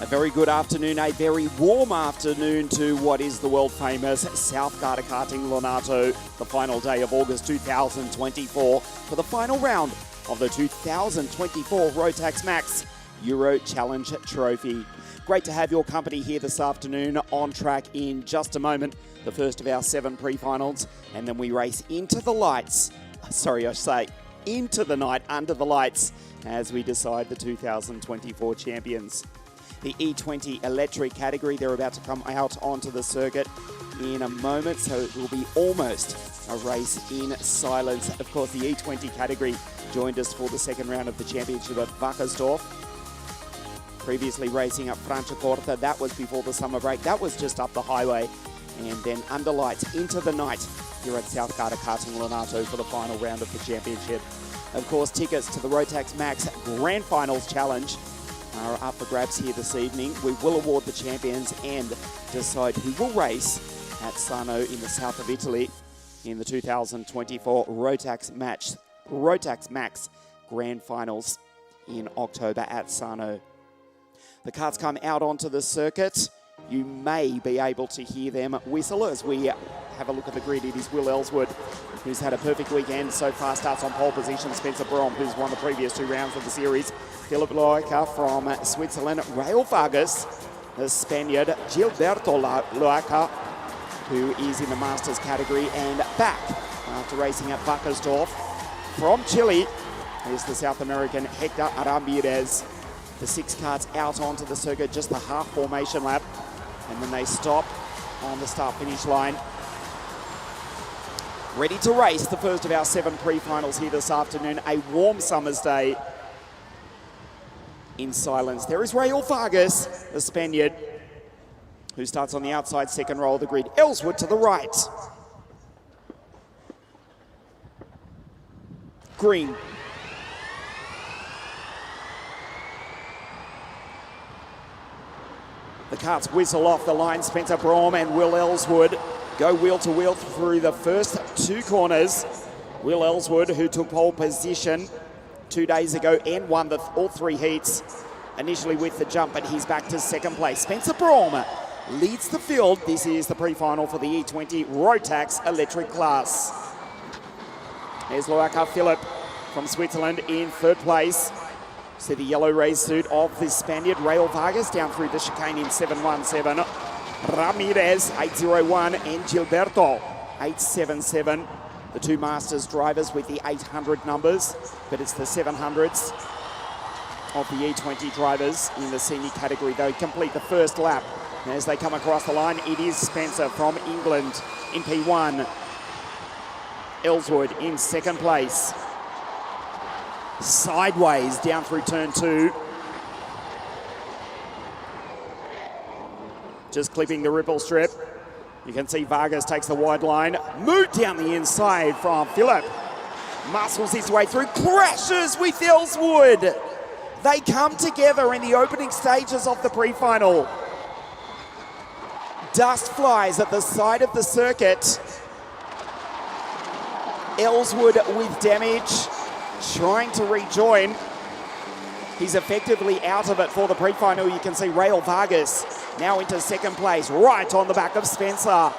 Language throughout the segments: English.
very good afternoon, a very warm afternoon to what is the world famous South GARDA karting ONATO, the final day of August 2024 for the final round of the 2024 Rotax Max Euro Challenge Trophy. Great to have your company here this afternoon. On track in just a moment, the first of our 7 pre-finals, and then we race into the lights. Into the night under the lights as we decide the 2024 champions. The E20 electric category, they're about to come out onto the circuit in a moment, so it will be almost a race in silence. Of course, the E20 category joined us for the second round of the championship at Wackersdorf. Previously racing at Franciacorta, that was before the summer break, that was just up the highway. And then under lights into the night here at South GARDA Karting ONATO for the final round of the championship. Of course, tickets to the Rotax Max Grand Finals Challenge are up for grabs here this evening. We will award the champions and decide who will race at Sarno in the south of Italy in the 2024 Rotax Max Grand Finals in October at Sarno. The karts come out onto the circuit. You may be able to hear them whistle as we have a look at the grid. It is Will Ellswood, who's had a perfect weekend so far, starts on pole position. Spencer Brom, who's won the previous 2 rounds of the series. Philip Loaca from Switzerland. Rael Vargas, the Spaniard. Gilberto Loaca, who is in the Masters category and back after racing at Wackersdorf. From Chile is the South American Hector Ramirez. The 6 karts out onto the circuit, just the half formation lap, and then they stop on the start-finish line. Ready to race the first of our 7 pre-finals here this afternoon. A warm summer's day in silence. There is Rael Vargas, the Spaniard, who starts on the outside second row of the grid. Ellswood to the right. Green. The karts whistle off the line. Spencer Brom and Will Ellswood go wheel to wheel through the first 2 corners. Will Ellswood, who took pole position 2 days ago and won all 3 heats, initially with the jump, but he's back to second place. Spencer Brom leads the field. This is the pre-final for the E20 Rotax electric class. There's Loaca Philip from Switzerland in 3rd place. See the yellow race suit of the Spaniard. Rael Vargas down through the chicane in 717. Ramirez 801 and Gilberto 877. The 2 Masters drivers with the 800 numbers, but it's the 700s of the E20 drivers in the senior category. They complete the first lap. And as they come across the line, it is Spencer from England in P1. Ellswood in 2nd place. Sideways down through turn 2. Just clipping the ripple strip. You can see Vargas takes the wide line. Moved down the inside from Philip. Muscles his way through. Crashes with Ellswood. They come together in the opening stages of the pre-final. Dust flies at the side of the circuit. Ellswood with damage, trying to rejoin. He's effectively out of it for the pre-final. You can see Rael Vargas now into 2nd place, right on the back of Spencer.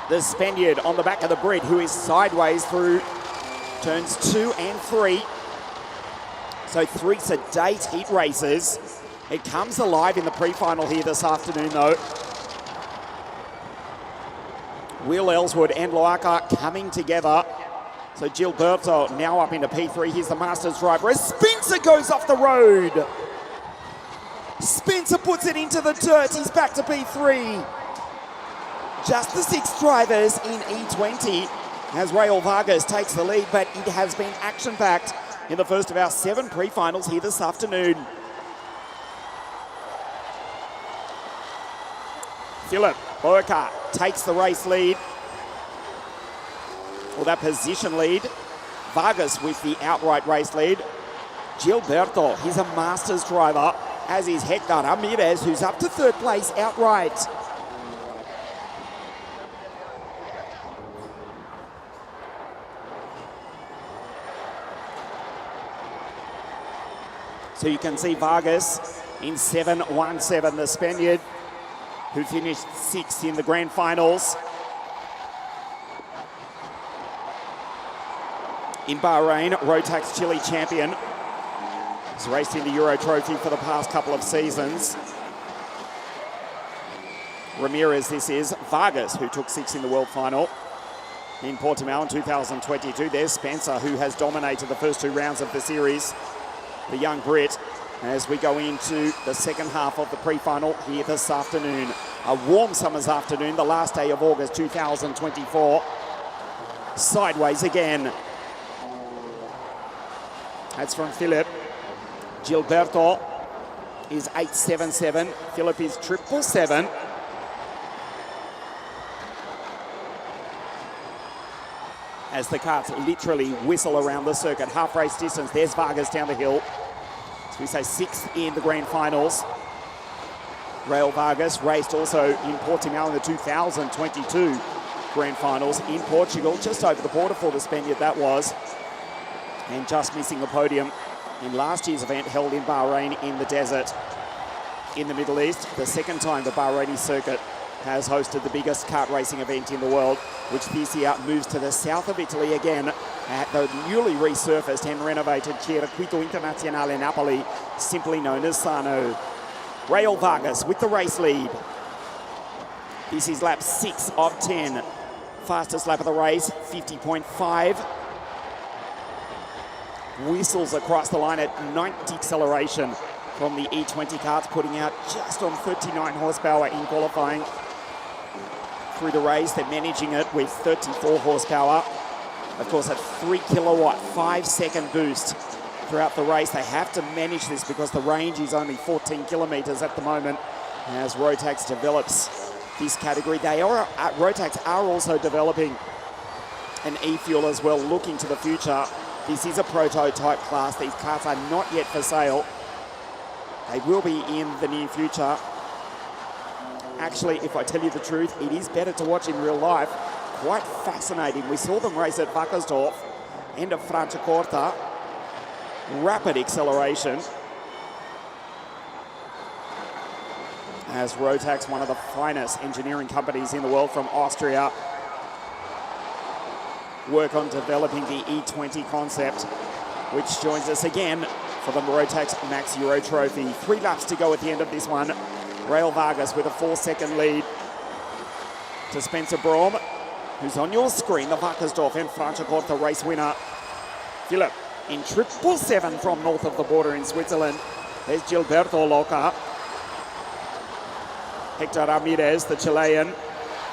The Spaniard on the back of the Brit, who is sideways through turns 2 and 3. So 3 sedate heat races. It comes alive in the pre-final here this afternoon, though. Will Ellswood and Loaca coming together. So Gilberto now up into P3. Here's the Masters driver as Spencer goes off the road. Spencer puts it into the dirt. He's back to P3. Just the 6 drivers in E20 as Rael Vargas takes the lead, but it has been action-packed in the first of our 7 pre-finals here this afternoon. Philip Loaca takes the race lead, or that position lead. Vargas with the outright race lead. Gilberto, he's a Masters driver, as is Hector Ramirez, who's up to 3rd place outright. So you can see Vargas in 7.17, the Spaniard, who finished 6th in the grand finals. In Bahrain, Rotax Chile champion. He's raced in the Euro Trophy for the past couple of seasons. Ramirez, this is Vargas, who took 6th in the World Final in Portimao in 2022. There's Spencer, who has dominated the first 2 rounds of the series, the young Brit, as we go into the second half of the pre-final here this afternoon. A warm summer's afternoon, the last day of August 2024. Sideways again. That's from Philip. Gilberto is 8.77. Philip is 777. As the carts literally whistle around the circuit. Half race distance. There's Vargas down the hill. So we say 6th in the grand finals. Rael Vargas raced also in Portimao in the 2022 grand finals in Portugal. Just over the border for the Spaniard that was. And just missing the podium in last year's event held in Bahrain in the desert in the Middle East. The second time the Bahraini circuit has hosted the biggest kart racing event in the world, which this year moves to the south of Italy again at the newly resurfaced and renovated Circuito Internazionale Napoli, simply known as Sano. Rael Vargas with the race lead. This is lap 6 of 10. Fastest lap of the race, 50.5. Whistles across the line at 90 acceleration from the E20 karts, putting out just on 39 horsepower in qualifying. Through the race, they're managing it with 34 horsepower. Of course, a 3 kilowatt, 5-second boost throughout the race. They have to manage this because the range is only 14 kilometers at the moment as Rotax develops this category. Rotax are also developing an e-fuel as well, looking to the future. This is a prototype class. These cars are not yet for sale. They will be in the near future. Actually, if I tell you the truth, it is better to watch in real life. Quite fascinating. We saw them race at Wackersdorf, end of Franciacorta. Rapid acceleration. As Rotax, one of the finest engineering companies in the world from Austria, work on developing the E20 concept, which joins us again for the Rotax Max Euro Trophy. 3 laps to go at the end of this one. Rael Vargas with a 4-second lead to Spencer Brom, who's on your screen, the Wackersdorf and Franciacorta race winner. Philip in 777 from north of the border in Switzerland. There's Gilberto Loca. Hector Ramirez, the Chilean,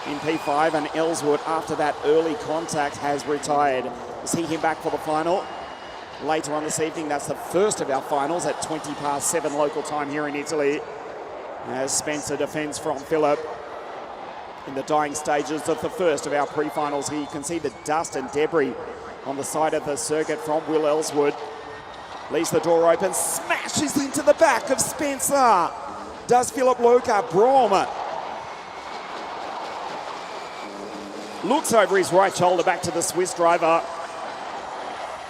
in P5, and Ellswood, after that early contact, has retired. We'll see him back for the final later on this evening. That's the first of our finals at 7:20 local time here in Italy, as Spencer defends from Philip in the dying stages of the first of our pre-finals here. You can see the dust and debris on the side of the circuit from Will Ellswood. Leaves the door open, smashes into the back of Spencer. Does Philip Loca. Brom looks over his right shoulder back to the Swiss driver.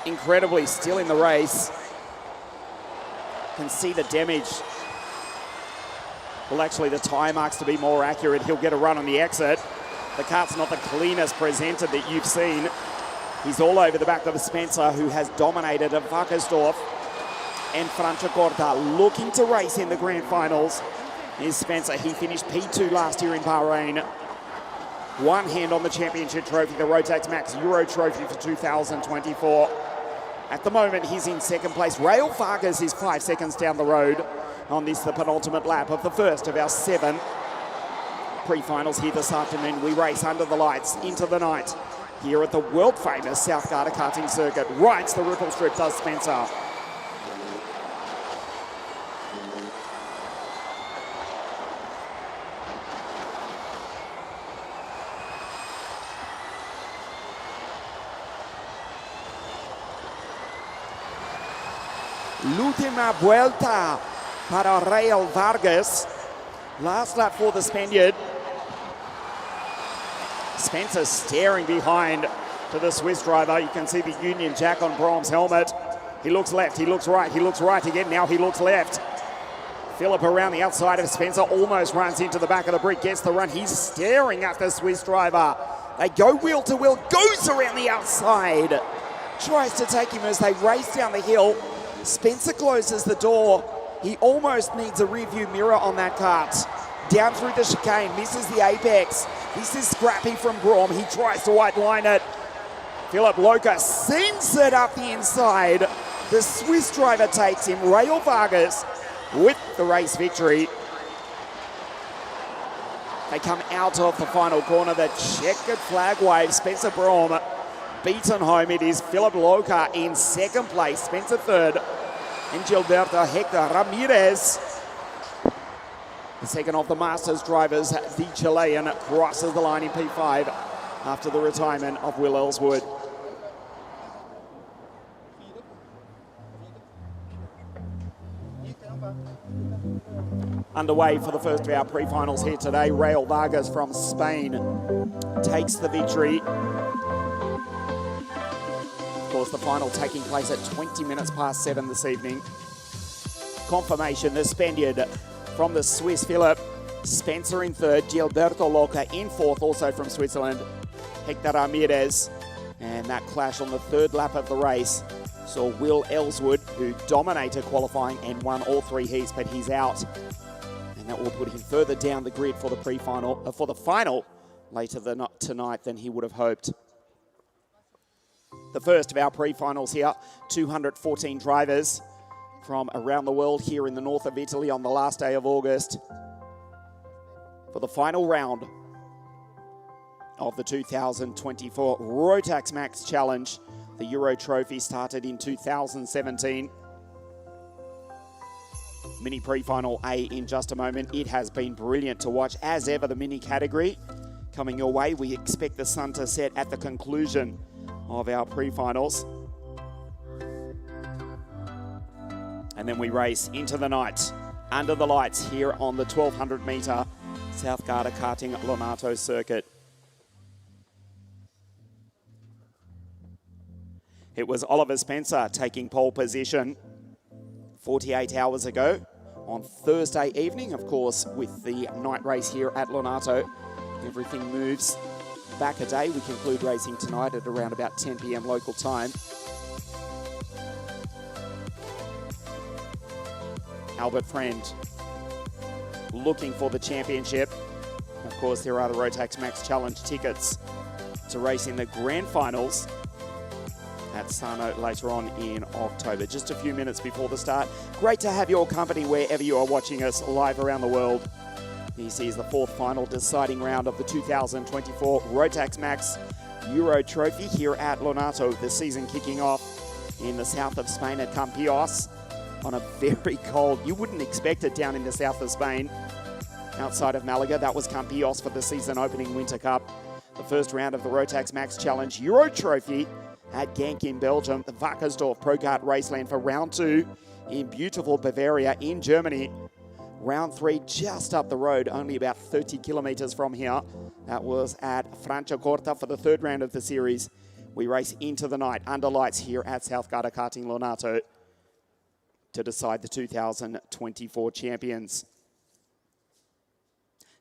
Incredibly still in the race. Can see the damage. Well, actually, the tyre marks, to be more accurate, he'll get a run on the exit. The kart's not the cleanest presented that you've seen. He's all over the back of Spencer, who has dominated at Wackersdorf and Franciacorta, looking to race in the grand finals. Here's Spencer. He finished P2 last year in Bahrain. One hand on the championship trophy, the Rotax Max Euro Trophy for 2024. At the moment, he's in second place. Rael Vargas is 5 seconds down the road on this, the penultimate lap of the first of our 7 pre-finals here this afternoon. We race under the lights into the night here at the world-famous South Garda karting circuit. Rides the ripple strip, does Spencer. L'ultima vuelta para Rael Vargas. Last lap for the Spaniard. Spencer staring behind to the Swiss driver. You can see the Union Jack on Brom's helmet. He looks left, he looks right, he looks right again. Now he looks left. Philip around the outside of Spencer, almost runs into the back of the brick, gets the run. He's staring at the Swiss driver. They go wheel to wheel, goes around the outside. Tries to take him as they race down the hill. Spencer closes the door. He almost needs a rear view mirror on that kart. Down through the chicane, misses the apex. This is scrappy from Braum. He tries to white line it. Philip Loca sends it up the inside. The Swiss driver takes him. Rael Vargas with the race victory. They come out of the final corner. The checkered flag wave. Spencer Braum beaten home. It is Philip Loca in second place. Spencer third. And Gilberto Hector Ramirez, the second of the Masters drivers, the Chilean, crosses the line in P5 after the retirement of Will Ellswood. Underway for the first of our pre-finals here today. Rael Vargas from Spain takes the victory. Of course, the final taking place at 20 minutes past 7 this evening. Confirmation, the Spaniard from the Swiss, Philip. Spencer in third, Gilberto Loca in fourth, also from Switzerland. Hector Ramirez. And that clash on the third lap of the race saw Will Ellswood, who dominated qualifying and won all three heats, but he's out. And that will put him further down the grid for the pre-final, for the final later tonight than he would have hoped. The first of our pre-finals here, 214 drivers from around the world here in the north of Italy on the last day of August for the final round of the 2024 Rotax Max Challenge. The Euro Trophy started in 2017. Mini pre-final A in just a moment. It has been brilliant to watch. As ever, the mini category coming your way. We expect the sun to set at the conclusion of our pre-finals. And then we race into the night under the lights here on the 1200 metre South Garda Karting Lonato circuit. It was Oliver Spencer taking pole position 48 hours ago on Thursday evening. Of course, with the night race here at Lonato, everything moves back a day. We conclude racing tonight at around about 10 p.m. local time. Albert Friend looking for the championship. Of course, there are the Rotax Max Challenge tickets to race in the grand finals at Sarno later on in October. Just a few minutes before the start. Great to have your company wherever you are watching us live around the world. This is the fourth final deciding round of the 2024 Rotax Max Euro Trophy here at Lonato. The season kicking off in the south of Spain at Campillos on a very cold, you wouldn't expect it down in the south of Spain. Outside of Malaga, that was Campillos for the season opening Winter Cup. The first round of the Rotax Max Challenge Euro Trophy at Genk in Belgium, the Wackersdorf Pro Kart Raceland for round two in beautiful Bavaria in Germany. Round three just up the road, only about 30 kilometers from here. That was at Franciacorta for the third round of the series. We race into the night under lights here at South Garda Karting Lonato to decide the 2024 champions.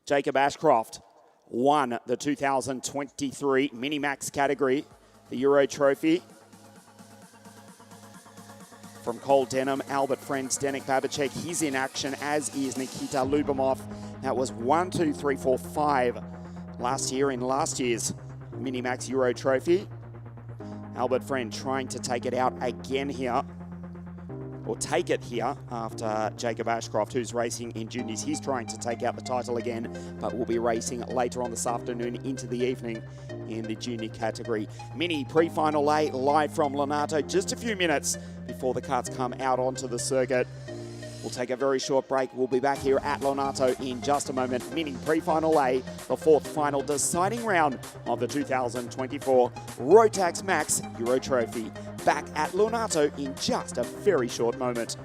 Jacob Ashcroft won the 2023 Mini-Max category, the Euro Trophy. From Cole Denham, Albert Friend, Zdenek Babacek, he's in action, as is Nikita Lubomov. That was 1, 2, 3, 4, 5 last year in last year's Mini-Max Euro Trophy. Albert Friend trying to take it out again here, or take it here after Jacob Ashcroft, who's racing in juniors. He's trying to take out the title again, but will be racing later on this afternoon into the evening in the junior category. Mini pre-final A live from Lonato, just a few minutes before the karts come out onto the circuit. We'll take a very short break. We'll be back here at Lonato in just a moment. Mini pre-final A, the fourth final deciding round of the 2024 Rotax Max Euro Trophy. Back at Lonato in just a very short moment.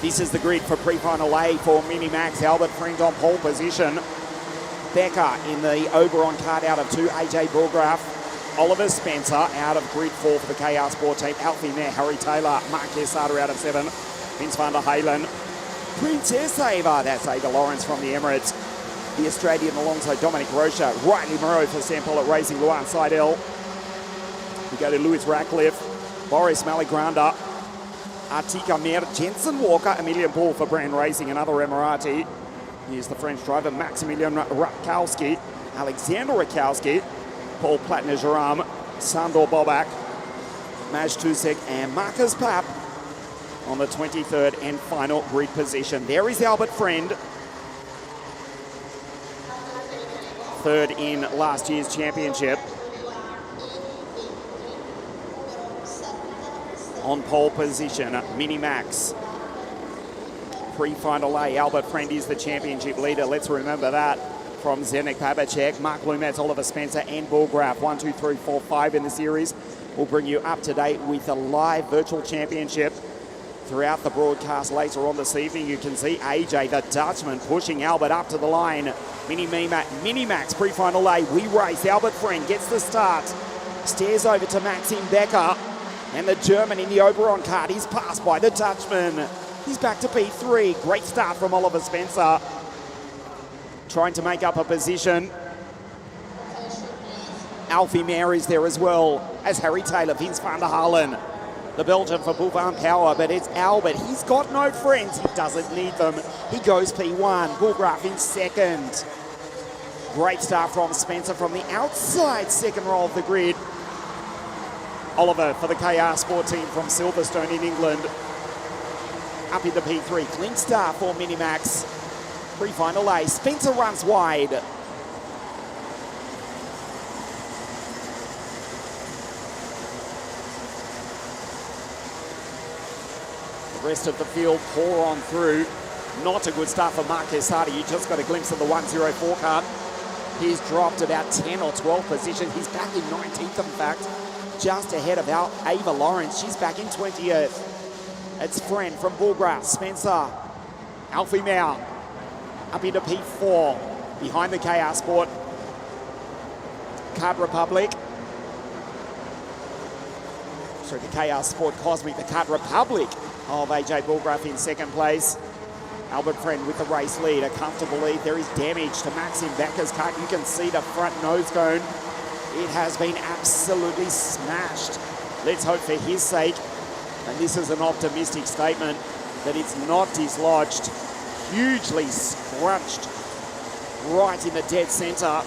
This is the grid for pre-final A for Mini Max. Albert Friend on pole position. Becker in the Oberon cart out of 2. AJ Bulgraf. Oliver Spencer out of grid 4 for the KR Sport team. Alfie Mayer, Harry Taylor, Mark Quesada out of 7. Vince van der Halen. Princess Ava, that's Ava Lawrence from the Emirates. The Australian alongside Dominic Rocha. Riley Moreau for Sample at Racing, Luan Seidel. We go to Lewis Ratcliffe, Boris Maligranda, Artika Mer, Jensen Walker, Emilian Paul for Brand Racing, another Emirati. Here's the French driver, Maximilian Rakowski, Alexander Rakowski, Paul Platner-Jaram, Sandor Bobak, Maj Tusek, and Marcus Papp on the 23rd and final grid position. There is Albert Friend, third in last year's championship. On pole position, Mini Max. Pre-final A, Albert Friend is the championship leader. Let's remember that. From Zdenek Babacek, Mark Lumetz, Oliver Spencer, and Bulgraf. 1, 2, 3, 4, 5 in the series. We'll bring you up to date with a live virtual championship throughout the broadcast later on this evening. You can see AJ, the Dutchman, pushing Albert up to the line. Mini Max, pre-final A, we race. Albert Friend gets the start. Stares over to Maxim Becker. And the German in the Oberon cart, he's passed by the Dutchman. He's back to P3. Great start from Oliver Spencer. Trying to make up a position. Alfie Mayer is there as well as Harry Taylor, Vince van der Halen. The Belgian for Boulevard Power, but it's Albert. He's got no friends. He doesn't need them. He goes P1. Bulgraf in second. Great start from Spencer from the outside second row of the grid. Oliver for the KR Sport team from Silverstone in England. Up into P3. Clean start for Mini Max. Pre-final A. Spencer runs wide. The rest of the field pour on through. Not a good start for Mark Quesada. You just got a glimpse of the 104 cart. He's dropped about 10 or 12 positions. He's back in 19th, in fact. Just ahead of Ava Lawrence. She's back in 20th. It's Friend from Bulgraf. Spencer. Alfie Mayer. Up into P4. Behind the KR Sport. Kart Republic. Sorry, the KR Sport Cosmic. The Kart Republic of AJ Bulgraf in second place. Albert Friend with the race lead. A comfortable lead. There is damage to Maxim Becker's kart. You can see the front nose cone. It has been absolutely smashed. Let's hope for his sake, and this is an optimistic statement, that it's not dislodged. Hugely scrunched right in the dead centre.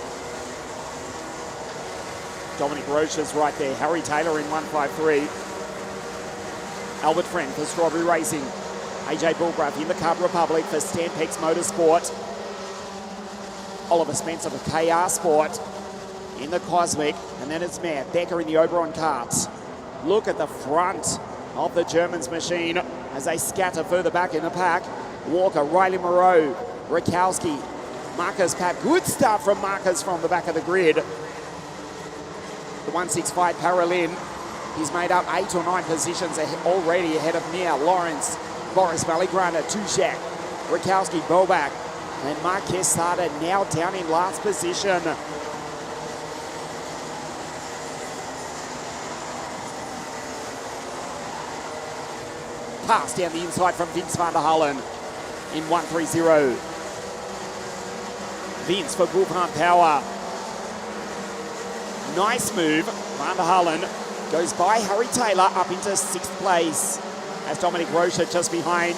Dominic Rocha's right there. Harry Taylor in 153. Albert Friend for Strawberry Racing. AJ Bulgraf in the Kart Republic for Stampex Motorsport. Oliver Spencer for KR Sport in the Cosmic, and then it's Mayer. Becker in the Oberon carts. Look at the front of the Germans' machine as they scatter further back in the pack. Walker, Riley Moreau, Rakowski, Marcus Papp. Good start from Marcus from the back of the grid. The 165 Paralin. He's made up 8 or 9 positions already ahead of Mayer, Lawrence, Boris Maligranda, Tushak, Rakowski, Bobak, and Mark Quesada now down in last position. Pass down the inside from Vince van der Halen in 130. Vince for Boulevard Power. Nice move. Van der Halen goes by Harry Taylor up into 6th place as Dominic Rocha just behind.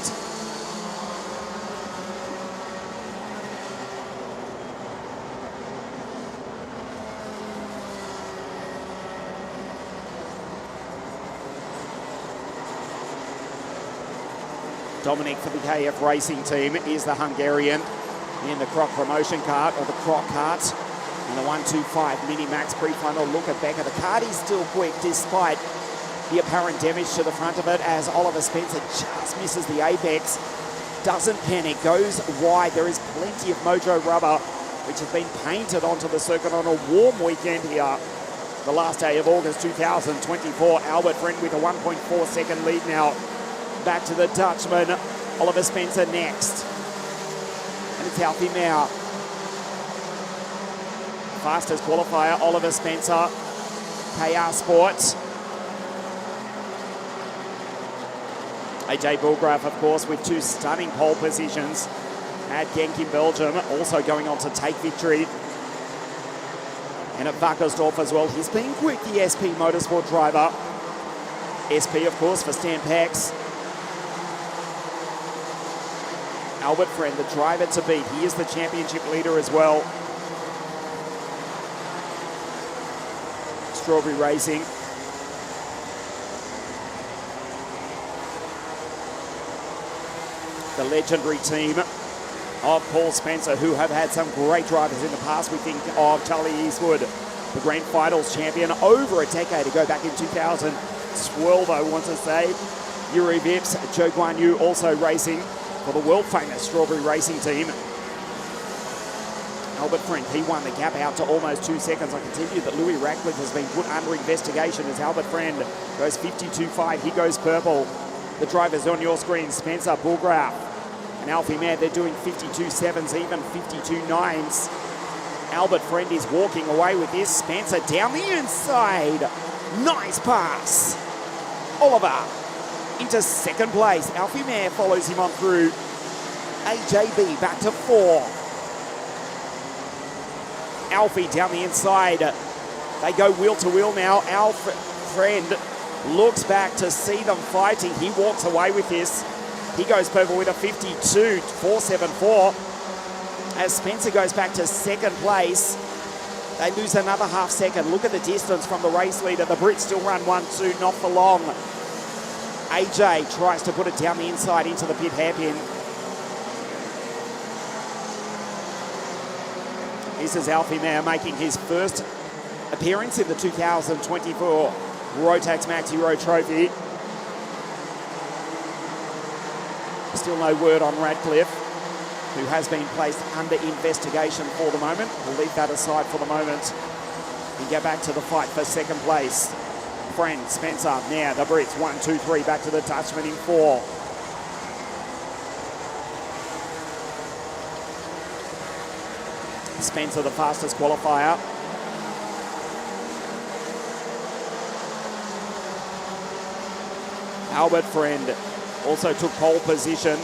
Dominic for the KF Racing team is the Hungarian in the Croc promotion cart, or the Croc cart. And the 125 Mini Max pre-final. Look at Becker. The kart is still quick despite the apparent damage to the front of it, as Oliver Spencer just misses the apex. Doesn't panic, goes wide. There is plenty of Mojo rubber which has been painted onto the circuit on a warm weekend here. The last day of August 2024. Albert Friend with a 1.4 second lead now. Back to the Dutchman. Oliver Spencer next. And it's Alfie Maurer. Fastest qualifier, Oliver Spencer. KR Sports. AJ Bulgraaf, of course, with 2 stunning pole positions at Genk in Belgium, also going on to take victory. And at Wackersdorf as well, he's been quick, the SP Motorsport driver. SP, of course, for Stan Pex. Albert Friend, the driver to beat. He is the championship leader as well. Strawberry Racing. The legendary team of Paul Spencer, who have had some great drivers in the past. We think of Charlie Eastwood, the Grand Finals champion over a decade ago, back in 2012, I want to say. Yuri Vips, Joe Guan Yu also racing for the world-famous Strawberry Racing team. Albert Friend, he won the gap out to almost 2 seconds. I can tell you that Louis Ratcliffe has been put under investigation as Albert Friend goes 52.5. He goes purple. The drivers on your screen, Spencer, Bulgraaf, and Alfie Maurer. They're doing 52.7s, even 52.9s. Albert Friend is walking away with this. Spencer down the inside. Nice pass. Oliver into second place. Alfie Maurer follows him on through. AJB back to 4. Alfie down the inside. They go wheel to wheel now. Alfie Friend looks back to see them fighting. He walks away with this. He goes purple with a 52.474. As Spencer goes back to second place, they lose another half second. Look at the distance from the race leader. The Brits still run 1-2, not for long. AJ tries to put it down the inside into the pit hairpin. This is Alfie Maurer making his first appearance in the 2024 Rotax Max Hero Trophy. Still no word on Ratcliffe, who has been placed under investigation for the moment. We'll leave that aside for the moment and get back to the fight for second place. Friend, Spencer, now the Brits, 1, 2, 3, back to the Dutchman in 4. Spencer, the fastest qualifier. Albert Friend also took pole position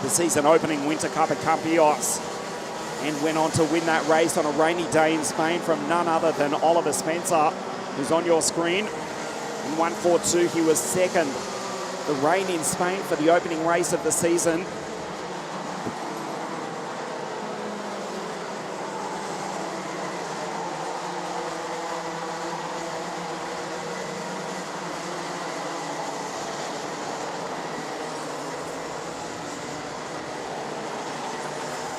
the season opening Winter Cup at Campillos and went on to win that race on a rainy day in Spain from none other than Oliver Spencer, who's on your screen. In 1:42, he was second. The rain in Spain for the opening race of the season.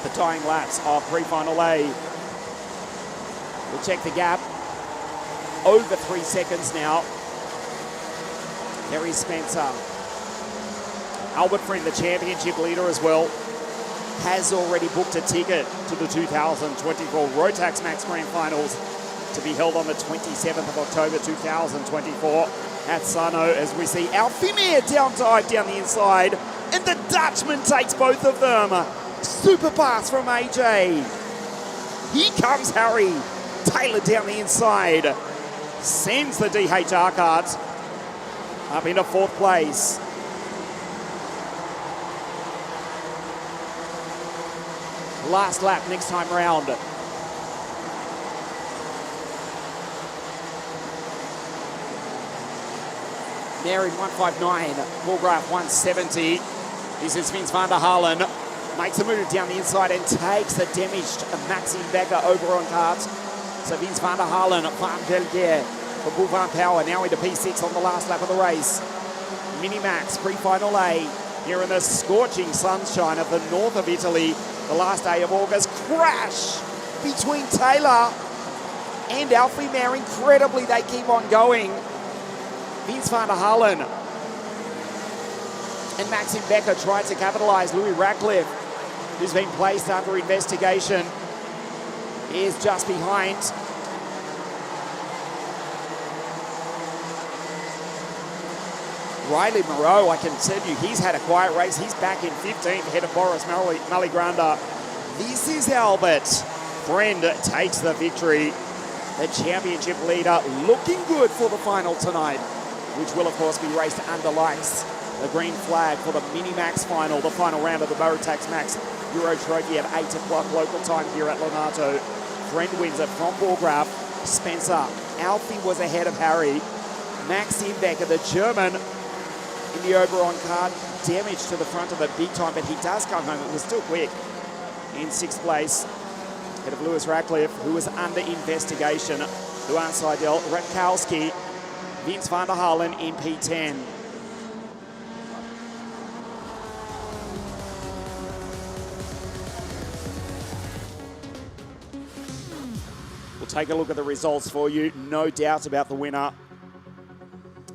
The tying laps of pre-final A. We'll check the gap. Over 3 seconds now. There is Spencer. Albert Friend, the championship leader as well, has already booked a ticket to the 2024 Rotax Max Grand Finals to be held on the 27th of October 2024 at Sano, as we see Alfie Maurer down dive down the inside, and the Dutchman takes both of them. Super pass from AJ. Here comes Harry. Taylor down the inside. Sends the DHR cart up into 4th place. Last lap next time round. There in 1:59. Bulgraaf 1:70. This is Vince van der Halen. Makes a move down the inside and takes the damaged Maxime Becker over on kart. So Vince van der Halen, Van Delguer for Boulevard Power, now into P6 on the last lap of the race. Mini-Max, pre-final A, here in the scorching sunshine of the north of Italy, the last day of August. Crash between Taylor and Alfie Maurer. Incredibly, they keep on going. Vince van der Halen and Maxime Becker tried to capitalise. Louis Ratcliffe, who's been placed under investigation, is just behind. Riley Moreau, I can tell you, he's had a quiet race. He's back in 15th ahead of Boris Maligranda. This is Albert. Friend takes the victory. The championship leader looking good for the final tonight, which will, of course, be raced under lights. The green flag for the Mini Max Final, the final round of the Rotax Max Euro Trophy at 8 o'clock local time here at Lonato. Friend wins it from Borgraf. Spencer, Alfie was ahead of Harry. Max Becker, the German, in the Oberon card, damage to the front of it big time, but he does come home. It was still quick. In 6th place, ahead of Lewis Ratcliffe, who was under investigation. Luan Seidel, Ratkowski, Vince van der Halen in P10. We'll take a look at the results for you. No doubt about the winner.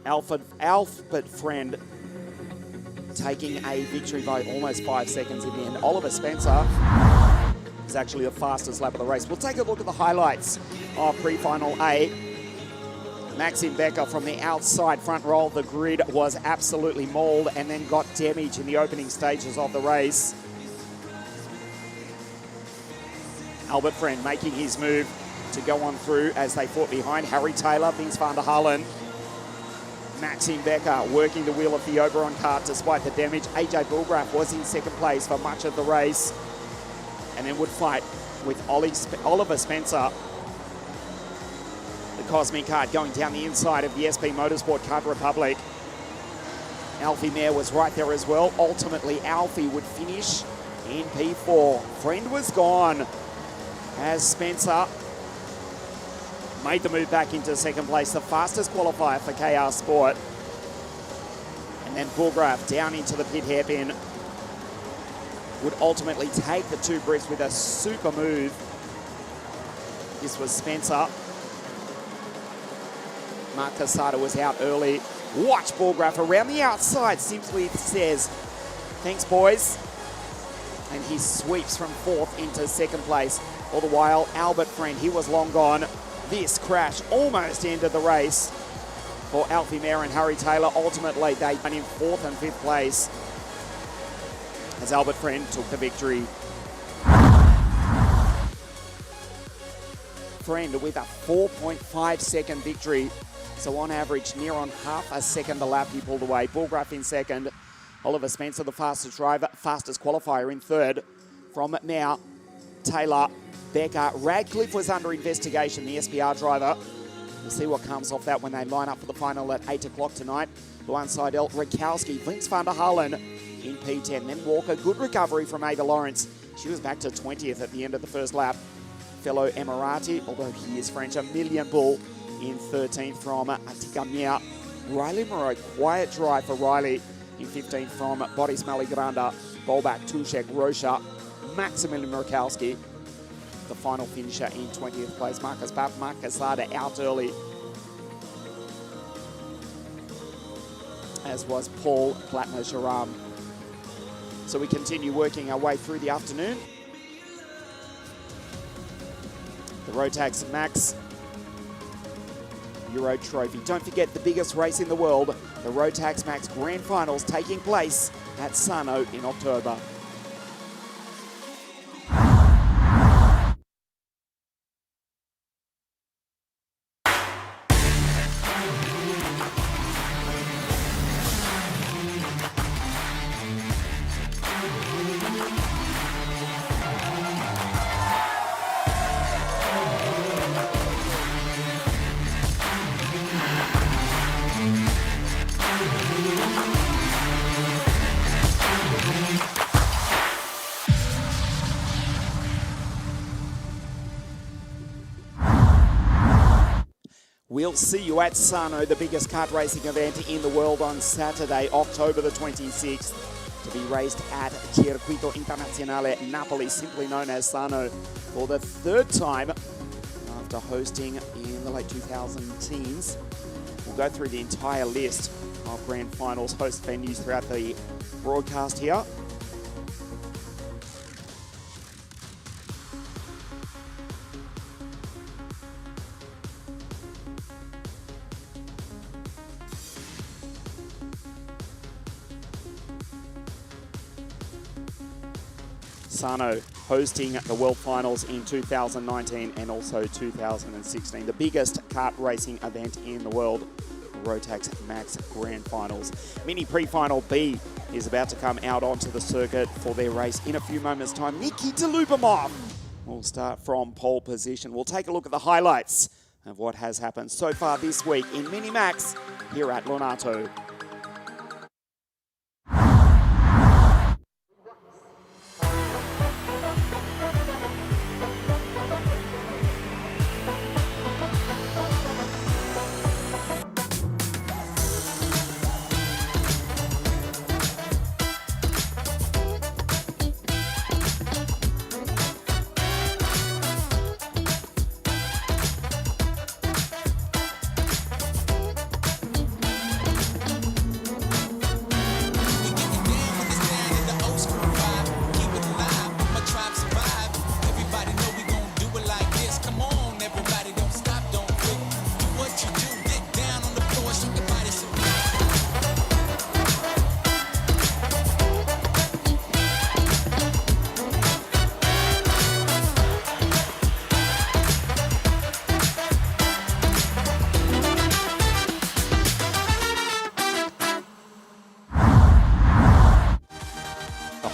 Albert Friend taking a victory by almost 5 seconds in the end. Oliver Spencer is actually the fastest lap of the race. We'll take a look at the highlights of pre-final A. Maxime Becker from the outside front row of the grid was absolutely mauled and then got damage in the opening stages of the race. Albert Friend making his move to go on through as they fought behind. Harry Taylor, Vince van der Halen. Maxime Becker working the wheel of the Oberon cart despite the damage. AJ Bulgraf was in 2nd place for much of the race and then would fight with Oliver Spencer. The Cosmic cart going down the inside of the SP Motorsport Kart Republic. Alfie Mayer was right there as well. Ultimately, Alfie would finish in P4. Friend was gone as Spencer made the move back into 2nd place, the fastest qualifier for KR Sport. And then Bulgraf down into the pit hairpin would ultimately take the 2 Brits with a super move. This was Spencer. Mark Casada was out early. Watch Bulgraf around the outside, simply says, thanks boys. And he sweeps from 4th into 2nd place. All the while, Albert Friend, he was long gone. This crash almost ended the race for Alfie Mayer and Harry Taylor. Ultimately, they went in 4th and 5th place as Albert Friend took the victory. Friend with a 4.5 second victory. So on average, near on half a second a lap he pulled away. Bulgraf in 2nd. Oliver Spencer, the fastest driver, fastest qualifier in 3rd. From now, Taylor, Becker. Radcliffe was under investigation, the SPR driver. We'll see what comes off that when they line up for the final at 8 o'clock tonight. Luan Seidel, Ratkowski, Vince van der Halen in P10. Then Walker, good recovery from Ava Lawrence. She was back to 20th at the end of the first lap. Fellow Emirati, although he is French, Emilian Bull in 13th from Atika Mia. Riley Moreau, quiet drive for Riley in 15th from Boris Maligranda, Bolbak, Tushek, Rocha, Maximilian Murkowski. The final finisher in 20th place. Marcus Casada out early, as was Paul Platner-Sharam. So we continue working our way through the afternoon. The Rotax Max Euro Trophy. Don't forget the biggest race in the world, the Rotax Max Grand Finals, taking place at Sano in October. We'll see you at Sano, the biggest kart racing event in the world, on Saturday, October the 26th, to be raced at Circuito Internazionale Napoli, simply known as Sano, for the 3rd time after hosting in the late 2010s. We'll go through the entire list of Grand Finals host venues throughout the broadcast here. Sano hosting the World Finals in 2019 and also 2016. The biggest kart racing event in the world, Rotax Max Grand Finals. Mini Pre-Final B is about to come out onto the circuit for their race in a few moments' time. Nikita Lubomov will start from pole position. We'll take a look at the highlights of what has happened so far this week in Mini Max here at ONATO.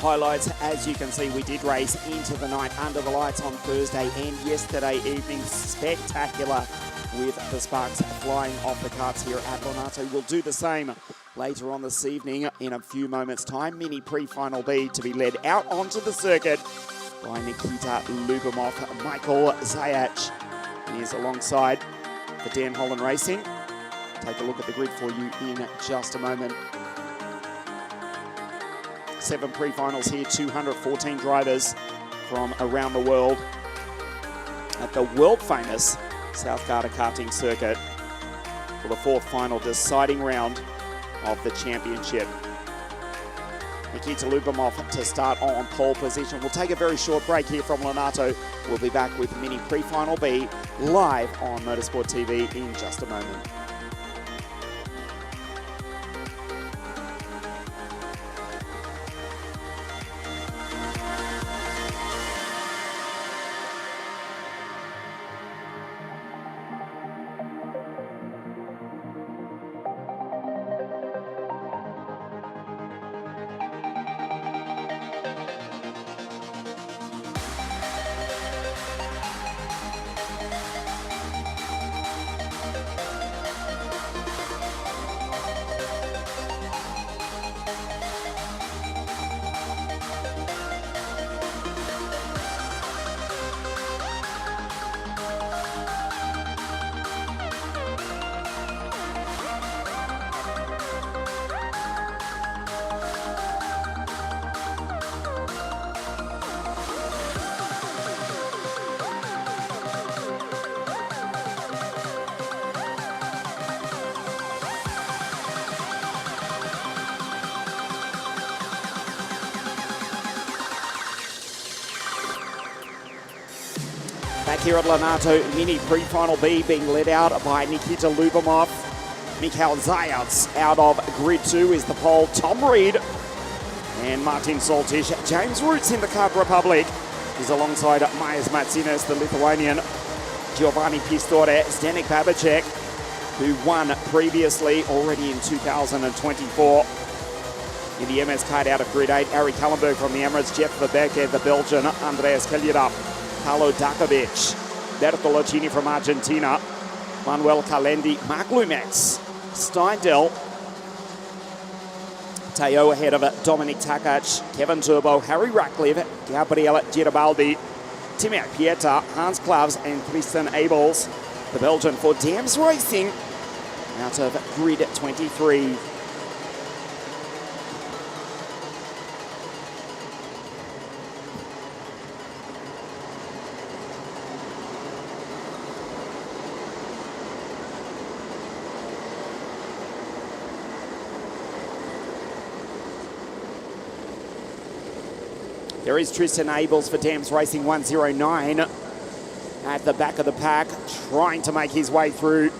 Highlights, as you can see, we did race into the night under the lights on Thursday and yesterday evening. Spectacular with the sparks flying off the karts here at ONATO. We'll do the same later on this evening in a few moments' time. Mini Pre-Final B to be led out onto the circuit by Nikita Lubomov. Michael Zajac is alongside for Dan Holland Racing. Take a look at the grid for you in just a moment. 7 pre-finals here, 214 drivers from around the world at the world-famous South Garda karting circuit for the 4th final deciding round of the championship. Nikita Lubomov to start on pole position. We'll take a very short break here from ONATO. We'll be back with Mini Pre-Final B live on Motorsport TV in just a moment. Back here at ONATO, Mini Pre-Final B being led out by Nikita Lubomov. Mikhail Zajac out of grid 2 is the pole. Tom Reed and Martin Soltys. James Roots in the Czech Republic is alongside Majas Matsinas, the Lithuanian. Giovanni Pistore, Zdenek Babacek, who won previously already in 2024. In the MS kart out of grid 8, Ari Kallenberg from the Emirates, Jeff Verbeeke, the Belgian, Andreas Keljerup, Carlo Dakovic, Bertolocini from Argentina, Manuel Calendi, Mark Lumex, Steindl, Teo ahead of Dominic Takac, Kevin Turbo, Harry Ratcliffe, Gabriele Giribaldi, Timur Pieta, Hans Klavs and Christian Abels. The Belgian for Dams Racing out of grid 23. There is Tristan Abels for Dams Racing 109 at the back of the pack, trying to make his way through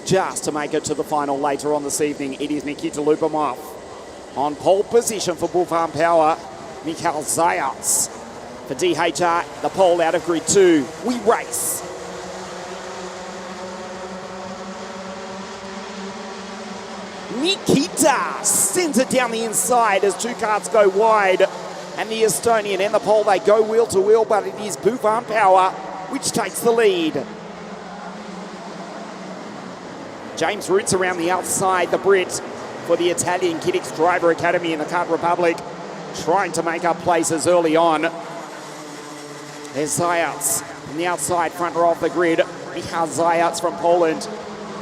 just to make it to the final later on this evening. It is Nikita Lubomov on pole position for Bull Farm Power. Michael Zayats. For DHR, the pole out of grid 2. We race. Nikita sends it down the inside as two karts go wide. And the Estonian and the pole, they go wheel to wheel, but it is Buffon Power which takes the lead. James Roots around the outside, the Brit for the Italian Kiddix Driver Academy in the Kart Republic, trying to make up places early on. There's Zayats on the outside, front row of the grid. Michał Zayats from Poland.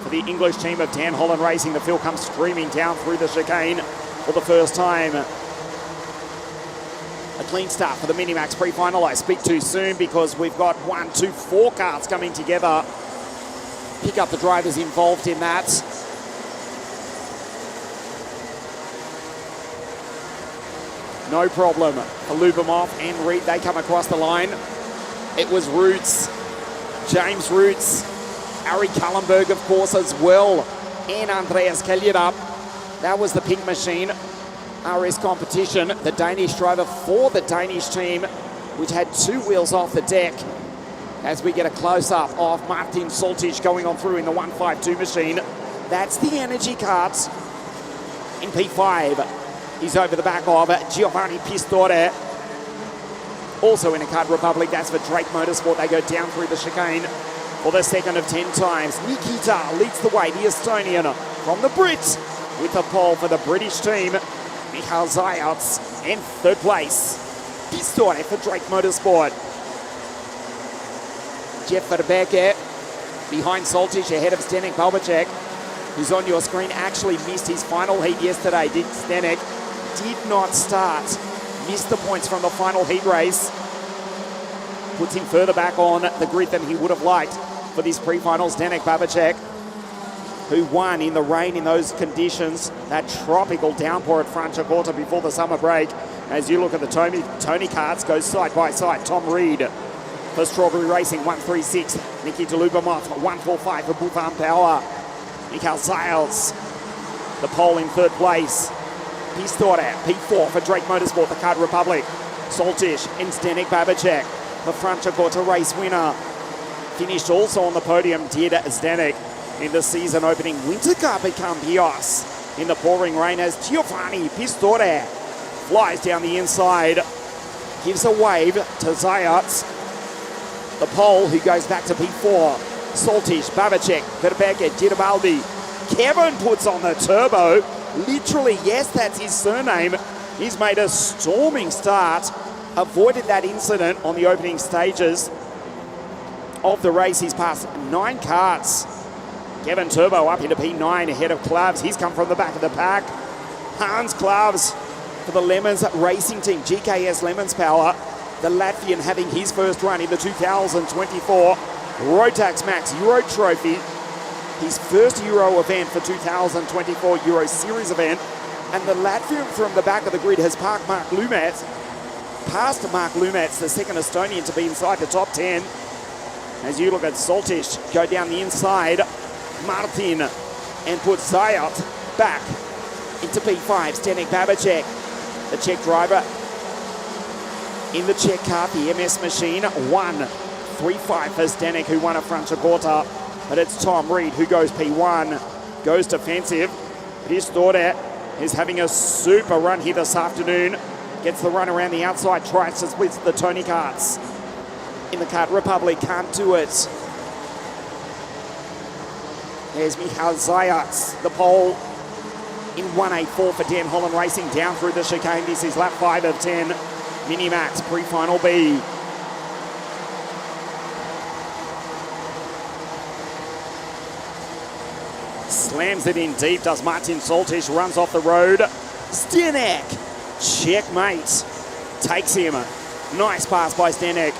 For the English team of Dan Holland Racing, the field comes streaming down through the chicane for the first time. A clean start for the Mini-Max pre-final. I speak too soon because we've got 1, 2, 4 karts coming together. Pick up the drivers involved in that. No problem for Lubomov and Reed. They come across the line. It was Roots, James Roots, Ari Kallenberg, of course, as well, and Andreas Kellerup. That was the pink machine. RS competition, the Danish driver for the Danish team, which had 2 wheels off the deck. As we get a close-up of Martin Soltich going on through in the 152 machine. That's the Energy kart. In P5, he's over the back of Giovanni Pistore. Also in a Kart Republic, that's for Drake Motorsport. They go down through the chicane for the second of 10 times. Nikita leads the way, the Estonian from the Brit with the pole for the British team. Michael Zayats in third place. Pistore for Drake Motorsport. Jeff Verbeeke behind Soltich ahead of Zdenek Balbacek, who's on your screen, actually missed his final heat yesterday. Zdenek did not start. Missed the points from the final heat race. Puts him further back on the grid than he would have liked for this pre-final. Zdenek Balbacek, who won in the rain in those conditions, that tropical downpour at Franciacorta before the summer break. As you look at the Tony karts, go side by side. Tom Reed for Strawberry Racing, 136. Nikita Lubomov, 145 for Buffon Power. Michael Zayats, the pole in third place. Pistore, P4 for Drake Motorsport, the Kart Republic. Soltich and Zdenek Balbacek, the Franciacorta race winner. Finished also on the podium, did Zdenek in the season opening Winter Cup at Campios. In the pouring rain as Giovanni Pistore flies down the inside, gives a wave to Zayats. The pole, who goes back to P4. Soltich, Balbacek, Verbeeke, Girabaldi. Kevin puts on the turbo. Literally, yes, that's his surname. He's made a storming start. Avoided that incident on the opening stages of the race. He's passed 9 karts. Kevin Turbo up into P9 ahead of Klavs. He's come from the back of the pack. Hans Klavs for the Lemons Racing Team, GKS Lemons Power. The Latvian having his first run in the 2024 Rotax Max Euro Trophy. His first Euro event for 2024 Euro Series event. And the Latvian from the back of the grid has passed Mark Lumets, the second Estonian to be inside the top 10. As you look at Soltich go down the inside, Martin, and put Zayat back into P5. Zdenek Balbacek, the Czech driver in the Czech kart, the MS machine, 1-3-5 for Zdenek, who won at Franciacorta. But it's Tom Reed who goes P1, goes defensive. Pistore is having a super run here this afternoon. Gets the run around the outside, tries to split the Tony karts. In the Kart Republic, can't do it. There's Michael Zayats, the pole in 184 for Dan Holland Racing, down through the chicane. This is lap 5 of 10. Mini-Max pre-final B. Slams it in deep, does Martin Soltich, runs off the road. Zdenek, checkmate, takes him. Nice pass by Zdenek.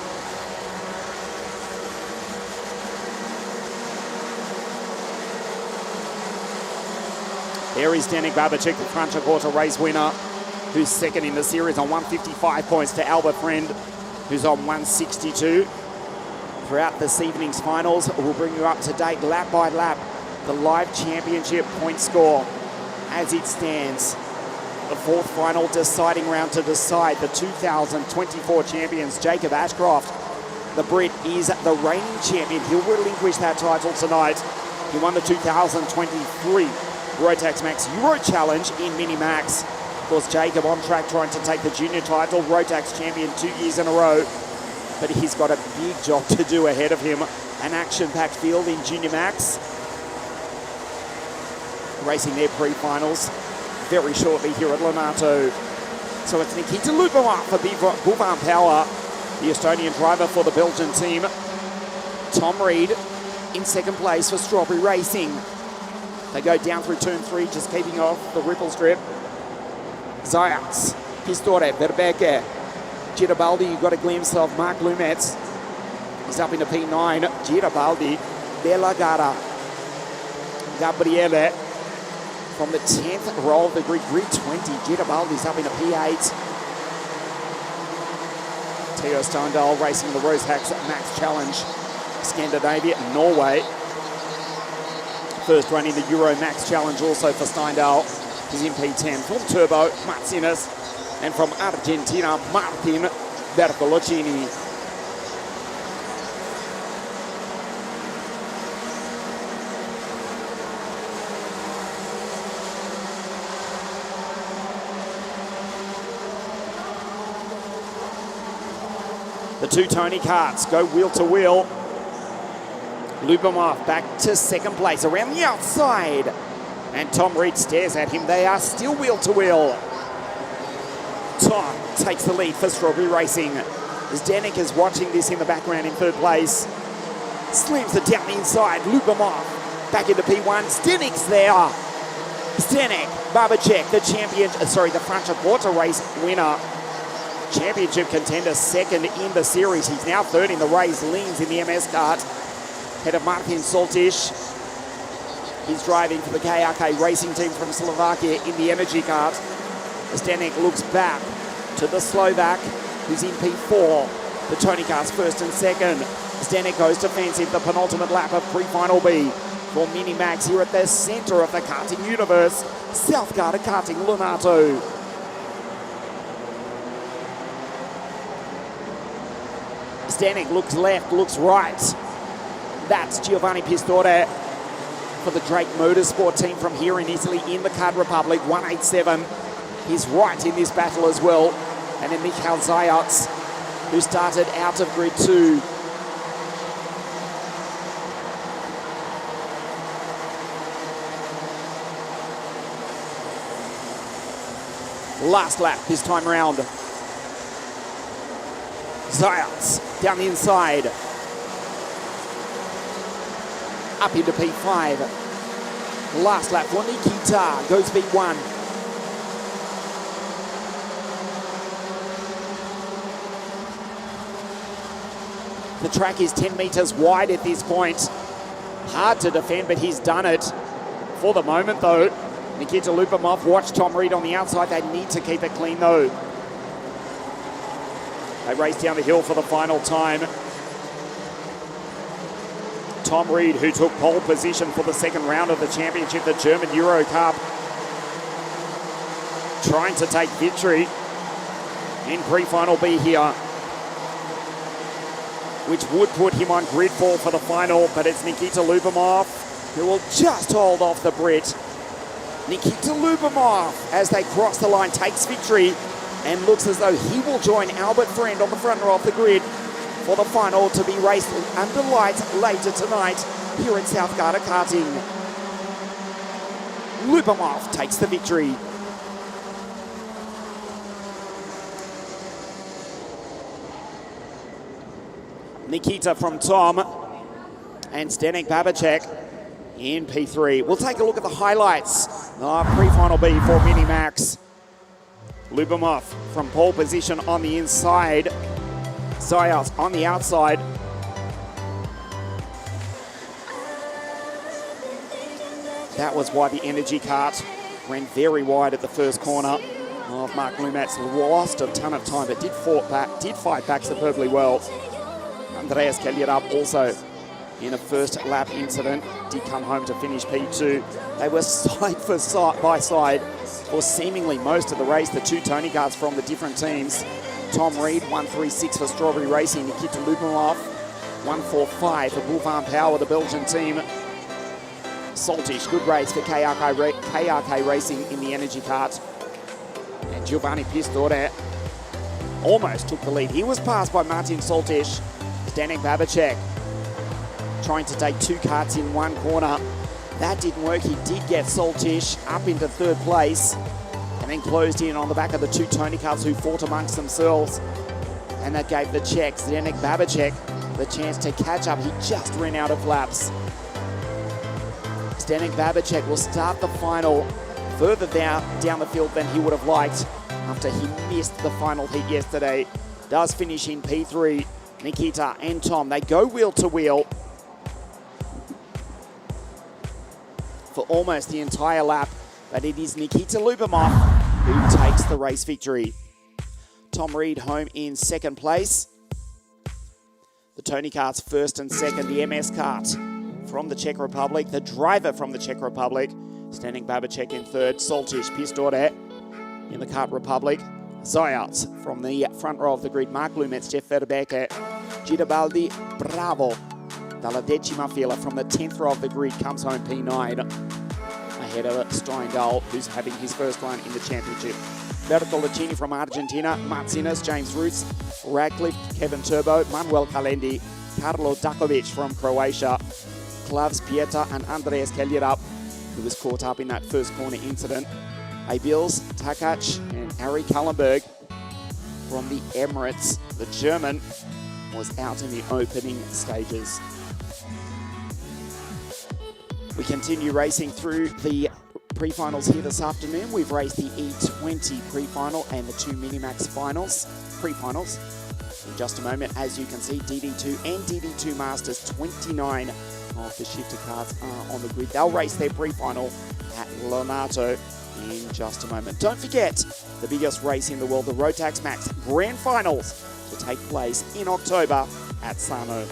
There is Zdenek Balbacek, the Franciacorta race winner, who's second in the series on 155 points to Albert Friend, who's on 162. Throughout this evening's finals, we'll bring you up to date lap by lap, the live championship point score as it stands the fourth final deciding round to decide the 2024 champions, Jacob Ashcroft. The Brit is the reigning champion. He'll relinquish that title tonight. He won the 2023 Rotax Max Euro Challenge in Mini Max. Of course, Jacob on track trying to take the junior title, Rotax champion 2 years in a row. But he's got a big job to do ahead of him. An action-packed field in Junior Max. Racing their pre-finals very shortly here at Lonato. So it's Nikita Lubomir for Boulevard Power, the Estonian driver for the Belgian team. Tom Reed in second place for Strawberry Racing. They go down through turn 3, just keeping off the ripple strip. Zayats, Pistore, Verbeke, Girabaldi, you got a glimpse of Mark Lumetz. He's up into P9. Girabaldi, Della Gara, Gabriele from the 10th row of the grid 20. Girabaldi's up into P8. Theo Stondal racing the Rotax Max Challenge, Scandinavia, Norway. First run in the Euro Max Challenge also for Steindal. He's in P10. From Turbo, Martinez. And from Argentina, Martin Bertolocini. The two Tony karts go wheel to wheel. Lubomir back to second place around the outside. And Tom Reed stares at him. They are still wheel to wheel. Tom takes the lead for Strawberry Racing. Zdenek is watching this in the background in third place. Slams it down the inside. Lubomir back into P1. Zdenek's there. Zdenek, Babacek, the champion, the Francia Quarter race winner. Championship contender, second in the series. He's now third in the race. Leans in the MS kart. Head of Martin Soltiš. He's driving for the KRK racing team from Slovakia in the energy kart. Zdenek looks back to the Slovak, who's in P4. The Tony karts first and second. Zdenek goes defensive, the penultimate lap of pre-final B for Mini Max here at the center of the karting universe. South Garda Karting, Lonato. Zdenek looks left, looks right. That's Giovanni Pistore for the Drake Motorsport team from here in Italy in the Card Republic, 187. He's right in this battle as well. And then Mikhail Zayats, who started out of grid 2. Last lap this time round. Zayats down the inside. Up into P5. Last lap for Nikita, goes P1. The track is 10 meters wide at this point. Hard to defend, but he's done it. For the moment though, Nikita Lubomir, watch Tom Reed on the outside. They need to keep it clean though. They race down the hill for the final time. Tom Reed, who took pole position for the second round of the championship, the German Euro Cup, trying to take victory in pre-final B here, which would put him on grid 4 for the final, but it's Nikita Lubomir who will just hold off the Brit. Nikita Lubomir, as they cross the line, takes victory and looks as though he will join Albert Friend on the front row of the grid for the final to be raced under lights later tonight here in South Garda Karting. Lubomir takes the victory. Nikita from Tom and Zdenek Babacek in P3. We'll take a look at the highlights of pre-final B for Mini Max. Lubomir from pole position on the inside. Zayas on the outside. That was why the energy kart ran very wide at the first corner of Mark Lumetz. Lost a ton of time, but did fight back superbly well. Andreas Kellerab also in a first lap incident did come home to finish P2. They were side by side for seemingly most of the race. The two Tony karts from the different teams. Tom Reed, 136 for Strawberry Racing. Nikita Lubimov, 145 for Boulevard Power, the Belgian team. Saltish, good race for KRK Racing in the energy kart. And Giovanni Pistore almost took the lead. He was passed by Martin Saltish. Zdenek Babacek trying to take two karts in one corner. That didn't work. He did get Saltish up into third place and then closed in on the back of the two Tony karts who fought amongst themselves. And that gave the Czech, Zdenek Babacek, the chance to catch up. He just ran out of laps. Zdenek Babacek will start the final further down the field than he would have liked after he missed the final heat yesterday. Does finish in P3. Nikita and Tom, they go wheel to wheel for almost the entire lap, but it is Nikita Lubimov who takes the race victory. Tom Reed home in second place. The Tony karts first and second. The MS kart from the Czech Republic. The driver from the Czech Republic. Zdenek Babacek in third. Saltish, Pistore in the Kart Republic. Zayats from the front row of the grid. Mark Lumetz, Jeff Verbeeke, Girabaldi, Bravo. Dalla decima fila from the 10th row of the grid comes home P9 ahead of Steindal, who's having his first run in the championship. Bertolacini from Argentina, Martinez, James Roots, Radcliffe, Kevin Turbo, Manuel Kalendi, Karlo Dakovic from Croatia, Klavs Pieta and Andreas Keljerup, who was caught up in that first corner incident. Abils, Takac and Ari Kallenberg from the Emirates. The German was out in the opening stages. We continue racing through the pre-finals here this afternoon. We've raced the E20 pre-final and the two Minimax finals, pre-finals. In just a moment, as you can see, DD2 and DD2 Masters, 29 of the shifter karts are on the grid. They'll race their pre-final at ONATO in just a moment. Don't forget the biggest race in the world, the Rotax Max Grand Finals, to take place in October at Sano.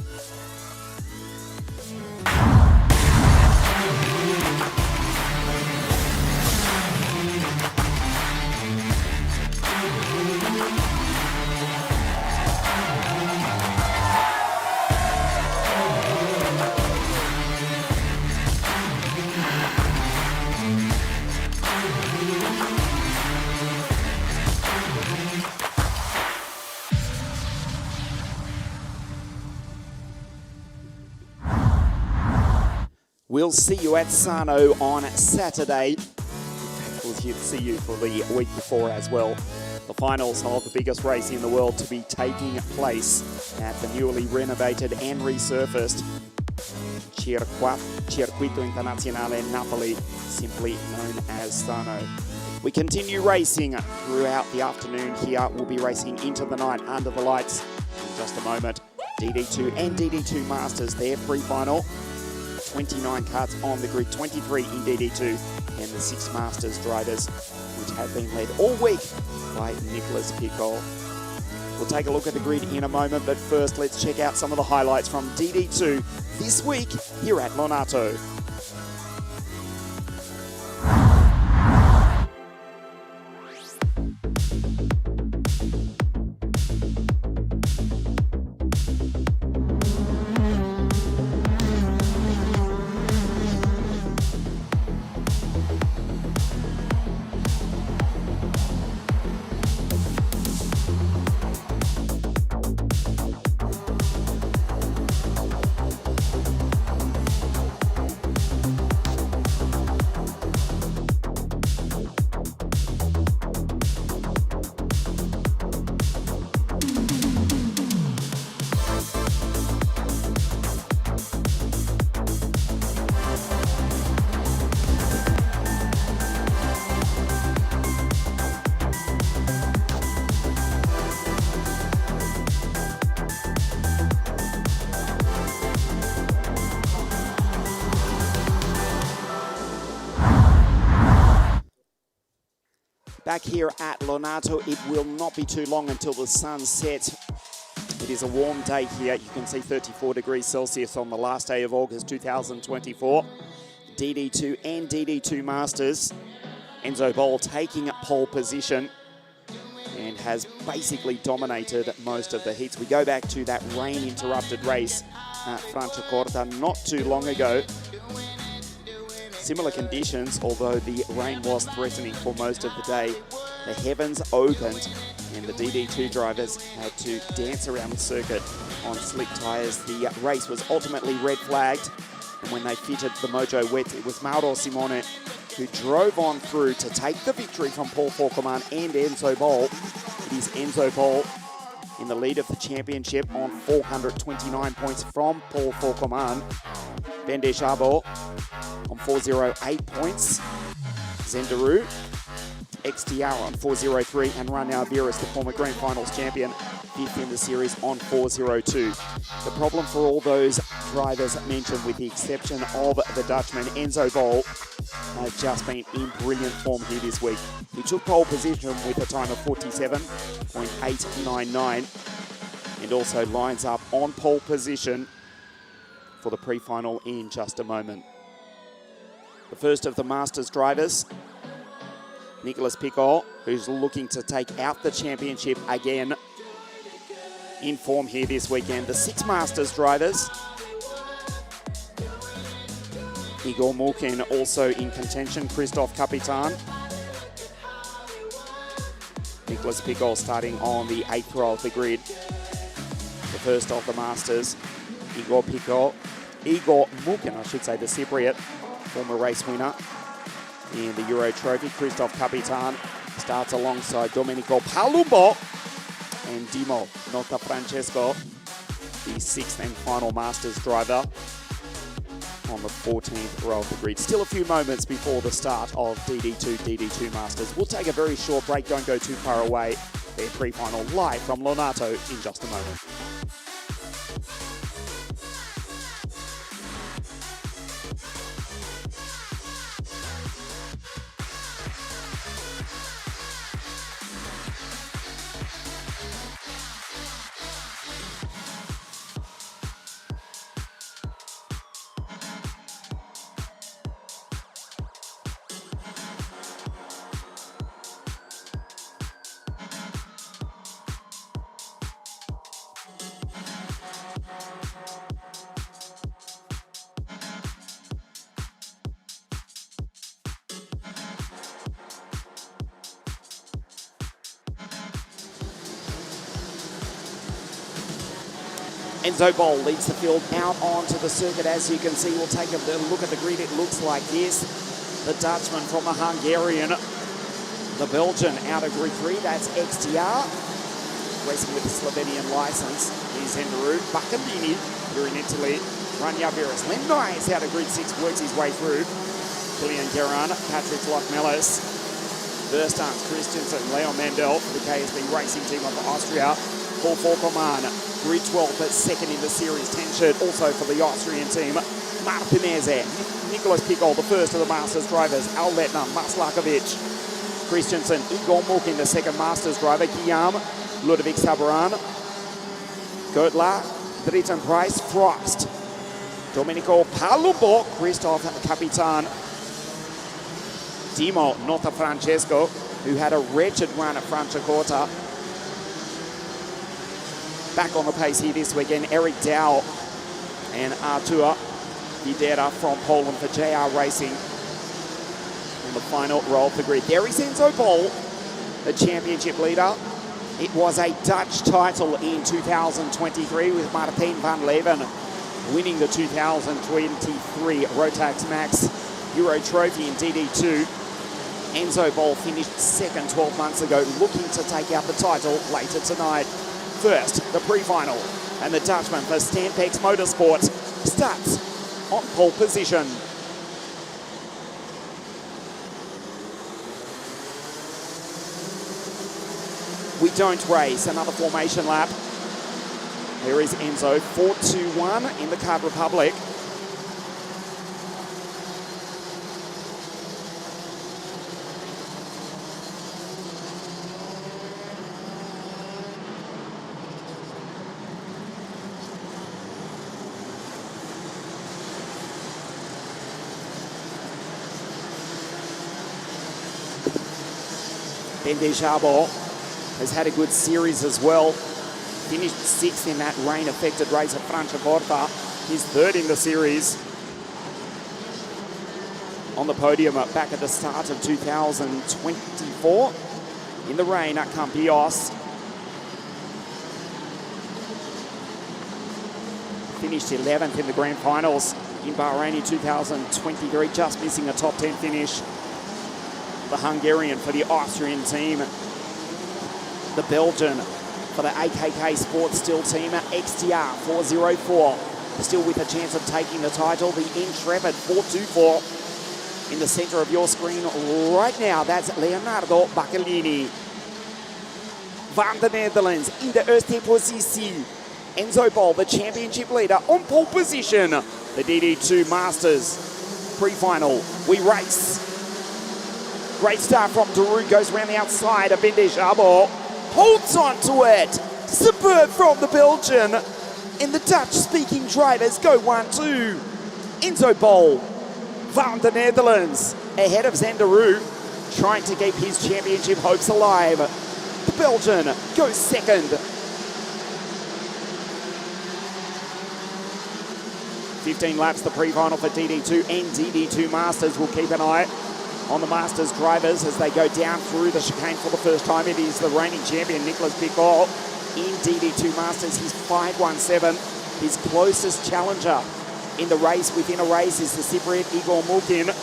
We'll see you at Sano on Saturday. We'll see you for the week before as well. The finals of the biggest race in the world to be taking place at the newly renovated and resurfaced Circuito Internazionale Napoli, simply known as Sano. We continue racing throughout the afternoon here. We'll be racing into the night under the lights in just a moment. DD2 and DD2 Masters, their pre-final. 29 karts on the grid, 23 in DD2, and the 6 Masters drivers, which have been led all week by Nicholas Piccol. We'll take a look at the grid in a moment, but first let's check out some of the highlights from DD2 this week here at ONATO. Back here at ONATO, it will not be too long until the sun sets. It is a warm day here. You can see 34 degrees Celsius on the last day of August 2024. DD2 and DD2 Masters Enzo Bol taking pole position and has basically dominated most of the heats. We go back to that rain-interrupted race at Franciacorta not too long ago. Similar conditions, although the rain was threatening for most of the day. The heavens opened and the DD2 drivers had to dance around the circuit on slick tyres. The race was ultimately red flagged, and when they fitted the Mojo wet, it was Mauro Simone who drove on through to take the victory from Paul Forcoman and Enzo Bol. It is Enzo Bol in the lead of the championship on 429 points from Paul Forcoman. Ben Deschabo on 408 points. Zendaru, XTR on 403, and Rania Viras, the former Grand Finals champion, fifth in the series on 402. The problem for all those drivers mentioned, with the exception of the Dutchman, Enzo Bol, has just been in brilliant form here this week. He took pole position with a time of 47.899 and also lines up on pole position for the pre-final in just a moment. The first of the Masters drivers, Nicolas Picot, who's looking to take out the championship again, in form here this weekend. The six Masters drivers, Igor Mulkin also in contention, Christophe Capitan. Nicolas Picot starting on the 8th row of the grid. The first of the Masters, Igor Mulkin, I should say, the Cypriot, former race winner in the Euro Trophy. Christophe Capitan starts alongside Domenico Palumbo and Dimo Notafrancesco, the 6th and final Masters driver, on the 14th row of the grid. Still a few moments before the start of DD2 Masters. We'll take a very short break. Don't go too far away. Their pre-final live from ONATO in just a moment. Enzo Bol leads the field out onto the circuit. As you can see, we'll take a look at the grid. It looks like this. The Dutchman from the Hungarian, the Belgian out of grid 3, that's XTR. Racing with a Slovenian license is Zendaru. Baccandini here in Italy. Rania Viras. Lendai is out of grid 6, works his way through. Kilian Geran, Patrick Lochmelis, Verstans, Christensen, Leo Mendel for the KSB Racing Team of Austria. Paul Forcoman, grid 12, but second in the series. 10 shirt also for the Austrian team. Martinez, Nicolas Picot, the first of the Masters drivers. Al Letner, Maslakovic, Christensen, Igor Mulkin, the second Masters driver. Guillaume, Ludovic Sabaran, Gödler, Dritten Price, Frost, Domenico Palumbo, Christophe Capitan, Dimo Notafrancesco, who had a wretched run at Franciacorta. Back on the pace here this weekend, Eric Dow and Artur Videra from Poland for JR Racing in the final row of the grid. There is Enzo Bol, the championship leader. It was a Dutch title in 2023 with Martijn van Leeuwen winning the 2023 Rotax Max Euro Trophy in DD2. Enzo Bol finished second 12 months ago, looking to take out the title later tonight. First, the pre-final, and the Dutchman for Stampex Motorsport starts on pole position. We don't race, another formation lap. Here is Enzo, 4-2-1 in the Card Republic. Bendejabo has had a good series as well. Finished 6th in that rain-affected race at Franciacorta. He's 3rd in the series. On the podium back at the start of 2024 in the rain at Campillos. Finished 11th in the grand finals in Bahrain in 2023, just missing a top 10 finish. The Hungarian for the Austrian team. The Belgian for the AKK Sports Steel team, XTR 404. Still with a chance of taking the title, the Intrepid 424. In the center of your screen right now, that's Leonardo Baccalini. Van the Netherlands in the eerste positie. Enzo Bol, the championship leader, on pole position. The DD2 Masters pre-final. We race. Great start from Daru, goes around the outside of Bendejabo. Holds on to it. Superb from the Belgian. And the Dutch-speaking drivers go 1-2. Enzo Bol, Van the Netherlands, ahead of Zenderu, trying to keep his championship hopes alive. The Belgian goes 2nd. 15 laps, the pre-final for DD2 and DD2 Masters. We'll keep an eye on the Masters drivers as they go down through the chicane for the first time. It is the reigning champion, Nicolas Picot. In DD2 Masters, he's 5-1-7. His closest challenger in the race within a race is the Cypriot Igor Mulkin.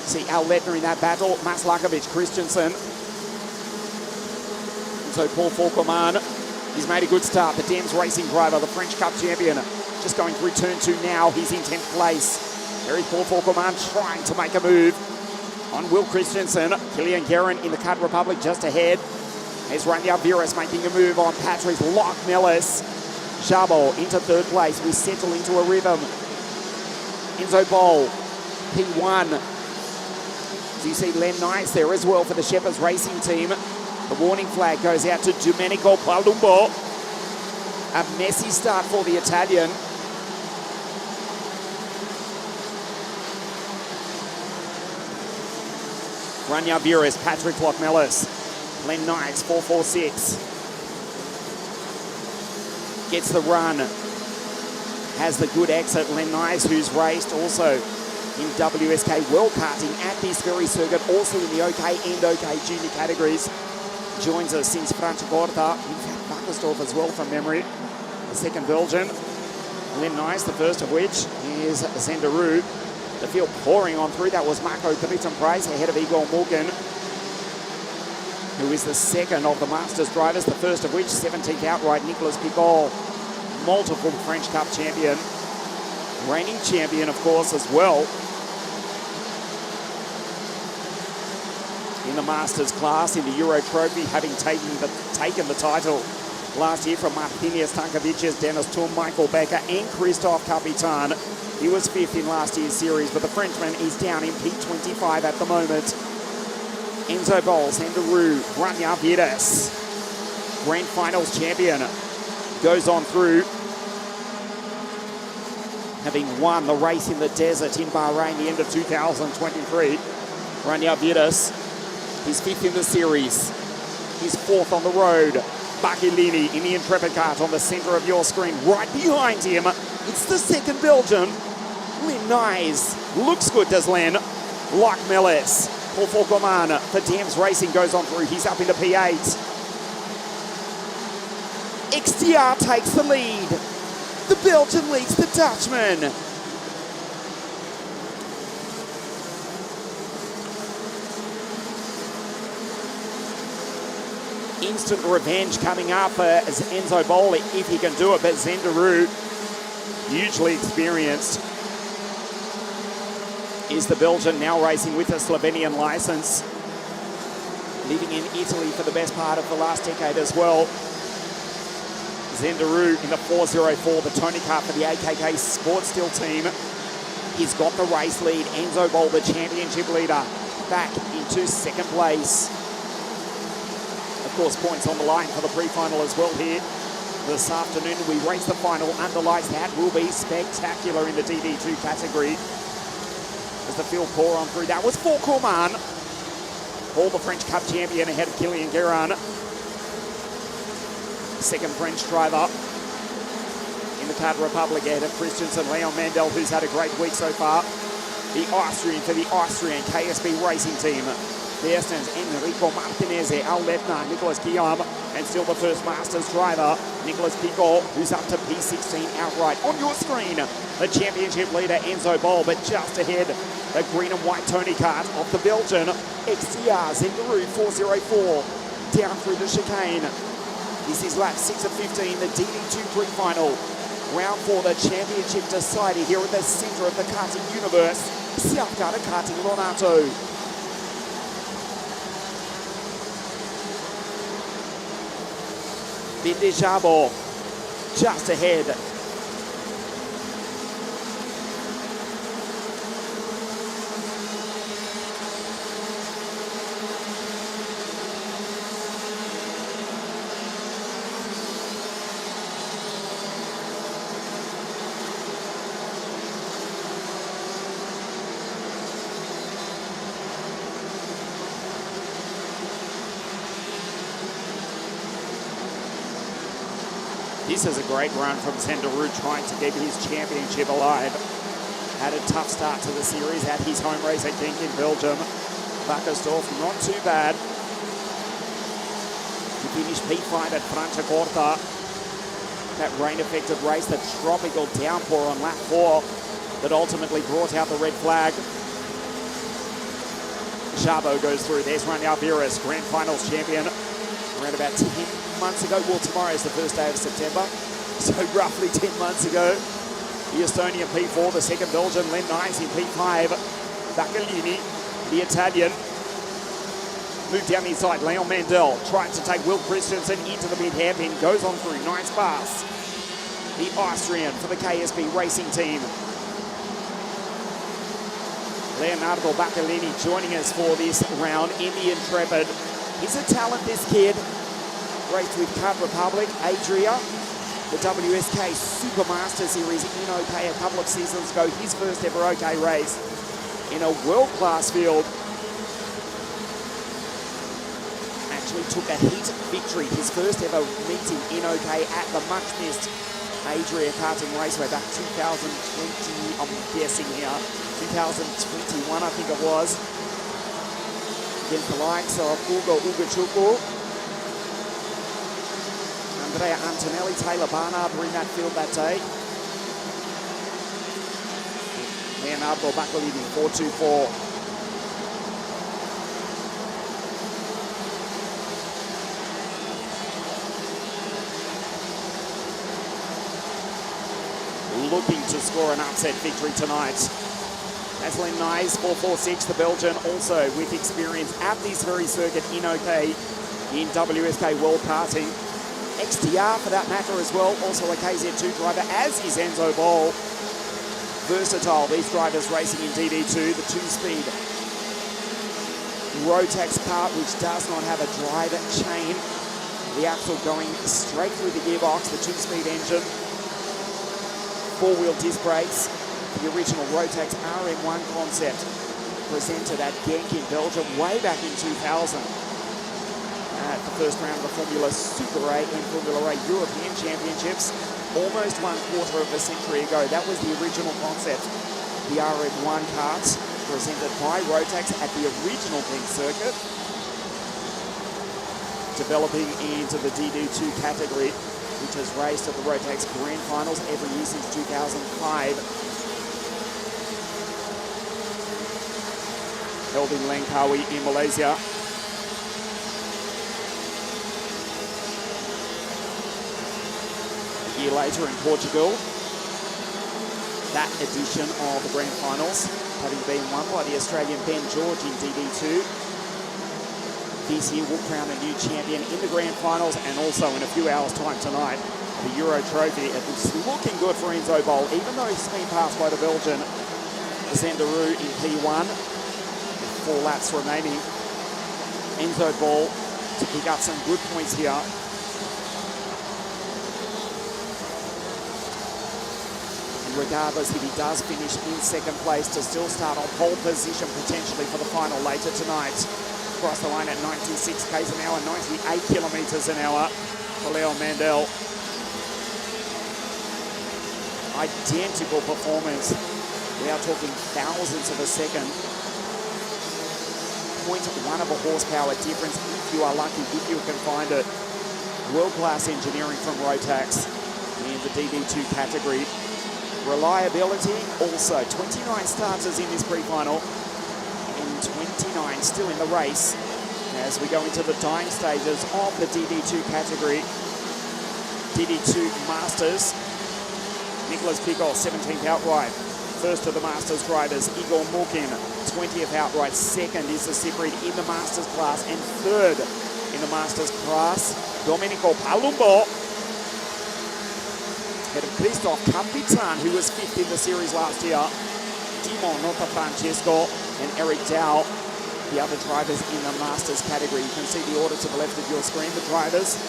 See Al Lettner in that battle, Maslakovic, Christensen. And so Paul Fauqueman, he's made a good start. The Dems racing driver, the French Cup champion, just going through turn 2 now. He's in 10th place. There is Paul Fauqueman trying to make a move on Will Christensen. Kilian Guerin in the Cut Republic just ahead. There's Rania Viras making a move on Patrick Lockmellis. Jabo into 3rd place. We settle into a rhythm. Enzo Bol, P1. So you see Len Nice there as well for the Shepherds Racing team. The warning flag goes out to Domenico Palumbo. A messy start for the Italian. Rania Viras, Patrick Lockmellis. Len Nice, 446. Gets the run. Has the good exit. Len Nice, who's raced also in WSK World Karting at this very circuit, also in the OK and OK Junior categories. Joins us since Franciacorta. In fact, Bakersdorf as well from memory. The second Belgian. Len Nice, the first of which is Zenderu. The field pouring on through. That was Marco Dritten-Price ahead of Igor Mulkin, who is the second of the Masters drivers, the first of which, 17th outright, Nicolas Picot, multiple French Cup champion, reigning champion, of course, as well. In the Masters class, in the Euro Trophy, having taken the title last year from Martinius Tankavicius, Dennis Thum, Michael Becker, and Christophe Capitan. He was 5th in last year's series, but the Frenchman is down in P25 at the moment. Enzo Bol, Zenderu, Rania Viras, Grand Finals champion, goes on through, having won the race in the desert in Bahrain the end of 2023. Rania Viras, he's 5th in the series. He's 4th on the road. Baccalini in the Intrepid kart on the center of your screen. Right behind him, it's the second Belgian. Len Nice. Looks good, does Len. Lockmellis. Paul Fauqueman for Dems Racing goes on through. He's up into P8. XTR takes the lead. The Belgian leads the Dutchman. Instant revenge coming up as Enzo Bol, if he can do it, but Zenderu, hugely experienced, is the Belgian, now racing with a Slovenian license, living in Italy for the best part of the last decade as well. Zenderu in the 404, the Tony Kart for the AKK Sports Steel team. He's got the race lead. Enzo Bol, the championship leader, back into 2nd place. Of course, points on the line for the pre-final as well here. This afternoon, we race the final under lights. That will be spectacular in the DD2 category. As the field pour on through, that was Fauqueman. Ball, the French Cup champion, ahead of Kilian Guerin. Second French driver in the Czech Republic, ahead of Christensen, Leon Mandel, who's had a great week so far. The Austrian for the Austrian KSB racing team. There stands Enrico Martinez, Al Letner, Nicolas Guillaume, and still the first Masters driver, Nicolas Picot, who's up to P16 outright. On your screen, the championship leader, Enzo Bol, but just ahead, the green and white Tony Kart of the Belgian, XTR Zengaroo 404, down through the chicane. This is lap 6 of 15, the DD2 Final. Round 4, the championship decider here at the centre of the karting universe, South Garda Karting ONATO. Bindeshabo just ahead. This is a great run from Zengaroo, trying to keep his championship alive. Had a tough start to the series at his home race at Genk in Belgium. Vakkersdorf, not too bad. He finished P5 at Franciacorta. That rain-affected race, the tropical downpour on lap 4 that ultimately brought out the red flag. Chabo goes through. There's Rani Alviras, Grand Finals champion. Around about 10 months ago. Well, tomorrow is the first day of September, so roughly 10 months ago. The Estonian P4, the second Belgian, Len Nice in P5. Baccalini, the Italian. Moved down the inside, Leon Mandel tried to take Will Christensen into the mid-hairpin, goes on through, nice pass. The Austrian for the KSB racing team. Leonardo Baccalini joining us for this round in the Intrepid. He's a talent, this kid. Raced with Czech Republic, Adria, the WSK Supermaster Series in OK a couple of seasons ago. His first ever OK race in a world-class field. Actually took a heat victory, his first ever meeting in OK at the much-missed Adria Karting Raceway back 2020, I'm guessing here, 2021 I think it was. Against the likes of Ugo Ugochukwu, Andrea Antonelli, Taylor Barnard were in that field that day. Leonardo Baccalini, 424. Looking to score an upset victory tonight. Aslan Nice, 446, the Belgian, also with experience at this very circuit in OK in WSK World Karting. XTR for that matter as well, also a KZ2 driver, as is Enzo Bol. Versatile, these drivers racing in DD2, the 2-speed Rotax kart, which does not have a drive chain. The axle going straight through the gearbox, the 2-speed engine. 4-wheel disc brakes. The original Rotax RM1 concept presented at Genk in Belgium way back in 2000 at the first round of the Formula Super 8 and Formula 8 European Championships almost 1/4 of a century ago. That was the original concept. The RM1 karts presented by Rotax at the original Genk circuit, developing into the DD2 category, which has raced at the Rotax Grand Finals every year since 2005. Held in Langkawi in Malaysia. A year later in Portugal, that edition of the Grand Finals having been won by the Australian Ben George in DD2. This year will crown a new champion in the Grand Finals, and also in a few hours' time tonight, the Euro Trophy. It's looking good for Enzo Bol, even though he's been passed by the Belgian Zengaroo in P1. 4 laps remaining. Enzo Bol to pick up some good points here. And regardless if he does finish in second place, to still start on pole position potentially for the final later tonight. across the line at 96 k's an hour, 98 kilometres an hour for Leon Mandel. Identical performance. We are talking thousandths of a second. 0.1 of a horsepower difference if you are lucky, if you can find it. World-class engineering from Rotax in the DD2 category. Reliability also. 29 starters in this pre-final and 29 still in the race as we go into the dying stages of the DD2 category. DD2 Masters. Nicholas Pickle, 17th outright. First of the Masters drivers, Igor Mukin, 20th outright. Second is the Cypriot in the Masters class. And third in the Masters class, Domenico Palumbo. Ahead of Christoph Capitan, who was 5th in the series last year. Timo Nota Francesco and Eric Dow, the other drivers in the Masters category. You can see the order to the left of your screen. The drivers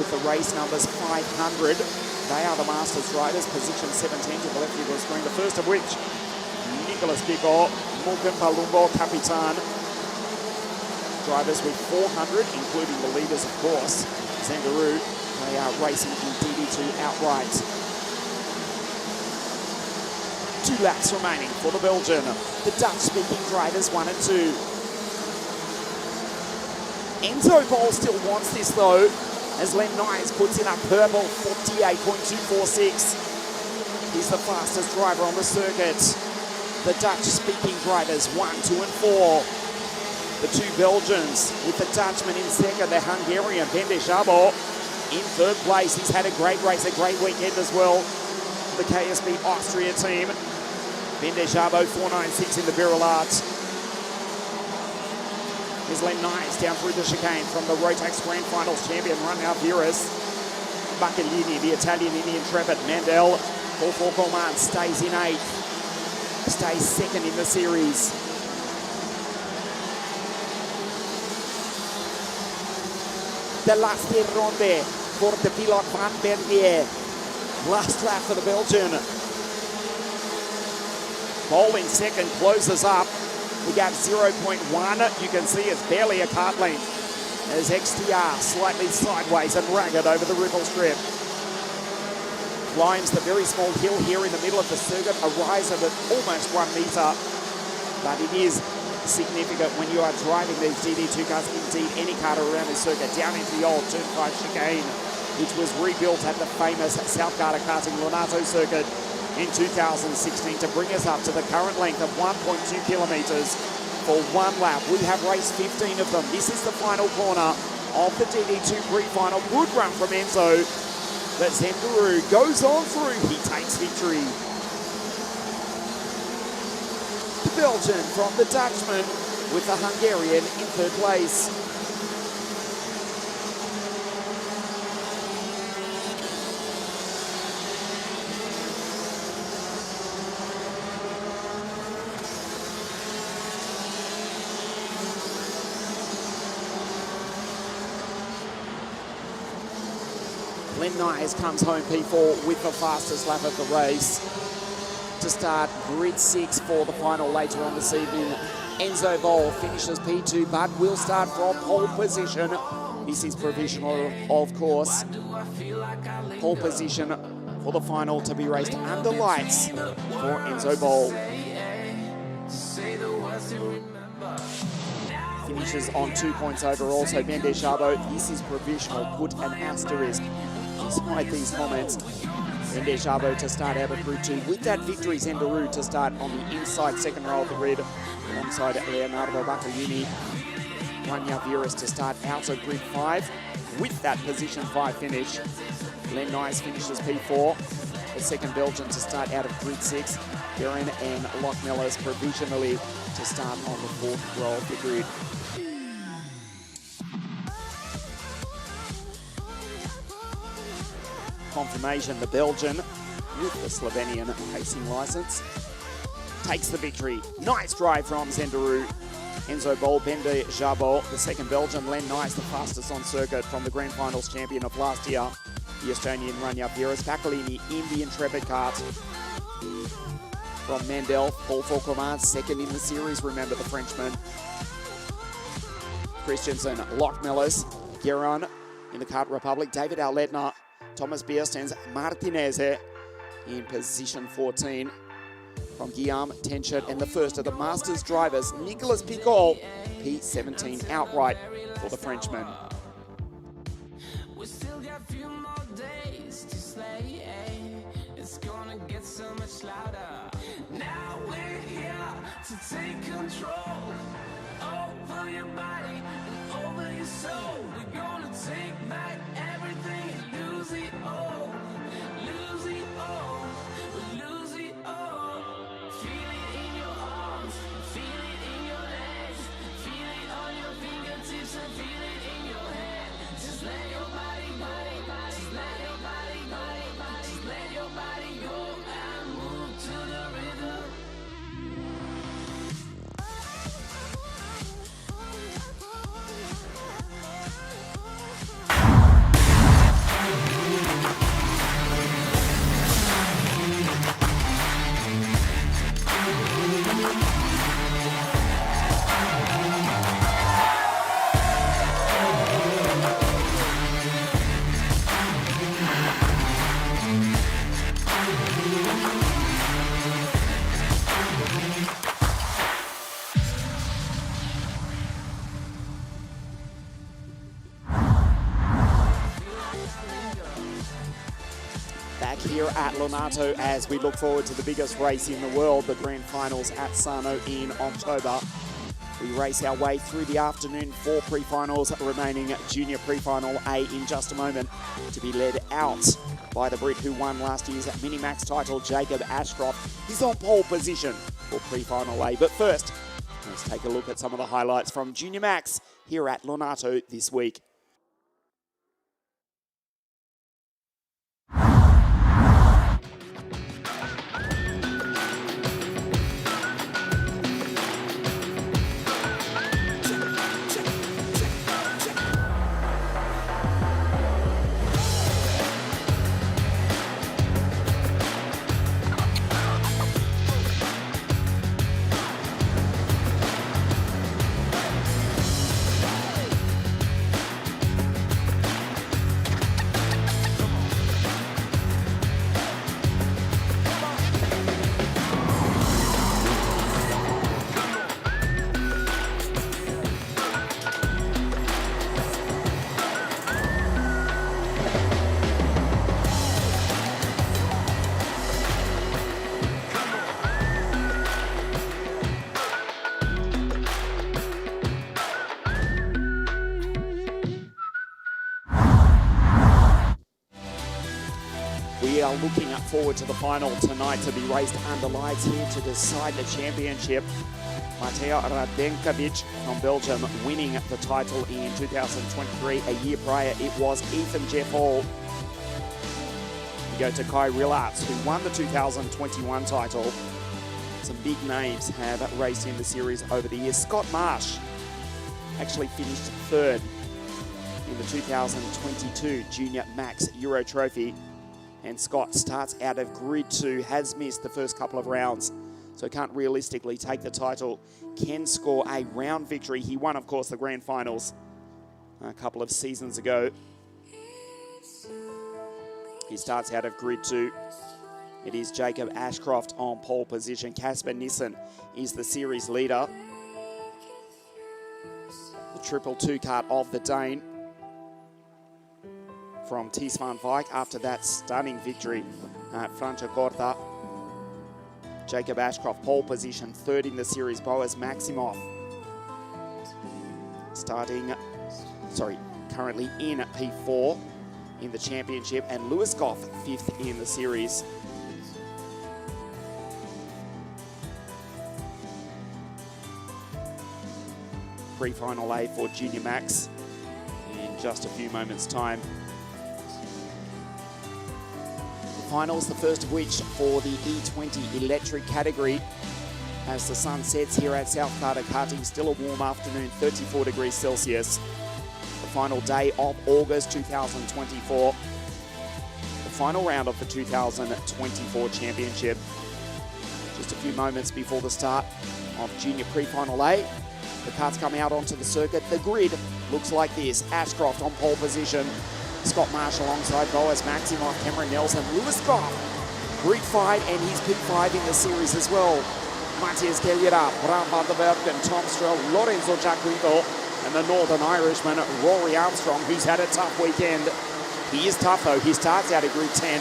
with the race numbers 500. They are the Masters riders, position 17 to the left of your screen. The first of which, Nicholas Pico, Mukin, Palumbo, Capitan. Drivers with 400, including the leaders, of course, Zangaroo. They are racing in DD2 outright. 2 laps remaining for the Belgian. The Dutch-speaking drivers 1 and 2. Enzo Bol still wants this though, as Len Nyes puts in a purple 48.246. He's the fastest driver on the circuit. The Dutch-speaking drivers 1, 2 and 4. The 2 Belgians with the Dutchman in second, the Hungarian Ben de Chabo in third place. He's had a great race, a great weekend as well. The KSB Austria team. Ben de Chabo 496 in the Virilart. Here's Len Nyes down through the chicane from the Rotax Grand Finals champion, Rania Viras. Baccalini, the Italian in the Intrepid. Mandel, Paul Foucault stays in 8th. Stays second in the series. The last ronde for the pilot Van Bernier. Last lap for the Belgian. Bol in second, closes up. The gap 0.1. You can see it's barely a kart length as XTR slightly sideways and ragged over the ripple strip. Climbs the very small hill here in the middle of the circuit, a rise of almost 1 metre. But it is significant when you are driving these DD2 cars, indeed any car around this circuit, down into the old Turn 5 chicane, which was rebuilt at the famous South Garda Karting ONATO circuit in 2016 to bring us up to the current length of 1.2 kilometres for 1 lap. We have raced 15 of them. This is the final corner of the DD2 pre-final. Good run from Enzo, but Zangaroo goes on through. He takes victory. The Belgian from the Dutchman with the Hungarian in third place. Len Nyes comes home P4 with the fastest lap of the race to start grid 6 for the final later on this evening. Enzo Bol finishes P2 but will start from pole position. This is provisional, of course. Pole position for the final to be raced under lights for Enzo Bol. Finishes on 2 points overall, so Ben de Chabo, this is provisional. Put an asterisk beside these comments. Ben de Chabo to start out of Grid 2 with that victory. Zangaroo to start on the inside second row of the grid alongside Leonardo Baccalini. Rania Viras to start out of Grid 5 with that position 5 finish. Len Nyes finishes P4. The second Belgian to start out of Grid 6. Darren and Lochmellers provisionally to start on the 4th row of the grid. Confirmation, the Belgian with the Slovenian racing licence takes the victory. Nice drive from Zangaroo. Enzo Bol, Ben de Chabo, the second Belgian. Len Nyes, the fastest on circuit from the Grand Finals champion of last year, the Estonian Rania Viras. Baccalini in the Intrepid kart. From Mandel, Paul Foucault, second in the series, remember the Frenchman. Christensen, Lockmillers, Giron in the Kart Republic, David Auletner, Thomas Bierstens, Martinez in position 14 from Guillaume Tenchet, and the first of the Masters drivers, Nicolas Picol, P17 outright for the Frenchman. We still got a few more days to slay. It's gonna get so much louder. Now we're here to take control over your body and over your soul. We're gonna take back everything and lose it all. Lose it all. Lose it all. Feel it in your arms. Feel it in your legs. Feel it on your fingertips and feel it in your head. Just let your body go. Just let your body go. Just let your body go and move to the rhythm. Back here at Lonato as we look forward to the biggest race in the world, the Grand Finals at Sano in October. We race our way through the afternoon, 4 pre-finals remaining. Junior pre-final A in just a moment, to be led out by the Brit who won last year's Mini-Max title, Jacob Ashcroft. He's on pole position for pre-final A. But first, let's take a look at some of the highlights from Junior Max here at Lonato this week. We are looking forward to the final tonight to be raced under lights here to decide the championship. Mateo Radenkovic from Belgium winning the title in 2023. A year prior, it was Ethan Jeff Hall. We go to Kai Rillarts, who won the 2021 title. Some big names have raced in the series over the years. Scott Marsh actually finished third in the 2022 Junior Max Euro Trophy. And Scott starts out of grid 2, has missed the first couple of rounds, so can't realistically take the title. Can score a round victory. He won, of course, the Grand Finals a couple of seasons ago. He starts out of grid 2. It is Jacob Ashcroft on pole position. Casper Nissen is the series leader. The triple 2-kart of the Dane from Ties van Wyk after that stunning victory at Franciacorta. Jacob Ashcroft pole position, third in the series. Boaz Maximoff currently in P4 in the championship, and Lewis Goff fifth in the series. Pre-final A for Junior Max in just a few moments' time. Finals, the first of which for the E20 electric category. As the sun sets here at South Garda Karting, still a warm afternoon, 34 degrees Celsius. The final day of August 2024. The final round of the 2024 championship. Just a few moments before the start of Junior Pre-Final A. The carts come out onto the circuit. The grid looks like this. Ashcroft on pole position. Scott Marsh alongside Boaz Maximoff, Cameron Nelson, Lewis Goff. Grid 5 and he's P5 in the series as well. Matthias Kellyada, Bram van der Werken, Tom Strel, Lorenzo Giaquinto, and the Northern Irishman, Rory Armstrong, who's had a tough weekend. He is tough though. He starts out at grid 10.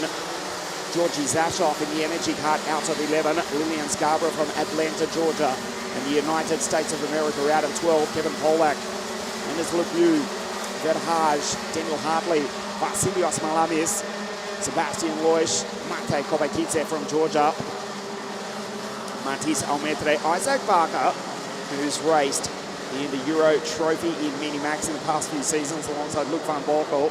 Georgie Zashoff in the energy cart out of 11. Lillian Scarborough from Atlanta, Georgia. And the United States of America out of 12. Kevin Polak, Enes Lepiu, Verhage, Daniel Hartley, Vasilios Malamis, Sebastian Loish, Mate Kobakidze from Georgia. Matis Almetre, Isaac Barker, who's raced in the Euro Trophy in Minimax in the past few seasons alongside Luc van Borkel,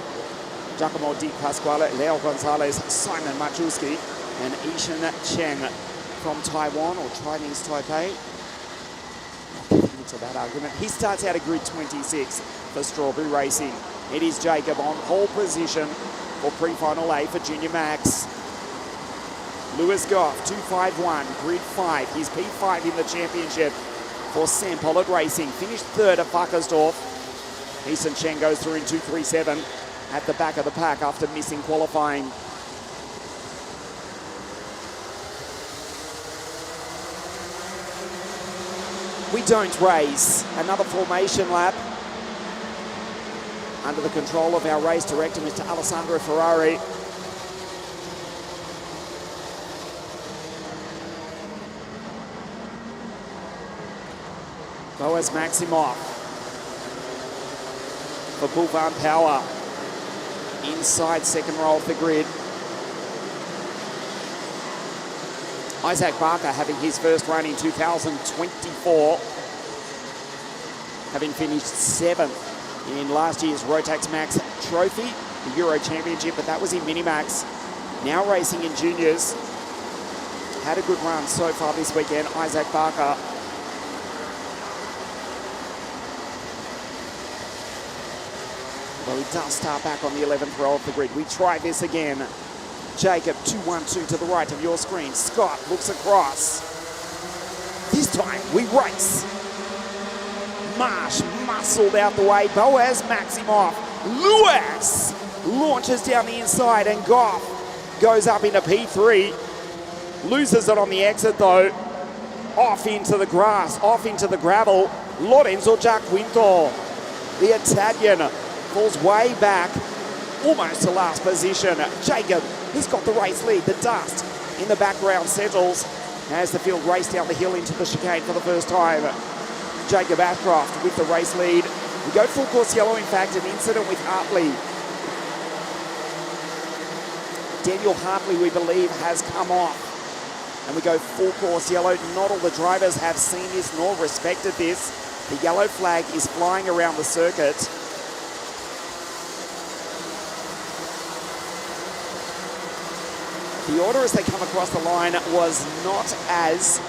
Giacomo Di Pasquale, Leo Gonzalez, Simon Machuski, and Ishan Cheng from Taiwan or Chinese Taipei. Not getting into that argument. He starts out at grid 26 for Strawberry Racing. It is Jacob on pole position for pre-final A for Junior Max. Lewis Goff, 251, grid 5. He's P5 in the championship for Sam Pollard Racing. Finished third at Buckersdorf. Eason Chen goes through in 237 at the back of the pack after missing qualifying. We don't race. Another formation lap under the control of our race director, Mr. Alessandro Ferrari. Boaz Maximoff for Boulevard Power. Inside second row of the grid. Isaac Barker having his first run in 2024. Having finished 7th in last year's Rotax Max Trophy, the Euro Championship, but that was in Minimax. Now racing in juniors. Had a good run so far this weekend, Isaac Barker. Well, he does start back on the 11th row of the grid. We try this again. Jacob, 212 to the right of your screen. Scott looks across. This time we race. Marsh muscled out the way. Boaz Maximoff. Lewis launches down the inside and Goff goes up into P3. Loses it on the exit though. Off into the grass, off into the gravel. Lorenzo Giaquinto, the Italian, falls way back, almost to last position. Jacob, he's got the race lead. The dust in the background settles as the field race down the hill into the chicane for the first time. Jacob Ashcroft with the race lead. We go full course yellow, in fact, an incident with Hartley. Daniel Hartley, we believe, has come off. And we go full course yellow. Not all the drivers have seen this nor respected this. The yellow flag is flying around the circuit. The order as they come across the line was not as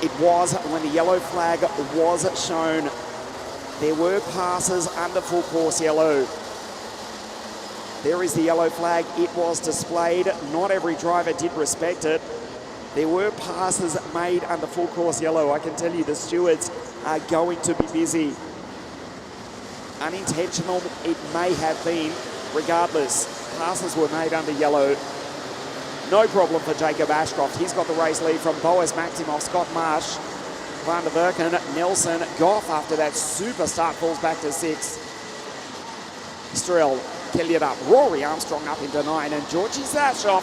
it was when the yellow flag was shown. There were passes under full course yellow. There is the yellow flag. It was displayed. Not every driver did respect it. There were passes made under full course yellow. I can tell you the stewards are going to be busy. Unintentional it may have been. Regardless, passes were made under yellow. No problem for Jacob Ashcroft. He's got the race lead from Boaz Maximoff, Scott Marsh, Van der Werken, Nelson. Goff, after that super start, falls back to 6th. Strel, Kelly it up. Rory Armstrong up into 9. And Georgie Zashoff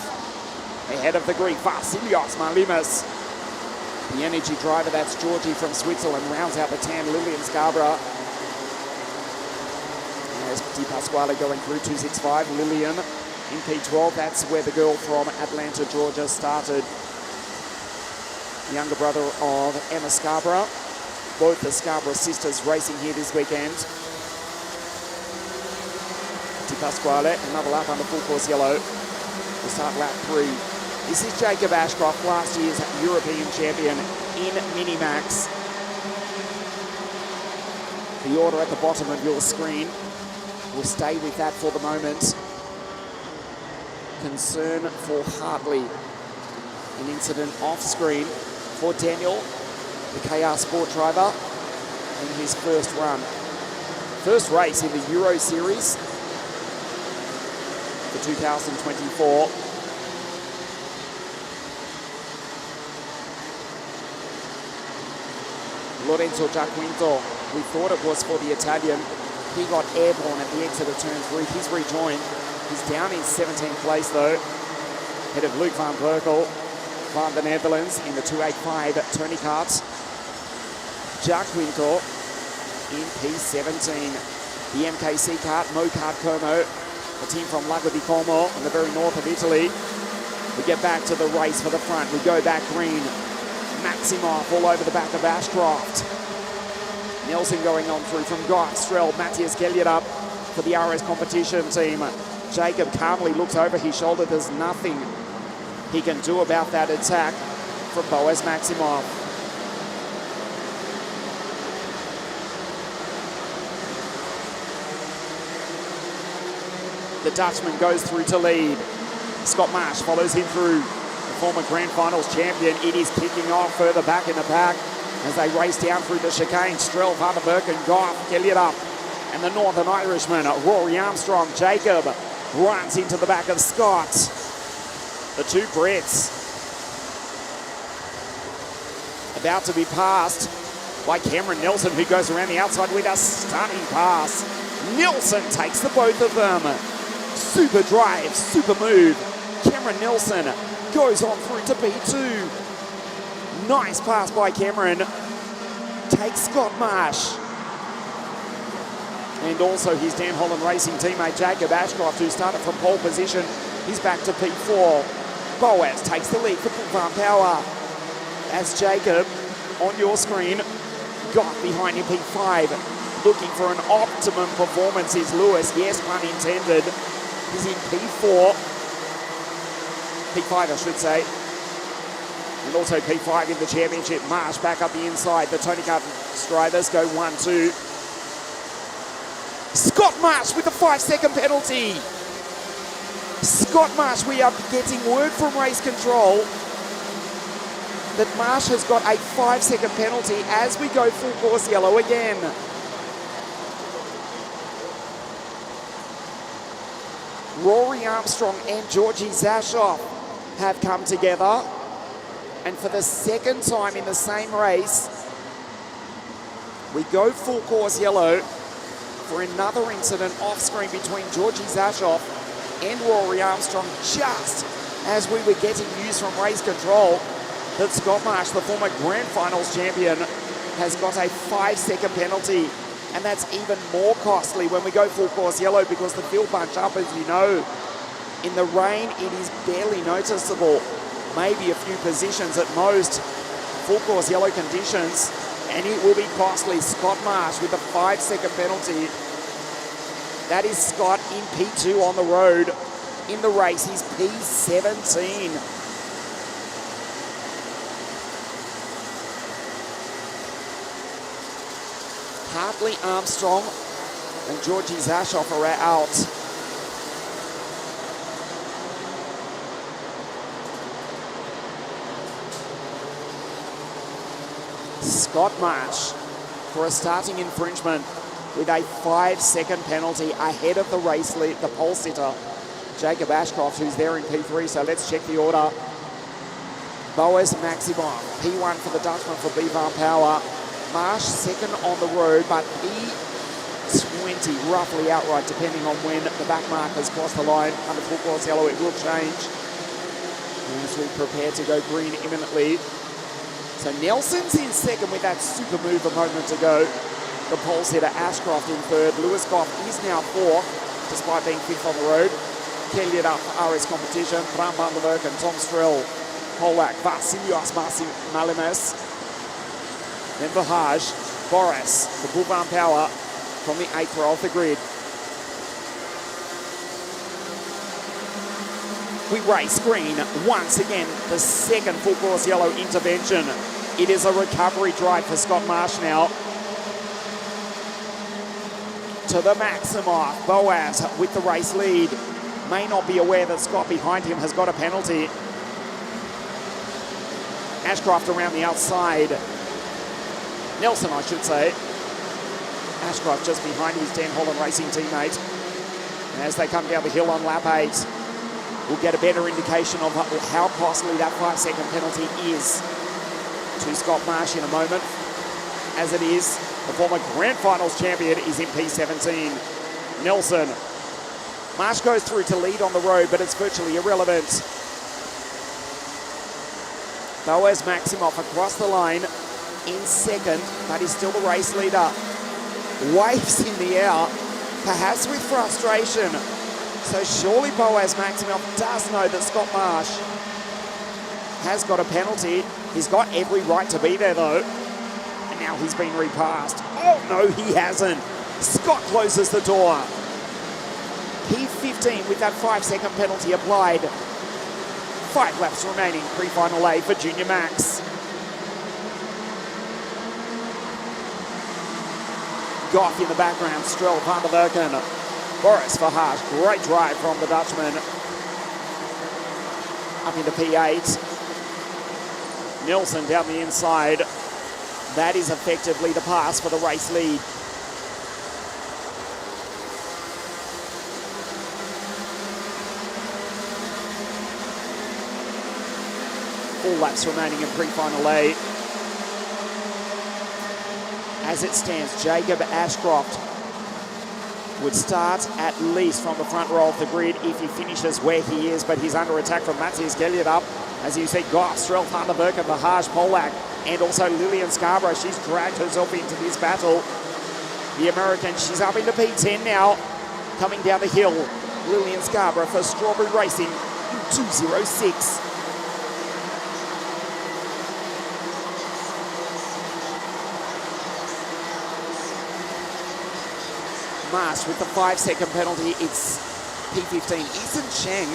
ahead of the Greek, Vasilios Malimas. The energy driver, that's Georgie from Switzerland, rounds out the 10. Lillian Scarborough. There's Di Pasquale going through 265. Lillian in P12. That's where the girl from Atlanta, Georgia started. Younger brother of Emma Scarborough. Both the Scarborough sisters racing here this weekend. Di Pasquale, another lap under full course yellow. We'll start lap 3. This is Jacob Ashcroft, last year's European champion in Minimax. The order at the bottom of your screen. We'll stay with that for the moment. Concern for Hartley. An incident off screen for Daniel. the KR Sport driver in his first run. First race in the Euro Series for 2024. Lorenzo Giaquinto, we thought it was for the Italian. He got airborne at the exit of turn 3. He's rejoined. He's down in 17th place though, ahead of Luke van Berkel from the Netherlands in the 285 Tony Karts. Giaquinto in P17. The MKC kart, Mo-Kart Como, a team from Lago di Como in the very north of Italy. We get back to the race for the front. We go back green. Maximoff all over the back of Ashcroft. Nelson going on through from Goff, Strel, Matthias Gelliard for the RS competition team. Jacob calmly looks over his shoulder. There's nothing he can do about that attack from Boaz Maximoff. The Dutchman goes through to lead. Scott Marsh follows him through. The former Grand Finals champion. It is kicking off further back in the pack as they race down through the chicane. Strel, Van der Berk and Goff, Gelliard and the Northern Irishman, Rory Armstrong. Jacob runs into the back of Scott. The two Brits about to be passed by Cameron Nelson, who goes around the outside with a stunning pass. Nelson takes the both of them. Super drive, super move. Cameron Nelson goes on through to P2. Nice pass by Cameron. Takes Scott Marsh. And also his Dan Holland Racing teammate Jacob Ashcroft, who started from pole position. He's back to P4. Boaz takes the lead for Farm Power. As Jacob, on your screen, got behind him P5. Looking for an optimum performance is Lewis. Yes, pun intended. He's in P4. P5, I should say. And also P5 in the championship. Marsh back up the inside. The Tony Kart drivers go 1-2. Scott Marsh with a 5-second penalty. Scott Marsh, we are getting word from race control that Marsh has got a 5-second penalty as we go full course yellow again. Rory Armstrong and Georgie Zashoff have come together, and for the second time in the same race, we go full course yellow for another incident off screen between Georgie Zashoff and Rory Armstrong, just as we were getting news from race control that Scott Marsh, the former Grand Finals champion, has got a 5-second penalty. And that's even more costly when we go full course yellow because the field bunch up, as you know. In the rain, it is barely noticeable. Maybe a few positions at most. Full course yellow conditions, and it will be costly. Scott Marsh with a 5-second penalty. That is Scott in P2 on the road. In the race, he's P17. Hartley, Armstrong and Georgie Zashoff are out. Scott Marsh for a starting infringement with a 5-second penalty ahead of the race lead, the pole sitter, Jacob Ashcroft, who's there in P3. So let's check the order. Boaz Maximoff, P1 for the Dutchman for B-Farm Power. Marsh second on the road, but P20 roughly outright, depending on when the back markers cross the line. Under full course yellow, it will change as we prepare to go green imminently. So Nelson's in second with that super move a moment ago. The pole sitter Ashcroft in third. Lewis Goff is now fourth, despite being fifth on the road. Kelly up for RS competition. Bram van der Berk and Tom Strel. Polak, Vasilios Malimas. Then Vahaj, Boris, the Bullbarn Power from the 8th row off the grid. We race green once again, the second full course yellow intervention. It is a recovery drive for Scott Marsh now. To the Maximoff, Boaz with the race lead. May not be aware that Scott behind him has got a penalty. Ashcroft around the outside. Nelson, I should say. Ashcroft just behind his Dan Holland Racing teammate. And as they come down the hill on lap 8, we'll get a better indication of how costly that 5-second penalty is to Scott Marsh in a moment. As it is, the former Grand Finals champion is in P17. Nelson. Marsh goes through to lead on the road, but it's virtually irrelevant. Boaz Maximoff across the line in second, but he's still the race leader. Waves in the air, perhaps with frustration. So surely Boaz Maximoff does know that Scott Marsh has got a penalty. He's got every right to be there though. And now he's been repassed. Oh no, he hasn't. Scott closes the door. P15 with that 5-second penalty applied. 5 laps remaining, pre-final A for Junior Max. Goff in the background, Strel van der Werken. Boris Verhaage, great drive from the Dutchman. Up into P8. Nelson down the inside. That is effectively the pass for the race lead. All laps remaining in pre-final A. As it stands, Jacob Ashcroft would start at least from the front row of the grid if he finishes where he is, but he's under attack from Matthias Gelliard. As you see, Goff, Strel van der Werken, Verhaage, Polak, and also Lillian Scarborough. She's dragged herself into this battle. The American, she's up into P10 now, coming down the hill. Lillian Scarborough for Strawberry Racing in 2:06. Marsh with the 5-second penalty. It's P15. Eason Cheng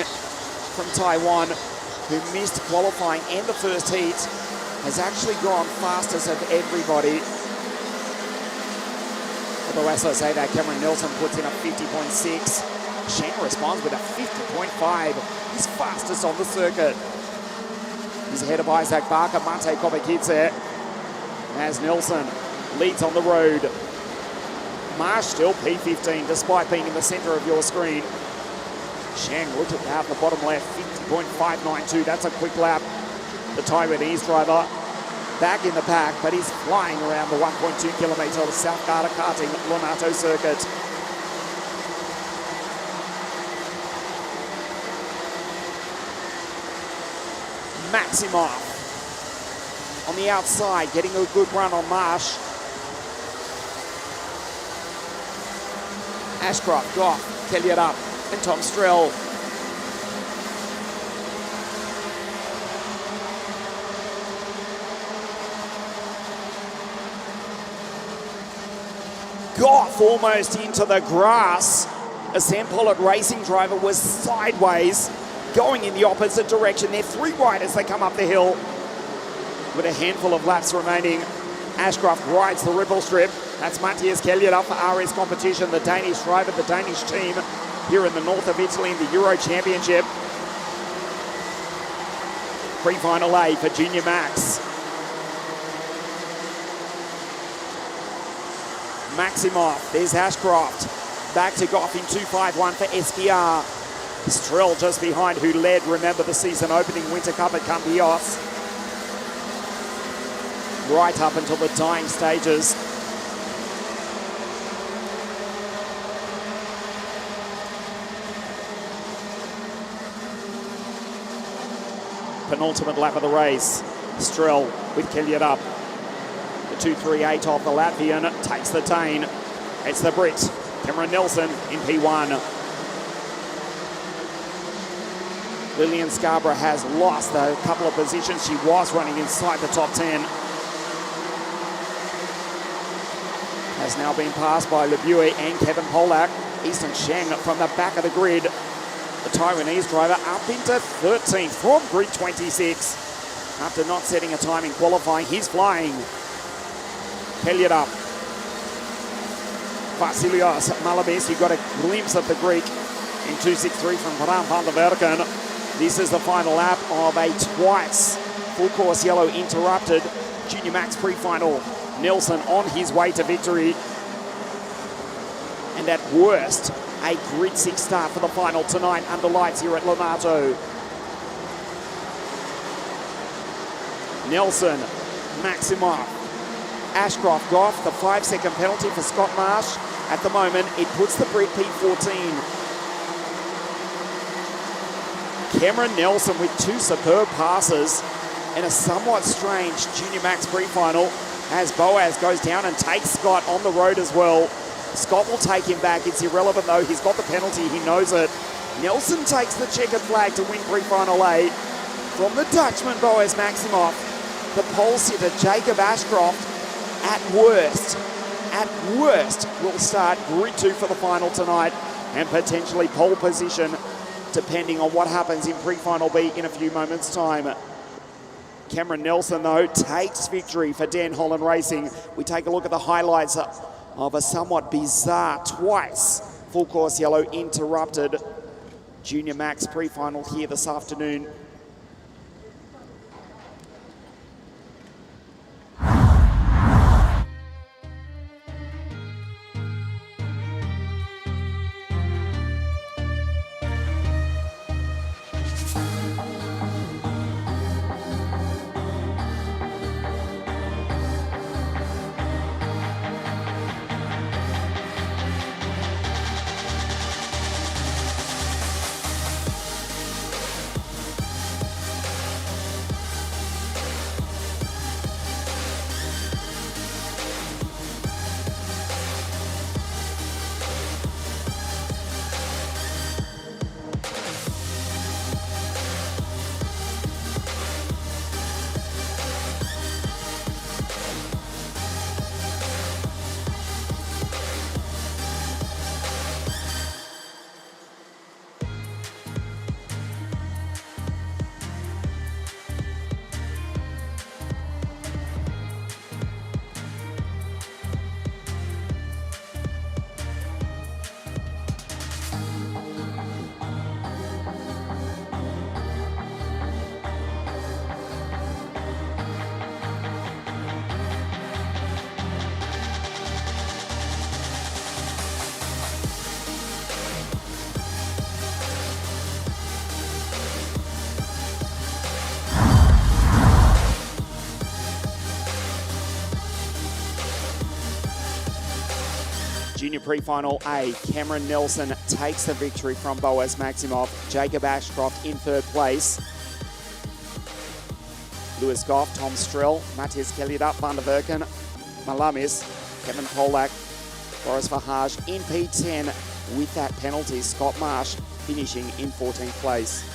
from Taiwan, who missed qualifying and the first heat, has actually gone fastest of everybody. Although as I say that, Cameron Nelson puts in a 50.6. Cheng responds with a 50.5. He's fastest on the circuit. He's ahead of Isaac Barker, Mate Kobakidze, as Nelson leads on the road. Marsh still P15 despite being in the centre of your screen. Cheng, look at that, the bottom left, 50.592. That's a quick lap. The Taiwanese driver back in the pack, but he's flying around the 1.2 kilometre South GARDA KARTING ONATO circuit. Maximoff on the outside, getting a good run on Marsh. Ashcroft, Goff, Kelliard up, and Tom Strel. Goff almost into the grass. A Sam Pollard Racing driver was sideways, going in the opposite direction. They're 3 wide as they come up the hill. With a handful of laps remaining, Ashcroft rides the ripple strip. That's Matthias Kelliard up for RS competition, the Danish driver, the Danish team here in the north of Italy in the Euro Championship. Pre-final A for Junior Max. Maximoff, there's Ashcroft. Back to Goff in 2.51 for SPR. Strel just behind, who led, remember, the season opening Winter Cup at Campillos. Right up until the dying stages. Penultimate lap of the race. Strel with Kelliard up. The 2.38 off the Latvian takes the Tane. It's the Brit, Cameron Nelson in P1. Lillian Scarborough has lost a couple of positions. She was running inside the top 10. Has now been passed by Lebue and Kevin Polak. Easton Cheng from the back of the grid. The Taiwanese driver up into 13th from grid 26. After not setting a time in qualifying, he's flying. Kelliard up. Vasilios Malabes, you got a glimpse of the Greek in 2.63 from Bram van der Werken. This is the final lap of a twice full course yellow interrupted Junior Max pre-final Nelson on his way to victory. And at worst, a grid 6 start for the final tonight under lights here at ONATO. Nelson, Maximoff, Ashcroft, Goff, the 5-second penalty for Scott Marsh. At the moment, it puts the Brit P14. Cameron Nelson with 2 superb passes and a somewhat strange Junior Max pre-final as Boaz goes down and takes Scott on the road as well. Scott will take him back. It's irrelevant though. He's got the penalty. He knows it. Nelson takes the checkered flag to win pre-final A. From the Dutchman, Boaz Maximoff, the pole sitter, Jacob Ashcroft, at worst, will start grid 2 for the final tonight and potentially pole position depending on what happens in pre-final B in a few moments' time. Cameron Nelson, though, takes victory for Dan Holland Racing. We take a look at the highlights of a somewhat bizarre twice full course yellow interrupted Junior Max pre-final here this afternoon. Junior pre-final A, Cameron Nelson takes the victory from Boaz Maximoff. Jacob Ashcroft in 3rd place. Lewis Goff, Tom Strell, Matthias Kellydup, Van der Verken, Malamis, Kevin Polak, Boris Verhaaj in P10 with that penalty. Scott Marsh finishing in 14th place.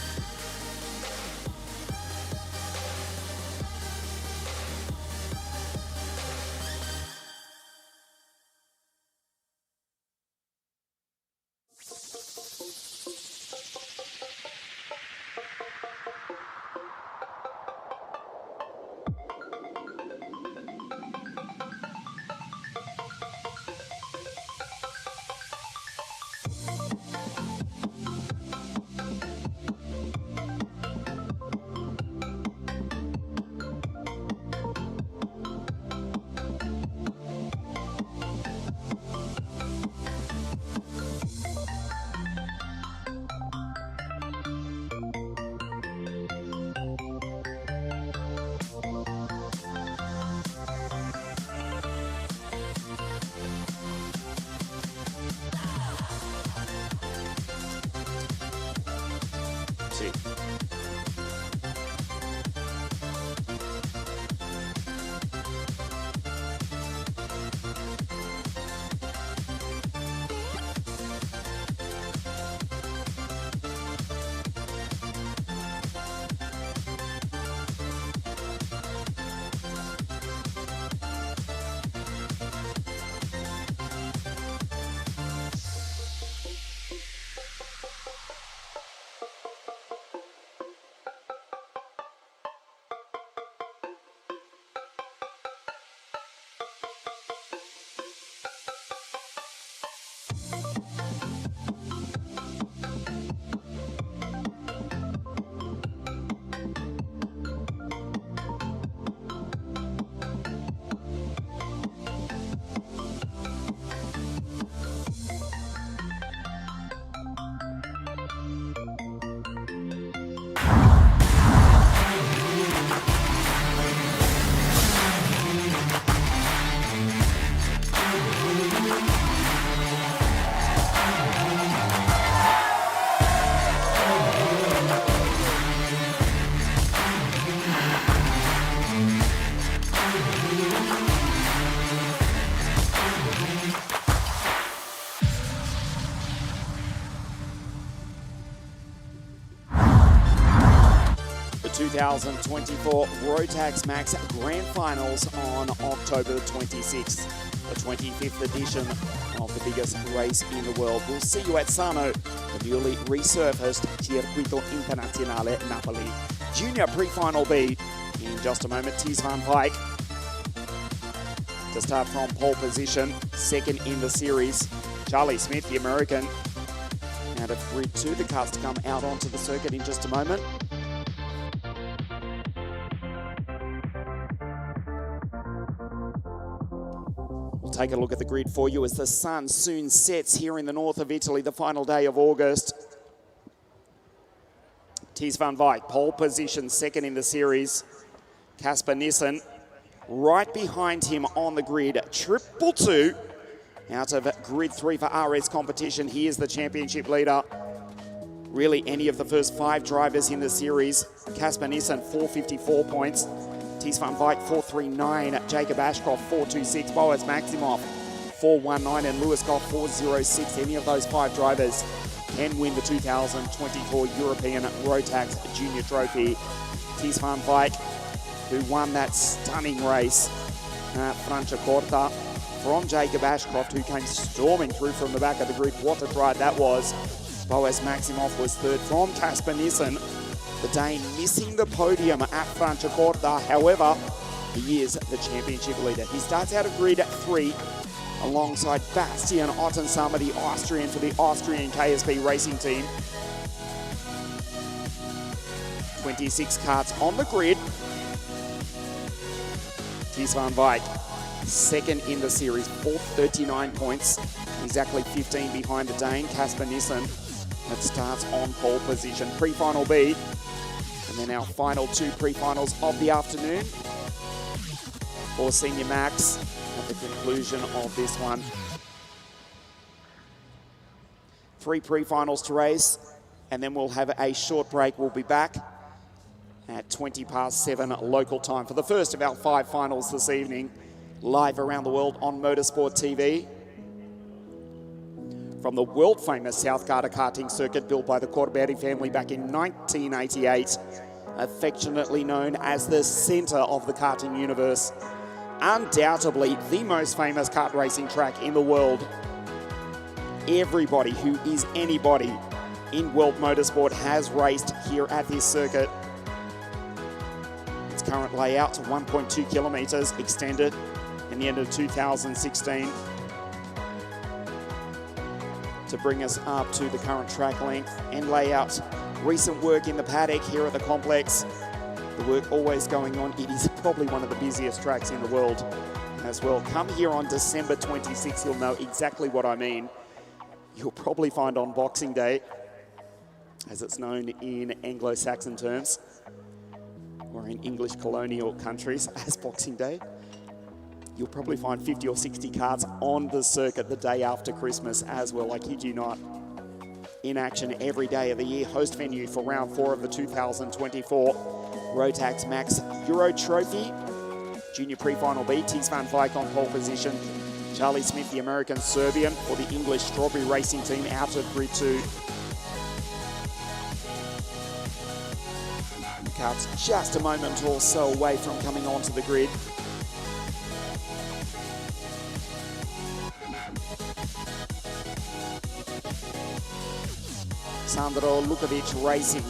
2024 Rotax Max Grand Finals on October the 26th, the 25th edition of the biggest race in the world. We'll see you at Sano, the newly resurfaced Circuito Internazionale Napoli. Junior pre-final B in just a moment. Thijs van Wijk to start from pole position, second in the series. Charlie Smith, the American, out of grid 2. The cars to come out onto the circuit in just a moment. We'll take a look at the grid for you as the sun soon sets here in the north of Italy, the final day of August. Thijs van Wijk, pole position, second in the series. Casper Nissen, right behind him on the grid, triple two. Out of grid 3 for RS competition, he is the championship leader. Really, any of the first 5 drivers in the series. Casper Nissen, 454 points. Thijs van Wijk, 439. Jacob Ashcroft, 426. Boaz Maximoff, 419. And Lewis Goff, 406. Any of those 5 drivers can win the 2024 European Rotax Junior Trophy. Thijs van Wijk, who won that stunning race at Franciacorta from Jacob Ashcroft, who came storming through from the back of the grid. What a ride that was. Boaz Maximoff was third from Casper Nissen. The Dane missing the podium at Franciacorta. However, he is the championship leader. He starts out of grid 3 alongside Bastian Ottensama, the Austrian, for the Austrian KSB racing team. 26 karts on the grid. Thijs van Wijk, second in the series, 439 points, exactly 15 behind the Dane, Casper Nissen, that starts on pole position. Pre-final B, and then our final 2 pre-finals of the afternoon for Senior Max at the conclusion of this one. 3 pre-finals to race, and then we'll have a short break. We'll be back at 7:20 local time for the first of our 5 finals this evening, live around the world on Motorsport TV. From the world-famous South Garda karting circuit built by the Corberti family back in 1988, affectionately known as the centre of the karting universe. Undoubtedly the most famous kart racing track in the world. Everybody who is anybody in world motorsport has raced here at this circuit. Its current layout, 1.2 kilometres extended in the end of 2016 to bring us up to the current track length and layout. Recent work in the paddock here at the complex. The work always going on. It is probably one of the busiest tracks in the world as well. Come here on December 26th, you'll know exactly what I mean. You'll probably find on Boxing Day, as it's known in Anglo-Saxon terms, or in English colonial countries as Boxing Day, you'll probably find 50 or 60 karts on the circuit the day after Christmas as well. I kid you not. In action every day of the year. Host venue for round 4 of the 2024 Rotax Max Euro Trophy. Junior pre-final B, Thijs van Wijk on pole position. Charlie Smith, the American Serbian, for the English Strawberry Racing team out of grid 2. The kart's just a moment or so away from coming onto the grid. Sandro Lukovic racing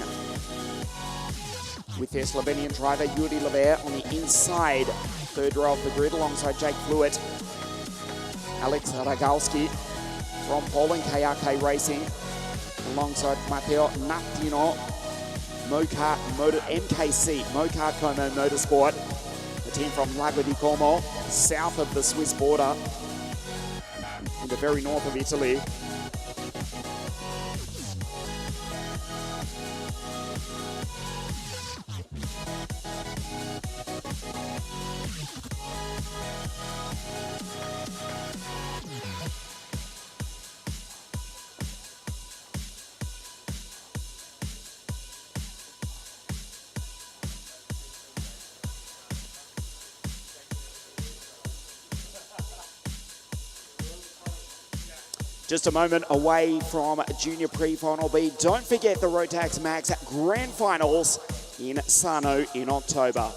with their Slovenian driver Yuri Lever on the inside, third row of the grid alongside Jake Fluitt. Alex Ragalski from Poland, KRK Racing, alongside Matteo Nattino, MKC, Mokart Como Motorsport, the team from Lago di Como, south of the Swiss border, in the very north of Italy. Just a moment away from Junior Pre-Final B. Don't forget the Rotax Max Grand Finals in Sano in October.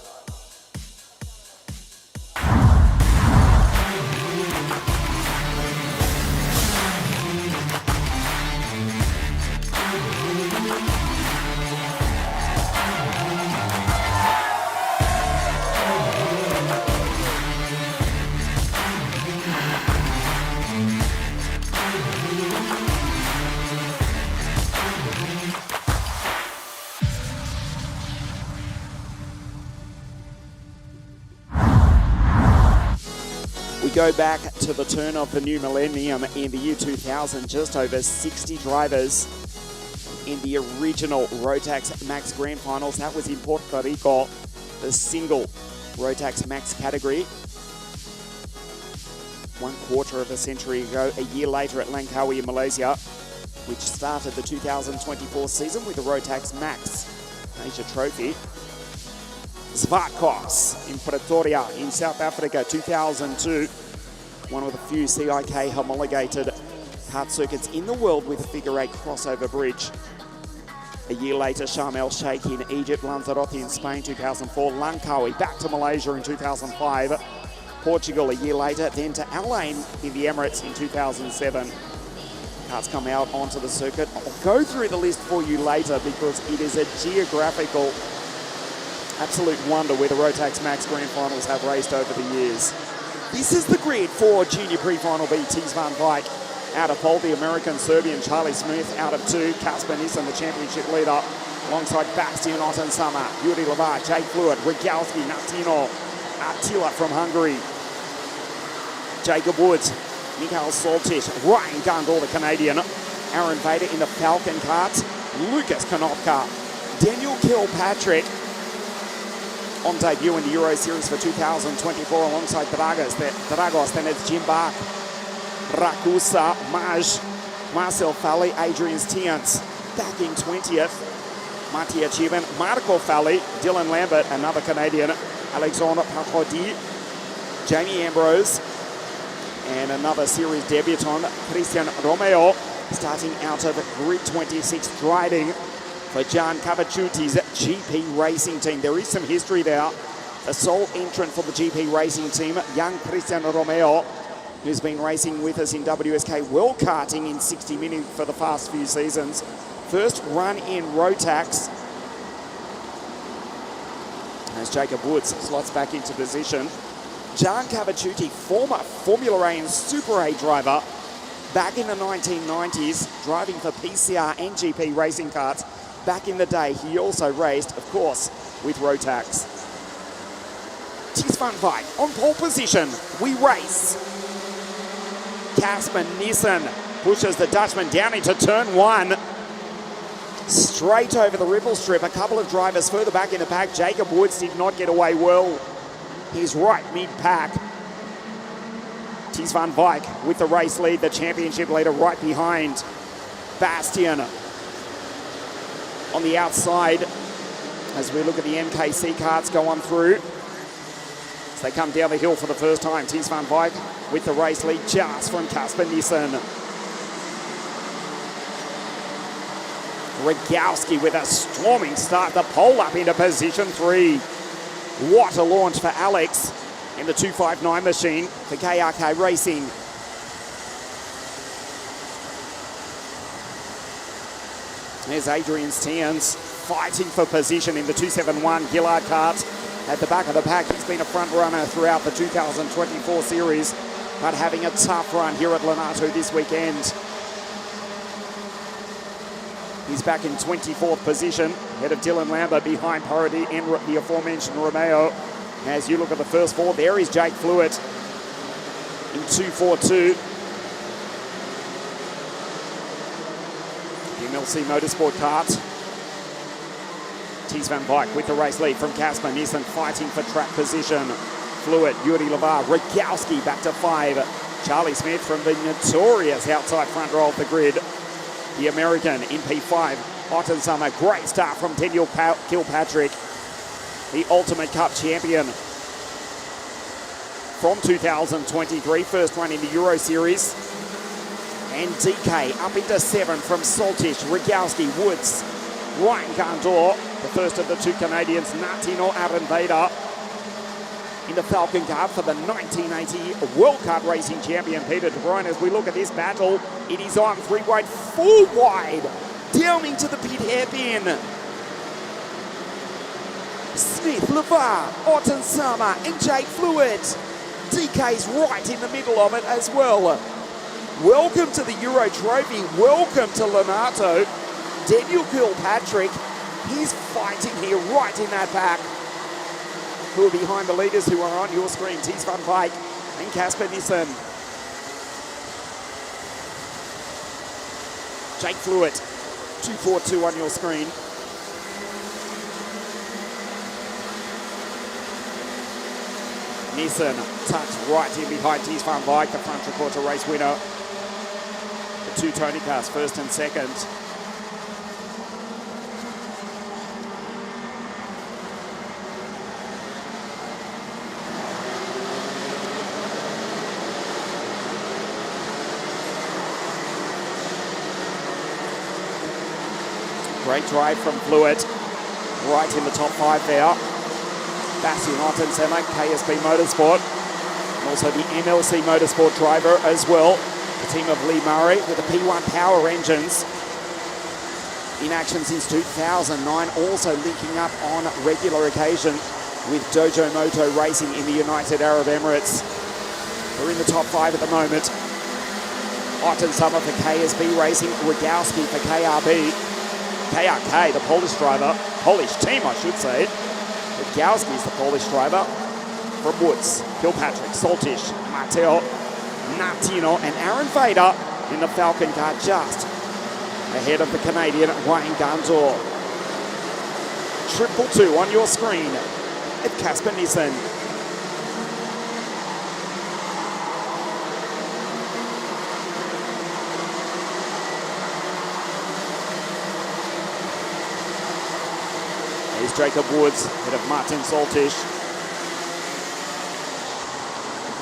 We go back to the turn of the new millennium in the year 2000, just over 60 drivers in the original Rotax Max Grand Finals. That was in Puerto Rico, the single Rotax Max category. 1/4 of a century ago, a year later at Langkawi in Malaysia, which started the 2024 season with the Rotax Max Asia Trophy. Zvatkos in Pretoria in South Africa, 2002. One of the few CIK homologated kart circuits in the world with a figure 8 crossover bridge. A year later, Sharm el Sheikh in Egypt, Lanzarote in Spain, 2004. Langkawi back to Malaysia in 2005. Portugal a year later, then to Al Ain in the Emirates in 2007. Karts come out onto the circuit. I'll go through the list for you later because it is a geographical absolute wonder where the Rotax Max Grand Finals have raced over the years. This is the grid for Junior Pre-Final B. Tiz van Wijk out of pole, the American-Serbian Charlie Smith out of 2, Kasper Nissen, the championship leader, alongside Bastian Ottensama, Yuri Lavar, Jake Fluid, Regalski, Natino, Attila from Hungary, Jacob Woods, Mikhail Soltich, Ryan Gundall, the Canadian, Aaron Vader in the Falcon karts, Lucas Konopka, Daniel Kilpatrick, on debut in the Euro Series for 2024 alongside Dragos. Then it's Jim Bach, Rakusa, Maj, Marcel Fally, Adrian Stians. Back in 20th, Mattia Chiban, Marco Fally, Dylan Lambert, another Canadian, Alexandre Patrodi, Jamie Ambrose, and another series debutant, Christian Romeo, starting out of grid 26, driving for Jan Cavacciuti's GP Racing team. There is some history there. The sole entrant for the GP Racing team, young Christian Romeo, who's been racing with us in WSK World Karting in 60 minutes for the past few seasons. First run in Rotax. As Jacob Woods slots back into position. Jan Cavacciuti, former Formula A and Super A driver, back in the 1990s, driving for PCR and GP racing karts. Back in the day, he also raced, of course, with Rotax. Tiz van Wijk on pole position. We race. Kasper Nissen pushes the Dutchman down into turn 1. Straight over the ripple strip. A couple of drivers further back in the pack. Jacob Woods did not get away well. He's right mid-pack. Tiz van Wijk with the race lead, the championship leader right behind. Bastian on the outside as we look at the MKC karts go on through. As they come down the hill for the first time, Tiz van Wijk with the race lead just from Kasper Nissen. Regalski with a storming start, the pole up into position 3. What a launch for Alex in the 259 machine for KRK Racing. There's Adrian Stians fighting for position in the 271 Gillard kart at the back of the pack. He's been a front runner throughout the 2024 series, but having a tough run here at ONATO this weekend. He's back in 24th position, ahead of Dylan Lambert, behind Parody and the aforementioned Romeo. As you look at the first 4, there is Jake Fluid in 242. The MLC Motorsport kart. Tiz van Wijk with the race lead from Kasper Nissen, fighting for track position. Fluid, Yuri Lavar, Regalski back to 5. Charlie Smith from the notorious outside front row of the grid. The American in P5. Ottensama, great start from Daniel Kilpatrick, the Ultimate Cup champion from 2023. First run in the Euro Series. And DK up into 7 from Soltich, Regalski, Woods, Ryan Gundor, The first of the two Canadians, Natino Arenveida, in the Falcon car for the 1980 World Kart Racing champion Peter De Bruyne. As we look at this battle, it is on 3 wide, 4 wide, down into the pit hairpin. Smith, Levar, Otten Sama and Jake Fluid. DK's right in the middle of it as well. Welcome to the Euro Trophy. Welcome to Lonato. Daniel Kilpatrick, he's fighting here right in that back. Who are behind the leaders who are on your screen? Ties van Wyk and Casper Nissen. Jake Fluid, 242 on your screen. Nissen tucked right in behind Ties van Wyk, the front three-quarter race winner. The two Tony cars, first and second. Great drive from Fluid, right in the top 5 there. Bastian Ottensema, KSB Motorsport, and also the MLC Motorsport driver as well. The team of Lee Murray with the P1 power engines. In action since 2009, also linking up on regular occasion with Dojo Moto Racing in the United Arab Emirates. They're in the top 5 at the moment. Ottensema for KSB Racing, Rogowski for KRK, the Polish driver, Polish team I should say. Rogowski is the Polish driver. From Woods, Kilpatrick, Soltish, Matteo, Natino and Arenveida in the Falcon car just ahead of the Canadian Wayne Gandor. 222 on your screen at Casper Nissen. Here's Jacob Woods, ahead of Martin Soltish.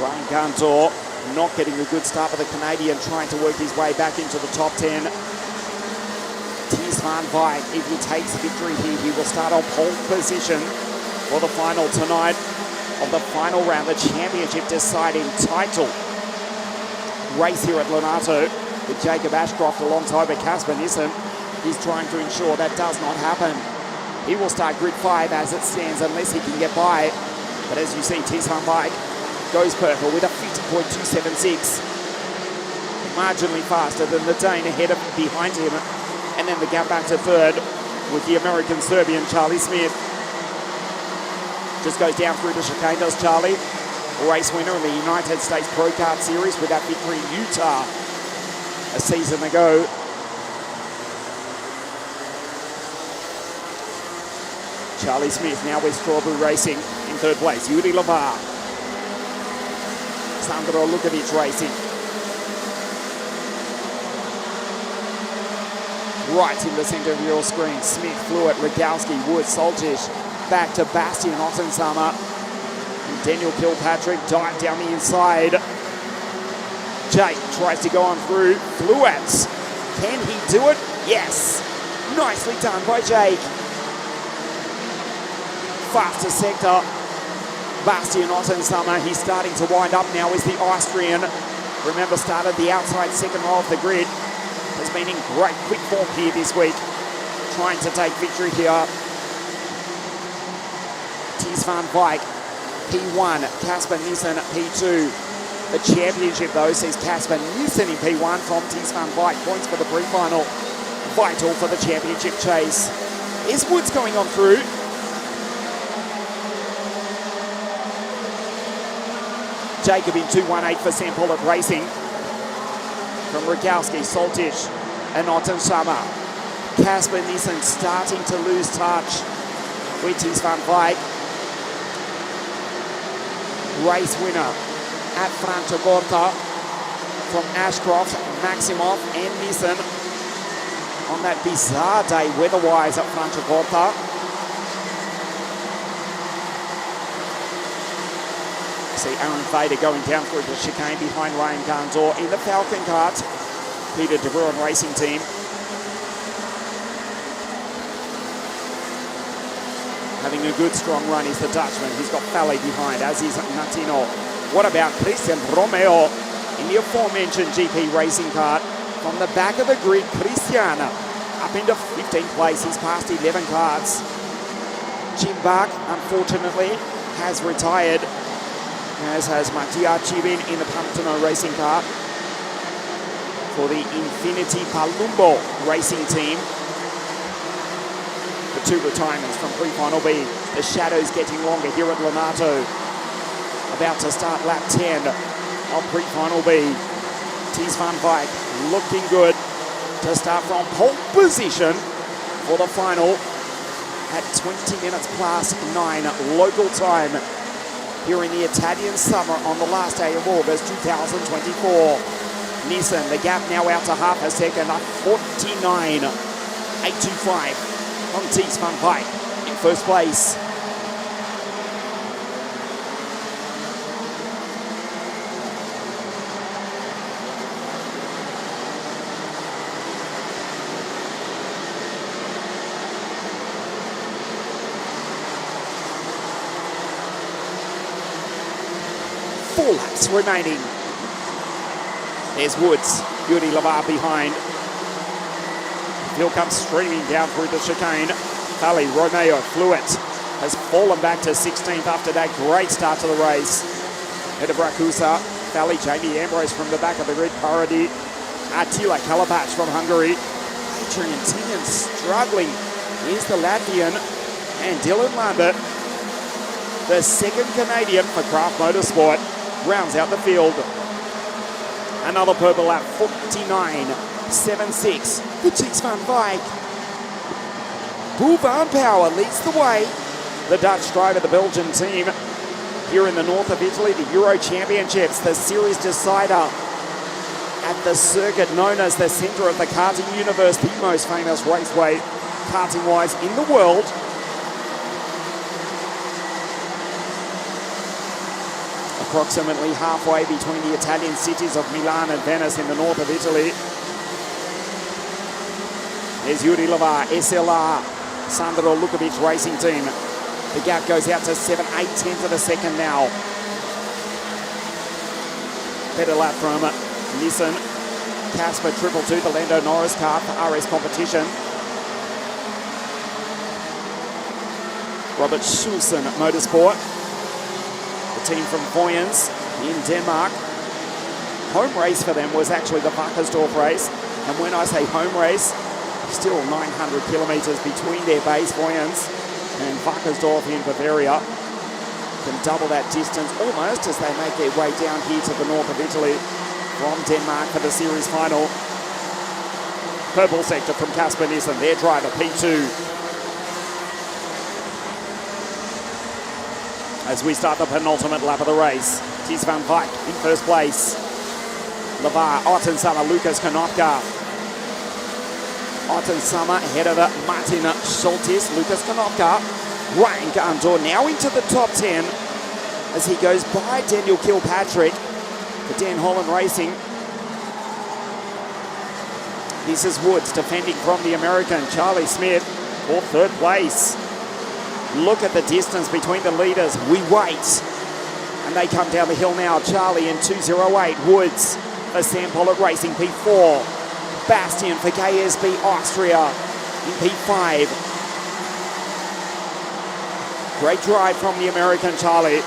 Wayne Gandor not getting a good start, but the Canadian trying to work his way back into the top 10. Ties van Wyk, if he takes victory here, he will start on pole position for the final tonight of the final round, the championship deciding title race here at Lonato with Jacob Ashcroft alongside with Casper Nissen. He's trying to ensure that does not happen. He will start grid 5 as it stands unless he can get by. But as you see, Ties van Wyk goes purple with a 50.276. Marginally faster than the Dane ahead of behind him. And then the gap back to third with the American-Serbian Charlie Smith. Just goes down through the chicane, does Charlie. Race winner in the United States Pro Kart Series with that victory in Utah a season ago. Charlie Smith now with Strawberry Racing in third place. Yuri Levar. Sandro Lukovic Racing. Right in the centre of your screen. Smith, Fluid, Rogowski, Wood, Soltish. Back to Bastian Ottensama. And Daniel Kilpatrick dive down the inside. Jake tries to go on through. Fluid. Can he do it? Yes. Nicely done by Jake. Faster sector. Bastian Ottensama, he's starting to wind up now as the Austrian. Remember, started the outside second row of the grid. Has been in great quick form here this week. Trying to take victory here. Ties van Wyk, P1, Casper Nissen, P2. The championship, though, sees Casper Nissen in P1 from Ties van Wyk. Points for the pre-final. Vital for the championship chase. Is Woods going on through? Jacob in 218 for St. Paul Racing. From Rogowski, Soltish and Ottensama. Casper Nissen starting to lose touch with Ties van Wyk. Race winner at Franciacorta from Ashcroft, Maximov and Nissen on that bizarre day weather-wise at Franciacorta. See Arenveida going down through the chicane behind Ryan Gandor in the Falcon kart. Peter De Bruyne Racing Team. Having a good strong run is the Dutchman. He's got Falle behind, as is Natino. What about Christian Romeo in the aforementioned GP racing cart? From the back of the grid, Christian up into 15th place. He's passed 11 carts. Jim Bach, unfortunately, has retired, as has Mattia Chibin in the Pantano racing car for the Infinity Palumbo racing team. The two retirements from pre-final B. The shadows getting longer here at Lonato. About to start lap 10 of pre-final B. Ties van Wyk looking good to start from pole position for the final at 20 minutes past 9 local time here in the Italian summer on the last day of August 2024. Nissan, the gap now out to half a second, 49.825 on Ties van Wyk in first place. Four laps remaining. There's Woods, Yuri Lavar behind. He'll come streaming down through the chicane. Falle, Romeo, Fluent has fallen back to 16th after that great start to the race. Eda Brakusa, Falle, Jamie Ambrose from the back of the grid, Parody, Attila Kalapach from Hungary. Adrian Tinian struggling. Here's the Latvian, and Dylan Lambert, the second Canadian for Craft Motorsport, rounds out the field. Another purple lap, 49.76 for Ties van Wyk. Boel van Power leads the way. The Dutch driver, the Belgian team, here in the north of Italy, the Euro Championships, the series decider at the circuit known as the centre of the karting universe, the most famous raceway karting-wise in the world. Approximately halfway between the Italian cities of Milan and Venice in the north of Italy. There's Yuri Lavar, SLR, Sandro Lukovic racing team. The gap goes out to 7/8 of a second now. Better lap from Nissan. Casper 222, the Lando Norris car for RS competition. Robert Schulsen Motorsport. The team from Voyens in Denmark. Home race for them was actually the Wackersdorf race. And when I say home race, still 900 kilometres between their base, Voyens, and Wackersdorf in Bavaria. Can double that distance almost as they make their way down here to the north of Italy from Denmark for the series final. Purple sector from Casper Nielsen, their driver, P2. As we start the penultimate lap of the race, Ties van Wyk in first place. Lavar, Ottensummer, Lucas Konopka. Ottensummer ahead of Martin Schultes, Lucas Konopka. Ryan Gandor now into the top 10 as he goes by Daniel Kilpatrick for Dan Holland Racing. This is Woods defending from the American, Charlie Smith for third place. Look at the distance between the leaders. We wait. And they come down the hill now. Charlie in 208. Woods for Sam Pollock Racing, P4. Bastian for KSB Austria in P5. Great drive from the American Charlie.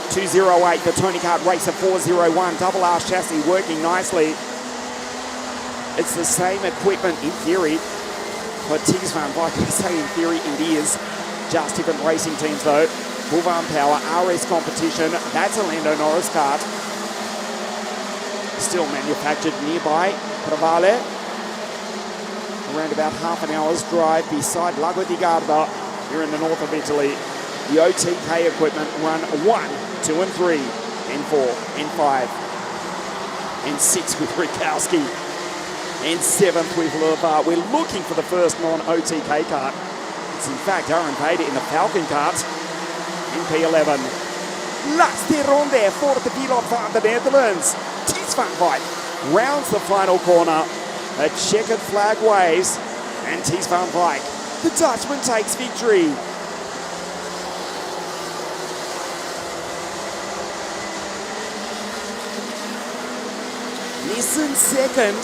208 for Tony Kart Racer 401. Double R chassis working nicely. It's the same equipment in theory. But Ties van Wyk, I say in theory it is. Just different racing teams though. Boel van Power, RS competition. That's a Lando Norris kart. Still manufactured nearby Pravale. Around about half an hour's drive beside Lago di Garda here in the north of Italy. The OTK equipment run 1, 2 and 3, and 4, and 5, and 6 with Rikowski, and 7th with Lavar. We're looking for the first non-OTK kart. It's in fact Aaron Vader in the Falcon kart in P11. Laatste ronde voor de piloot van de Netherlands. Ties van Wyk rounds the final corner. A checkered flag waves, and Ties van Wyk, the Dutchman, takes victory. Nissen second.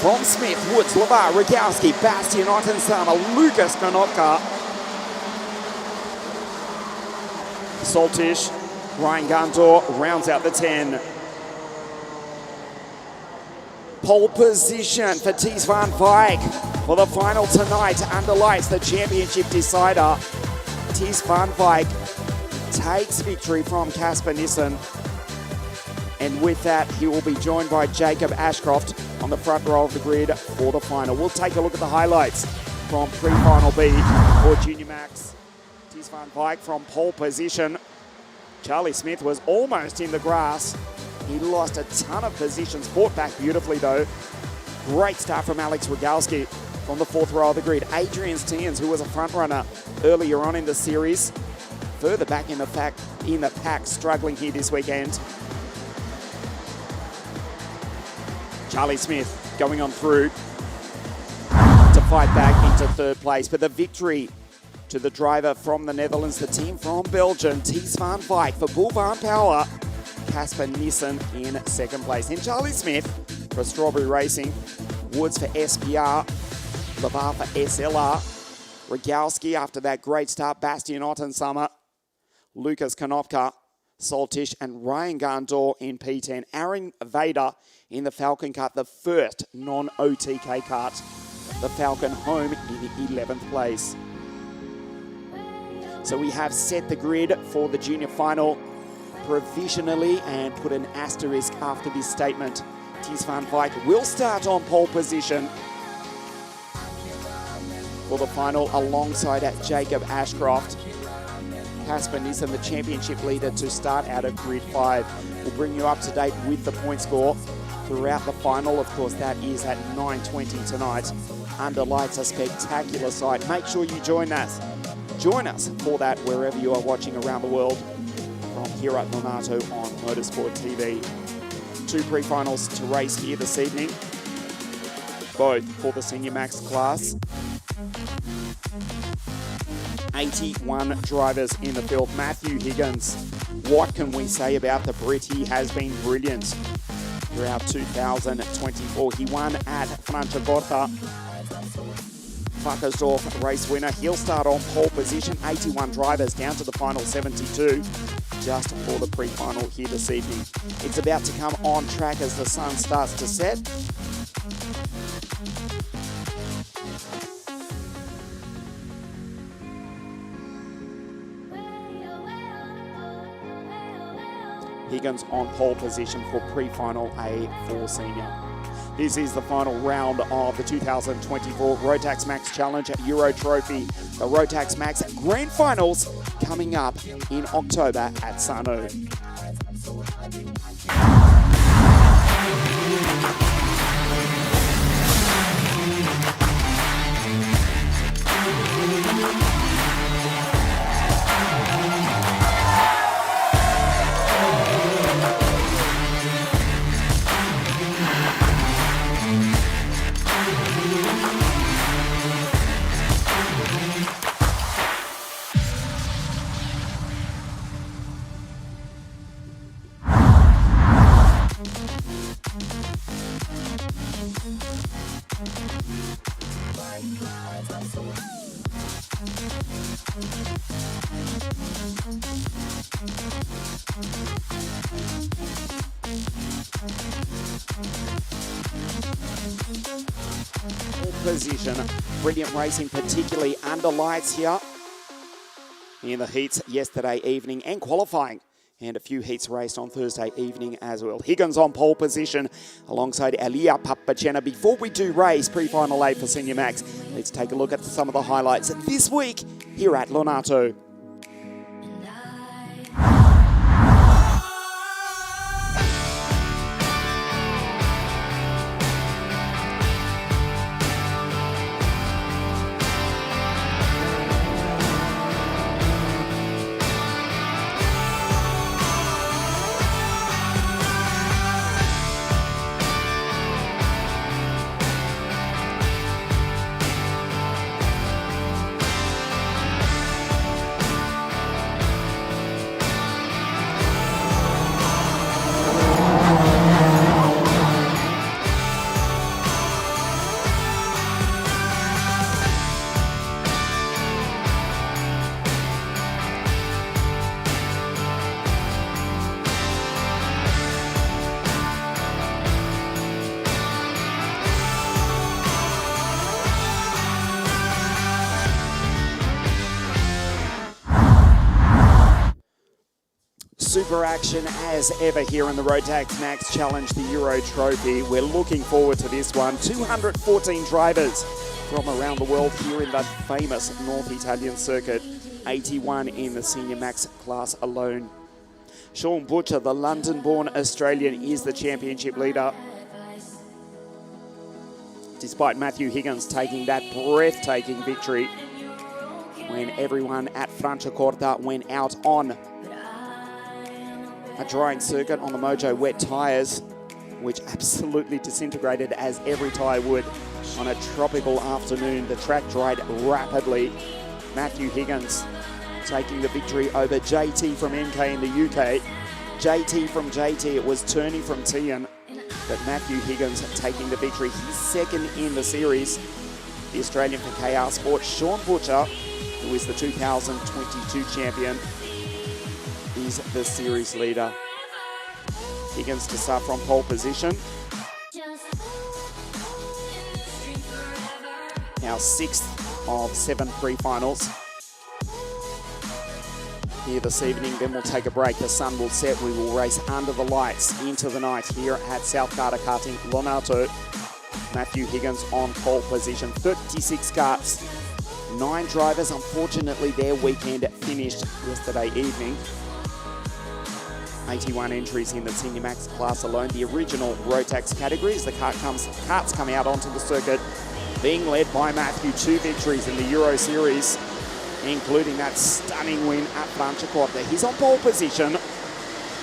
From Smith, Woods, Lavar, Rogowski, Bastian Ottensama, Lucas Konopka. Soltish, Ryan Gandor rounds out the 10. Pole position for Ties van Wyk for the final tonight under lights, the championship decider. Ties van Wyk takes victory from Casper Nissen. And with that, he will be joined by Jacob Ashcroft on the front row of the grid for the final. We'll take a look at the highlights from pre-final B for Junior Max. Ties van Wyk from pole position. Charlie Smith was almost in the grass. He lost a ton of positions, fought back beautifully though. Great start from Alex Rogowski from the fourth row of the grid. Adrian Stiens, who was a front runner earlier on in the series, further back in the pack, struggling here this weekend. Charlie Smith going on through to fight back into third place. But the victory to the driver from the Netherlands, the team from Belgium, Ties van Wyk for Bull Van Power. Casper Nissen in second place. Then Charlie Smith for Strawberry Racing. Woods for SPR. Lavar for SLR. Rogowski after that great start. Bastian Ottensama. Lucas Konopka. Soltish and Ryan Gandor in P10. Aaron Vader in the Falcon kart, the first non-OTK kart. The Falcon home in 11th place. So we have set the grid for the junior final provisionally and put an asterisk after this statement. Ties van Wyk will start on pole position for the final alongside Jacob Ashcroft. Casper Nissen, the championship leader, to start out of grid 5. We'll bring you up to date with the point score throughout the final. Of course, that is at 9:20 tonight. Under lights, a spectacular sight. Make sure you join us. Join us for that wherever you are watching around the world from here at ONATO on Motorsport TV. 2 pre-finals to race here this evening, both for the Senior Max class. 81 drivers in the field. Matthew Higgins, what can we say about the Brit? He has been brilliant throughout 2024. He won at Franciacorta. Wackersdorf race winner. He'll start on pole position. 81 drivers down to the final 72 just for the pre-final here this evening. It's about to come on track as the sun starts to set. Higgins on pole position for pre-final A for senior. This is the final round of the 2024 Rotax Max Challenge Euro Trophy. The Rotax Max Grand Finals coming up in October at Sano. Position. Brilliant racing, particularly under lights here in the heats yesterday evening and qualifying, and a few heats raced on Thursday evening as well. Higgins on pole position alongside Elia Papachena. Before we do race pre-final A for Senior Max, let's take a look at some of the highlights this week here at ONATO. fever action as ever here in the Rotax Max Challenge, the Euro Trophy. We're looking forward to this one. 214 drivers from around the world here in that famous North Italian circuit. 81 in the Senior Max class alone. Sean Butcher, the London-born Australian, is the championship leader. Despite Matthew Higgins taking that breathtaking victory when everyone at Franciacorta went out on a drying circuit on the Mojo wet tyres, which absolutely disintegrated as every tyre would on a tropical afternoon. The track dried rapidly. Matthew Higgins taking the victory over JT from MK in the UK. JT from JT, it was Turney from Tian, but Matthew Higgins taking the victory. He's second in the series. The Australian for KR Sport, Sean Butcher, who is the 2022 champion, is the series leader. Higgins to start from pole position. Now 6th of 7 pre-finals here this evening. Then we'll take a break. The sun will set. We will race under the lights into the night here at South GARDA Karting ONATO. Matthew Higgins on pole position. 36 karts. 9 drivers. Unfortunately, their weekend finished yesterday evening. 81 entries in the Senior Max class alone. The original Rotax categories. The karts come out onto the circuit, being led by Matthew. 2 victories in the Euro Series, including that stunning win at Franciacorta. He's on pole position.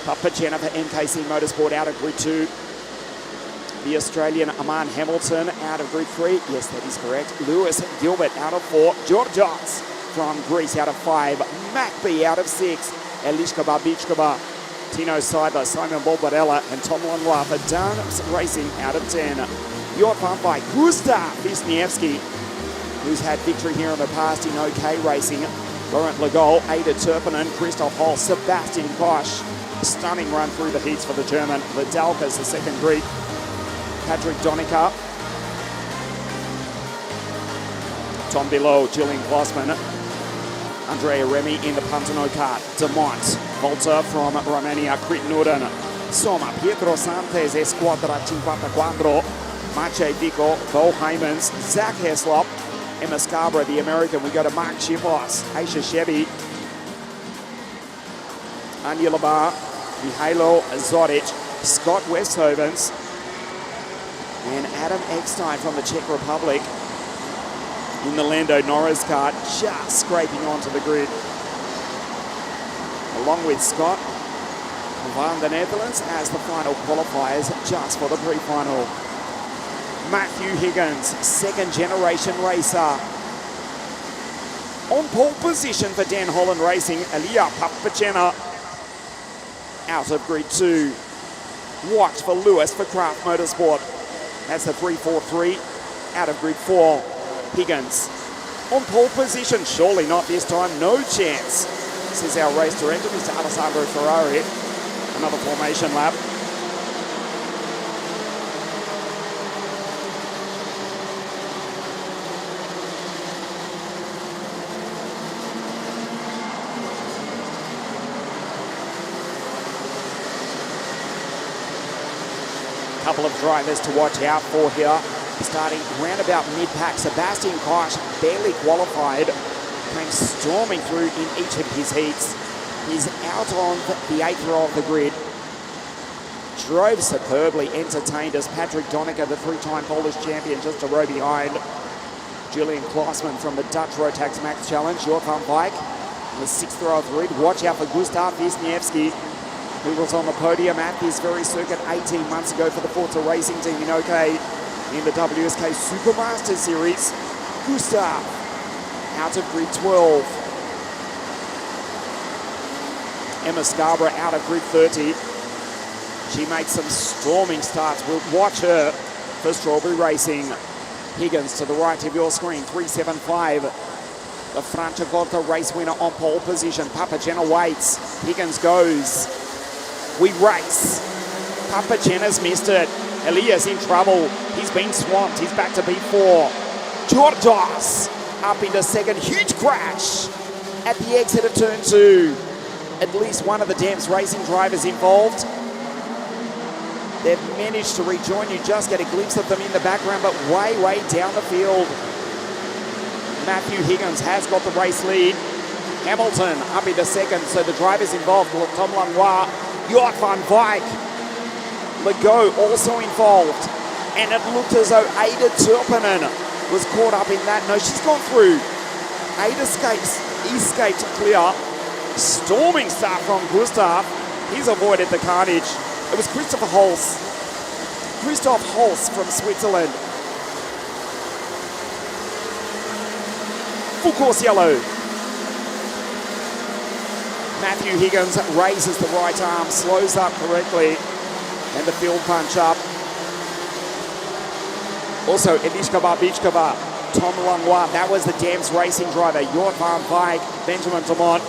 Papagena for MKC Motorsport out of grid 2. The Australian Aman Hamilton out of grid 3. Yes, that is correct. Lewis Gilbert out of 4. Georgios from Greece out of 5. Macby out of 6. Elishka Babichkaba, Tino Seidler, Simon Bolbarella, and Tom Langlois for Darnams Racing out of 10. Your pump by Gustav Wisniewski, who's had victory here in the past in OK Racing. Laurent Legol, Ada Turpinen, Christoph Hall, Sebastian Koch. Stunning run through the heats for the German. Vidalka's the second Greek. Patrick Donica. Tom Below, Gillian Glossman. Andrea Remy in the Pantano kart. Demont, Volta from Romania, Crit Norden. Soma, Pietro Santes, Esquadra 54. Maciej Vico, Bo Heymans, Zach Heslop, Emma Scarborough, the American. We go to Mark Chipos, Aisha Chevy, Anya Labar, Mihailo Zoric, Scott Westhovens, and Adam Eckstein from the Czech Republic in the Lando Norris kart, just scraping onto the grid. Along with Scott van the Netherlands as the final qualifiers just for the pre-final. Matthew Higgins, second generation racer. On pole position for Dan Holland Racing, Elia Papagena out of grid 2. Watch for Lewis for Craft Motorsport. That's the 343 out of grid 4. Higgins on pole position, surely not this time, no chance, says our race director, Mr. Alessandro Ferrari. Another formation lap. Couple of drivers to watch out for here. Starting round about mid-pack, Sebastian Koch barely qualified, came storming through in each of his heats. He's out on the 8th row of the grid. Drove superbly, entertained us. Patrick Donica, the 3-time Polish champion, just a row behind. Julian Klossman from the Dutch Rotax Max Challenge, your front bike, on the 6th row of the grid. Watch out for Gustav Wisniewski, who was on the podium at this very circuit 18 months ago for the Forza Racing team in OK. In the WSK Supermaster Series. Gustav out of grid 12. Emma Scarborough out of grid 30. She makes some storming starts. We'll watch her for Strawberry Racing. Higgins to the right of your screen, 375. The Franciacorta race winner on pole position. Papagena waits. Higgins goes. We race. Papagena's missed it. Elias in trouble. He's been swamped. He's back to P4. Georgios up into second. Huge crash at the exit of turn 2. at least one of the DEMS racing drivers involved. They've managed to rejoin. You just get a glimpse of them in the background, but way, way down the field. Matthew Higgins has got the race lead. Hamilton up into second, so the drivers involved, Tom Langlois, Jort van Wyk, Legault also involved. And it looked as though Ada Turpinen was caught up in that. No, she's gone through. Ada escaped clear. Storming start from Gustav. He's avoided the carnage. It was Christoph Holz from Switzerland. Full course yellow. Matthew Higgins raises the right arm, slows up correctly, and the field punch up. Also, Eliška Babičková, Tom Langlois, that was the DEMS racing driver. Jort van Wyk, Benjamin Dumont,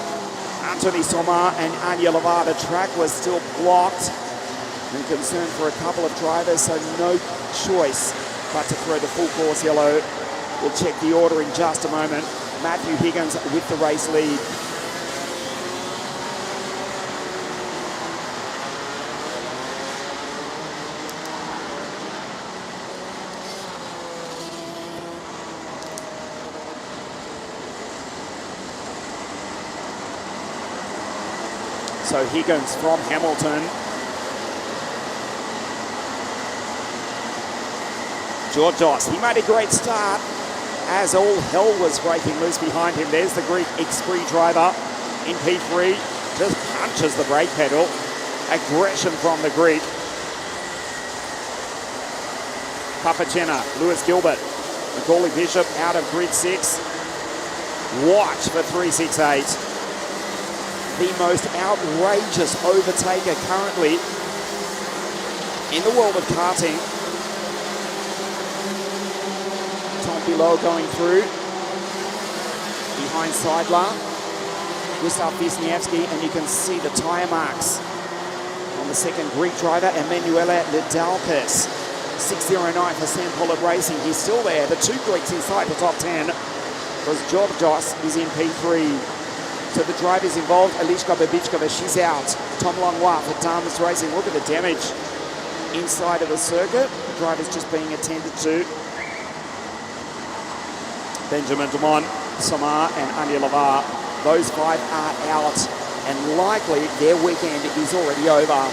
Anthony Sommer, and Anja Lavar. The track was still blocked. And concern for a couple of drivers, so no choice but to throw the full course yellow. We'll check the order in just a moment. Matthew Higgins with the race lead. So Higgins from Hamilton. Georgios, he made a great start as all hell was breaking loose behind him. There's the Greek X3 driver in P3. Just punches the brake pedal. Aggression from the Greek. Papacena, Lewis Gilbert, Macaulay Bishop out of grid 6. Watch for 368. The most outrageous overtaker currently in the world of karting. Tom Below going through. Behind Seidler. Gustav Wisniewski, and you can see the tyre marks on the second Greek driver, Emanuele Lidalkis. 609 for Sam Pollard Racing. He's still there. The two Greeks inside the top 10 because Georgios is in P3. So the drivers involved, Eliška Babičková, she's out. Tom Langlois for DEMS Racing. Look at the damage inside of the circuit. The drivers just being attended to. Benjamin Dumont, Samar and Anja Lavar. Those five are out and likely their weekend is already over.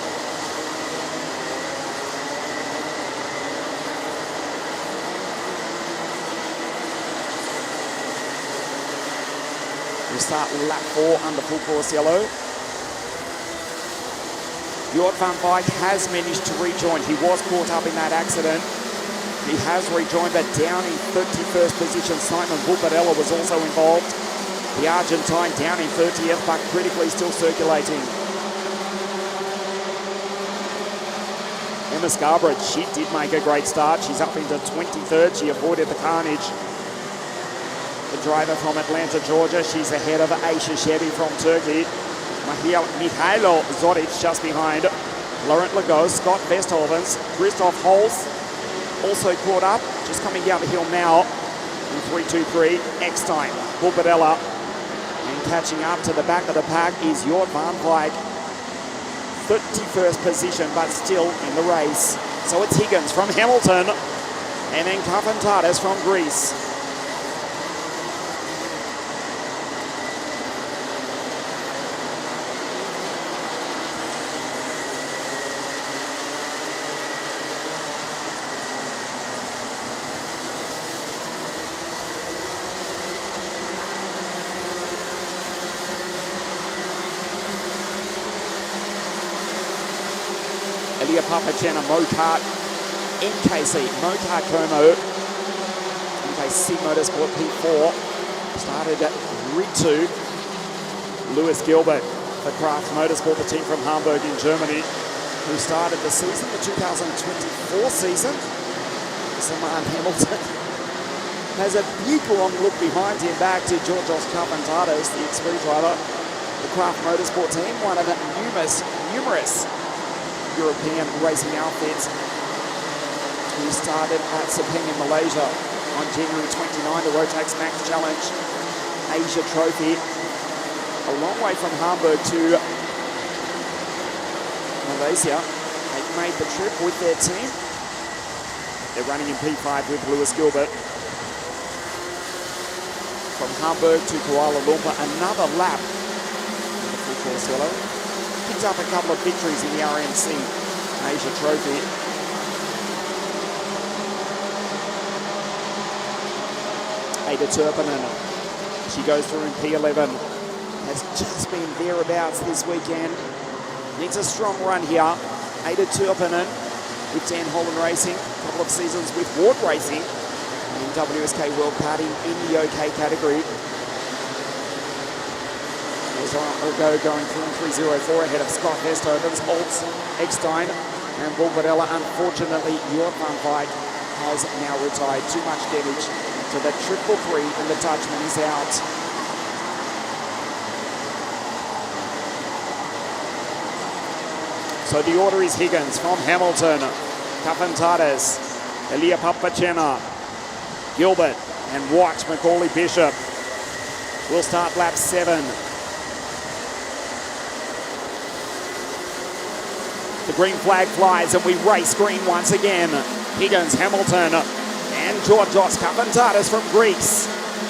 We start lap 4 under full course yellow. Jort van Wyk has managed to rejoin. He was caught up in that accident. He has rejoined, but down in 31st position. Simon Bulbarella was also involved. The Argentine down in 30th, but critically still circulating. Emma Scarborough, she did make a great start. She's up into 23rd. She avoided the carnage. The driver from Atlanta, Georgia, she's ahead of Aisha Shebi from Turkey. Mihailo Zoric just behind. Laurent Legault, Scott Vesthovens, Christoph Holz also caught up, just coming down the hill now in 3-2-3. Next time, Bulbarella. And catching up to the back of the pack is Jort van Wyk. 31st position, but still in the race. So it's Higgins from Hamilton, and then Kafantatis from Greece. Elia Papacena, Mokart, NKC, Mokart Como, NKC Motorsport P4, started at grid 2. Lewis Gilbert, the Kraft Motorsport, the team from Hamburg in Germany, who started the season, the 2024 season. Saman Hamilton has a big long look behind him back to Georgios Kafantatis, the X3 driver. The Kraft Motorsport team, one of the numerous European racing outfits, who started at Sepang in Malaysia on January 29, the Rotax Max Challenge Asia Trophy, long way from Hamburg to Malaysia. They've made the trip with their team. They're running in P5 with Lewis Gilbert. From Hamburg to Kuala Lumpur, another lap in the full course yellow. Picked up a couple of victories in the RMC Asia Trophy. Ada Turpinen, she goes through in P11. Has just been thereabouts this weekend. Needs a strong run here. Ada Turpinen with Dan Holland Racing, a couple of seasons with Ward Racing in WSK World Karting in the OK category. There's Argo going through in 3:04 ahead of Scott Vestovens, Holtz, Eckstein, and Bulgarella. Unfortunately, Europe Fight has now retired. Too much damage to the 333, and the Dutchman is out. So the order is Higgins from Hamilton, Kafantatis, Elia Papachena, Gilbert, and watch Macaulay Bishop. We'll start lap 7. The green flag flies and we race green once again. Higgins, Hamilton, and Georgios Kafantatis from Greece.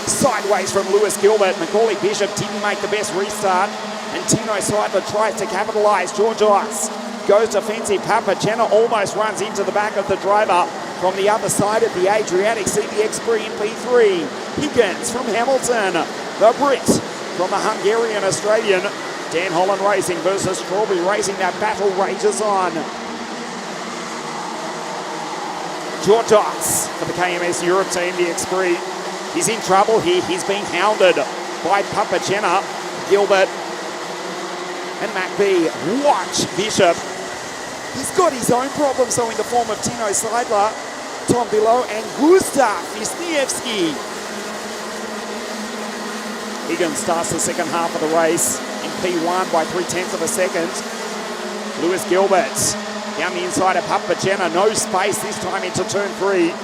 Sideways from Lewis Gilbert. Macaulay Bishop didn't make the best restart, and Tino Seidler tries to capitalise. Georgios goes defensive. Papachena almost runs into the back of the driver from the other side of the Adriatic. CBX Spree in P3. Higgins from Hamilton. The Brit from the Hungarian-Australian. Dan Holland Racing versus Strawberry Racing. That battle rages on. Georgios for the KMS Europe team, the X3. He's in trouble here. He's being hounded by Papachena, Gilbert, and MacB. Watch Bishop. He's got his own problems, though, in the form of Tino Seidler, Tom Below, and Gustav Wisniewski. Higgins starts the second half of the race in P1 by 0.3 of a second. Lewis Gilbert down the inside of Papachena. No space this time into turn 3.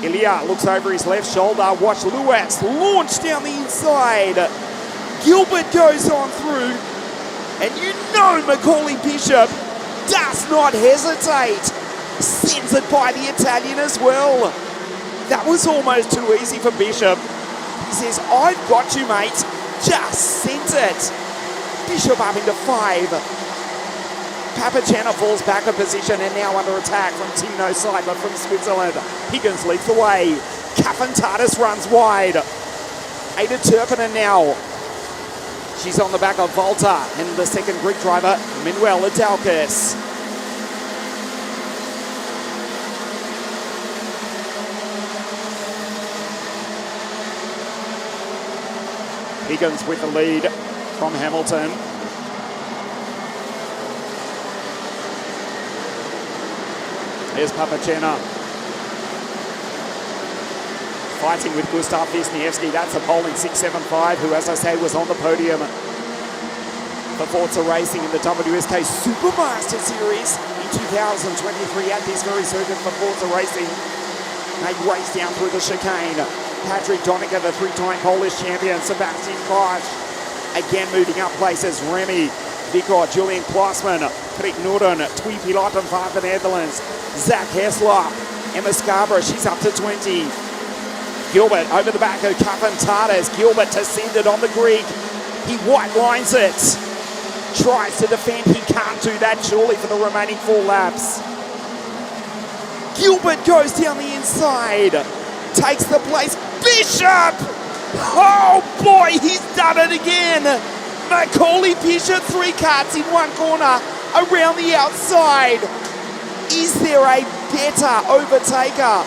Ilya looks over his left shoulder. Watch Lewis launch down the inside. Gilbert goes on through. And you know Macaulay Bishop does not hesitate. Sends it by the Italian as well. That was almost too easy for Bishop. He says, I've got you, mate. Just sent it. Bishop up into 5. Papachena falls back a position and now under attack from Tino Seidler from Switzerland. Higgins leads the way. Kafantatis runs wide. Ada Turpinen now. She's on the back of Volta and the second Greek driver, Manuel Adalkis. Higgins with the lead from Hamilton. There's Papachena. Fighting with Gustav Wisniewski. That's a pole in 6.75, who, as I say, was on the podium for Forza Racing in the WSK Supermaster Series in 2023 at this very circuit for Forza Racing. They race down through the chicane. Patrick Donecker, the 3-time Polish champion. Sebastian Koch, again moving up places. Remy, Vicor, Julian Klossman, Krik Norden, Twee Piloten van the Netherlands. Zach Hessler, Emma Scarborough, she's up to 20. Gilbert over the back of Kafantatis. Gilbert to send it on the Greek. He white lines it. Tries to defend. He can't do that surely for the remaining 4 laps. Gilbert goes down the inside. Takes the place. Bishop! Oh boy, he's done it again. Macaulay Bishop, 3 karts in 1 corner around the outside. Is there a better overtaker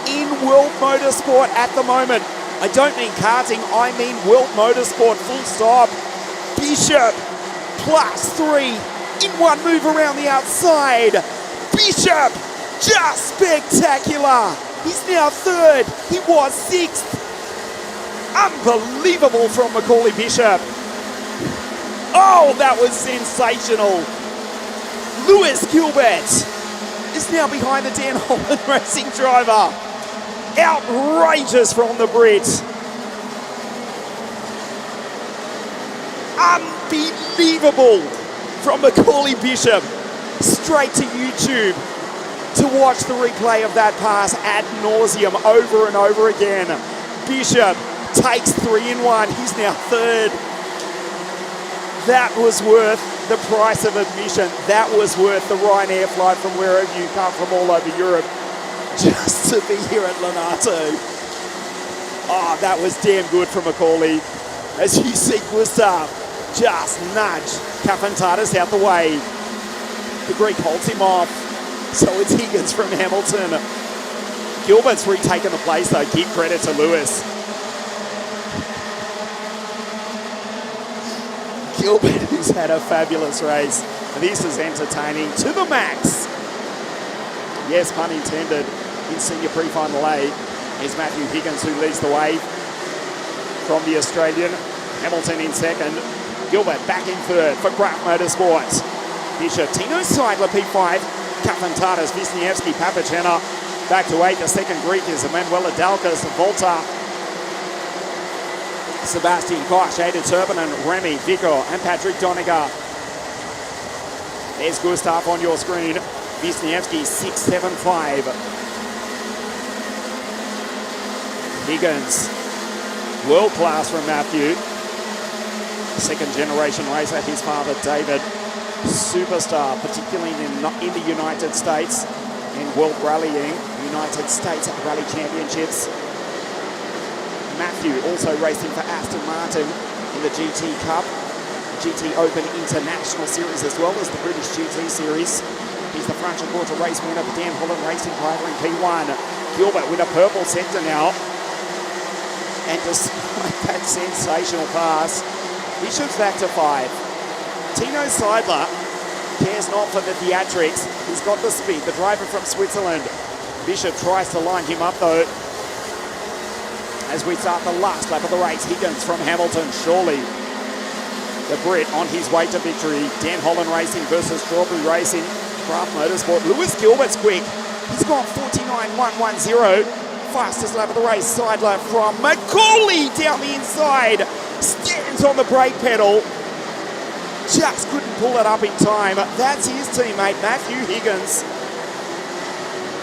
in World Motorsport at the moment? I don't mean karting, I mean World Motorsport, full stop. Bishop, +3 in 1 move around the outside. Bishop, just spectacular. He's now 3rd, he was 6th. Unbelievable from Macaulay Bishop. Oh, that was sensational. Lewis Gilbert is now behind the Dan Holland Racing driver. Outrageous from the Brit. unbelievable from Macaulay Bishop. Straight to YouTube to watch the replay of that pass ad nauseum over and over again. Bishop takes 3 in 1. He's now third. That was worth the price of admission. That was worth the Ryanair flight from wherever you come from all over Europe just to be here at Lonato. Oh, that was damn good from Macaulay. As you see, Gustav just nudge Kafantatis out the way. The Greek holds him off. So it's Higgins from Hamilton. Gilbert's retaken the place though. Give credit to Lewis. Gilbert, who's had a fabulous race. This is entertaining to the max. Yes, pun intended. In senior pre-final A is Matthew Higgins, who leads the way from the Australian. Hamilton in second. Gilbert back in third for Craft Motorsports. Bishop, Tino Seidler, P5. Kafantatis, Wisniewski, Papacena. Back to 8. The second Greek is Emanuela Dalkas, Volta. Sebastian Koch, Ada Turpinen, Remy, Vico, and Patrick Doniger. There's Gustav on your screen. Wisniewski, 6.75. Higgins, world class from Matthew. Second generation racer, his father David, superstar, particularly in the United States in World Rallying, United States Rally Championships. Matthew also racing for Aston Martin in the GT Cup, GT Open International Series, as well as the British GT Series. He's the front and quarter race winner for Dan Holland Racing driver in P1. Gilbert with a purple sector now. And despite that sensational pass, Bishop's back to 5. Tino Seidler cares not for the theatrics. He's got the speed, the driver from Switzerland. Bishop tries to line him up though. As we start the last lap of the race, Higgins from Hamilton, surely the Brit on his way to victory. Dan Holland Racing versus Strawberry Racing, Craft Motorsport. Lewis Gilbert's quick. He's gone 49.110. Fastest lap of the race. Seidler from Macaulay down the inside. Stands on the brake pedal. Just couldn't pull it up in time. That's his teammate, Matthew Higgins.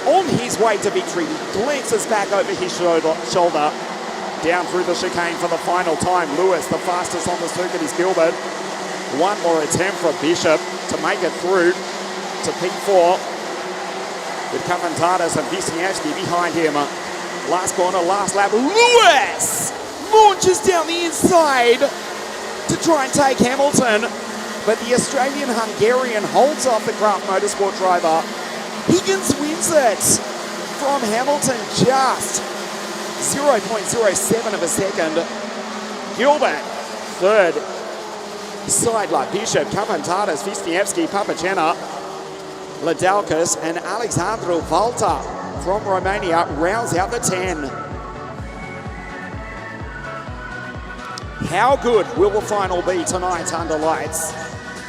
On his way to victory, he glances back over his shoulder. Down through the chicane for the final time. Lewis, the fastest on the circuit, is Gilbert. One more attempt for Bishop to make it through to P4. With Kafantatis and Wisniewski behind him. Last corner, last lap. Lewis launches down the inside to try and take Hamilton. But the Australian-Hungarian holds off the Craft Motorsport driver. Higgins wins it from Hamilton, just 0.07 of a second. Gilbert, third. Seidler, Bishop, Kafantatis, Wisniewski, Papacena, Ladalkas, and Alexandru Valta from Romania rounds out the 10. How good will the final be tonight under lights?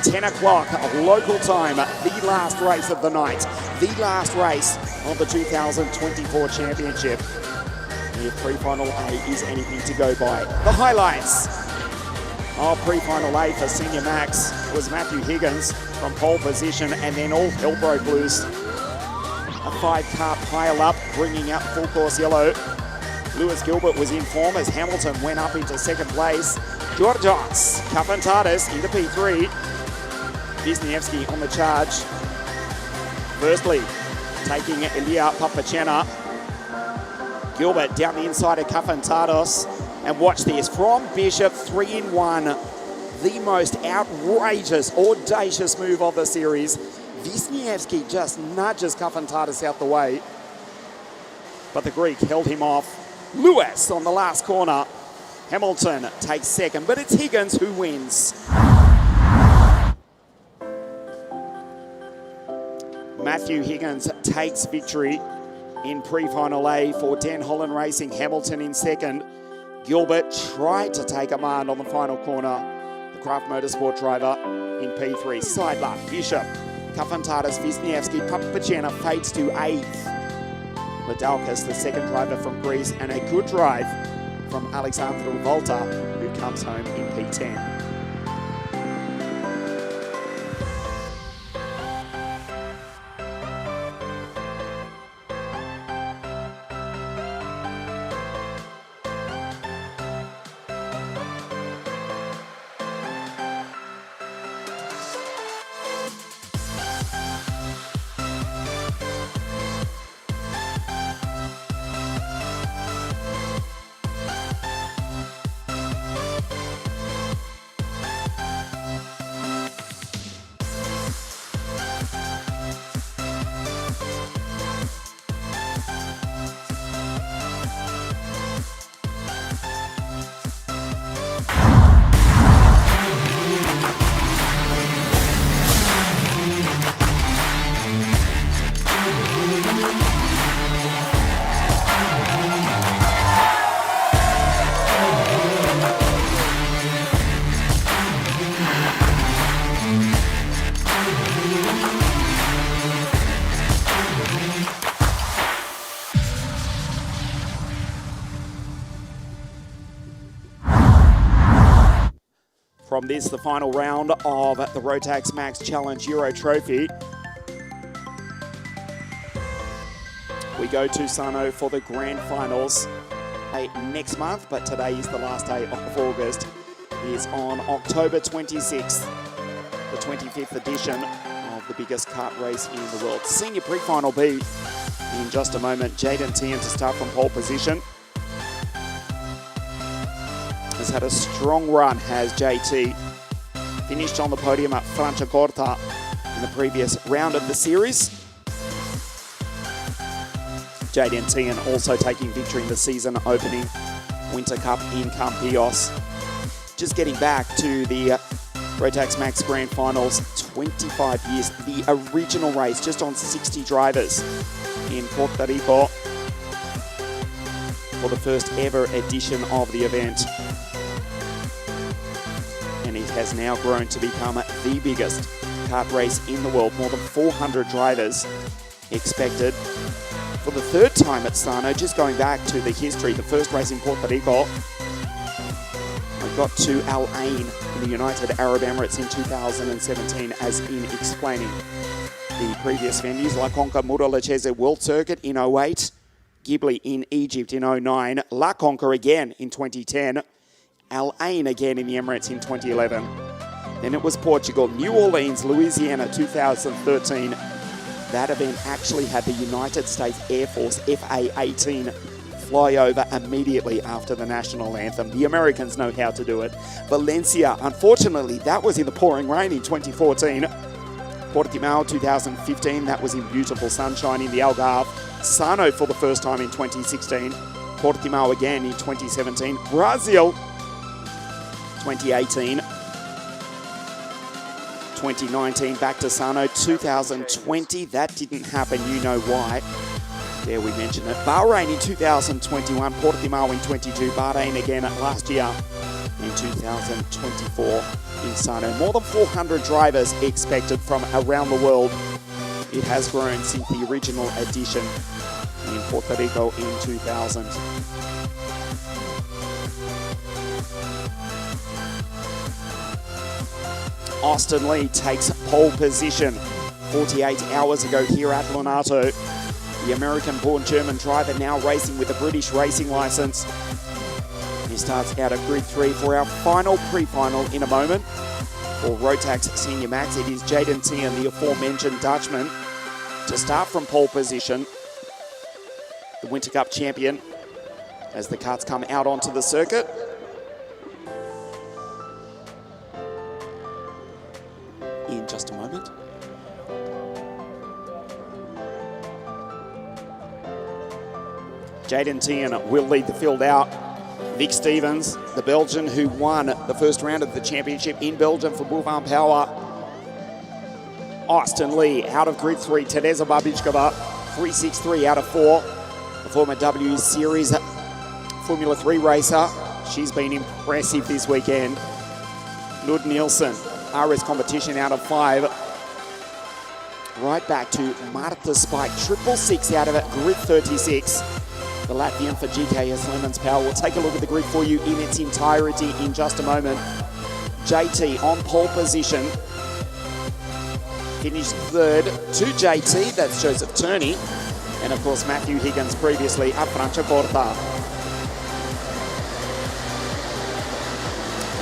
10 o'clock local time, the last race of the night, the last race of the 2024 championship. If pre-final A is anything to go by. The highlights of pre-final A for Senior Max was Matthew Higgins from pole position, and then all hell broke loose. A 5-car pile up, bringing out full course yellow. Lewis Gilbert was in form as Hamilton went up into second place. Georgios Kafantatis into P3. Wisniewski on the charge. Firstly, taking Ilya Papacena. Gilbert down the inside of Kafantatis. And watch this, from Bishop, 3 in 1. The most outrageous, audacious move of the series. Wisniewski just nudges Kafantatis out the way. But the Greek held him off. Lewis on the last corner. Hamilton takes second, but it's Higgins who wins. Matthew Higgins takes victory in pre-final A for Dan Holland Racing. Hamilton in second. Gilbert tried to take a command on the final corner. The Craft Motorsport driver in P3. Seidler, Bishop, Kafantatis, Wisniewski, Papacena fades to 8th. Ladalkas, the second driver from Greece, and a good drive from Alexandru Volta, who comes home in P10. from this, the final round of the Rotax Max Challenge Euro Trophy. We go to Sano for the grand finals next month, but today is the last day of August. It is on October 26th, the 25th edition of the biggest kart race in the world. Senior pre-final B in just a moment. Jaden Tian to start from pole position. Has had a strong run, has JT. Finished on the podium at Franciacorta in the previous round of the series. Jaden Tian also taking victory in the season opening Winter Cup in Campillos. Just getting back to the Rotax Max Grand Finals, 25 years. The original race, just on 60 drivers in Puerto Rico for the first ever edition of the event. And it has now grown to become the biggest kart race in the world. More than 400 drivers expected. For the third time at Sano, just going back to the history, the first race in Puerto Rico, I got to Al Ain in the United Arab Emirates in 2017, as in explaining the previous venues. La Conca Muralachese World Circuit in 08, Ghibli in Egypt in 09, La Conca again in 2010, Al Ain again in the Emirates in 2011. Then it was Portugal, New Orleans, Louisiana 2013. That event actually had the United States Air Force FA-18 fly over immediately after the national anthem. The Americans know how to do it. Valencia, unfortunately, that was in the pouring rain in 2014. Portimao 2015, that was in beautiful sunshine in the Algarve. Sano for the first time in 2016. Portimao again in 2017. Brazil 2018. 2019 back to Sano. 2020, that didn't happen, you know why. There we mentioned it. Bahrain in 2021, Portimao in 22, Bahrain again last year in 2024 in Sano. More than 400 drivers expected from around the world. It has grown since the original edition in Puerto Rico in 2000. Austin Lee takes pole position 48 hours ago here at ONATO. The American-born German driver now racing with a British racing license. He starts out at grid 3 for our final pre-final in a moment. For Rotax Senior Max, it is Jaden Tian, the aforementioned Dutchman, to start from pole position. The Winter Cup champion as the karts come out onto the circuit. In just a moment. Jaden Tian will lead the field out. Vic Stevens, the Belgian who won the first round of the championship in Belgium for Bouvin Power. Austin Lee out of grid 3, Teresa Babichkova, 363 out of 4. The former W Series Formula 3 racer. She's been impressive this weekend. Nud Nielsen, RS competition out of 5. Right back to Marta Spike, 666 out of it, grid 36. The Latvian for GKS Lemons Power. We'll take a look at the grid for you in its entirety in just a moment. JT on pole position. Finished third to JT, that's Joseph Turney. And of course Matthew Higgins previously at Franciacorta.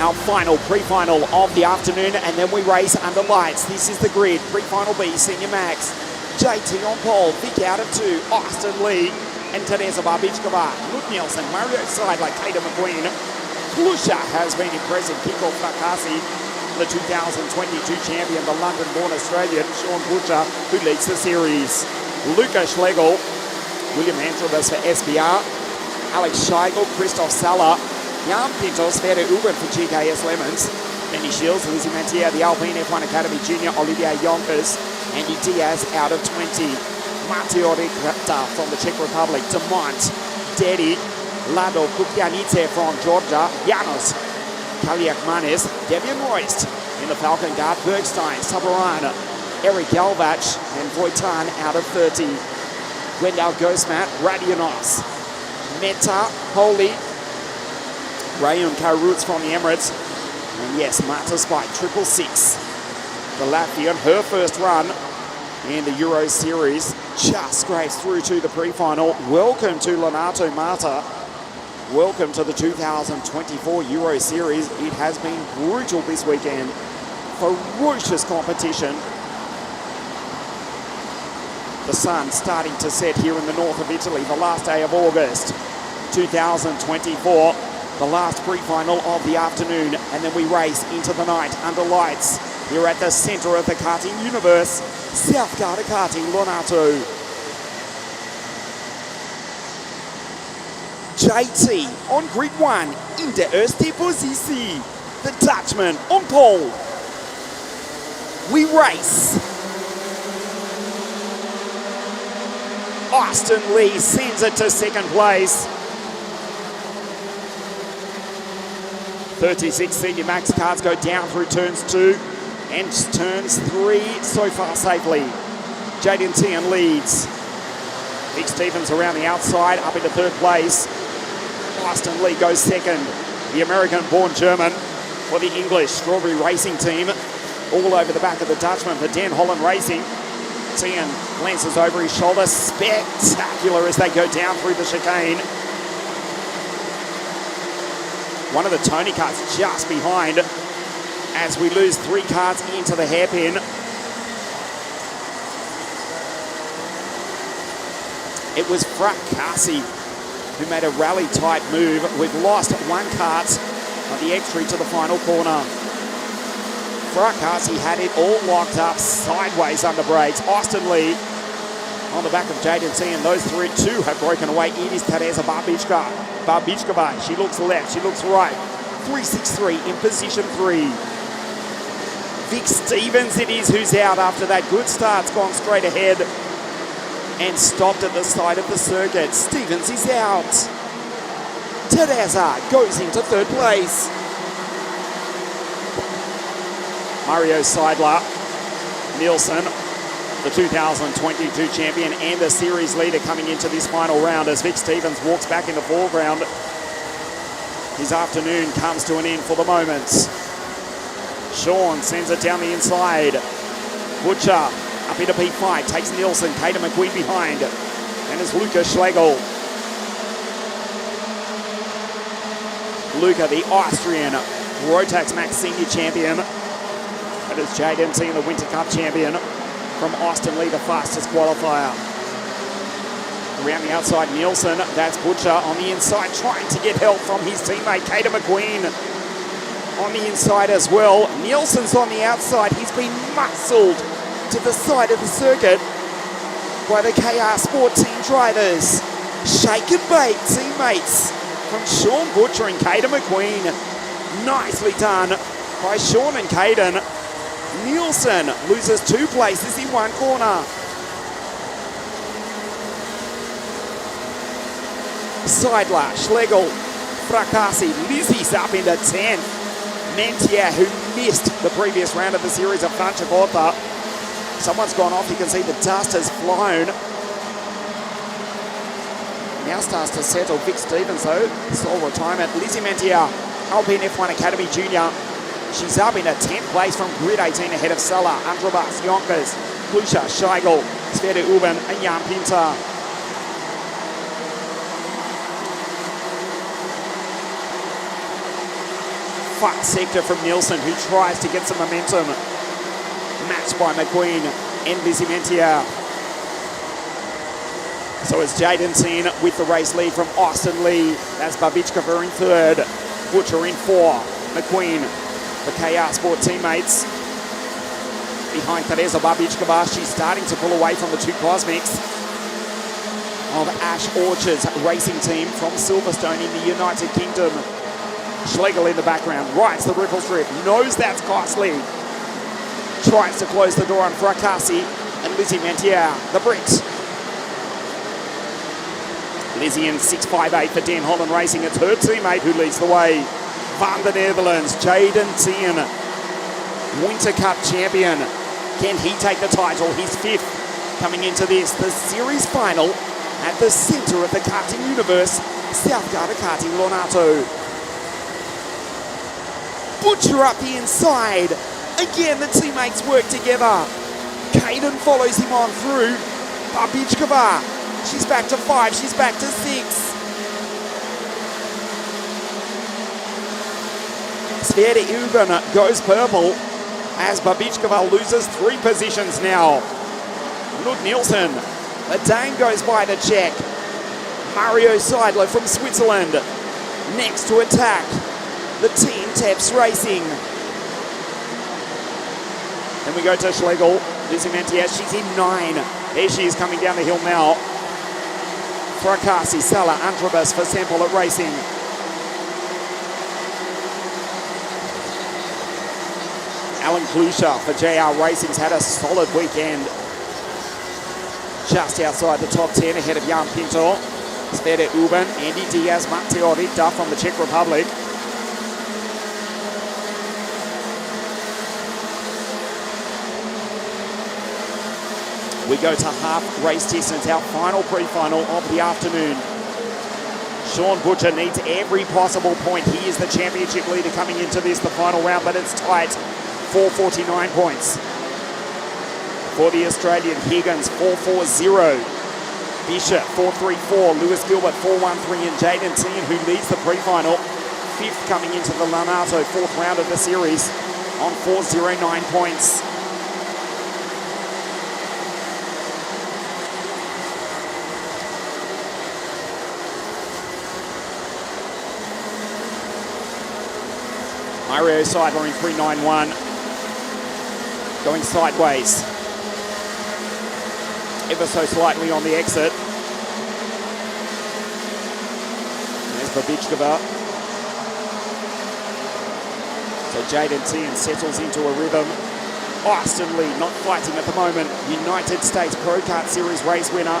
Our final pre-final of the afternoon, and then we race under lights. This is the grid. Pre-final B, Senior Max. JT on pole, Vic out of 2, Austin Lee and Teresa Babichkova. Luke Nielsen, Mario Seidler, Kader McQueen. Klusha has been impressive. Kiko Fracassi, the 2022 champion, the London-born Australian, Sean Butcher, who leads the series. Luca Schlegel, William Antrobus for SBR, Alex Scheigel, Christoph Saller, Jan Pintos, Fede Uben for GKS Lemons, Benny Shields, Lizzie Mantia, the Alpine F1 Academy Junior, Olivier Yonkers, Andy Diaz out of 20, Mateo Ricata from the Czech Republic, Demont, Dedi, Lado Kukianice from Georgia, Janos Kaliakmanis, Debian Royst in the Falcon Guard, Bergstein, Sabaran, Eric Galvach, and Voitan out of 30. Gwendal Gosmat, Radionos, Meta, Holy, Rayon Karutz from the Emirates, and Yes, Marta Spike, 666. The Latvian, her first run in the Euro Series, just scrapes through to the pre-final. Welcome to Lonato, Marta. Welcome to the 2024 Euro Series. It has been brutal this weekend. Ferocious competition. The sun starting to set here in the north of Italy, the last day of August 2024, the last pre-final of the afternoon, and then we race into the night under lights here at the center of the karting universe, South Garda Karting, Lonato. JT on grid 1 in the erste Position, the Dutchman on pole. We race. Austin Lee sends it to second place. 36 senior Max cars go down through turns 2 and turns 3 so far safely. Jaden Tian leads. Vic Stevens around the outside, up into third place. Austin Lee goes second. The American-born German for the English Strawberry Racing team. All over the back of the Dutchman for Den Holland Racing. Tian glances over his shoulder. Spectacular as they go down through the chicane. One of the Tony cars just behind as we lose 3 cars into the hairpin. It was Fracassi who made a rally-type move. We've lost 1 kart on the entry to the final corner. Fracassi had it all locked up sideways under brakes. Austin Lee on the back of Jaden T, and those 2 have broken away. It is Teresa Barbichkova. She looks left, she looks right. 363 in position 3. Vic Stevens it is who's out after that good start's gone straight ahead and stopped at the side of the circuit. Stevens is out. Teresa goes into third place. Mario Seidler, Nielsen, the 2022 champion and the series leader coming into this final round as Vic Stevens walks back in the foreground. His afternoon comes to an end for the moment. Sean sends it down the inside. Butcher up into P5, takes Nielsen, Kater McQueen behind. And it's Luca Schlegel. Luca, the Austrian Rotax Max Senior champion. That is Jaden T, the Winter Cup champion from Austin Lee, the fastest qualifier. Around the outside, Nielsen, that's Butcher on the inside, trying to get help from his teammate, Kater McQueen. On the inside as well. Nielsen's on the outside. He's been muscled to the side of the circuit by the KR Sport team drivers. Shake and bake teammates from Sean Butcher and Kater McQueen. Nicely done by Sean and Kaden. Nielsen loses 2 places in 1 corner. Seidler, Schlegel, Fracassi, Lizzie's up into 10th. Mentia, who missed the previous round of the series of Franciacorta. Someone's gone off, you can see the dust has flown. Now starts to settle. Vic Stevens though, sole retirement. Lizzie Mentia, Alpine F1 Academy Junior. She's up in a 10th place from grid 18 ahead of Sala, Andrabas, Yonkers, Klusha, Scheigel, Sveta Uben and Jan Pinter. Far sector from Nielsen, who tries to get some momentum. Matched by McQueen and Lizzie Mentia. So it's Jaden Tin with the race lead from Austin Lee. That's Babichkova in 3rd. Butcher in 4. McQueen, the KR Sport teammates. Behind Teresa Babichkova, she's starting to pull away from the 2 Cosmics of Ash Orchards racing team from Silverstone in the United Kingdom. Schlegel in the background, rides the ripple strip, knows that's costly. Tries to close the door on Fracassi and Lizzie Mentia, the Brit. Lizzie in 658 for Den Holland Racing. It's her teammate who leads the way. Van the Netherlands, Jaden Tien, Winter Cup champion. Can he take the title? He's 5th coming into this, the series final at the center of the karting universe, South Garda Karting, Lonato. Butcher up the inside. Again, the teammates work together. Caden follows him on through. Babichkova, she's back to 5, she's back to 6. Sveta Uben goes purple as Babichkova loses 3 positions now. Lud Nielsen, the Dane goes by the Czech. Mario Seidler from Switzerland next to attack. The team Teps Racing. Then we go to Schlegel. Lizzie Mentias, she's in 9. There she is coming down the hill now. Fracassi, Sala, Antrobus for Sample at Racing. Alan Kluscher for JR Racing's had a solid weekend. Just outside the top 10 ahead of Jan Pinto. Sveta Uben, Andy Diaz, Mateo Rita from the Czech Republic. We go to half race distance, our final pre-final of the afternoon. Sean Butcher needs every possible point. He is the championship leader coming into this, the final round, but it's tight. 449 points. For the Australian, Higgins 440. Bishop 434. Lewis Gilbert 413. And Jaden Tien, who leads the pre-final, 5th coming into the ONATO 4th round of the series on 409 points. Mario Seidler in 391. Going sideways. Ever so slightly on the exit. There's Babichkova. So Jaden Tien settles into a rhythm. Austin Lee not fighting at the moment. United States Pro Kart Series race winner.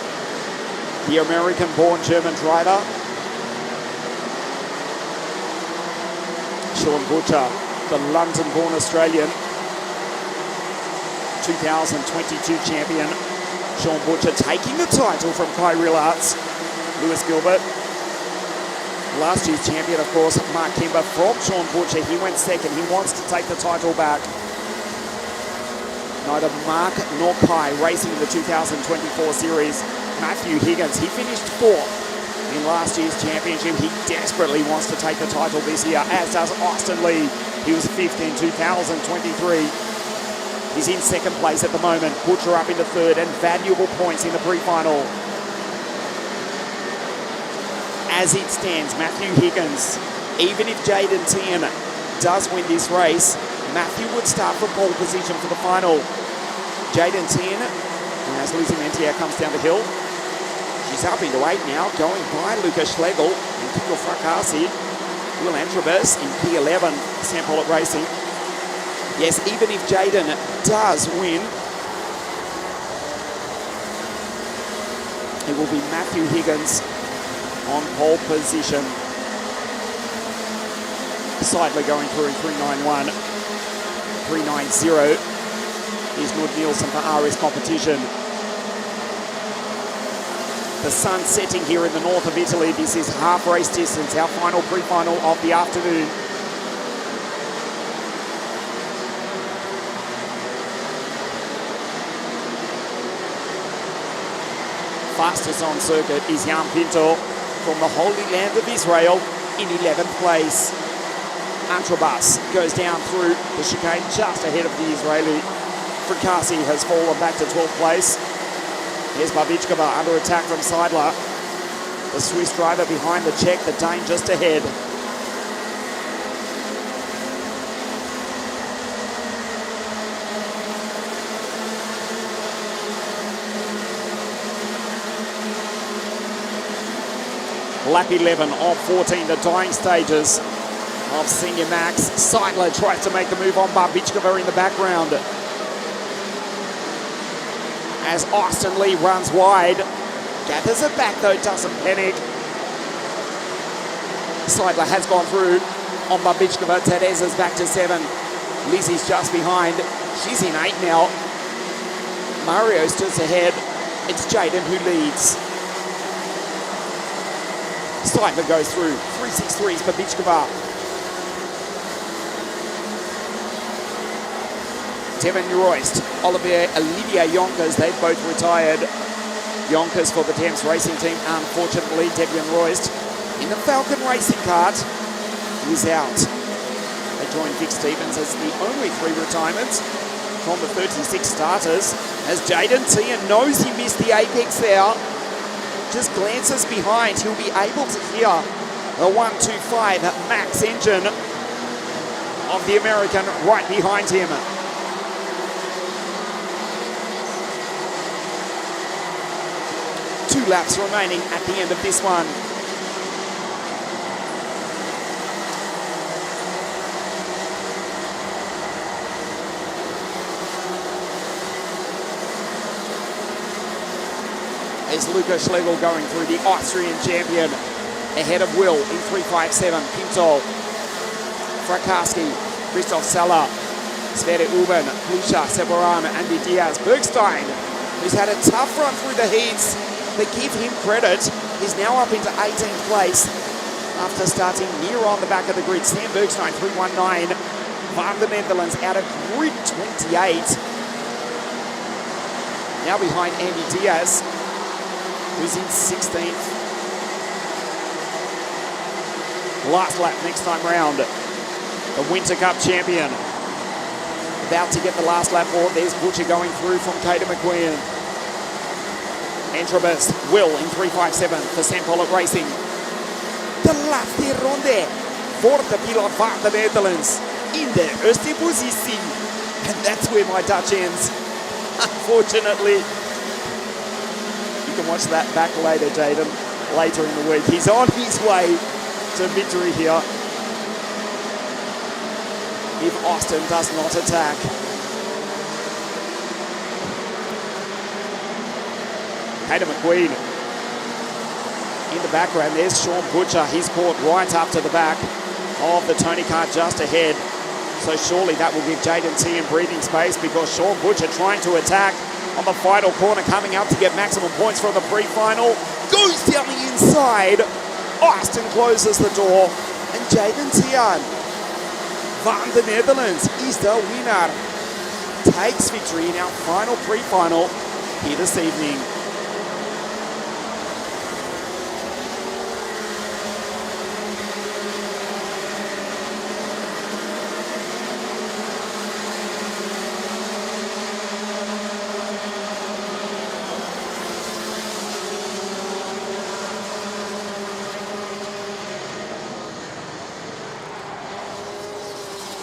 The American-born German driver. Sean Butcher, the London-born Australian. 2022 champion. Sean Butcher taking the title from Kyril Arts. Lewis Gilbert. Last year's champion, of course, Mark Kimber from Sean Butcher. He went 2nd. He wants to take the title back. Neither Mark nor Kai racing in the 2024 series. Matthew Higgins, he finished 4th in last year's championship. He desperately wants to take the title this year, as does Austin Lee. He was 5th in 2023. He's in 2nd place at the moment. Butcher up into 3rd, and valuable points in the pre-final. As it stands, Matthew Higgins, even if Jaden Tien does win this race, Matthew would start from pole position for the final. Jaden Tien, as Lizzie Mentier comes down the hill, she's up into 8 now, going by Lucas Schlegel and Kiko Fracassi. Will Antrobus in P11, Sample at Racing. Yes, even if Jaden does win, it will be Matthew Higgins on pole position. Seidler going through in 391. 390 is Lud Nielsen for RS Competition. The sun setting here in the north of Italy. This is half race distance, our final pre-final of the afternoon. Fastest on circuit is Jan Pinto from the Holy Land of Israel in 11th place. Antrobus goes down through the chicane just ahead of the Israeli. Fracassi has fallen back to 12th place. Here's Babichkova under attack from Seidler. The Swiss driver behind the Czech, the Dane just ahead. Lap 11 of 14, the dying stages of Senior Max. Seidler tries to make the move on Babichkova in the background. As Austin Lee runs wide. Gathers it back though, doesn't panic. Seidler has gone through on Babichkova. Teresa's back to 7. Lizzie's just behind. She's in 8 now. Mario's just ahead. It's Jaden who leads. Seidler goes through. 363's Babichkova. Devin Royst, Olivia Yonkers, they've both retired. Yonkers for the Thames Racing Team. Unfortunately, Devin Royst in the Falcon Racing Kart is out. They join Vic Stevens as the only 3 retirements from the 36 starters, as Jaden Tian knows he missed the apex there. Just glances behind, he'll be able to hear the 125 Max engine of the American right behind him. Two laps remaining at the end of this one. Is Luca Schlegel going through, the Austrian champion, ahead of Will in 357. Pinto, Frakarski, Christoph Seller, Sverre Uben, Plusha, Severan, Andy Diaz, Bergstein, who's had a tough run through the heats, but give him credit. He's now up into 18th place after starting near on the back of the grid. Sam Bergstein, 319. Van the Netherlands out of grid 28. Now behind Andy Diaz, who's in 16th. Last lap next time round. The Winter Cup champion. About to get the last lap for. There's Butcher going through from Kader McQueen. Entrobus, Will in 357 for St. Pollock Racing. De laatste ronde voor de pilot van de Netherlands in de eerste positie. And that's where my Dutch ends, unfortunately. You can watch that back later, Jaden, later in the week. He's on his way to victory here if Austin does not attack. Kader McQueen in the background. There's Sean Butcher. He's caught right up to the back of the Tony Kart just ahead. So surely that will give Jaden Tian breathing space, because Sean Butcher trying to attack on the final corner, coming up to get maximum points from the pre-final. Goes down the inside. Austin closes the door, and Jaden Tian van the Netherlands is the winner. Takes victory in our final pre-final here this evening.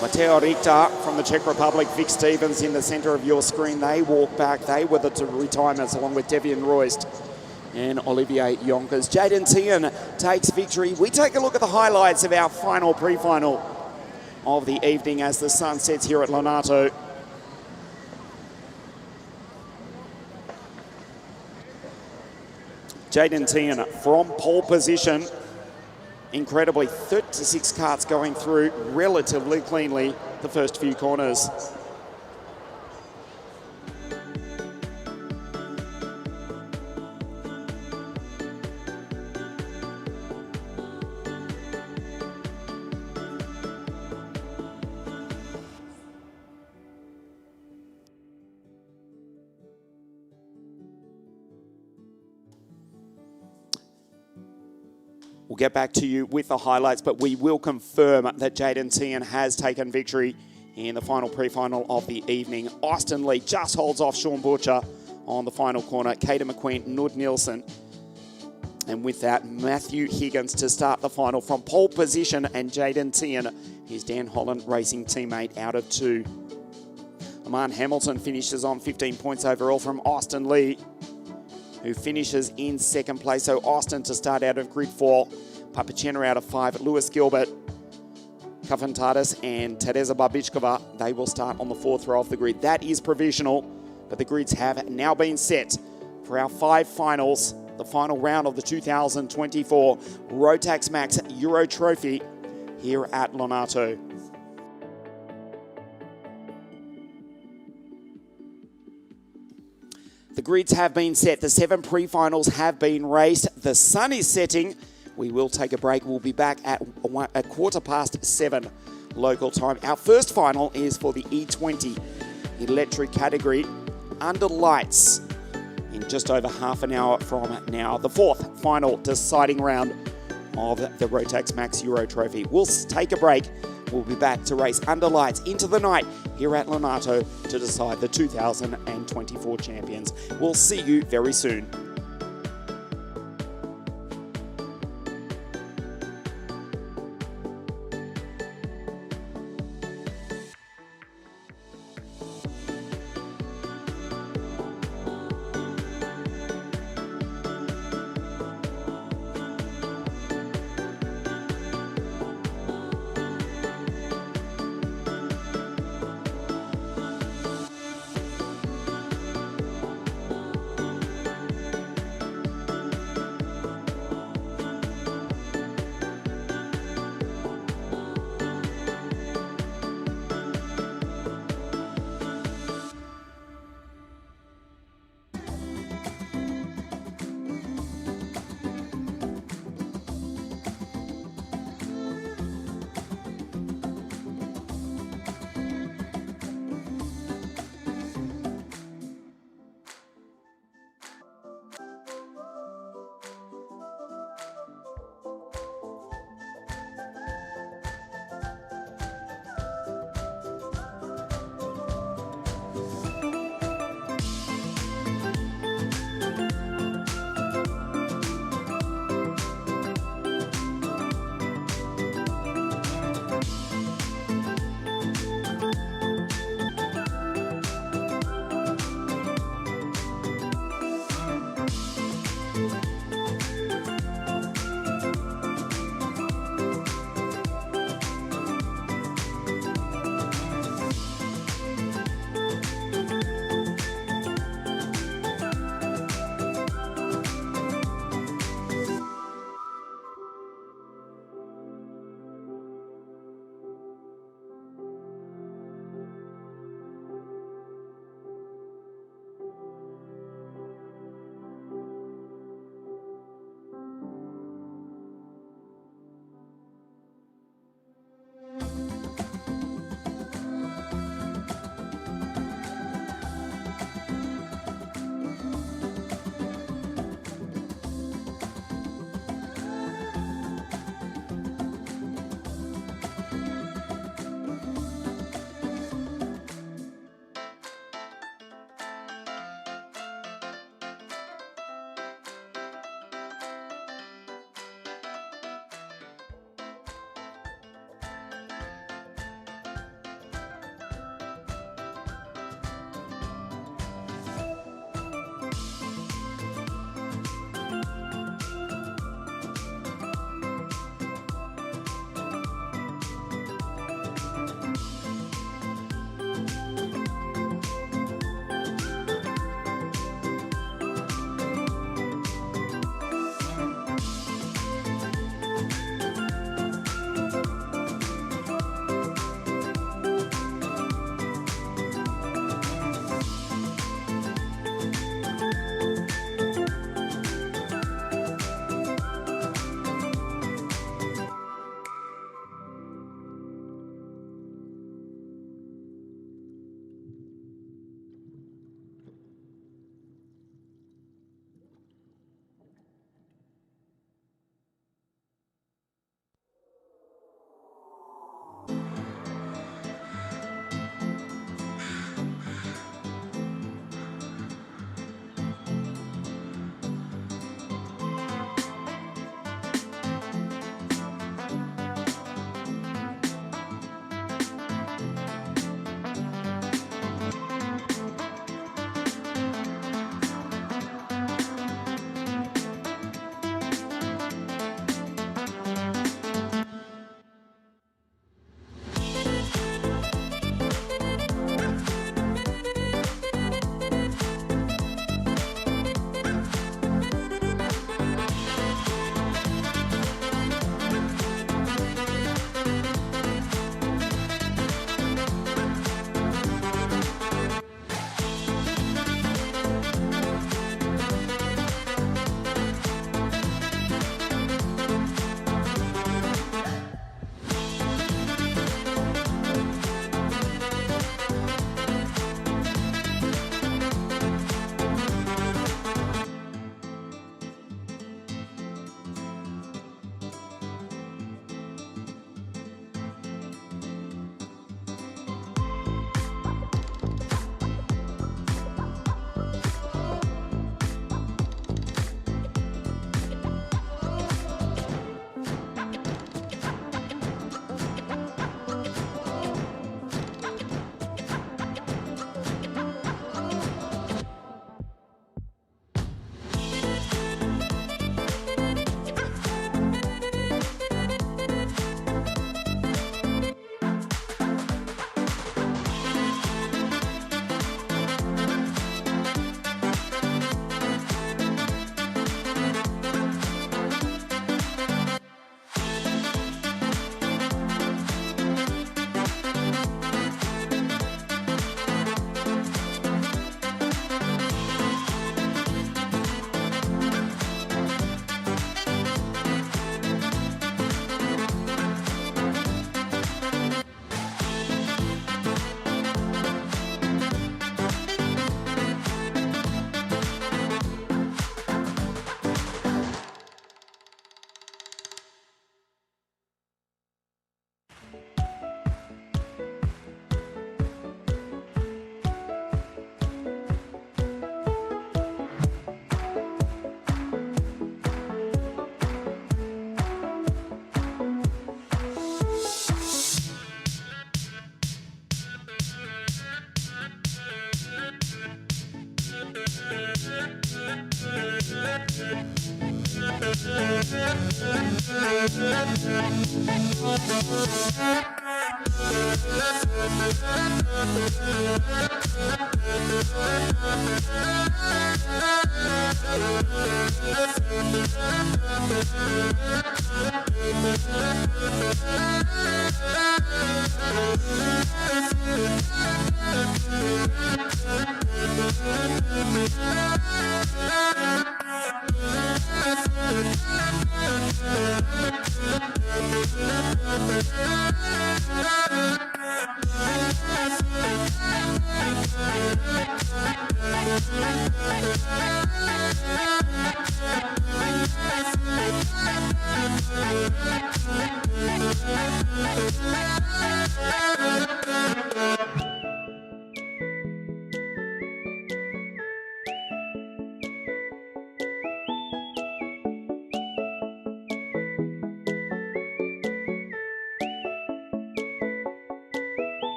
Mateo Richter from the Czech Republic, Vic Stevens in the centre of your screen. They walk back. They were the two retirements, along with Devian Royst and Olivier Yonkers. Jaden Tian takes victory. We take a look at the highlights of our final pre-final of the evening as the sun sets here at Lonato. Jaden Tian from pole position. Incredibly, 36 karts going through relatively cleanly the first few corners. We'll get back to you with the highlights, but we will confirm that Jaden Tian has taken victory in the final pre-final of the evening. Austin Lee just holds off Sean Butcher on the final corner. Kader McQueen, Nud Nielsen. And with that, Matthew Higgins to start the final from pole position, and Jaden Tian, his Dan Holland Racing teammate, out of 2. Aman Hamilton finishes on 15 points overall from Austin Lee, who finishes in second place. So Austin to start out of grid 4. Papacena out of 5. Lewis Gilbert, Kafantatis and Teresa Babichkova, they will start on the 4th row of the grid. That is provisional, but the grids have now been set for our 5 finals, the final round of the 2024 Rotax Max Euro Trophy here at Lonato. The grids have been set. The 7 pre-finals have been raced. The sun is setting. We will take a break. We'll be back at 7:15 local time. Our first final is for the E20 electric category under lights in just over half an hour from now. The fourth final deciding round of the Rotax Max Euro Trophy. We'll take a break. We'll be back to race under lights into the night here at ONATO to decide the 2024 champions. We'll see you very soon.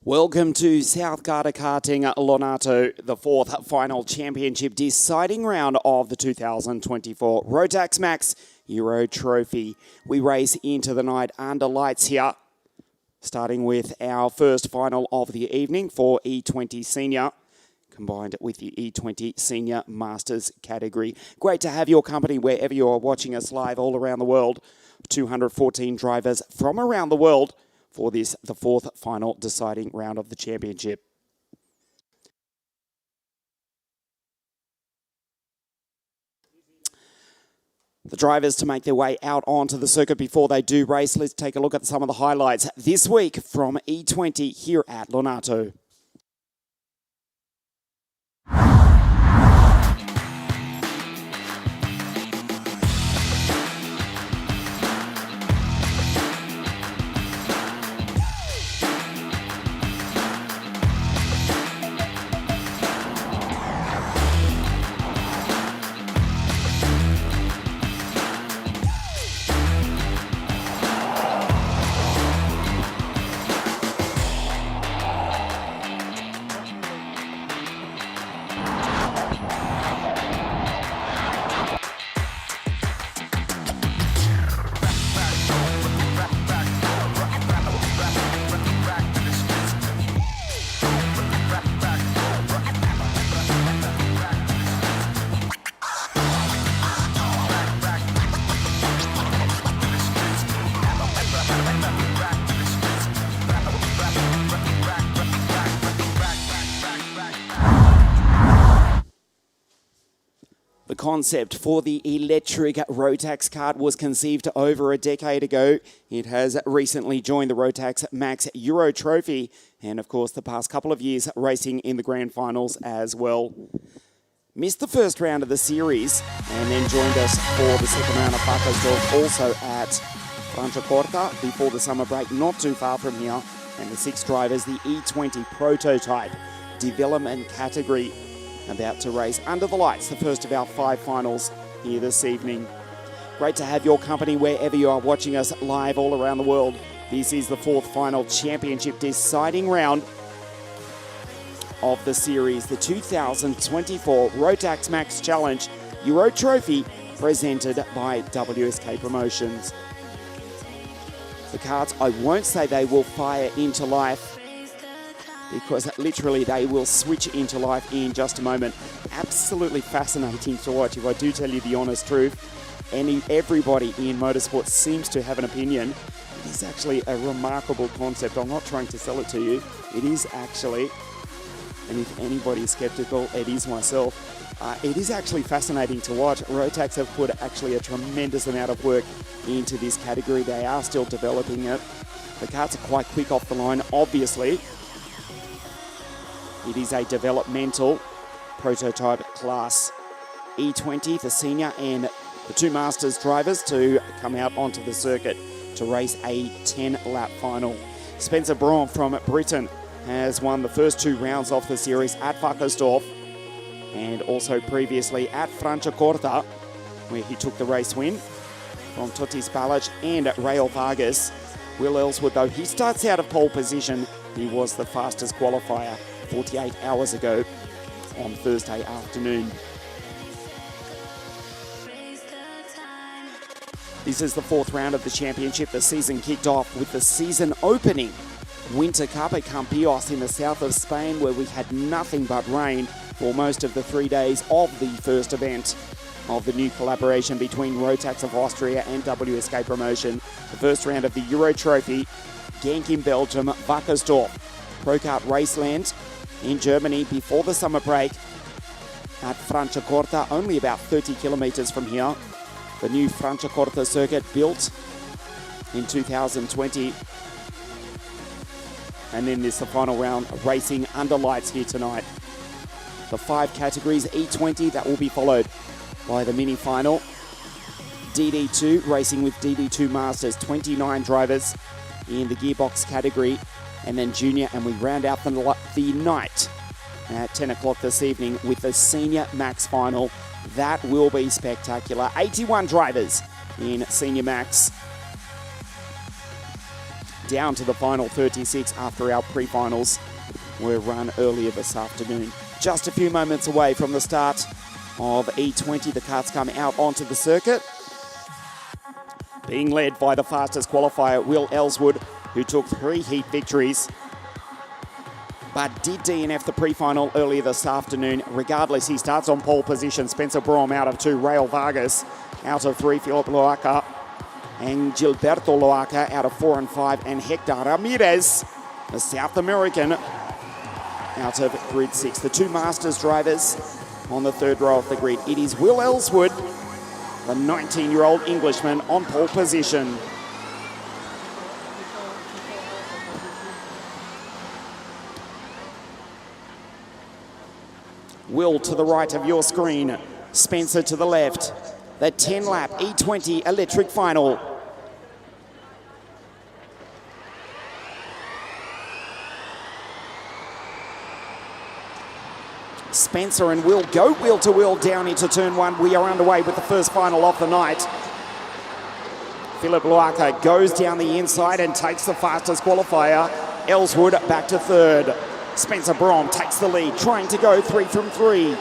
Welcome to South Garda Karting ONATO, the fourth final championship deciding round of the 2024 Rotax Max Euro Trophy. We race into the night under lights here, starting with our first final of the evening for E20 Senior, combined with the E20 Senior Masters category. Great to have your company wherever you are watching us live all around the world. 214 drivers from around the world for this, the fourth final deciding round of the championship. The drivers to make their way out onto the circuit before they do race. Let's take a look at some of the highlights this week from E20 here at ONATO. The concept for the electric Rotax kart was conceived over a decade ago. It has recently joined the Rotax Max Euro Trophy and, of course, the past couple of years racing in the grand finals as well. Missed the first round of the series and then joined us for the second round of Vacasdorf, also at Franciacorta before the summer break, not too far from here. And the six drivers, the E20 prototype development category, about to race under the lights, the first of our 5 finals here this evening. Great to have your company wherever you are watching us live all around the world. This is the fourth final championship deciding round of the series, the 2024 Rotax Max Challenge Euro Trophy, presented by WSK Promotions. The karts, I won't say they will fire into life, because literally they will switch into life in just a moment. Absolutely fascinating to watch, if I do tell you the honest truth. Everybody in motorsport seems to have an opinion. It is actually a remarkable concept. I'm not trying to sell it to you. It is actually, and if anybody is skeptical, it is myself. It is actually fascinating to watch. Rotax have put actually a tremendous amount of work into this category. They are still developing it. The karts are quite quick off the line, obviously. It is a developmental prototype class. E20, the senior, and the two masters drivers to come out onto the circuit to race a 10-lap final. Spencer Braun from Britain has won the first 2 rounds of the series at Vacasdorf and also previously at Franciacorta, where he took the race win from Totis Balic and Rael Vargas. Will Ellswood, though, he starts out of pole position. He was the fastest qualifier 48 hours ago on Thursday afternoon. This is the 4th round of the championship. The season kicked off with the season opening Winter Cup at Campillos in the south of Spain, where we had nothing but rain for most of the 3 days of the first event of the new collaboration between Rotax of Austria and WSK Promotion. The first round of the Euro Trophy, Genk in Belgium, Vacasdorf, Procart Raceland in Germany before the summer break at Franciacorta, only about 30 kilometres from here. The new Franciacorta circuit built in 2020. And then there's the final round racing under lights here tonight. The 5 categories, E20, that will be followed by the mini final. DD2 racing with DD2 Masters, 29 drivers in the gearbox category, and then junior, and we round out the night at 10 o'clock this evening with the Senior Max Final. That will be spectacular. 81 drivers in Senior Max. down to the final 36 after our pre-finals were run earlier this afternoon. Just a few moments away from the start of E20, the karts come out onto the circuit, being led by the fastest qualifier, Will Ellswood, who took 3 heat victories, but did DNF the pre-final earlier this afternoon. Regardless, he starts on pole position. Spencer Brom out of 2, Rael Vargas out of 3, Philip Loaca and Gilberto Loaca out of 4 and 5, and Hector Ramirez, the South American, out of grid 6. The 2 Masters drivers on the 3rd row of the grid. It is Will Ellswood, the 19-year-old Englishman, on pole position. Will to the right of your screen, Spencer to the left. The 10-lap E20 Electric Final. Spencer and Will go wheel to wheel down into turn 1. We are underway with the first final of the night. Philip Loaca goes down the inside and takes the fastest qualifier. Ellswood back to 3rd. Spencer Brom takes the lead, trying to go 3 from 3.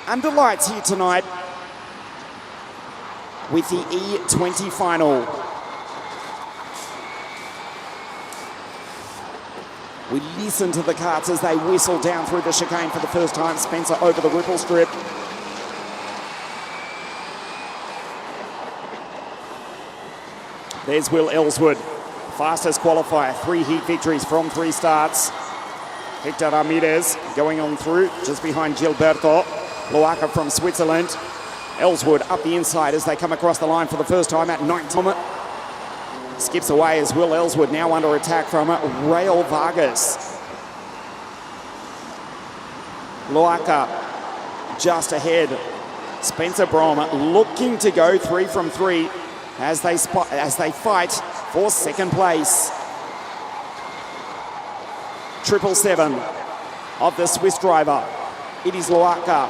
Under lights here tonight with the E20 Final. We listen to the karts as they whistle down through the chicane for the first time. Spencer over the ripple strip. There's Will Ellswood, fastest qualifier, 3 heat victories from 3 starts. Hector Ramirez going on through, just behind Gilberto Loaca from Switzerland. Ellswood up the inside as they come across the line for the first time at 19. Skips away as Will Ellswood now under attack from Rael Vargas. Loaca just ahead. Spencer Brom looking to go 3 from 3 as they fight for 2nd place. 777 of the Swiss driver. It is Loaca.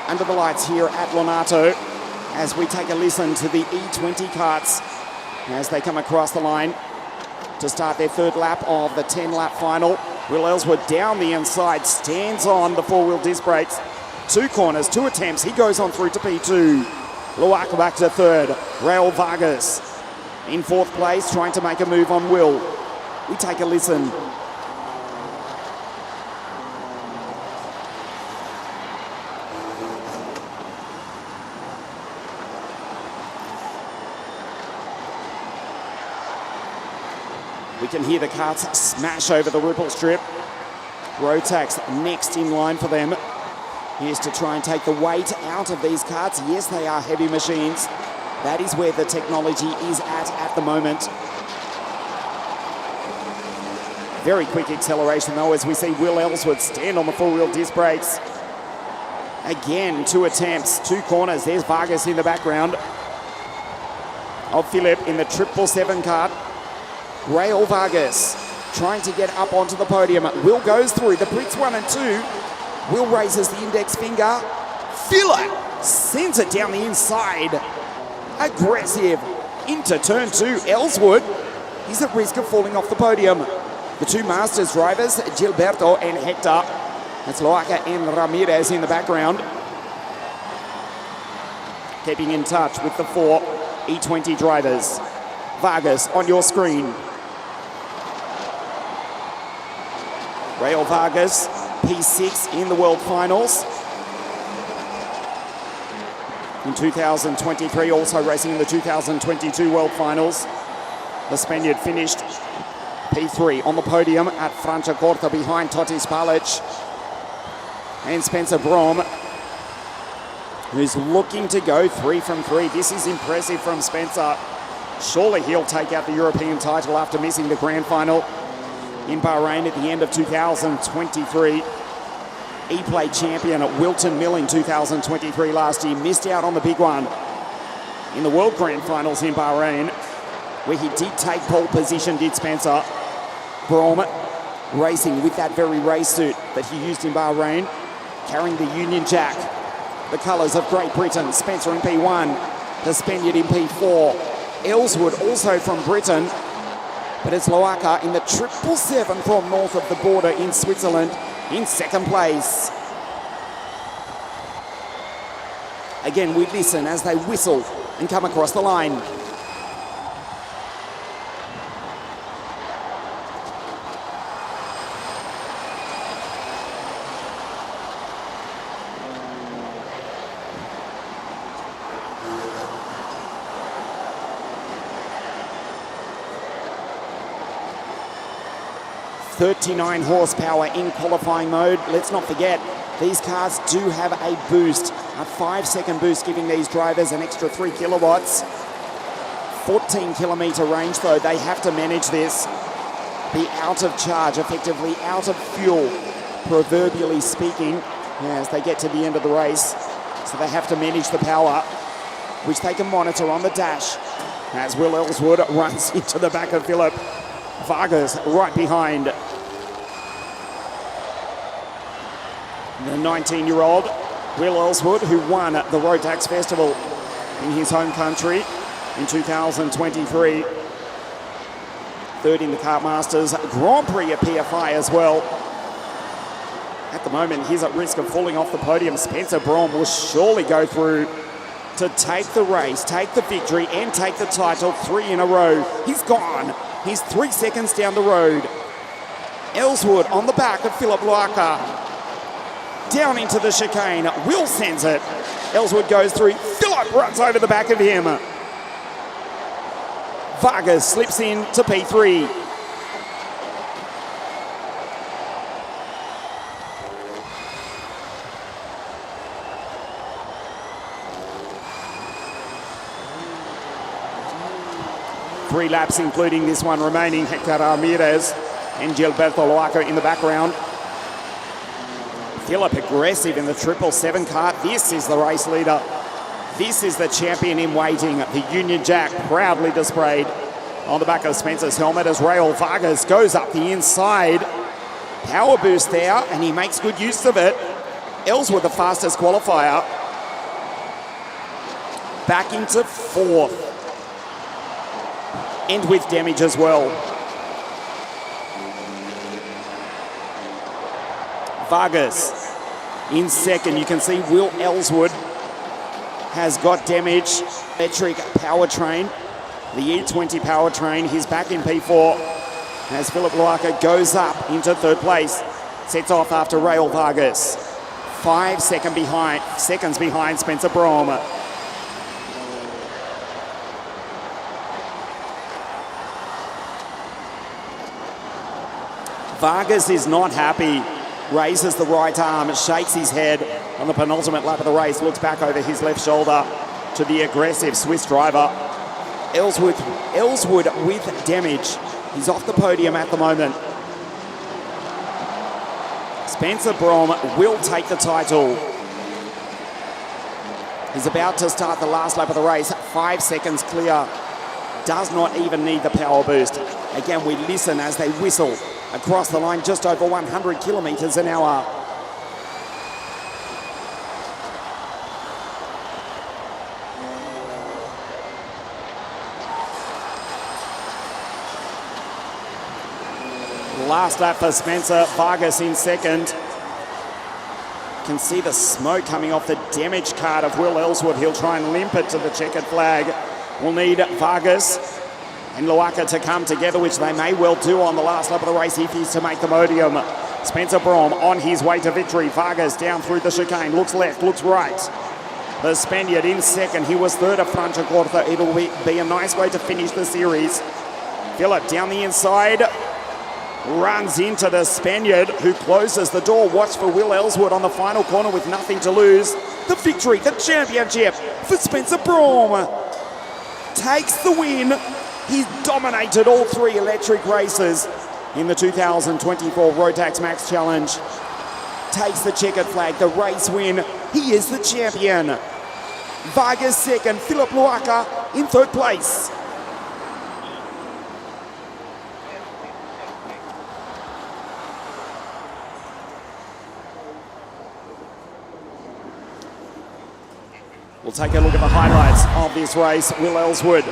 Under the lights here at ONATO as we take a listen to the E20 karts as they come across the line to start their 3rd lap of the 10-lap final. Will Ellswood down the inside, stands on the 4-wheel disc brakes. 2 corners, 2 attempts. He goes on through to P2. Loaca back to 3rd. Rael Vargas in 4th place, trying to make a move on Will. We take a listen. We can hear the karts smash over the ripple strip. Rotax next in line for them. Here's to try and take the weight out of these karts. Yes, they are heavy machines. That is where the technology is at the moment. Very quick acceleration though as we see Will Ellswood stand on the 4-wheel disc brakes. Again, 2 attempts, 2 corners. There's Vargas in the background of Philip in the 777 kart. Rael Vargas trying to get up onto the podium. Will goes through the bricks 1 and 2. Will raises the index finger. Philip sends it down the inside. Aggressive into turn 2. Ellswood, he's at risk of falling off the podium. The 2 Masters drivers, Gilberto and Hector. That's Loaca and Ramirez in the background. Keeping in touch with the 4 E20 drivers. Vargas on your screen. Rael Vargas, P6 in the World Finals. In 2023, also racing in the 2022 World Finals. The Spaniard finished P3 on the podium at Franciacorta behind Totti Spalic and Spencer Brom, who's looking to go 3 from 3. This is impressive from Spencer. Surely he'll take out the European title after missing the grand final in Bahrain at the end of 2023. E-Play champion at Wilton Mill in 2023 last year. Missed out on the big one in the World Grand Finals in Bahrain, where he did take pole position, did Spencer. Brom racing with that very race suit that he used in Bahrain, carrying the Union Jack, the colours of Great Britain. Spencer in P1, the Spaniard in P4. Ellswood also from Britain, but it's Loaka in the 777 from north of the border in Switzerland in second place. Again, we listen as they whistle and come across the line. .39 horsepower in qualifying mode. Let's not forget, these cars do have a boost, a 5-second boost, giving these drivers an extra 3 kilowatts. 14 kilometre range though, they have to manage this. Be out of charge, effectively out of fuel, proverbially speaking, as they get to the end of the race. So they have to manage the power, which they can monitor on the dash, as Will Ellswood runs into the back of Philip. Vargas right behind. The 19-year-old Will Ellswood, who won the Rotax Festival in his home country in 2023. Third in the Kart Masters Grand Prix at PFI as well. At the moment, he's at risk of falling off the podium. Spencer Braun will surely go through to take the race, take the victory, and take the title 3 in a row. He's gone. He's 3 seconds down the road. Ellswood on the back of Philip Loaka. Down into the chicane. Will sends it. Ellswood goes through. Philip runs over the back of him. Vargas slips in to P3. Three laps, including this one remaining. Hector Ramirez and Gilberto Loaco in the background. Philip aggressive in the 777 kart. This is the race leader. This is the champion in waiting. The Union Jack proudly displayed on the back of Spencer's helmet as Raul Vargas goes up the inside. Power boost there, and he makes good use of it. Ellswood, the fastest qualifier. Back into 4th. And with damage as well. Vargas in second. You can see Will Ellswood has got damage. Electric powertrain, the E20 powertrain. He's back in P4 as Philip Loaca goes up into 3rd place. Sets off after Raul Vargas. 5 seconds behind Spencer Braun. Vargas is not happy. Raises the right arm, shakes his head on the penultimate lap of the race, looks back over his left shoulder to the aggressive Swiss driver. Ellswood with damage. He's off the podium at the moment. Spencer Braun will take the title. He's about to start the last lap of the race. 5 seconds clear. Does not even need the power boost. Again, we listen as they whistle across the line, just over 100 kilometers an hour. Last lap for Spencer. Vargas in second. You can see the smoke coming off the damaged card of Will Ellswood. He'll try and limp it to the checkered flag. We'll need Vargas and Loaca to come together, which they may well do on the last lap of the race if he's to make the podium. Spencer Braun on his way to victory. Vargas down through the chicane, looks left, looks right. The Spaniard in second. He was third at Franciacorta. It'll be a nice way to finish the series. Philip down the inside, runs into the Spaniard, who closes the door. Watch for Will Ellswood on the final corner with nothing to lose. The victory, the championship for Spencer Braun. Takes the win. He's dominated all 3 electric races in the 2024 Rotax Max Challenge. Takes the checkered flag, the race win. He is the champion. Vargas second, Philip Loaca in 3rd place. We'll take a look at the highlights of this race. Will Ellswood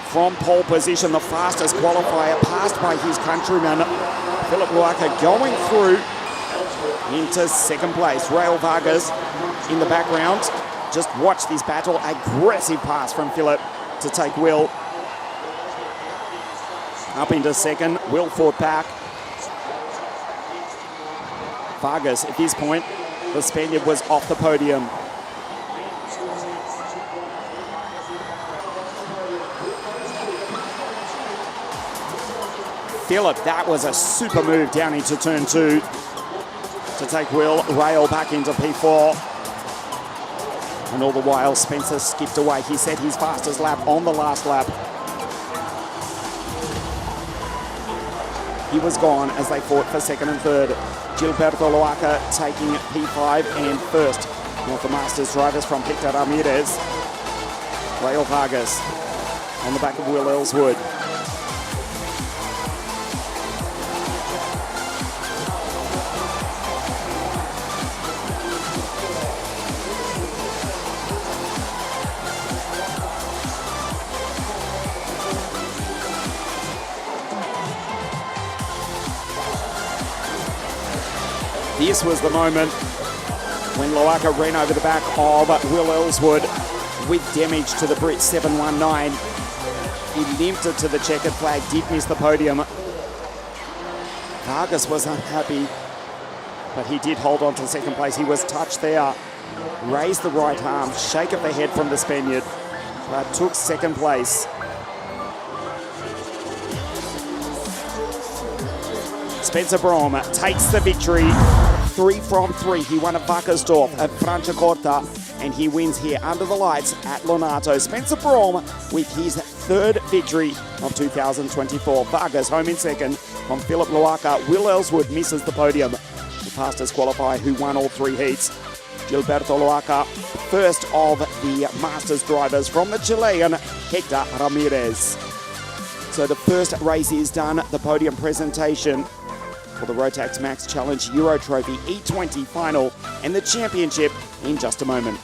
from pole position, the fastest qualifier, passed by his countryman, Philip Luaka, going through into second place. Rael Vargas in the background. Just watch this battle. Aggressive pass from Philip to take Will. Up into second. Will fought back. Vargas, at this point, the Spaniard was off the podium. Philip, that was a super move down into turn 2 to take Will. Rail back into P4. And all the while, Spencer skipped away. He set his fastest lap on the last lap. He was gone as they fought for second and third. Gilberto Loaca taking P5 and first. One of the Masters drivers from Hector Ramirez. Rael Vargas on the back of Will Ellswood. This was the moment when Loaca ran over the back of Will Ellswood with damage to the Brit 719. He limped it to the checkered flag, did miss the podium. Vargas was unhappy, but he did hold on to second place. He was touched there. Raised the right arm, shake of the head from the Spaniard, but took second place. Spencer Brom takes the victory. 3 from 3. He won at Wackersdorf, at Franciacorta, and he wins here under the lights at Lonato. Spencer Brom with his third victory of 2024. Vargas home in second from Philip Loaca. Will Ellswood misses the podium. The fastest qualifier who won all 3 heats. Gilberto Loaca, first of the Masters drivers from the Chilean Hector Ramirez. So the first race is done. The podium presentation for the Rotax Max Challenge Euro Trophy E20 Final and the championship in just a moment.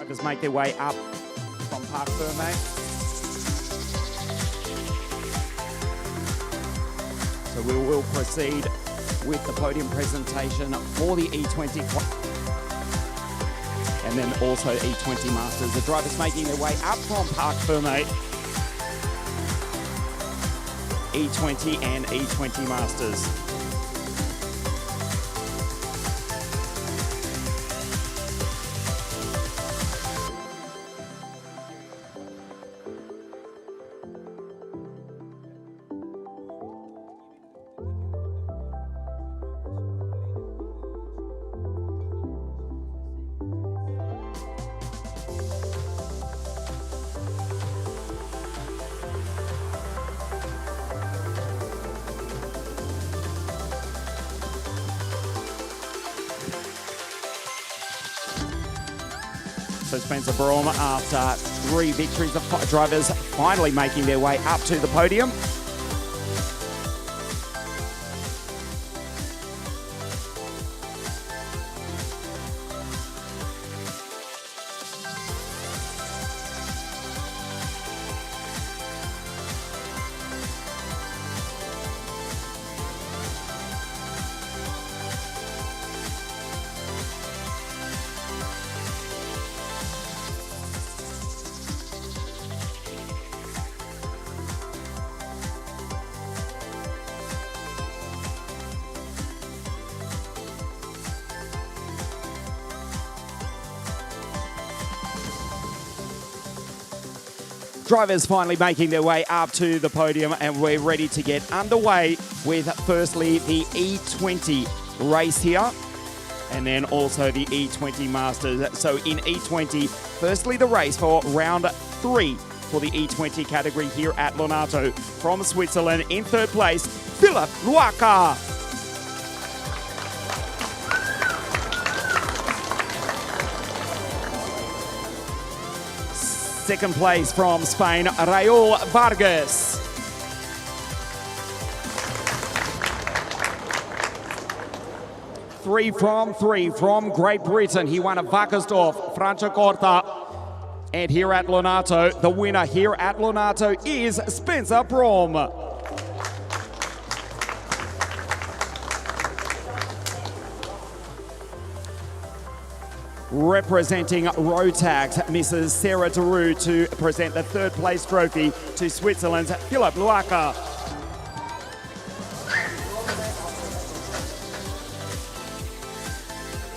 drivers make their way up from Parc Fermé. So we will proceed with the podium presentation for the E20 and then also E20 Masters. The drivers making their way up from Parc Fermé, E20 and E20 Masters. So Spencer Braum, after 3 victories, the drivers finally making their way up to the podium. Drivers finally making their way up to the podium, and we're ready to get underway with firstly the E20 race here and then also the E20 Masters. So in E20, firstly the race for round 3 for the E20 category here at ONATO. From Switzerland, in 3rd place, Philipp Luaca. Second place from Spain, Raul Vargas. Three from Great Britain. He won at Wackersdorf, Franciacorta. And here at ONATO, the winner here at ONATO is Spencer Braum. Representing Rotax, Mrs. Sarah Deroux to present the 3rd place trophy to Switzerland's Philipp Luaca.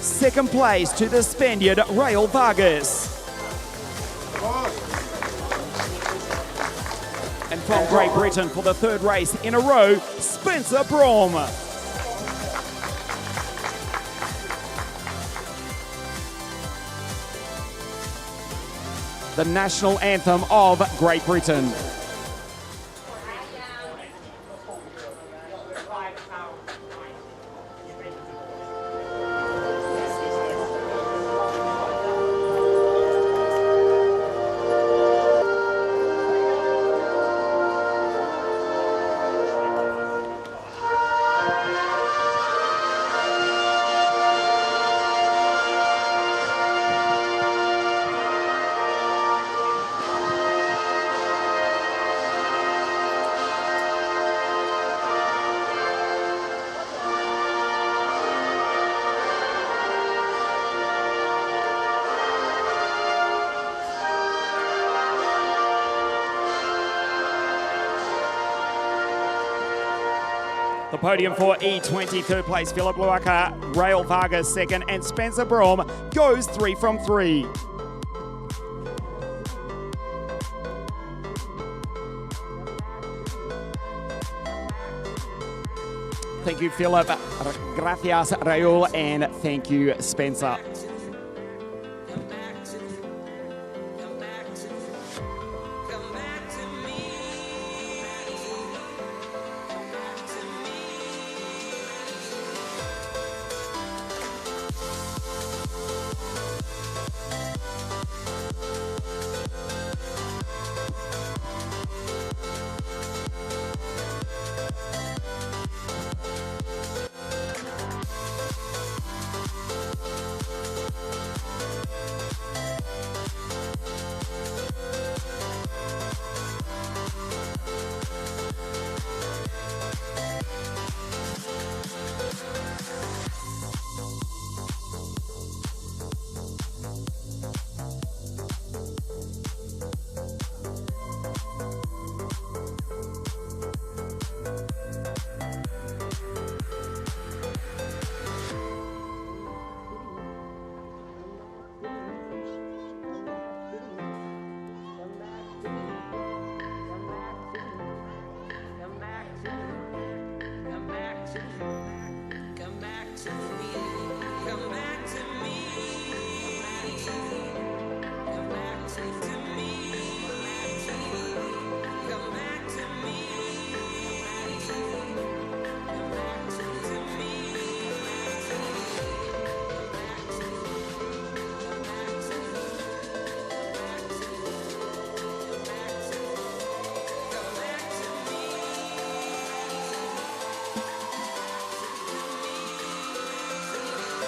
Second place to the Spaniard Raul Vargas. And from Great Britain for the 3rd race in a row, Spencer Braum. The national anthem of Great Britain. The podium for E20, 3rd place, Philipp Luaca, Raul Vargas 2nd, and Spencer Braum goes 3 from 3. Thank you, Philip. Gracias, Raul, and thank you, Spencer.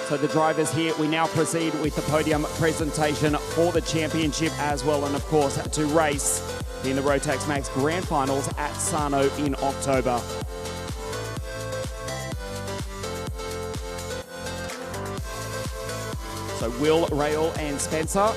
So the drivers here, we now proceed with the podium presentation for the championship as well, and of course to race in the Rotax Max Grand Finals at Sano in October. So Will, Rael and Spencer.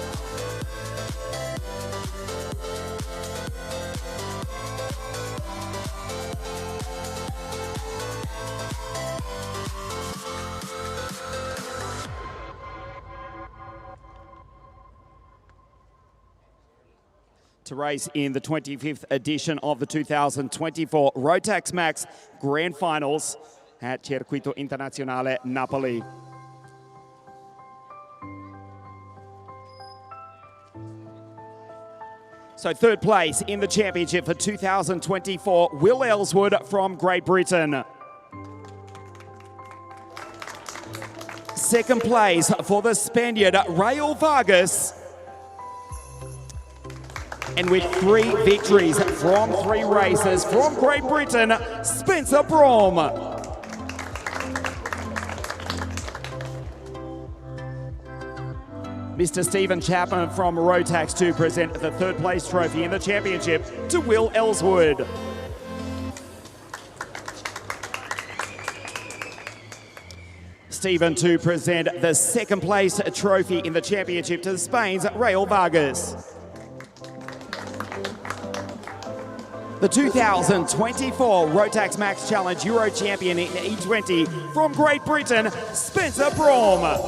To race in the 25th edition of the 2024 Rotax Max Grand Finals at Circuito Internazionale Napoli. So third place in the championship for 2024, Will Ellswood from Great Britain. Second place for the Spaniard, Rael Vargas. And with 3 victories from 3 races from Great Britain, Spencer Brom. Mr. Stephen Chapman from Rotax to present the third place trophy in the championship to Will Ellswood. Stephen to present the second place trophy in the championship to Spain's Rael Vargas. The 2024 Rotax Max Challenge Euro Champion in E20 from Great Britain, Spencer Brom.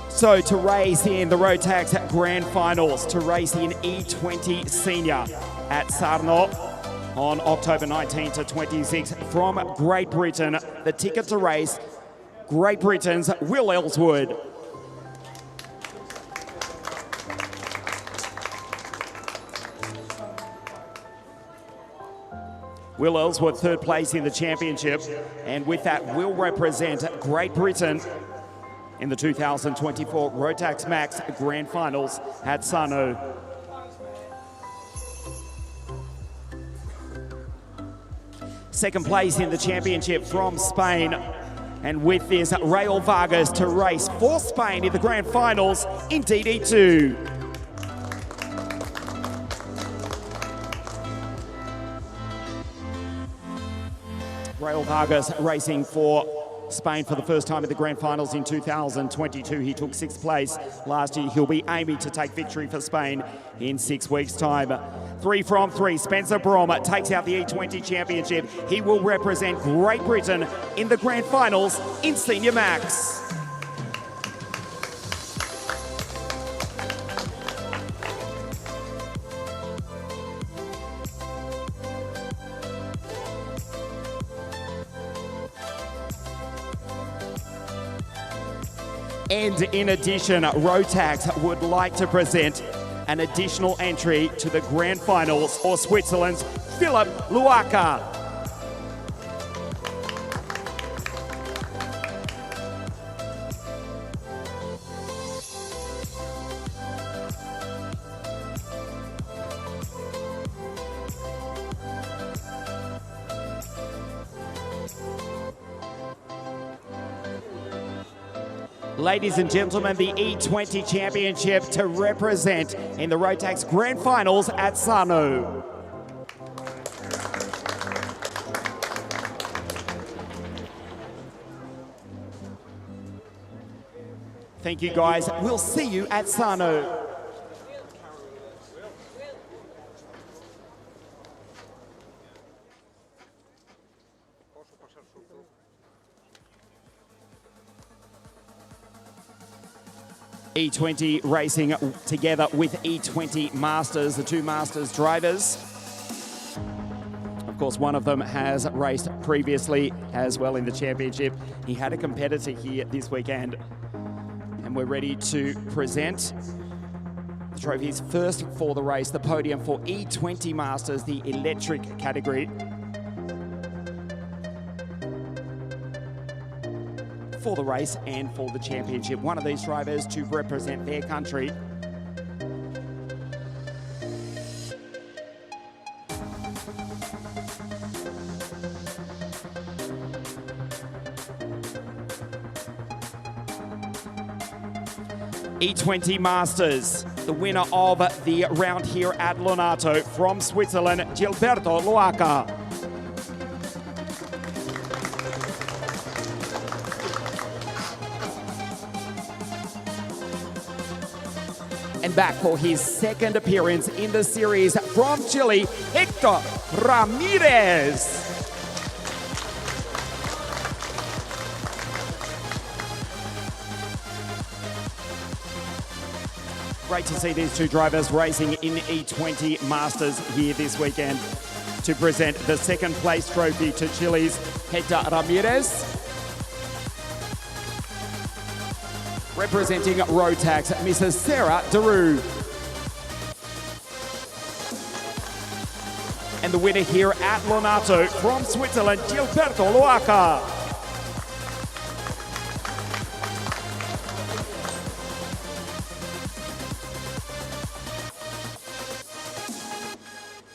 So to race in the Rotax Grand Finals, to race in E20 Senior at Sarno on October 19 to 26 from Great Britain, the ticket to race, Great Britain's Will Ellswood. Will Ellswood third place in the championship, and with that will represent Great Britain in the 2024 Rotax Max Grand Finals at Sano. Second place in the championship from Spain. And with this, Rael Vargas to race for Spain in the Grand Finals in DD2. Rael Vargas racing for Spain for the first time in the Grand Finals in 2022. He took 6th place last year. He'll be aiming to take victory for Spain in 6 weeks' time. 3 from 3, Spencer Brom takes out the E20 Championship. He will represent Great Britain in the Grand Finals in Senior Max. And in addition, Rotax would like to present an additional entry to the Grand Finals for Switzerland's Philipp Luaka. Ladies and gentlemen, the E20 Championship to represent in the Rotax Grand Finals at Sano. Thank you guys, we'll see you at Sano. E20 racing together with E20 Masters, the 2 Masters drivers. Of course, one of them has raced previously as well in the championship. He had a competitor here this weekend, and we're ready to present the trophies first for the race, the podium for E20 Masters, the electric category. For the race and for the championship. One of these drivers to represent their country. E20 Masters, the winner of the round here at Lonato from Switzerland, Gilberto Loaca. And back for his second appearance in the series from Chile, Hector Ramirez. Great to see these two drivers racing in E20 Masters here this weekend to present the second place trophy to Chile's Hector Ramirez. Representing Rotax, Mrs. Sarah Daru. And the winner here at Lonato from Switzerland, Gilberto Loaca.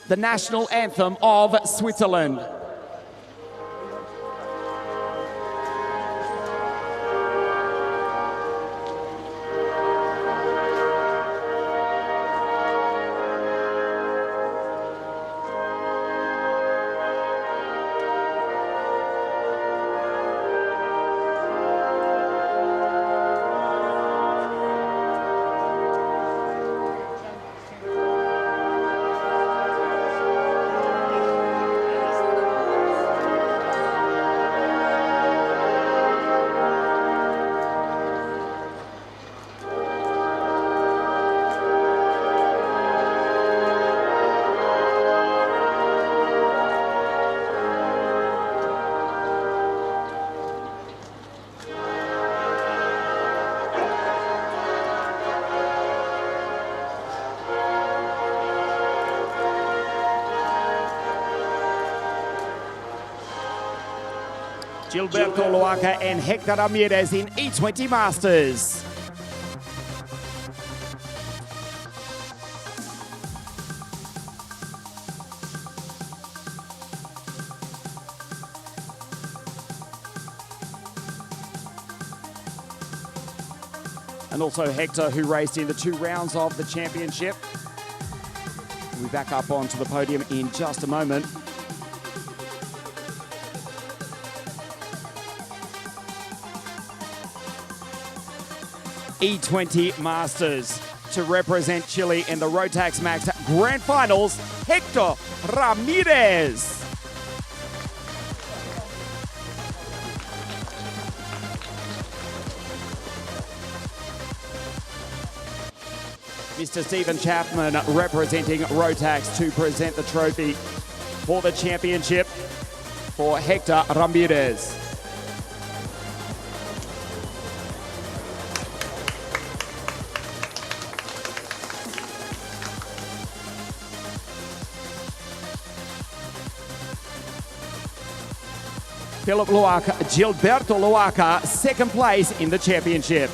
The national anthem of Switzerland. Gilberto Loaca and Hector Ramirez in E20 Masters. And also Hector, who raced in the 2 rounds of the championship. We'll be back up onto the podium in just a moment. E20 Masters to represent Chile in the Rotax Max Grand Finals, Hector Ramirez. Mr. Stephen Chapman representing Rotax to present the trophy for the championship for Hector Ramirez. Philip Loaca, Gilberto Loaca, second place in the championship.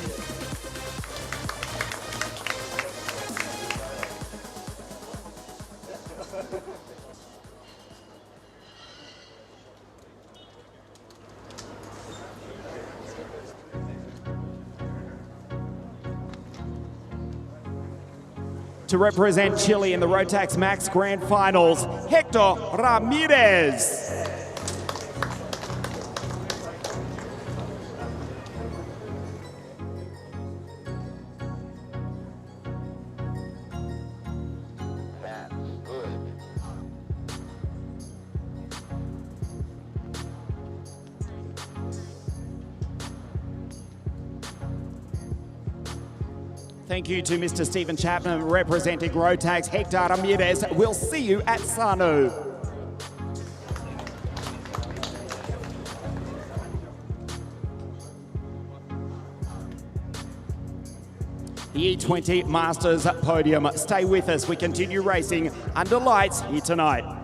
To represent Chile in the Rotax Max Grand Finals, Hector Ramirez. Thank you to Mr. Stephen Chapman representing Rotax, Hector Ramirez. We'll see you at Sano. The E20 Masters Podium. Stay with us. We continue racing under lights here tonight.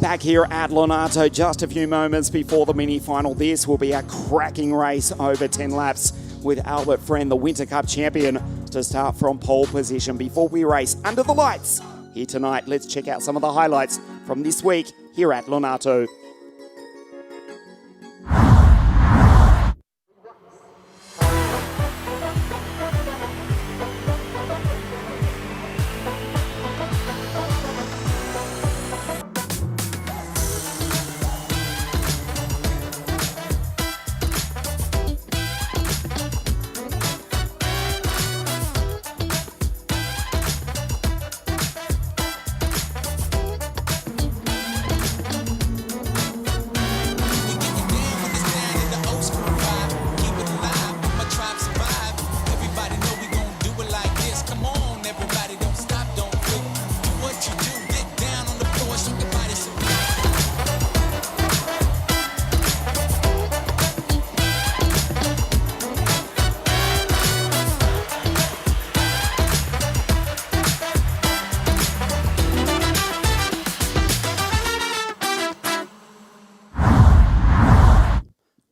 Back here at Lonato, just a few moments before the mini final. This will be a cracking race over 10 laps with Albert Friend, the Winter Cup champion, to start from pole position. Before we race under the lights here tonight, let's check out some of the highlights from this week here at Lonato.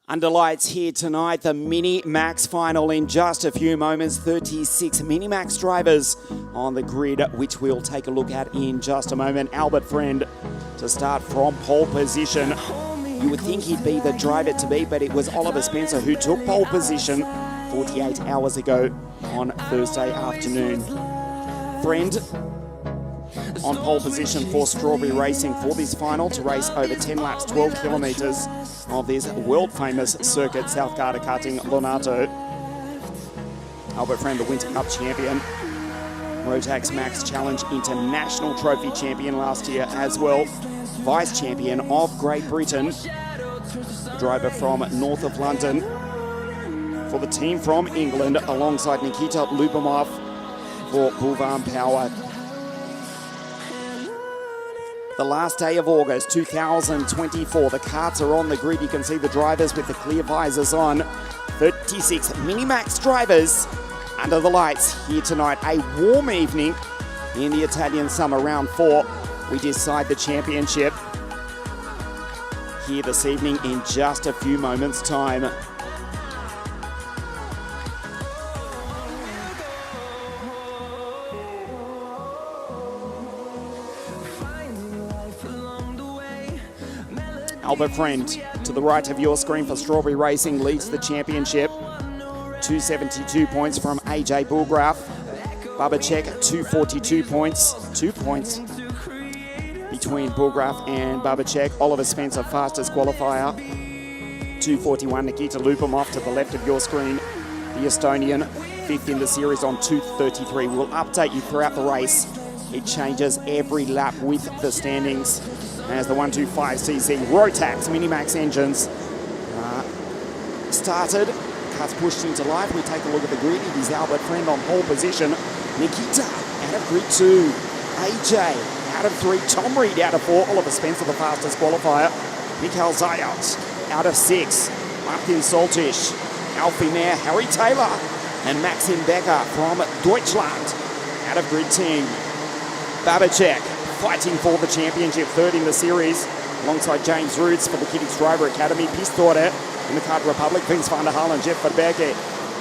Under lights here tonight, the Mini Max Final in just a few moments. 36 Mini Max drivers on the grid, which we'll take a look at in just a moment. Albert Friend to start from pole position. You would think he'd be the driver to beat, but it was Oliver Spencer who took pole position 48 hours ago on Thursday afternoon. Friend on pole position for Strawberry Racing for this final to race over 10 laps, 12 kilometres of this world-famous circuit, South Garda Karting Lonato. Albert Friend, the Winter Cup champion. Rotax Max Challenge International Trophy champion last year as well. Vice champion of Great Britain. Driver from north of London for the team from England, alongside Nikita Lubomov for Bulvan Power. The last day of August 2024, the karts are on the grid. You can see the drivers with the clear visors on. 36 Mini-Max drivers under the lights here tonight. A warm evening in the Italian summer. Round 4, we decide the championship here this evening in just a few moments' time. Albert Friend, to the right of your screen for Strawberry Racing, leads the championship. 272 points from AJ Bulgraf. Babacek, 242 points. 2 points between Bulgraf and Babacek. Oliver Spencer, fastest qualifier. 241, Nikita Lubomov to the left of your screen. The Estonian, 5th in the series on 233. We'll update you throughout the race. It changes every lap with the standings. As the 125cc Rotax Mini-Max engines started, cars pushed into life. We take a look at the grid. It is Albert Friend on pole position. Nikita out of grid 2. AJ out of 3. Tom Reed out of 4. Oliver Spencer, the fastest qualifier. Mikhail Zayat out of 6. Martin Soltisch, Alfie Mayer, Harry Taylor, and Maxim Becker from Deutschland out of grid 10. Babacek fighting for the championship, 3rd in the series, alongside James Roots for the Kiddix Driver Academy. Pistorder in the Kart Republic, Vince van der Halen, Jeff Verberge.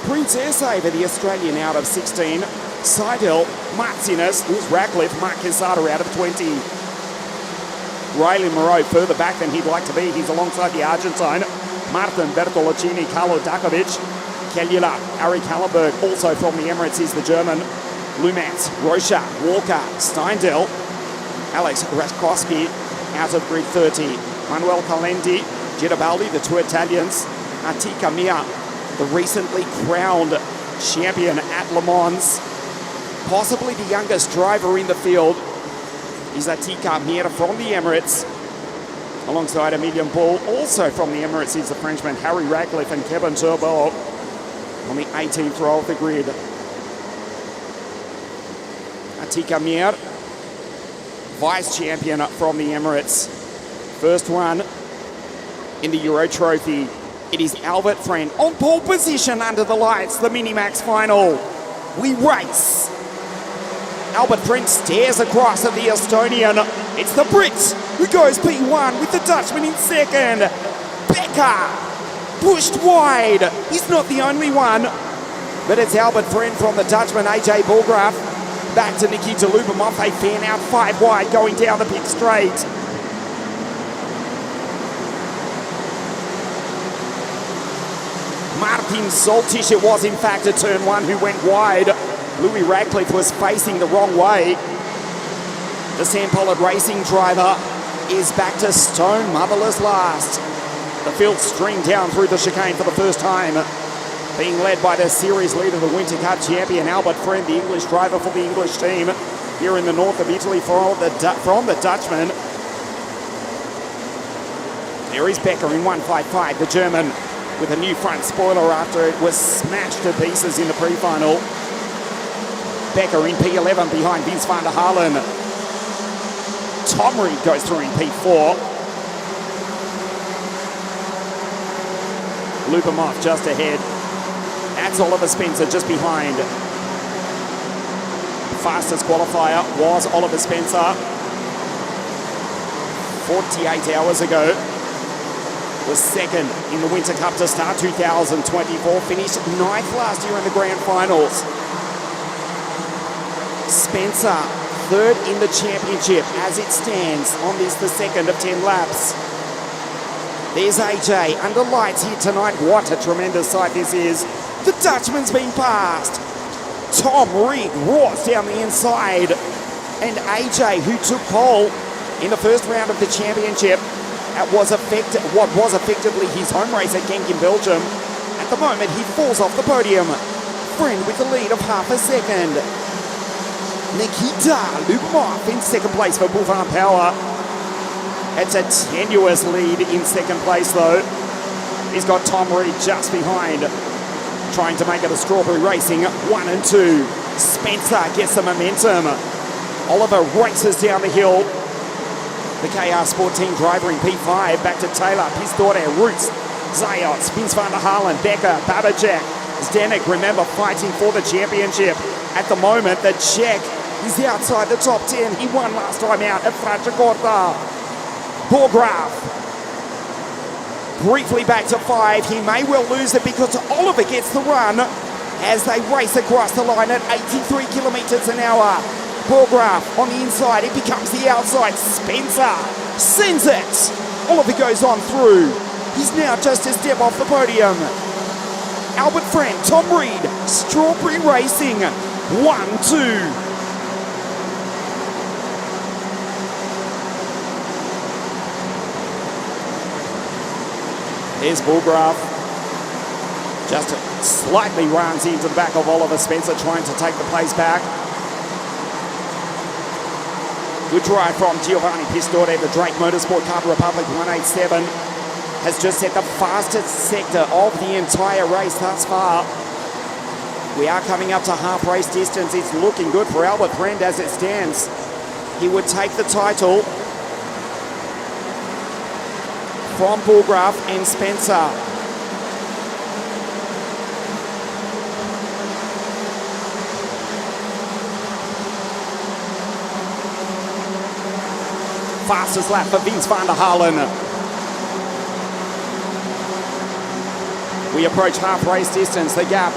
Prince Airsaver, the Australian, out of 16. Seidel, Martinez, Lewis Ratcliffe, Mark Quesada out of 20. Raylan Moreau further back than he'd like to be. He's alongside the Argentine. Martin Bertolacini, Carlo Dakovic, Kellula, Ari Kallenberg, also from the Emirates, is the German. Lumat, Rocha, Walker, Steindl, Alex Raskowski out of grid 30. Manuel Calendi, Girabaldi, the 2 Italians. Atika Mia, the recently crowned champion at Le Mans. Possibly the youngest driver in the field is Atika Mia from the Emirates. Alongside Emilian Bull, also from the Emirates, is the Frenchman Harry Ratcliffe and Kevin Turbo on the 18th row of the grid. Atika Mir, vice champion from the Emirates. First one in the Euro Trophy. It is Albert Friend on pole position under the lights, the Mini Max Final. We race Albert Friend stares across at the Estonian. It's the Brit who goes P1 with the Dutchman in second. Becker pushed wide. He's not the only one, but it's Albert Friend from the Dutchman, AJ Bulgraaf. Back to Nikita Lubomov. They fan out 5 wide going down the pit straight. Martin Soltich, it was in fact at turn 1 who went wide. Louis Radcliffe was facing the wrong way. The Sam Pollard Racing driver is back to stone motherless last. The field streamed down through the chicane for the first time, being led by the series leader, the Winter Cup champion, Albert Friend, the English driver for the English team here in the north of Italy from the Dutchman. There is Becker in 155, the German, with a new front spoiler after it was smashed to pieces in the pre-final. Becker in P11 behind Vince van der Halen. Tom Reed goes through in P4. Lubomov just ahead. That's Oliver Spencer just behind. Fastest qualifier was Oliver Spencer 48 hours ago. Was second in the Winter Cup to start 2024. Finished 9th last year in the Grand Finals. Spencer, third in the championship as it stands on this, the second of 10 laps. There's AJ under lights here tonight. What a tremendous sight this is. The Dutchman's been passed. Tom Reed roars down the inside. And AJ, who took pole in the first round of the championship, what was effectively his home race at Genk in Belgium. At the moment, he falls off the podium. Friend with the lead of half a second. Nikita Lubomov in second place for Boulevard Power. It's a tenuous lead in second place though. He's got Tom Reed just behind, trying to make it a Strawberry Racing 1 and 2. Spencer gets the momentum. Oliver races down the hill. The KR Sport Team driver in P5, back to Taylor, Pistore, Roots, Zayot, Vince van der Halen, Becker, Babacek, Zdenek, remember, fighting for the championship. At the moment, the Czech is outside the top 10. He won last time out at Franciacorta. Bulgraaf, briefly back to 5. He may well lose it because Oliver gets the run as they race across the line at 83 kilometres an hour. Bulgraaf on the inside, it becomes the outside. Spencer sends it. Oliver goes on through. He's now just a step off the podium. Albert Friend, Tom Reed, Strawberry Racing, 1-2. There's Bulgraaf. Just slightly runs into the back of Oliver Spencer, trying to take the place back. Good drive from Giovanni Pistore. The Drake Motorsport Car Republic 187 has just set the fastest sector of the entire race thus far. We are coming up to half race distance. It's looking good for Albert Friend as it stands. He would take the title from Bulgraaf and Spencer. Fastest lap for Vince van der Halen. We approach half race distance. The gap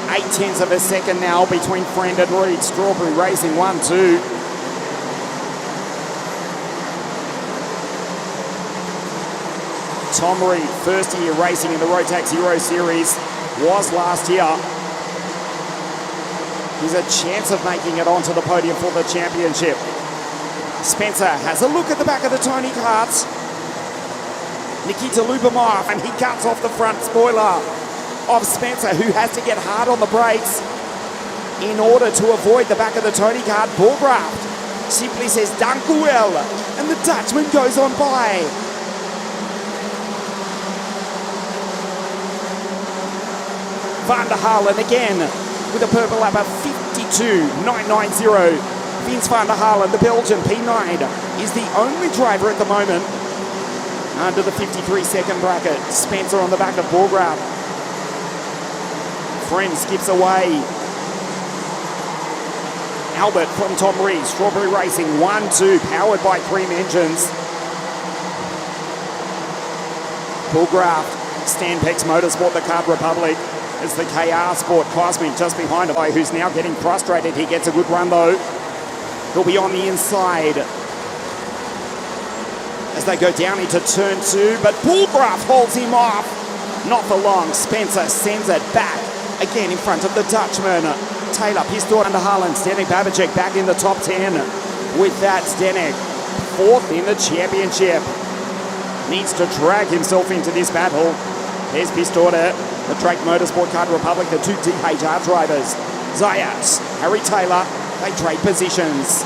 0.8 of a second now between Friend and Reed. Strawberry Racing 1-2. Tom Reed, first year racing in the Rotax Euro Series, was last year. He's a chance of making it onto the podium for the championship. Spencer has a look at the back of the Tony karts. Nikita Lubomov, and he cuts off the front spoiler of Spencer, who has to get hard on the brakes in order to avoid the back of the Tony kart. Bulgraaf simply says, "Dank u wel," and the Dutchman goes on by. Van der Halen again with a purple lap of 52.990. Vince van der Halen, the Belgian P9, is the only driver at the moment under the 53-second bracket. Spencer on the back of Bulgraaf. Friend skips away. Albert from Tom Reed. Strawberry Racing 1-2, powered by Cream Engines. Bullgraft, Stanpex Motorsport, the Card Republic. It's the KR Sport Cosmic just behind him, who's now getting frustrated. He gets a good run though. He'll be on the inside as they go down into turn 2, but Bullgraft holds him off. Not for long. Spencer sends it back again in front of the Dutchman. Taylor pissed under Harlan. Zdenek Babicek back in the top 10. With that, Zdenek fourth in the championship. Needs to drag himself into this battle. There's Pistorda, the Drake Motorsport Card Republic, the two DHR drivers. Zayat, Harry Taylor, they trade positions.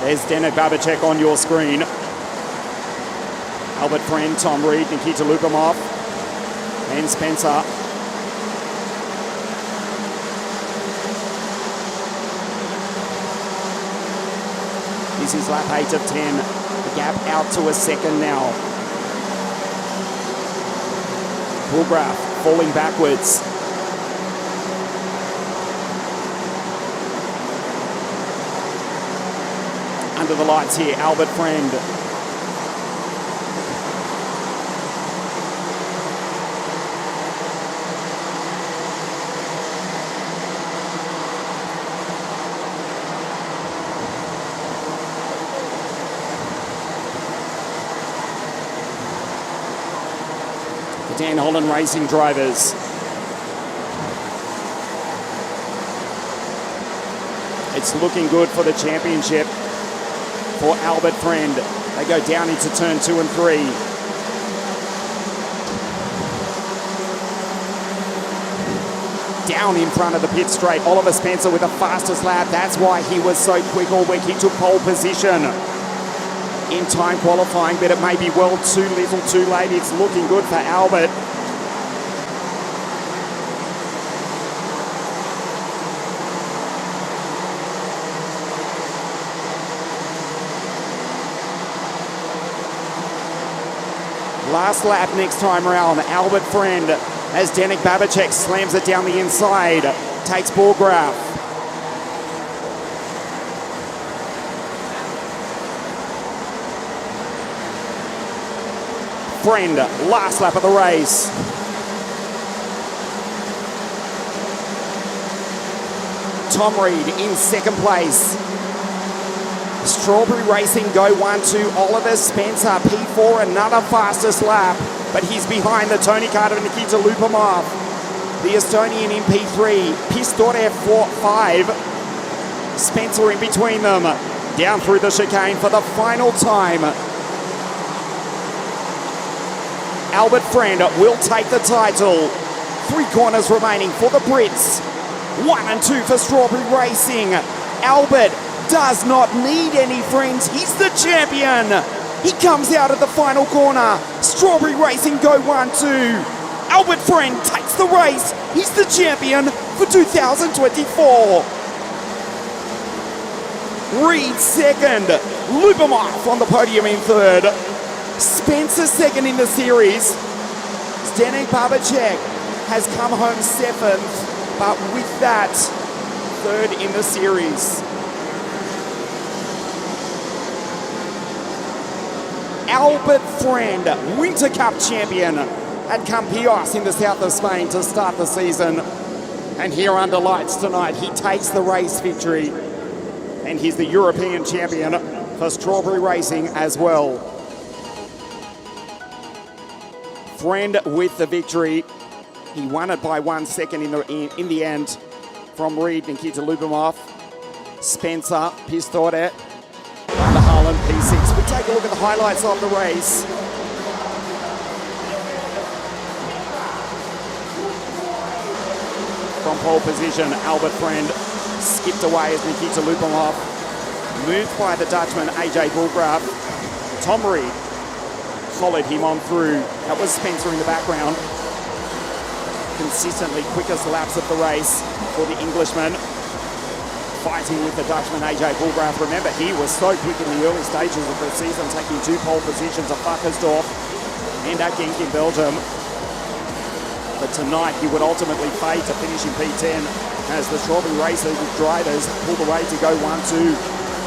There's Zdenek Babicek on your screen. Albert Friend, Tom Reed, Nikita Lupamov, and Spencer. This is lap 8 of 10. The gap out to a second now. Bullgraft falling backwards. Under the lights here, Albert Friend. The Dan Holland Racing drivers. It's looking good for the championship for Albert Friend. They go down into turn 2 and 3. Down in front of the pit straight, Oliver Spencer with the fastest lap. That's why he was so quick all week. He took pole position in time qualifying, but it may be well too little too late. It's looking good for Albert. Last lap next time around. Albert Friend as Zdenek Babicek slams it down the inside. Takes Bullgraft. Friend, last lap of the race. Tom Reed in second place. Strawberry Racing go 1-2. Oliver Spencer, P4, another fastest lap, but he's behind the Tony Carter and Nikita Lupamov. The Estonian in P3, Pistorda 4-5. Spencer in between them. Down through the chicane for the final time. Albert Friend will take the title. 3 corners remaining for the Brits. 1 and 2 for Strawberry Racing. Albert does not need any friends. He's the champion. He comes out of the final corner. Strawberry Racing go 1-2. Albert Friend takes the race. He's the champion for 2024. Reed second. Lupamov on the podium in third. Spencer second in the series. Zdenek Babicek has come home 7th, but with that, 3rd in the series. Albert Friend, Winter Cup champion at Campillos in the south of Spain to start the season. And here under lights tonight, he takes the race victory. And he's the European champion for Strawberry Racing as well. Friend with the victory. He won it by 1 second in the end from Reed, Nikita Lupamov. Spencer, Pistorda, under Harlan, P6. We take a look at the highlights of the race. From pole position, Albert Friend skipped away as Nikita Lupamov moved by the Dutchman, AJ Bullgraft. Tom Reed followed him on through. That was Spencer in the background. consistently quickest laps of the race for the Englishman. Fighting with the Dutchman AJ Bulgraaf. Remember, he was so quick in the early stages of the season, taking 2 pole positions at Vakkersdorp and at Genk in Belgium. But tonight he would ultimately fade to finish in P10 as the Strawberry Racing drivers pulled away to go 1-2.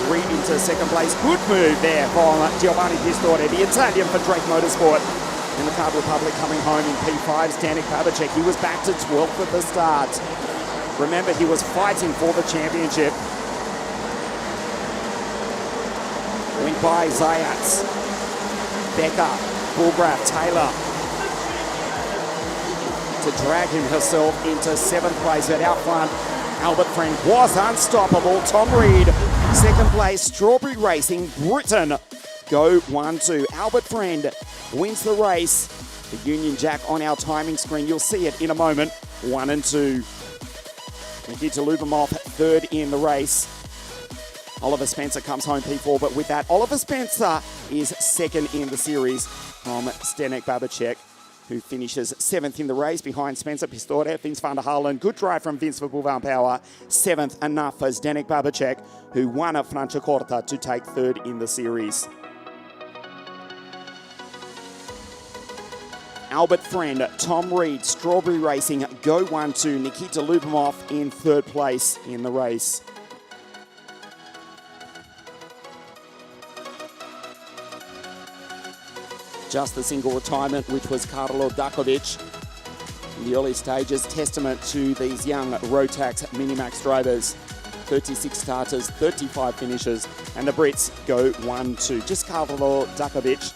Reed into second place. Good move there from Giovanni Pistore, the Italian for Drake Motorsport. In the Card Republic coming home in P5's Danik Babacek. He was back to 12th at the start. Remember, he was fighting for the championship. Went by Zayats, Becker, Bulgraaf, Taylor to drag him herself into 7th place. At out front, Albert Friend was unstoppable. Tom Reed, 2nd place. Strawberry Racing, Britain go 1-2. Albert Friend wins the race. The Union Jack on our timing screen. You'll see it in a moment. 1 and 2. Nikita Lubomov 3rd in the race. Oliver Spencer comes home P4, but with that, Oliver Spencer is 2nd in the series from Zdenek Babacek, who finishes 7th in the race behind Spencer Pistore, Vince van der Halen. Good drive from Vince for Boulevard Power. 7th enough for Zdenek Babacek, who won at Franciacorta to take 3rd in the series. Albert Friend, Tom Reed, Strawberry Racing go 1-2. Nikita Lubomov in 3rd place in the race. Just the single retirement, which was Karlo Dakovic in the early stages, testament to these young Rotax Minimax drivers. 36 starters, 35 finishes, and the Brits go 1-2. Just Karlo Dakovic,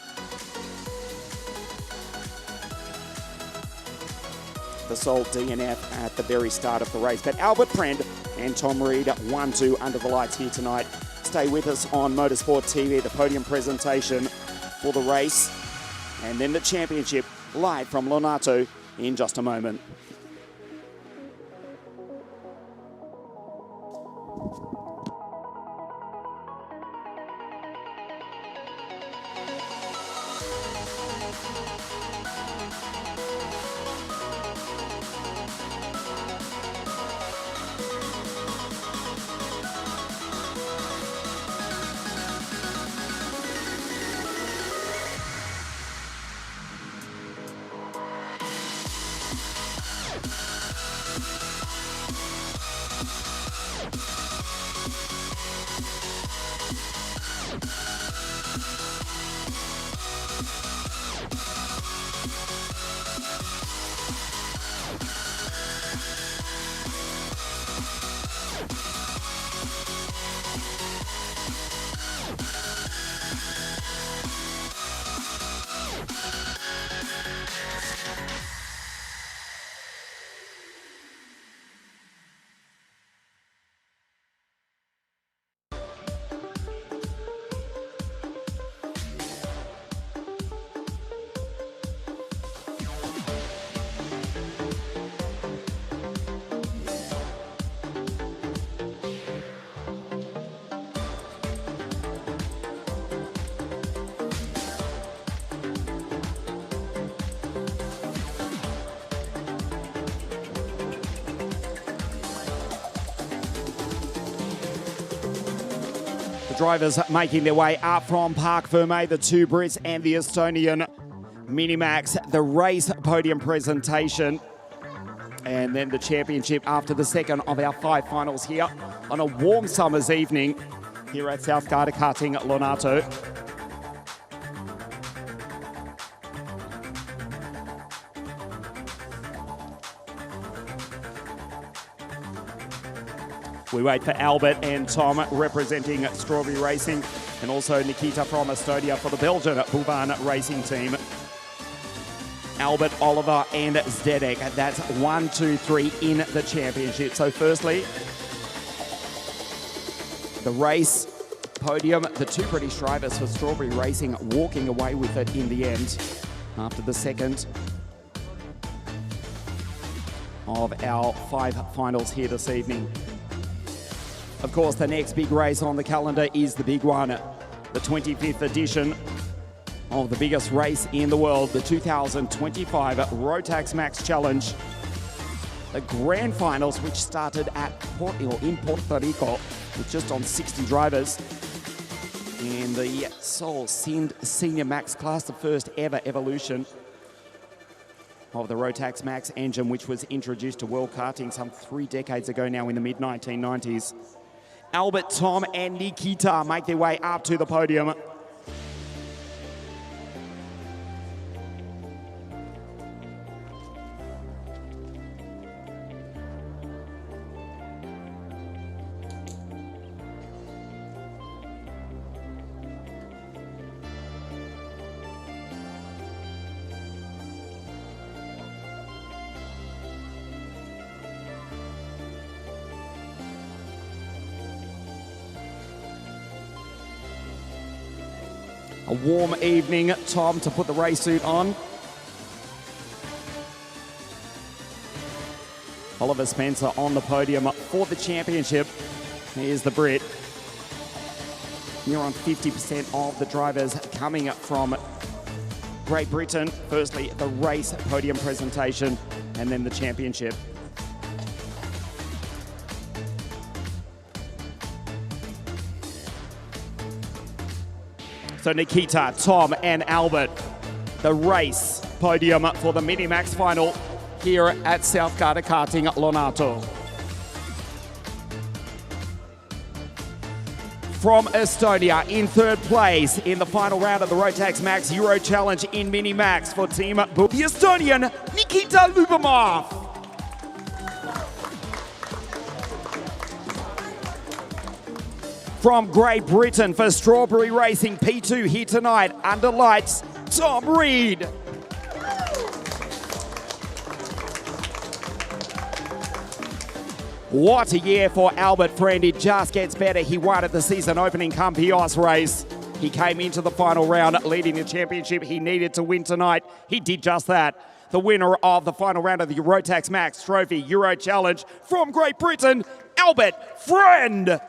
the sole DNF at the very start of the race. But Albert Friend and Tom Reed 1-2 under the lights here tonight. Stay with us on Motorsport TV, the podium presentation for the race, and then the championship live from ONATO in just a moment. Drivers making their way up from Parc Fermé, the 2 Brits and the Estonian Minimax. The race podium presentation and then the championship after the second of our 5 finals here on a warm summer's evening here at South Garda Karting ONATO. We wait for Albert and Tom representing Strawberry Racing, and also Nikita from Estonia for the Belgian Bouvan Racing team. Albert, Oliver and Zdenek. That's 1, 2, 3 in the championship. So firstly, the race podium, the 2 British drivers for Strawberry Racing walking away with it in the end after the second of our 5 finals here this evening. Of course, the next big race on the calendar is the big one, the 25th edition of the biggest race in the world, the 2025 Rotax Max Challenge the grand finals, which started in Puerto Rico with just on 60 drivers. In the Seoul Senior Max class, the first ever evolution of the Rotax Max engine, which was introduced to world karting some 3 decades ago now in the mid-1990s. Albert, Tom, and Nikita make their way up to the podium. A warm evening, Tom, to put the race suit on. Oliver Spencer on the podium for the championship. Here's the Brit. Near on 50% of the drivers coming from Great Britain. Firstly, the race podium presentation, and then the championship. So Nikita, Tom, and Albert, the race podium for the Mini Max Final here at South Garda Karting Lonato. From Estonia, in 3rd place in the final round of the Rotax Max Euro Challenge in Mini Max for Team the Estonian Nikita Lubomov. From Great Britain for Strawberry Racing P2 here tonight under lights, Tom Reed. What a year for Albert, friend. It just gets better. He won at the season opening Campios race. He came into the final round leading the championship. He needed to win tonight. He did just that. The winner of the final round of the Rotax Max Trophy Euro Challenge from Great Britain, Albert Friend.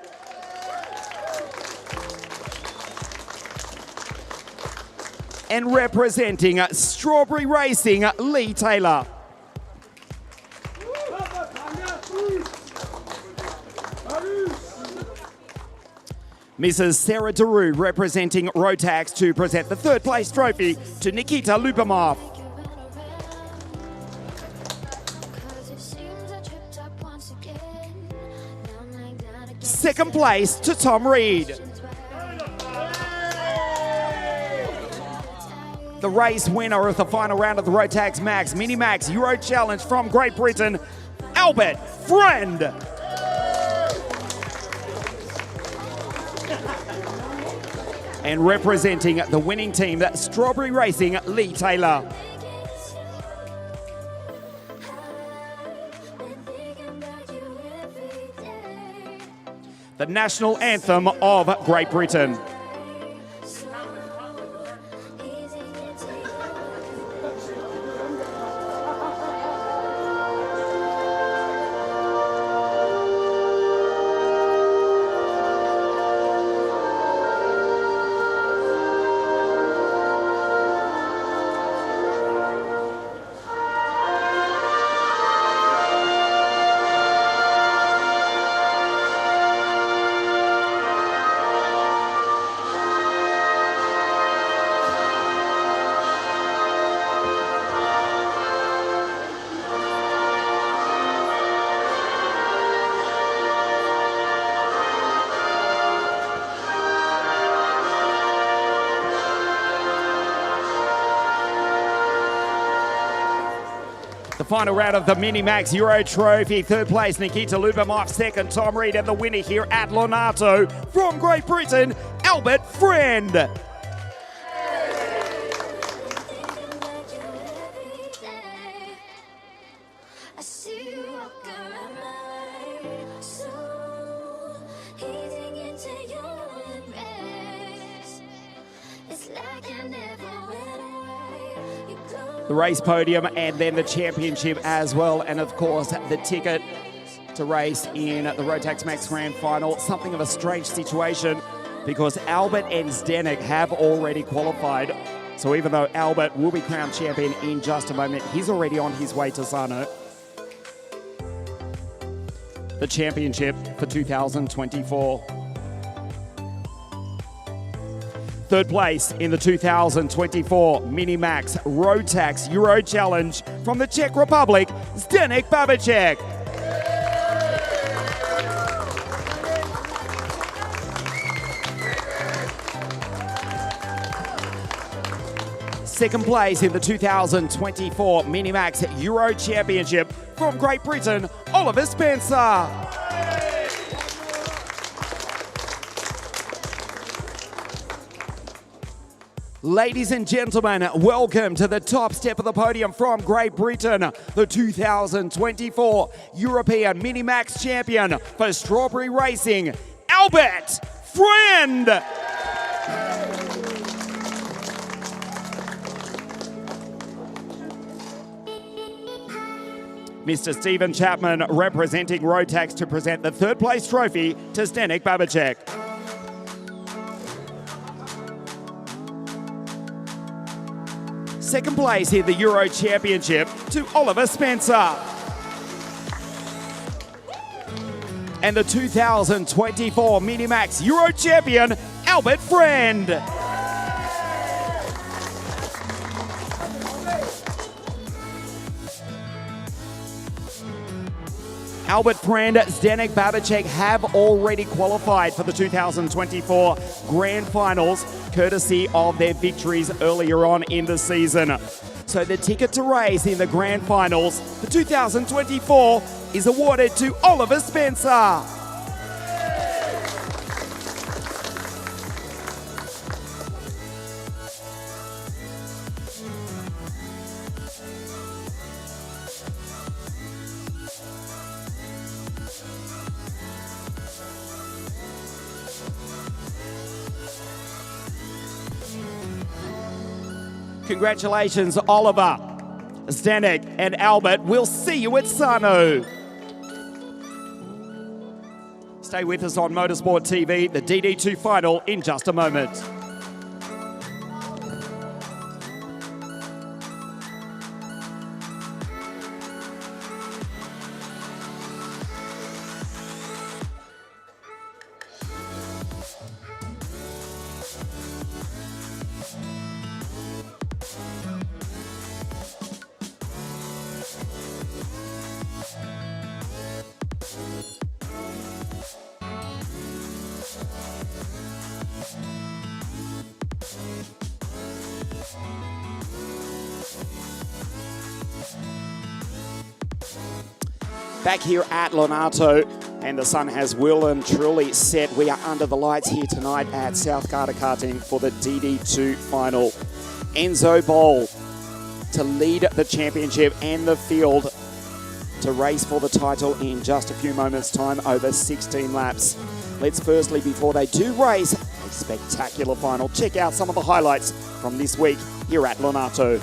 And representing Strawberry Racing, Lee Taylor. Mrs. Sarah Daru representing Rotax to present the 3rd place trophy to Nikita Lubomov. Second place to Tom Reed. The race winner of the final round of the Rotax Max Mini Max Euro Challenge from Great Britain, Albert Friend. And representing the winning team, Strawberry Racing, Lee Taylor. The national anthem of Great Britain. The final round of the Mini Max Euro Trophy. 3rd place, Nikita Lubomov. 2nd, Tom Reed. And the winner here at Lonato from Great Britain, Albert Friend. The race podium and then the championship as well, and of course the ticket to race in the Rotax Max Grand Final. Something of a strange situation because Albert and Zdenek have already qualified. So even though Albert will be crowned champion in just a moment, he's already on his way to Sano. the championship for 2024. Third place in the 2024 Mini Max Rotax Euro Challenge from the Czech Republic, Zdeněk Babicek. Second place in the 2024 Mini Max Euro Championship from Great Britain, Oliver Spencer. Ladies and gentlemen, welcome to the top step of the podium from Great Britain, the 2024 European Mini Max Champion for Strawberry Racing, Albert Friend. Mr. Stephen Chapman representing Rotax to present the third place trophy to Zdeněk Babicek. Second place in the Euro Championship to Oliver Spencer. And the 2024 Mini Max Euro Champion, Albert Friend. Albert Friend, Zdeněk Babicek have already qualified for the 2024 Grand Finals, courtesy of their victories earlier on in the season. So the ticket to race in the Grand Finals for 2024 is awarded to Oliver Spencer. Congratulations, Oliver, Zdeněk, and Albert. We'll see you at Sano. Stay with us on Motorsport TV, the DD2 Final in just a moment. Back here at ONATO, and the sun has well and truly set. We are under the lights here tonight at South Garda Karting for the DD2 Final. Enzo Boll to lead the championship and the field to race for the title in just a few moments' time, over 16 laps. Let's firstly, before they do race, a spectacular final. Check out some of the highlights from this week here at ONATO.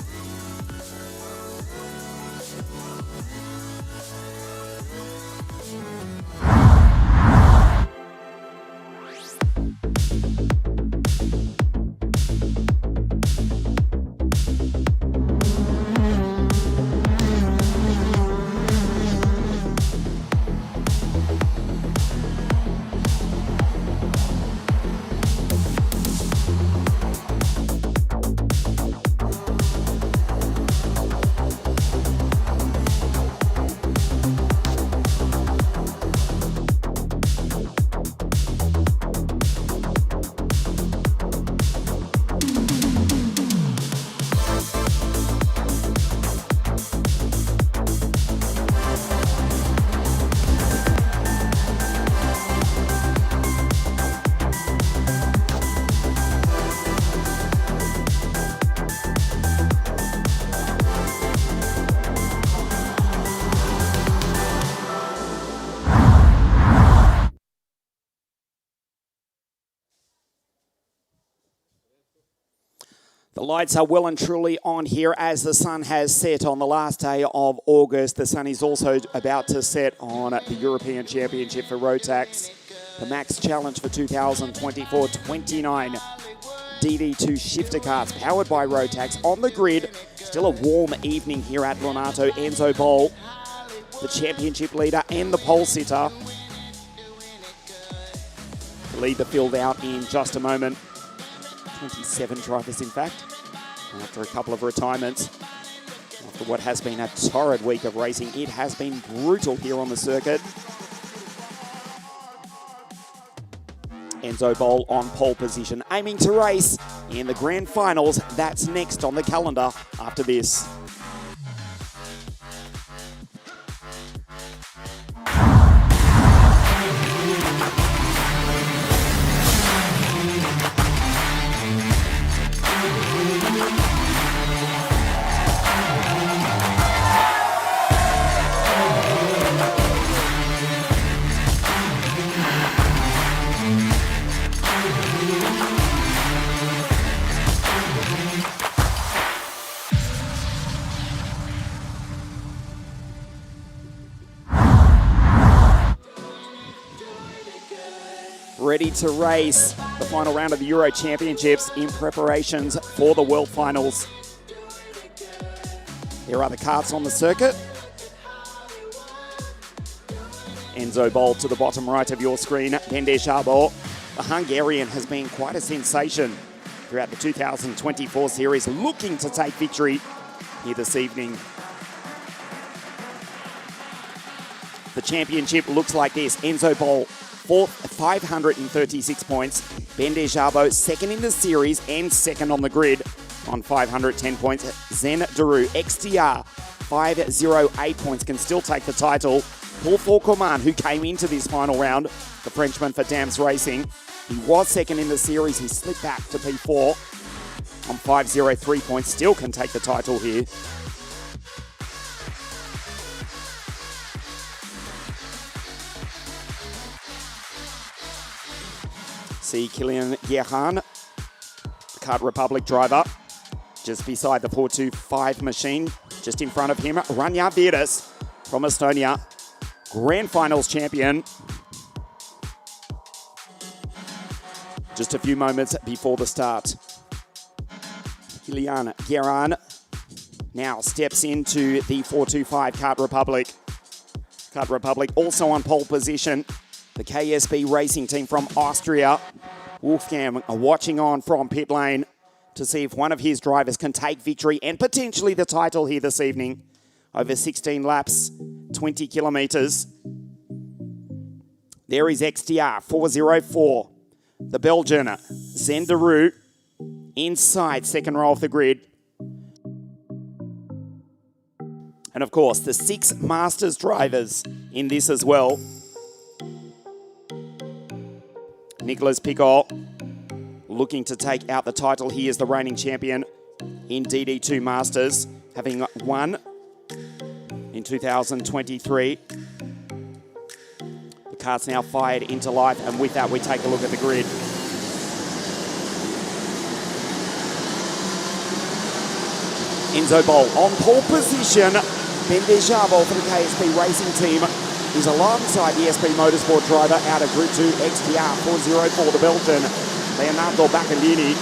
The lights are well and truly on here as the sun has set on the last day of August. The sun is also about to set on the European Championship for Rotax. The Max Challenge for 2024, 29 DD2 shifter carts powered by Rotax on the grid. Still a warm evening here at ONATO. Enzo Boll the championship leader and the pole sitter. To lead the field out in just a moment. 27 drivers, in fact, after a couple of retirements. After what has been a torrid week of racing, it has been brutal here on the circuit. Enzo Boll on pole position, aiming to race in the grand finals. That's next on the calendar after this. Ready to race the final round of the Euro Championships in preparations for the World Finals. There are the karts on the circuit. Enzo Boll to the bottom right of your screen. Bende Szabo, the Hungarian, has been quite a sensation throughout the 2024 series, looking to take victory here this evening. The championship looks like this. Enzo Boll, 536 points. Bende Szabo, second in the series and second on the grid on 510 points. Zen Daru, XTR, 508 points, can still take the title. Paul Faucomman, who came into this final round, the Frenchman for Dams Racing, he was second in the series. He slipped back to P4 on 503 points, still can take the title here. See Kilian Gerhan, Kart Republic driver, just beside the 425 machine. Just in front of him, Ranja Virtas from Estonia, Grand Finals champion. Just a few moments before the start. Kilian Gerhan now steps into the 425 Kart Republic. Kart Republic also on pole position. The KSB racing team from Austria. Wolfgang watching on from pit lane to see if one of his drivers can take victory and potentially the title here this evening. Over 16 laps, 20 kilometres. There is XTR, 404. The Belgian, Zen Daru, inside second row of the grid. And of course, the 6 Masters drivers in this as well. Nicolas Pigot looking to take out the title. He is the reigning champion in DD2 Masters, having won in 2023. The kart's now fired into life, and with that we take a look at the grid. Enzo Boll on pole position. Bende Szabo for the KSB racing team is alongside the SP Motorsport driver out of Group 2, XTR 404, the Belgian, Leonardo Baccalini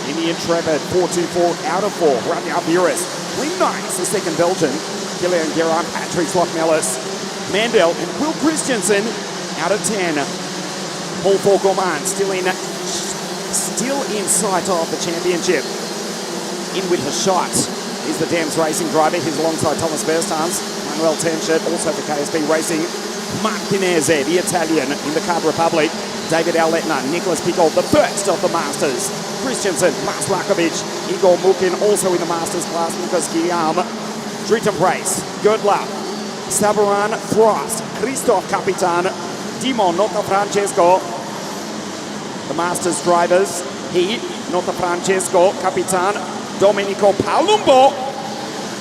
in the Intrepid 424 out of 4. Ranja Virtas, Win Nice, the second Belgian, Kilian Gerhan, Patrick Sloth-Mellis, Mandel and Will Christensen out of 10. Paul Faucomman still in sight of the championship. In with a shot is the Dams Racing driver. He's alongside Thomas Verstans, Manuel Tenschert, also for KSB Racing. Mark Pinese, the Italian in the Kart Republic. David Alletner, Nicolas Pigot, the first of the Masters. Christensen, Mars Lakovic, Igor Mukin, also in the Masters class. Lucas Guillaume, Dritten Price, Gödler, Sabaran Frost, Christoph Capitan, Dimon Notafrancesco. The Masters drivers, he, Notafrancesco, Capitan, Domenico Palumbo,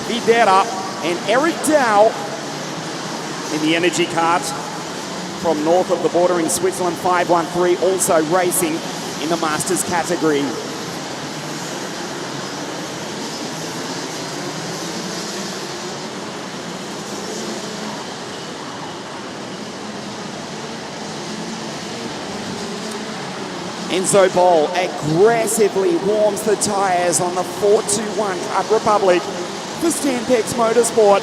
Videra, and Eric Dow in the Energy Kart from north of the border in Switzerland, 513, also racing in the Masters category. Enzo Boll aggressively warms the tyres on the 421 Kart Republic for Stanpex Motorsport.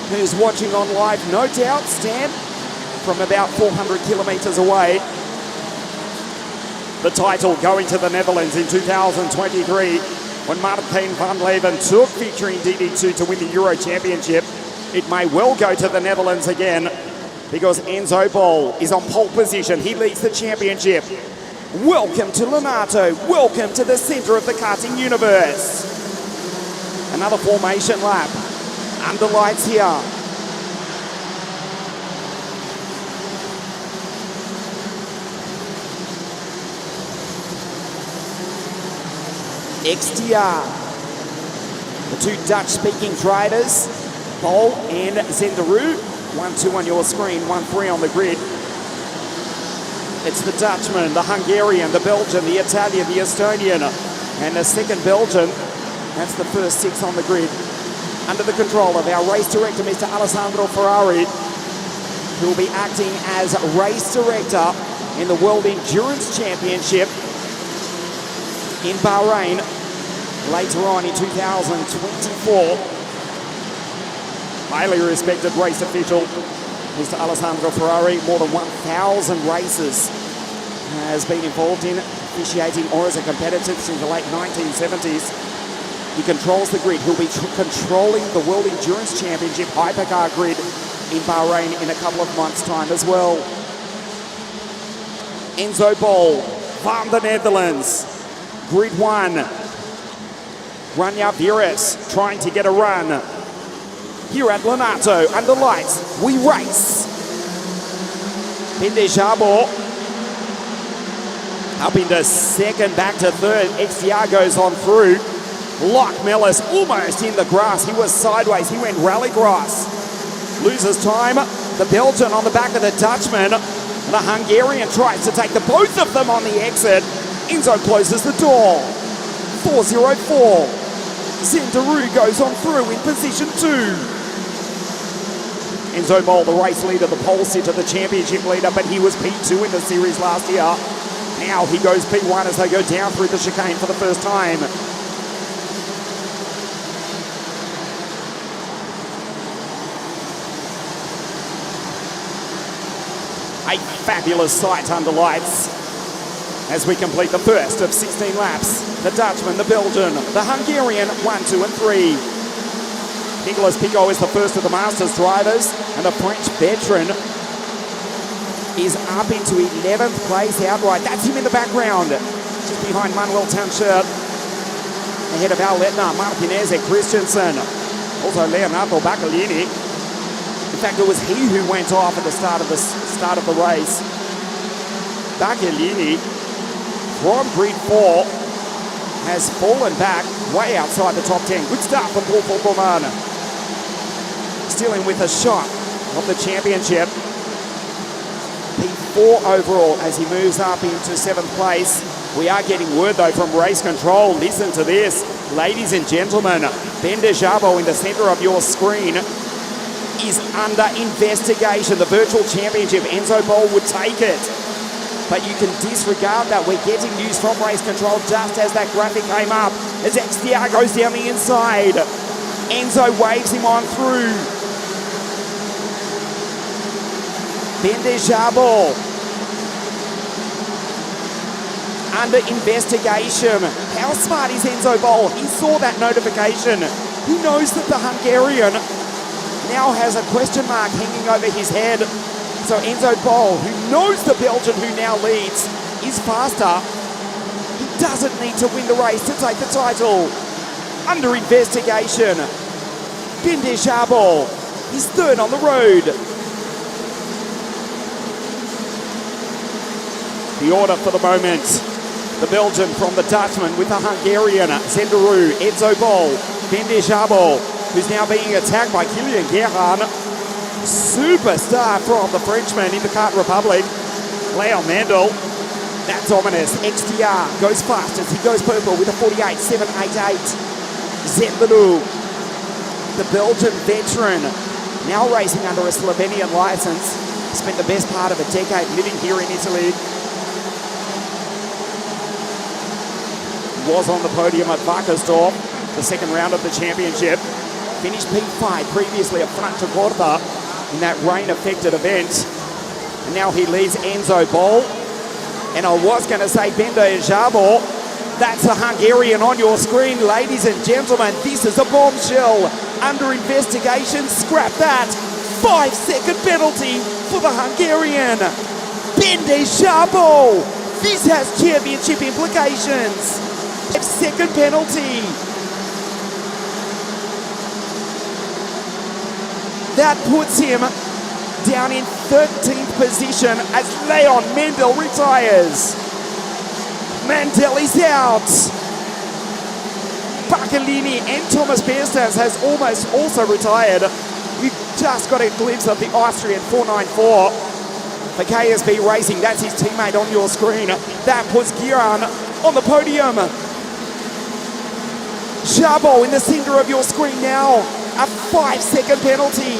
who's watching on live, no doubt, Stan, from about 400 kilometres away. The title going to the Netherlands in 2023 when Martijn van Leeuwen took victory in DD2 to win the Euro Championship. It may well go to the Netherlands again because Enzo Bol is on pole position. He leads the championship. Welcome to ONATO. Welcome to the center of the karting universe. Another formation lap. Under lights here. XTR. The two Dutch-speaking drivers, Bol and Zenderu. 1-2 on your screen, 1-3 on the grid. It's the Dutchman, the Hungarian, the Belgian, the Italian, the Estonian, and the second Belgian. That's the first 6 on the grid. Under the control of our race director, Mr. Alessandro Ferrari, who will be acting as race director in the World Endurance Championship in Bahrain later on in 2024. Highly respected race official, Mr. Alessandro Ferrari, more than 1,000 races has been involved in officiating or as a competitor since the late 1970s. He controls the grid. He'll be controlling the World Endurance Championship Hypercar grid in Bahrain in a couple of months' time as well. Enzo Bol from the Netherlands. Grid 1. Ranja Viris trying to get a run. Here at ONATO, under lights, we race. Pindejabo up into second, back to third. XTR goes on through. Locke Mellis almost in the grass. He was sideways. He went rallycross. Loses time. The Belgian on the back of the Dutchman. The Hungarian tries to take the both of them on the exit. Enzo closes the door. 4:04. Zenderu goes on through in position 2. Enzo Bol, the race leader, the pole sitter, the championship leader, but he was P2 in the series last year. Now he goes P1 as they go down through the chicane for the first time. A fabulous sight under lights as we complete the first of 16 laps. The Dutchman, the Belgian, the Hungarian, 1, 2, and 3. Nicolas Pico is the first of the Masters drivers, and the French veteran is up into 11th place outright. That's him in the background, just behind Manuel Tanchert, ahead of Al Letner, Martinez and Christensen, also Leonardo Baccalini. In fact, it was he who went off at the start of the race. Baccalini from grid 4 has fallen back way outside the top 10. Good start from Paul Fulkerman. Still in with a shot of the championship. P4 overall as he moves up into 7th place. We are getting word though from race control. Listen to this. Ladies and gentlemen, Pindejabo in the center of your screen is under investigation. The virtual championship, Enzo Bol would take it. But you can disregard that. We're getting news from race control just as that graphic came up. As XTR goes down the inside. Enzo waves him on through. Pindejabo under investigation. How smart is Enzo Bol? He saw that notification. He knows that the Hungarian now has a question mark hanging over his head. So Enzo Bol, who knows the Belgian who now leads, is faster. He doesn't need to win the race to take the title. Under investigation. Pindejabo, he's third on the road. The order for the moment. The Belgian from the Dutchman with the Hungarian, Zenderu, Enzo Bol, Pindejabo, who's now being attacked by Kilian Guerin. Superstar from the Frenchman in the Kart Republic, Leon Mandel. That's ominous. XTR goes fast as he goes purple with a 48.788. Zenderu, the Belgian veteran, now racing under a Slovenian license. Spent the best part of a decade living here in Italy. Was on the podium at Wackersdorf, the second round of the championship. Finished P5 previously up front to GARDA in that rain-affected event. And now he leads Enzo Bol. And I was going to say Bende Jabor. That's a Hungarian on your screen, ladies and gentlemen. This is a bombshell under investigation. Scrap that. 5-second penalty for the Hungarian. Bende Jabor. This has championship implications. 5-second penalty. That puts him down in 13th position as Leon Mendel retires. Mendel is out. Bacalini and Thomas Beerstans has almost also retired. We've just got a glimpse of the Austrian 494 for KSB Racing. That's his teammate on your screen. That puts Giran on the podium. Jabor in the center of your screen now. A 5-second penalty.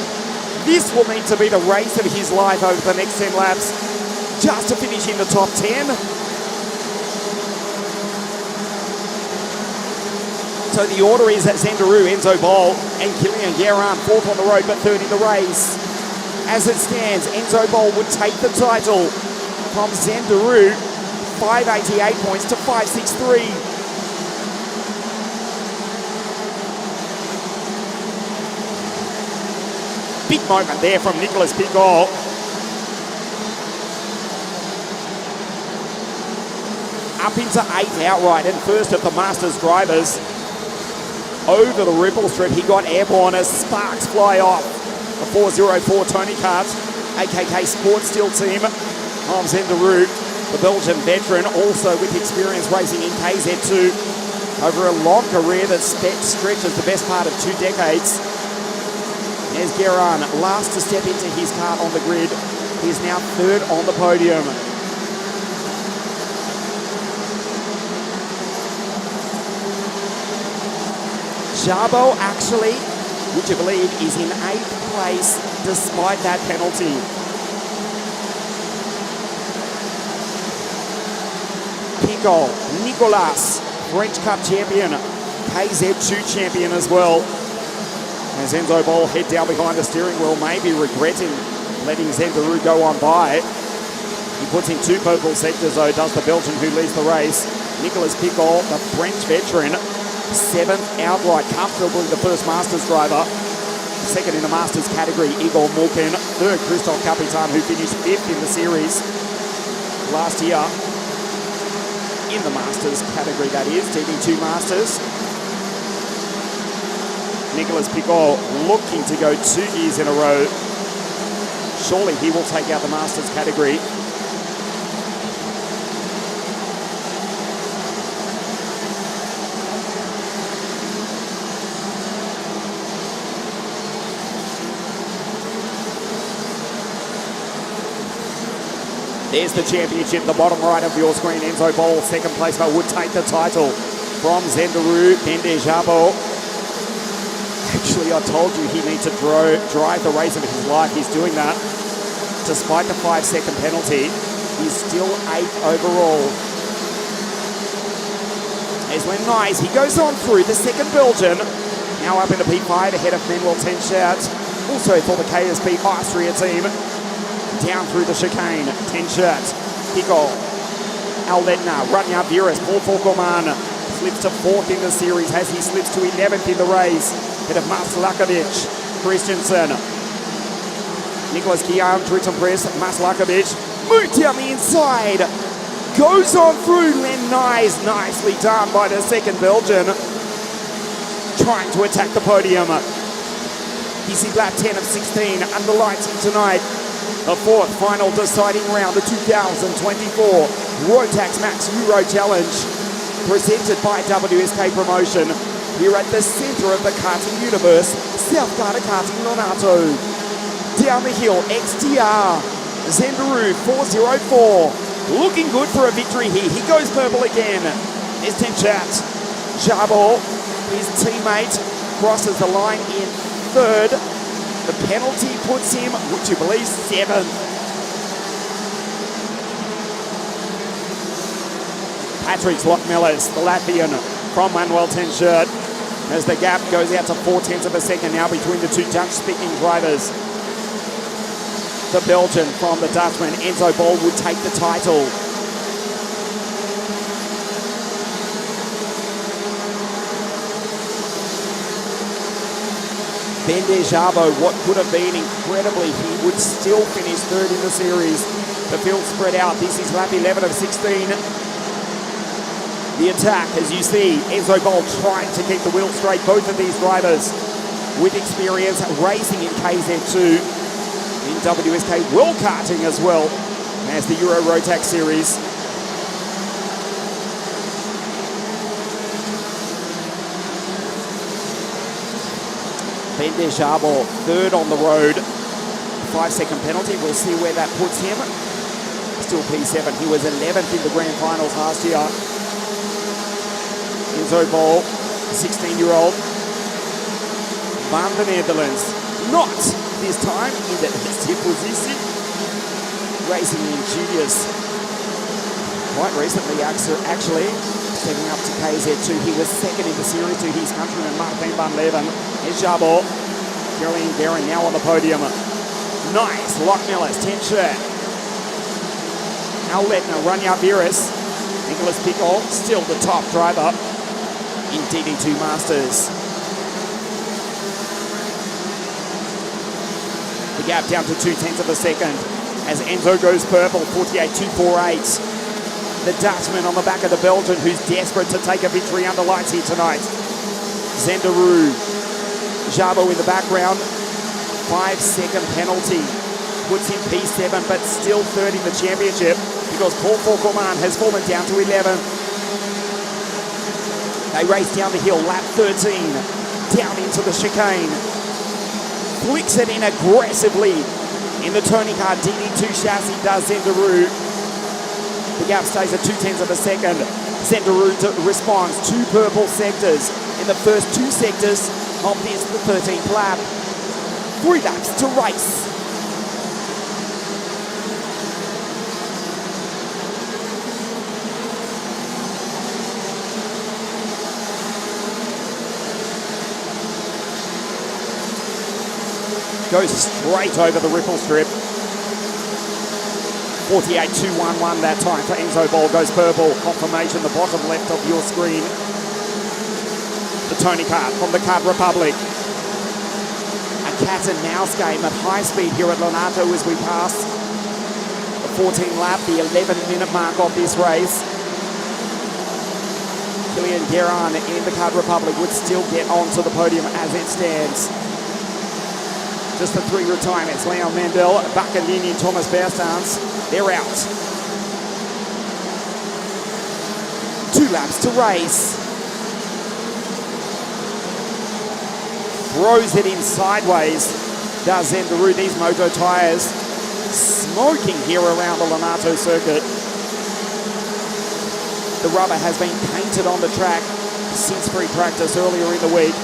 This will need to be the race of his life over the next 10 laps just to finish in the top 10. So the order is that Zenderu, Enzo Bol and Kilian Guerin, fourth on the road but third in the race. As it stands, Enzo Bol would take the title from Zenderu, 588 points to 563. Big moment there from Nicholas Pigot. Up into 8th outright and first of the Masters drivers. Over the ripple strip, he got airborne as sparks fly off. The 404 Tony Kart, AKK Sports Steel team of Zenderu, the Belgian veteran, also with experience racing in KZ2 over a long career that stretches the best part of 2 decades. There's Guerin, last to step into his kart on the grid. He is now third on the podium. Jabor actually, would you believe, is in 8th place despite that penalty. Pigot, Nicolas, French Cup champion, KZ2 champion as well. As Enzo Bol head down behind the steering wheel, maybe regretting letting Zenderu go on by. He puts in 2 purple sectors though, does the Belgian who leads the race. Nicolas Pigot, the French veteran, 7th outright, comfortably the first Masters driver. Second in the Masters category, Igor Mulkin. Third, Christophe Capitan, who finished 5th in the series last year. In the Masters category, that is, DD2 Masters. Nicolas Pigot looking to go 2 years in a row. Surely he will take out the Masters category. There's the championship, the bottom right of your screen. Enzo Bol, second place, but would take the title from Zenderu, Bende Jabor. Actually, I told you he needs to drive the race of his life. He's doing that. Despite the 5-second penalty, he's still 8th overall. Eslen Nice, he goes on through the second Belgian. Now up in the P5 ahead of Manuel Tenschert. Also for the KSB Austria team. Down through the chicane, Tenschert, Pigot, Alledna, Rania Viras, Paul Folkoman slips to 4th in the series as he slips to 11th in the race. Ahead of Maslakovic, Christensen, Nicholas Guillaume, Triton Press, Maslakovic, moved down the inside, goes on through Len Nyes, nicely done by the second Belgian, trying to attack the podium. He's in lap 10 of 16, and the lights in tonight. The 4th final deciding round, the 2024 Rotax Max Euro Challenge, presented by WSK Promotion, here at the centre of the karting universe, South Garda Karting ONATO. Down the hill, XTR, Zenderu 404, looking good for a victory here. He goes purple again. There's Tenschert. Jabor, his teammate, crosses the line in 3rd. The penalty puts him, would you believe, 7th. Patrick Lockmillers, the Latvian from Manuel Tenschert. as the gap goes out to 0.4 of a second now between the two Dutch-speaking drivers. The Belgian from the Dutchman, Enzo Bol, would take the title. Ben de Jabo, what could have been incredibly, he would still finish third in the series. The field spread out. This is lap 11 of 16. The attack, as you see, Enzo Bol trying to keep the wheel straight. Both of these drivers with experience racing in KZ2, in WSK World Karting as well as the Euro Rotax Series. Ben de Jabo, third on the road. 5-second penalty. We'll see where that puts him. Still P7. He was 11th in the Grand Finals last year. Enzo Bol, 16-year-old. Van the Netherlands. Not this time in the first position. Racing in juniors. Quite recently, actually, stepping up to KZ2. He was second in the series to his countryman, Martin van Leven. Here's Jabo. Caroline Guerin now on the podium. Nice. Lock Millis, 10 shirt. Al Letner, Rania Viris. Nicholas Pickle, still the top driver in DD2 Masters. The gap down to 0.2 of a second as Enzo goes purple, 48.248. The Dutchman on the back of the Belgian, who's desperate to take a victory under lights here tonight. Zenderu. Jabo in the background. 5-second penalty. Puts him P7, but still third in the championship because Paul Faucon has fallen down to 11th. They race down the hill, lap 13, down into the chicane. Flicks it in aggressively in the Tony Kart DD2 chassis, does Zenderu. The gap stays at 0.2 of a second. Zenderu responds, 2 purple sectors in the first 2 sectors of this, the 13th lap. 3 laps to race. Goes straight over the ripple strip. 48.211 that time for Enzo Bol, goes purple. Confirmation, the bottom left of your screen. The Tony Kart from the Kart Republic. A cat and mouse game at high speed here at ONATO as we pass the 14 lap, the 11-minute mark of this race. Kilian Guerin in the Kart Republic would still get onto the podium as it stands. Just the 3 retirements, Leon Mendel, Baccalini, Thomas Berstans, they're out. 2 laps to race. Throws it in sideways, does Zenderu. These moto tyres smoking here around the ONATO circuit. The rubber has been painted on the track since free practice earlier in the week.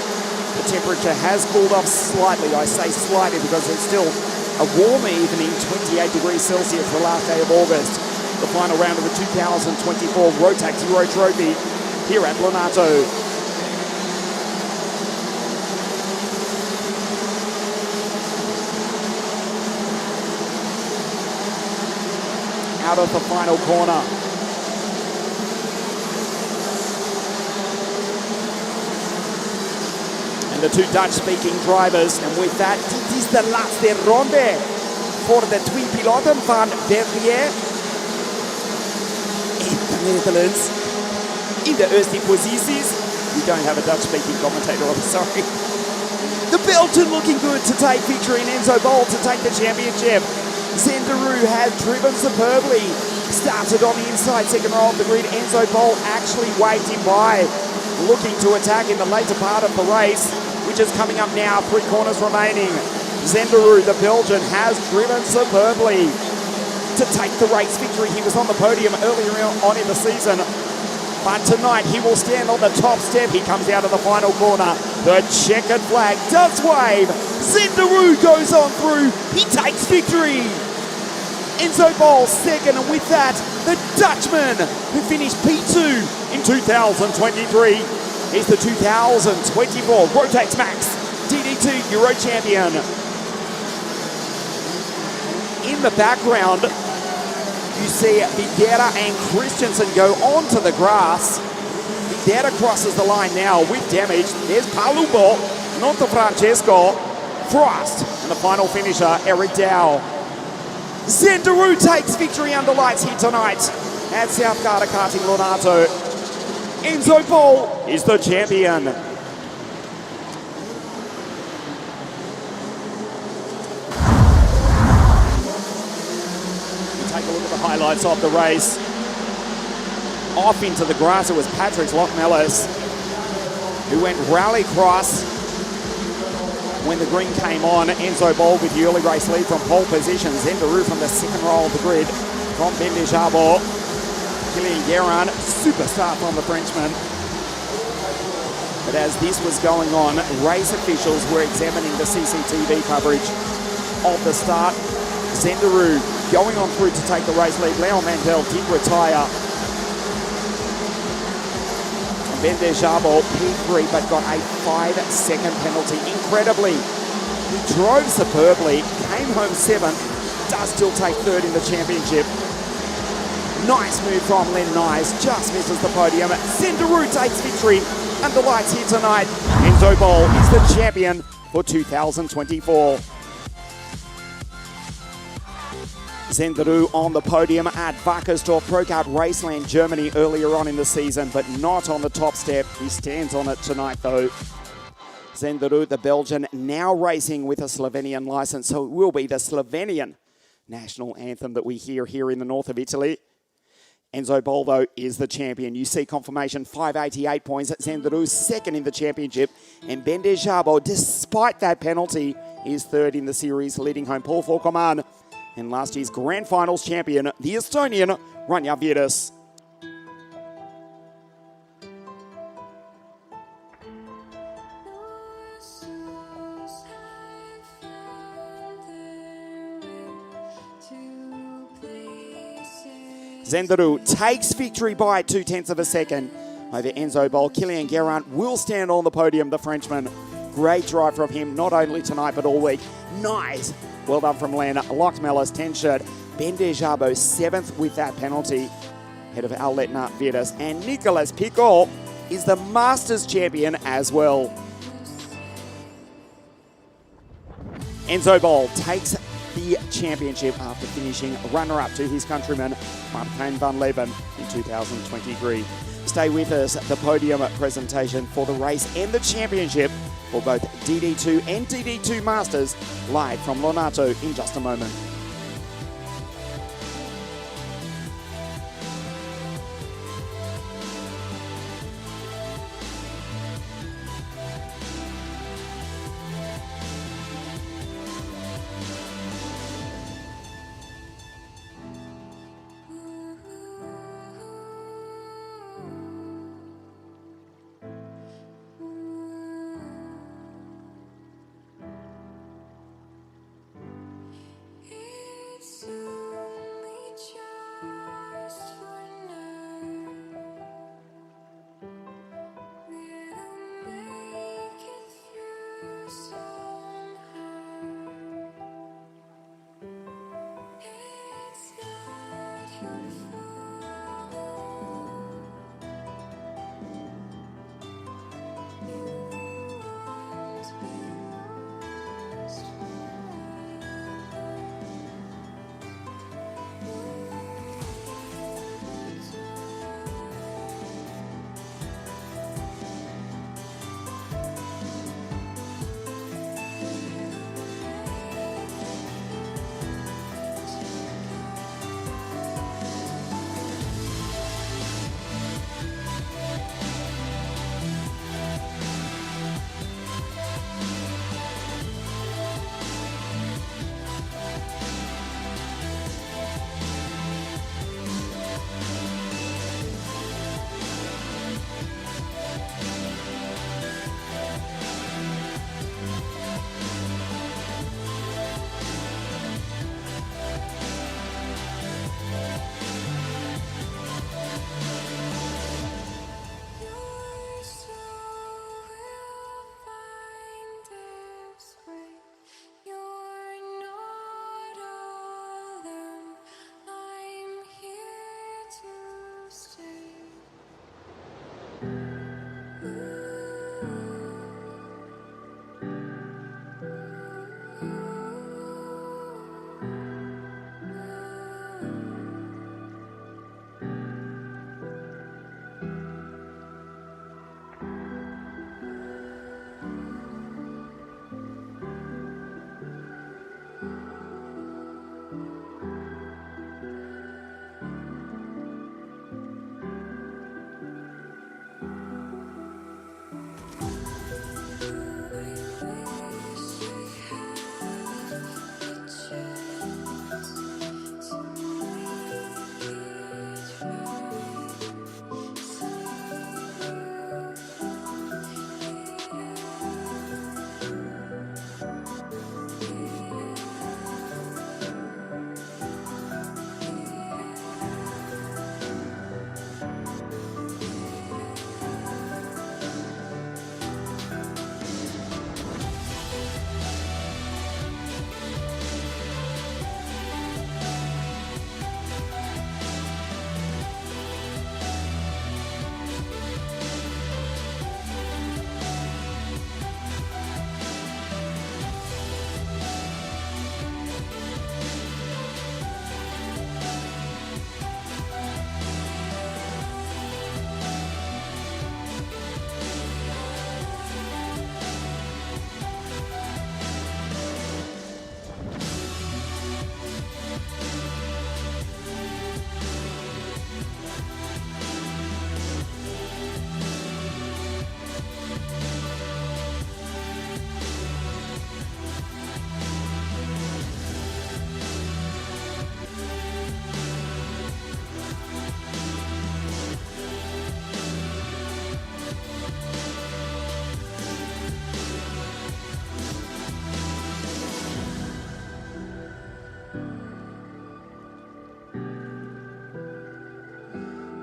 The temperature has cooled off slightly. I say slightly because it's still a warm evening, 28 degrees Celsius the last day of August. The final round of the 2024 Rotax Euro Trophy here at ONATO. Out of the final corner. And the 2 Dutch-speaking drivers, and with that, dit is de laatste ronde voor de 2 piloten van België in the Netherlands. In the eerste posities, we don't have a Dutch-speaking commentator, I'm sorry. The Belgian looking good to take victory, and Enzo Bol to take the championship. Zenderu has driven superbly. Started on the inside, second row of the grid. Enzo Bol actually waved him by, looking to attack in the later part of the race, which is coming up now, 3 corners remaining. Zenderu, the Belgian, has driven superbly to take the race victory. He was on the podium earlier on in the season, but tonight he will stand on the top step. He comes out of the final corner. The checkered flag does wave. Zenderu goes on through. He takes victory. Enzo Bol second, and with that, the Dutchman who finished P2 in 2023 is the 2024 Rotax Max DD2 Euro champion. In the background, you see Vigera and Christensen go onto the grass. Vigera crosses the line now with damage. There's Palubo, not to Francesco. Frost, and the final finisher, Eric Dow. Zendaru takes victory under lights here tonight at South Garda Karting Lonato. Enzo Bol is the champion. Take a look at the highlights of the race. Off into the grass, it was Patrick Lochmellis who went rally cross when the green came on. Enzo Bol with the early race lead from pole position. Zendaru from the second row of the grid from Bendejabo. Kylian Guerin, superstar from the Frenchman. But as this was going on, race officials were examining the CCTV coverage of the start. Zendaru going on through to take the race lead. Leon Mandel did retire. Bendejabo P3 but got a 5-second penalty. Incredibly, he drove superbly, came home 7th, does still take 3rd in the championship. Nice move from Len Nyes, just misses the podium. Zendaru takes victory under lights here tonight. Enzo Bol is the champion for 2024. Zendaru on the podium at Wackersdorf Procard Raceland, Germany earlier on in the season, but not on the top step. He stands on it tonight though. Zendaru, the Belgian, now racing with a Slovenian license, so it will be the Slovenian national anthem that we hear here in the north of Italy. Enzo Bol, though, is the champion. You see confirmation, 588 points. Zendaru second in the championship. And Bendejabo, despite that penalty, is 3rd in the series, leading home Paul Forcoman. And last year's Grand Finals champion, the Estonian, Ranja Virtas. Zendaru takes victory by 0.2 of a second over Enzo Bol. Kylian Guerin will stand on the podium, the Frenchman. Great drive from him, not only tonight but all week. Nice. Well done from Len. Lochmellis, 10 shirt. Bendejabo, 7th with that penalty. Head of Aletna Virtas. And Nicolas Picot is the Masters champion as well. Enzo Bol takes the championship after finishing runner-up to his countryman Martijn van Leeuwen in 2023. Stay with us, the podium presentation for the race and the championship for both DD2 and DD2 Masters, live from Lonato in just a moment.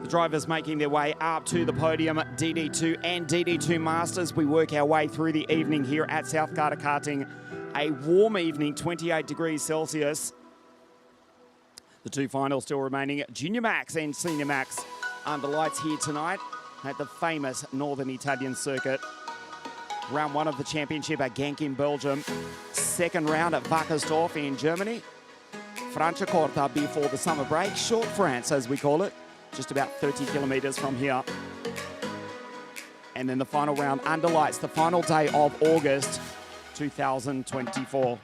Drivers making their way up to the podium, DD2 and DD2 Masters. We work our way through the evening here at South Garda Karting. A warm evening, 28 degrees Celsius. The two finals still remaining. Junior Max and Senior Max under lights here tonight at the famous Northern Italian circuit. Round one of the championship at Genk in Belgium. Second round at Wackersdorf in Germany. Franciacorta before the summer break. Short France, as we call it. Just about 30 kilometres from here. And then the final round under lights, the final day of August 2024.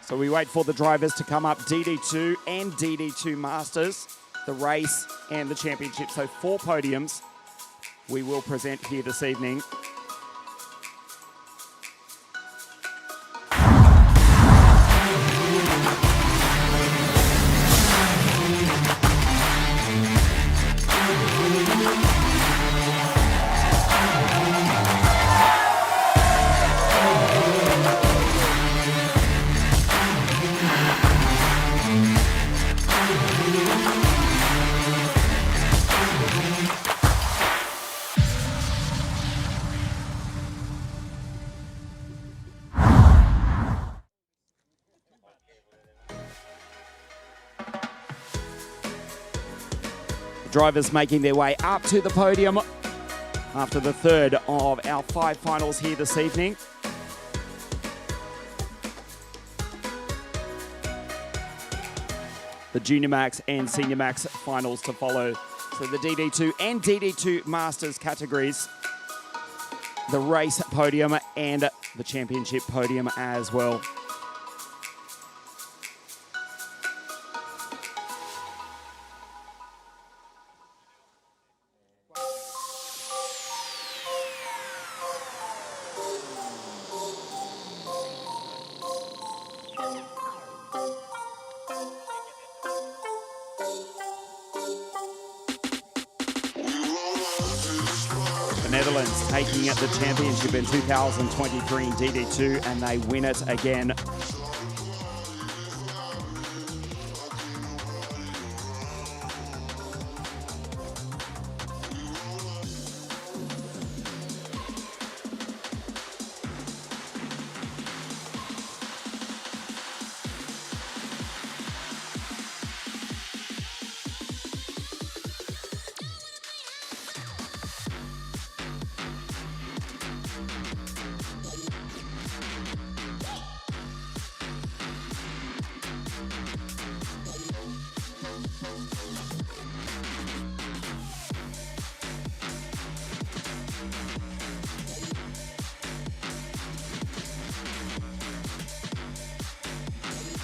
So we wait for the drivers to come up, DD2 and DD2 Masters, the race and the championship. So 4 podiums we will present here this evening. Drivers making their way up to the podium after the third of our 5 finals here this evening. The Junior Max and Senior Max finals to follow. So the DD2 and DD2 Masters categories, the race podium and the championship podium as well. The Netherlands taking it the championship in 2023 in DD2, and they win it again.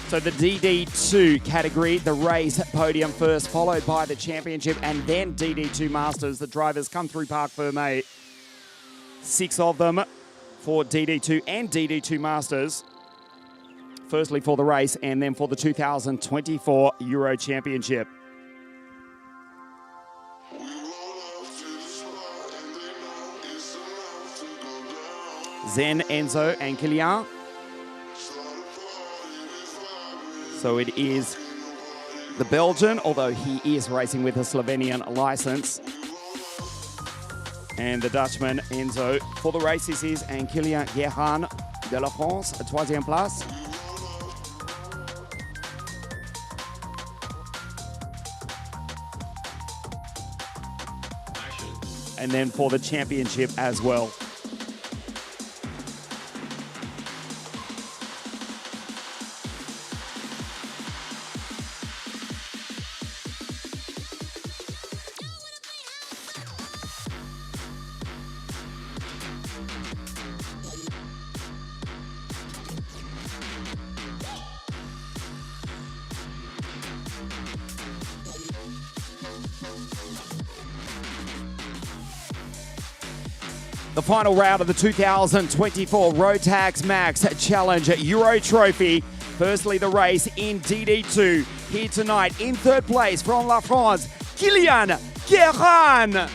So the DD2 category, the race podium first, followed by the championship, and then DD2 Masters. The drivers come through Parc Fermé. 6 of them for DD2 and DD2 Masters. Firstly for the race, and then for the 2024 Euro Championship. Zen, Enzo, and Kilian. So it is the Belgian, although he is racing with a Slovenian license. And the Dutchman, Enzo. For the race, this is Kilian Guérin de la France, 3e place. And then for the championship as well. The final round of the 2024 Rotax Max Challenge Euro Trophy. Firstly, the race in DD2. Here tonight in 3rd place from La France, Kilian Guérin.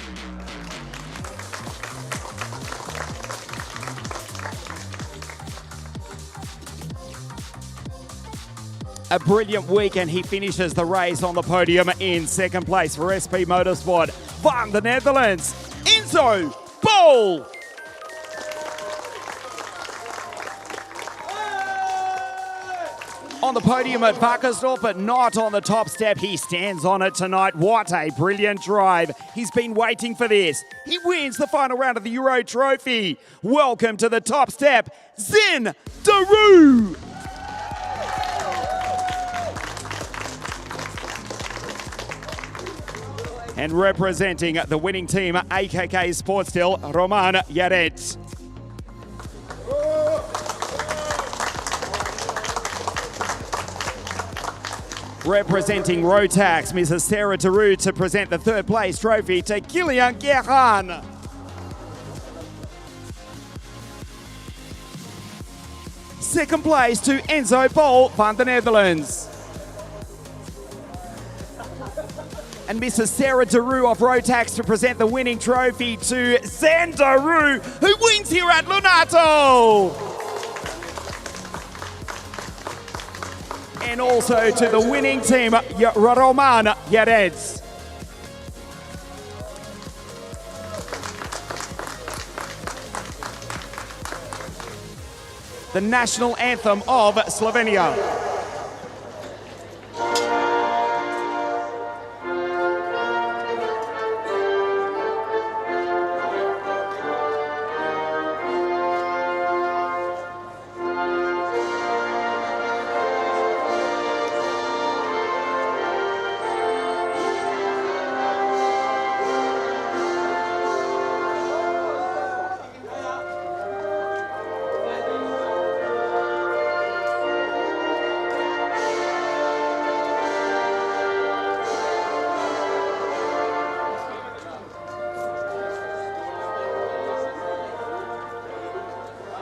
A brilliant week, and he finishes the race on the podium in 2nd place for SP Motorsport van the Netherlands, Enzo Bol. On the podium at Varkersdorf, but not on the top step. He stands on it tonight. What a brilliant drive. He's been waiting for this. He wins the final round of the Euro Trophy. Welcome to the top step, Zin Daru. And representing the winning team, AKK Sportsstil, Roman Yaret. Representing Rotax, Mrs. Sarah Daru, to present the 3rd place trophy to Kilian Guérin. Second place to Enzo Bol van the Netherlands. And Mrs. Sarah Daru of Rotax to present the winning trophy to Zen Daru, who wins here at ONATO. And also to the winning team, Roman Yared. The national anthem of Slovenia.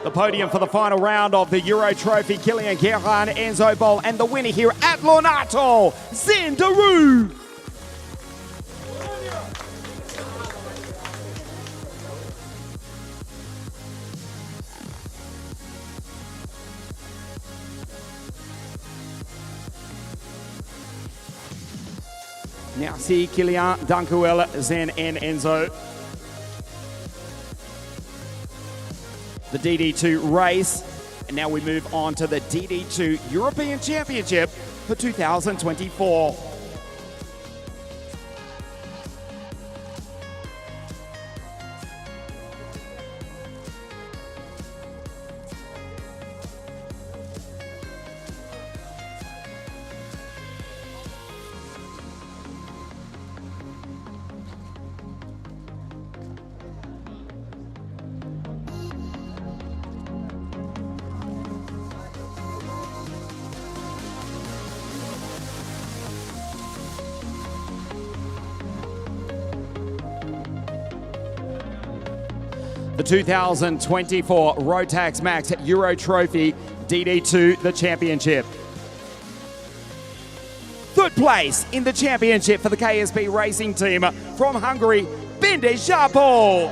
The podium for the final round of the Euro Trophy, Kilian Guérin, Enzo Bol, and the winner here at ONATO, Zen Daru. Merci Kilian, dankjewel Zen en Enzo. The DD2 race, and now we move on to the DD2 European Championship for 2024. the 2024 Rotax Max Euro Trophy DD2 the championship. Third place in the championship for the KSB racing team from Hungary, Bende Zsápol.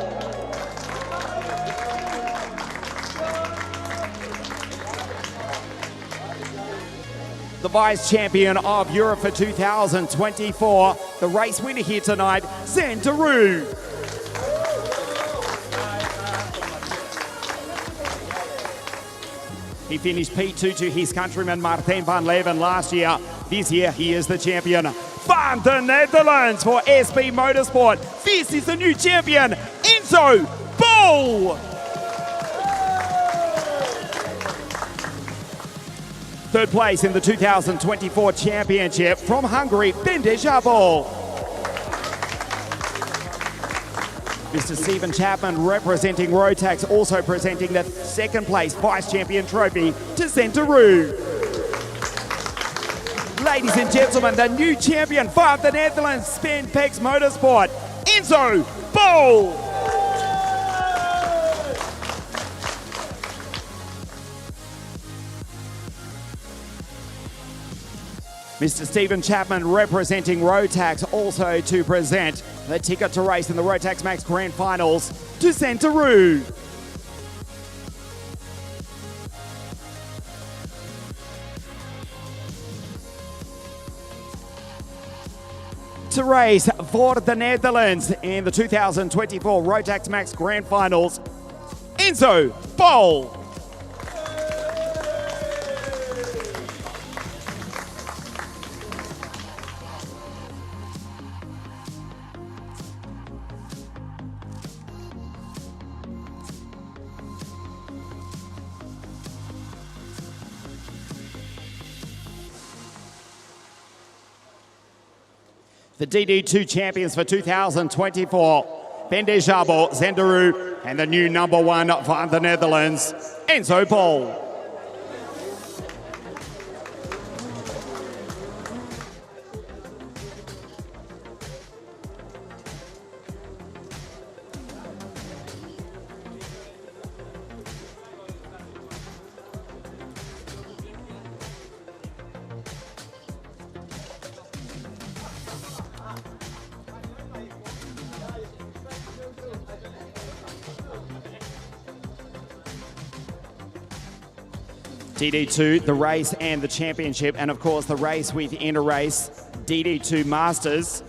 The vice champion of Europe for 2024, the race winner here tonight, Zendaru. He finished P2 to his countryman Martijn van Leeuwen last year. This year, he is the champion. Van the Netherlands for SB Motorsport. This is the new champion, Enzo Bull. Third place in the 2024 championship from Hungary, Bende Zsápol. Mr. Stephen Chapman representing Rotax, also presenting the second place vice champion trophy to Zendaru. Ladies and gentlemen, the new champion for the Netherlands, Spanpex Motorsport, Enzo Bull. Mr. Stephen Chapman representing Rotax, also to present the ticket to race in the Rotax Max Grand Finals to Zendaru. To race for the Netherlands in the 2024 Rotax Max Grand Finals, Enzo Bull. The DD2 champions for 2024, Bende Zsápol, Zendaru, and the new number one for the Netherlands, Enzo Bull. DD2, the race and the championship, and of course the race within a race, DD2 Masters.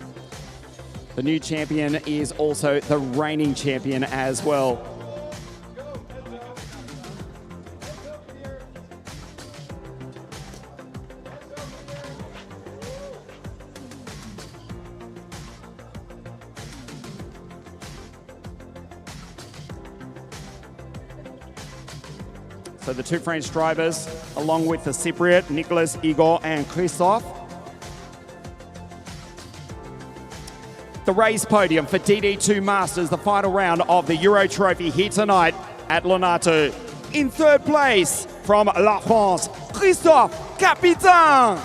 The new champion is also the reigning champion as well. So the two French drivers, along with the Cypriot, Nicolas, Igor, and Christophe. The race podium for DD2 Masters, the final round of the Euro Trophy here tonight at ONATO. In third place from La France, Christophe Capitaine.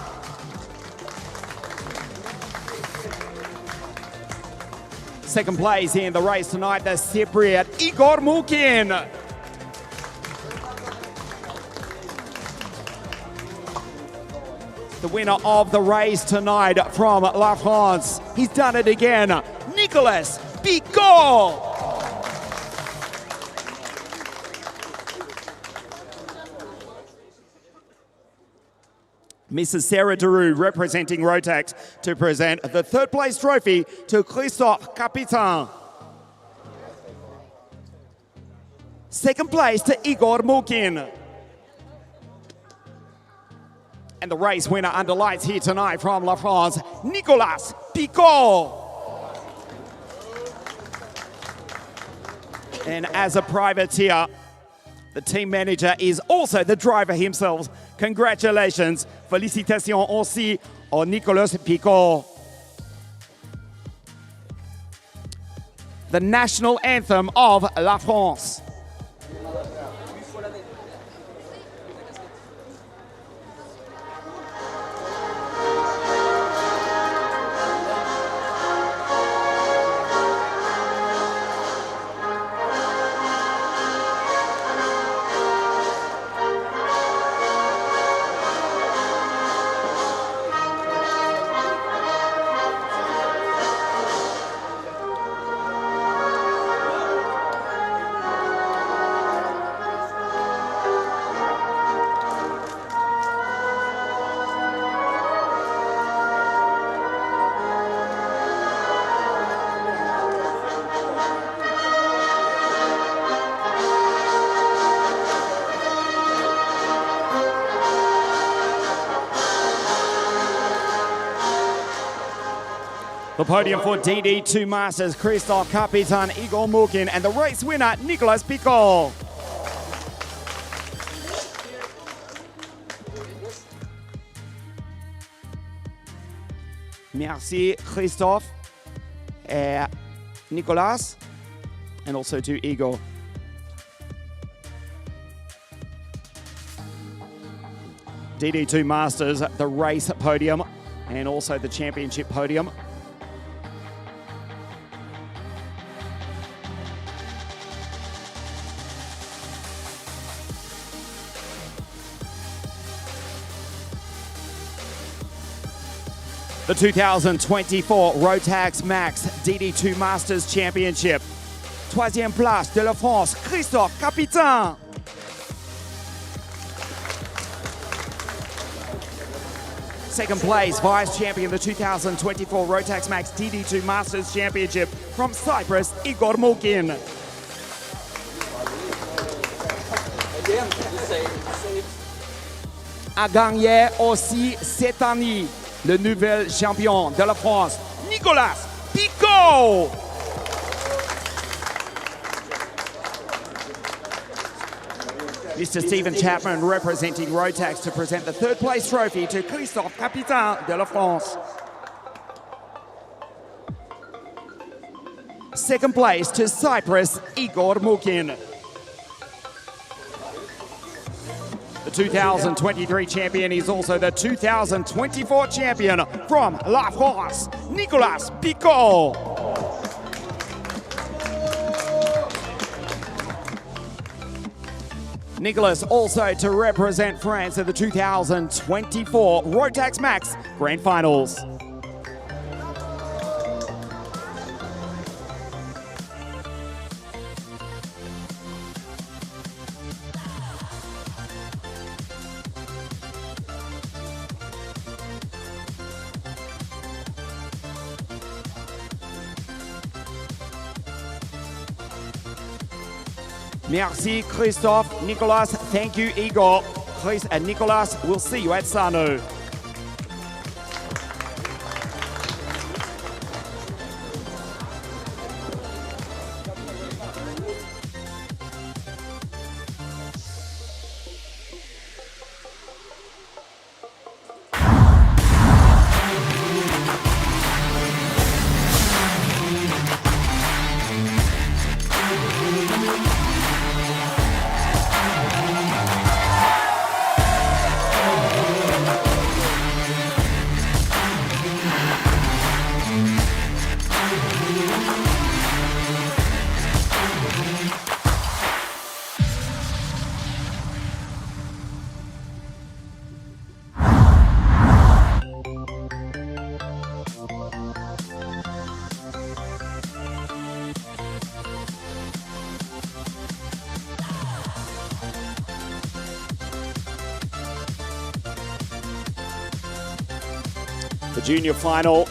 Second place in the race tonight, the Cypriot, Igor Mukin. The winner of the race tonight from La France. He's done it again, Nicolas Picot. Mrs. Sarah Deroux representing Rotax to present the third place trophy to Christophe Capitaine. Second place to Igor Mukin. And the race winner under lights here tonight from La France, Nicolas Picot. And as a privateer, the team manager is also the driver himself. Congratulations, félicitations aussi au Nicolas Picot. The national anthem of La France. The podium for DD2 Masters, Christophe Capitan, Igor Mukin, and the race winner, Nicolas Picot. Merci Christophe and Nicolas, and also to Igor. DD2 Masters, the race podium, and also the championship podium. The 2024 Rotax Max DD2 Masters Championship. Troisième place de la France, Christophe Capitan. Second place, vice champion, the 2024 Rotax Max DD2 Masters Championship from Cyprus, Igor Mukin. A gagné aussi cette année le nouvel champion de la France, Nicolas Picot. Mr. Stephen Chapman representing Rotax to present the third place trophy to Christophe Capitan de la France. Second place to Cyprus, Igor Mukin. The 2023 champion is also the 2024 champion from La France, Nicolas Picot. Nicolas also to represent France at the 2024 Rotax Max Grand Finals. Merci Christophe, Nicolas, thank you Igor. Chris and Nicolas, we'll see you at Sano. The junior final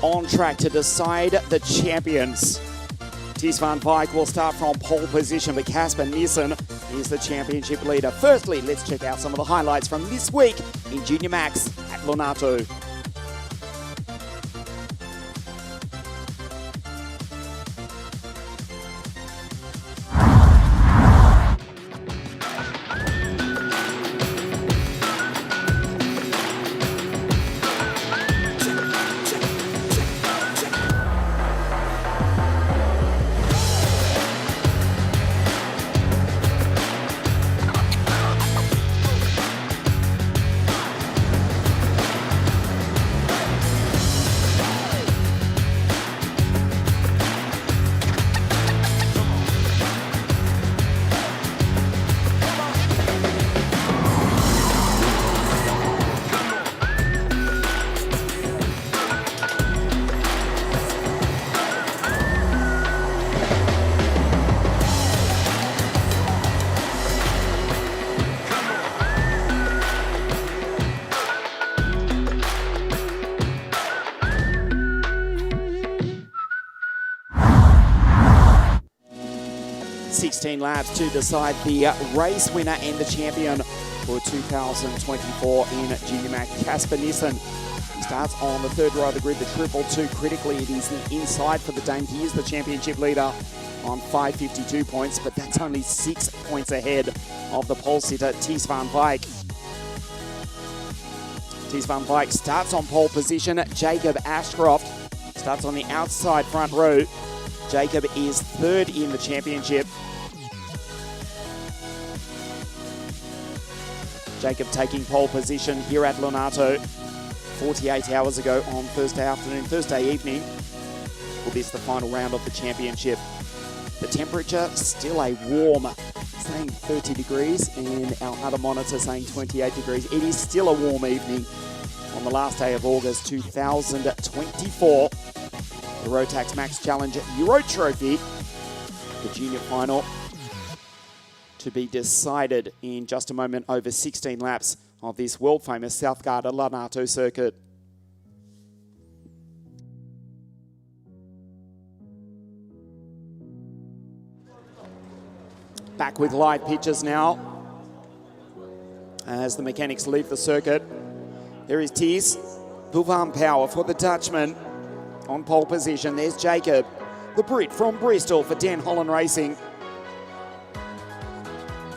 on track to decide the champions. Ties van Wyk will start from pole position, but Casper Nielsen is the championship leader. Firstly, let's check out some of the highlights from this week in Junior Max at ONATO. Laps to decide the race winner and the champion for 2024 in Junior Max. Casper Nielsen Starts on the third row of the grid, the 222. Critically, it is the inside for the Dane. He is the championship leader on 552 points, but that's only 6 points ahead of the pole sitter, Ties van Wyk. Ties van Wyk starts on pole position. Jacob Ashcroft starts on the outside front row. Jacob is third in the championship. Jacob taking pole position here at Lonato 48 hours ago on Thursday evening. Well, this is the final round of the championship. The temperature still a warm, saying 30 degrees, and our other monitor saying 28 degrees. It is still a warm evening on the last day of August 2024. The Rotax Max Challenge Euro Trophy, the junior final, to be decided in just a moment over 16 laps of this world-famous South Garda Lonato circuit. Back with live pictures now as the mechanics leave the circuit. There is Ties van Power for the Dutchman on pole position. There's Jacob, the Brit from Bristol for Den Holland Racing,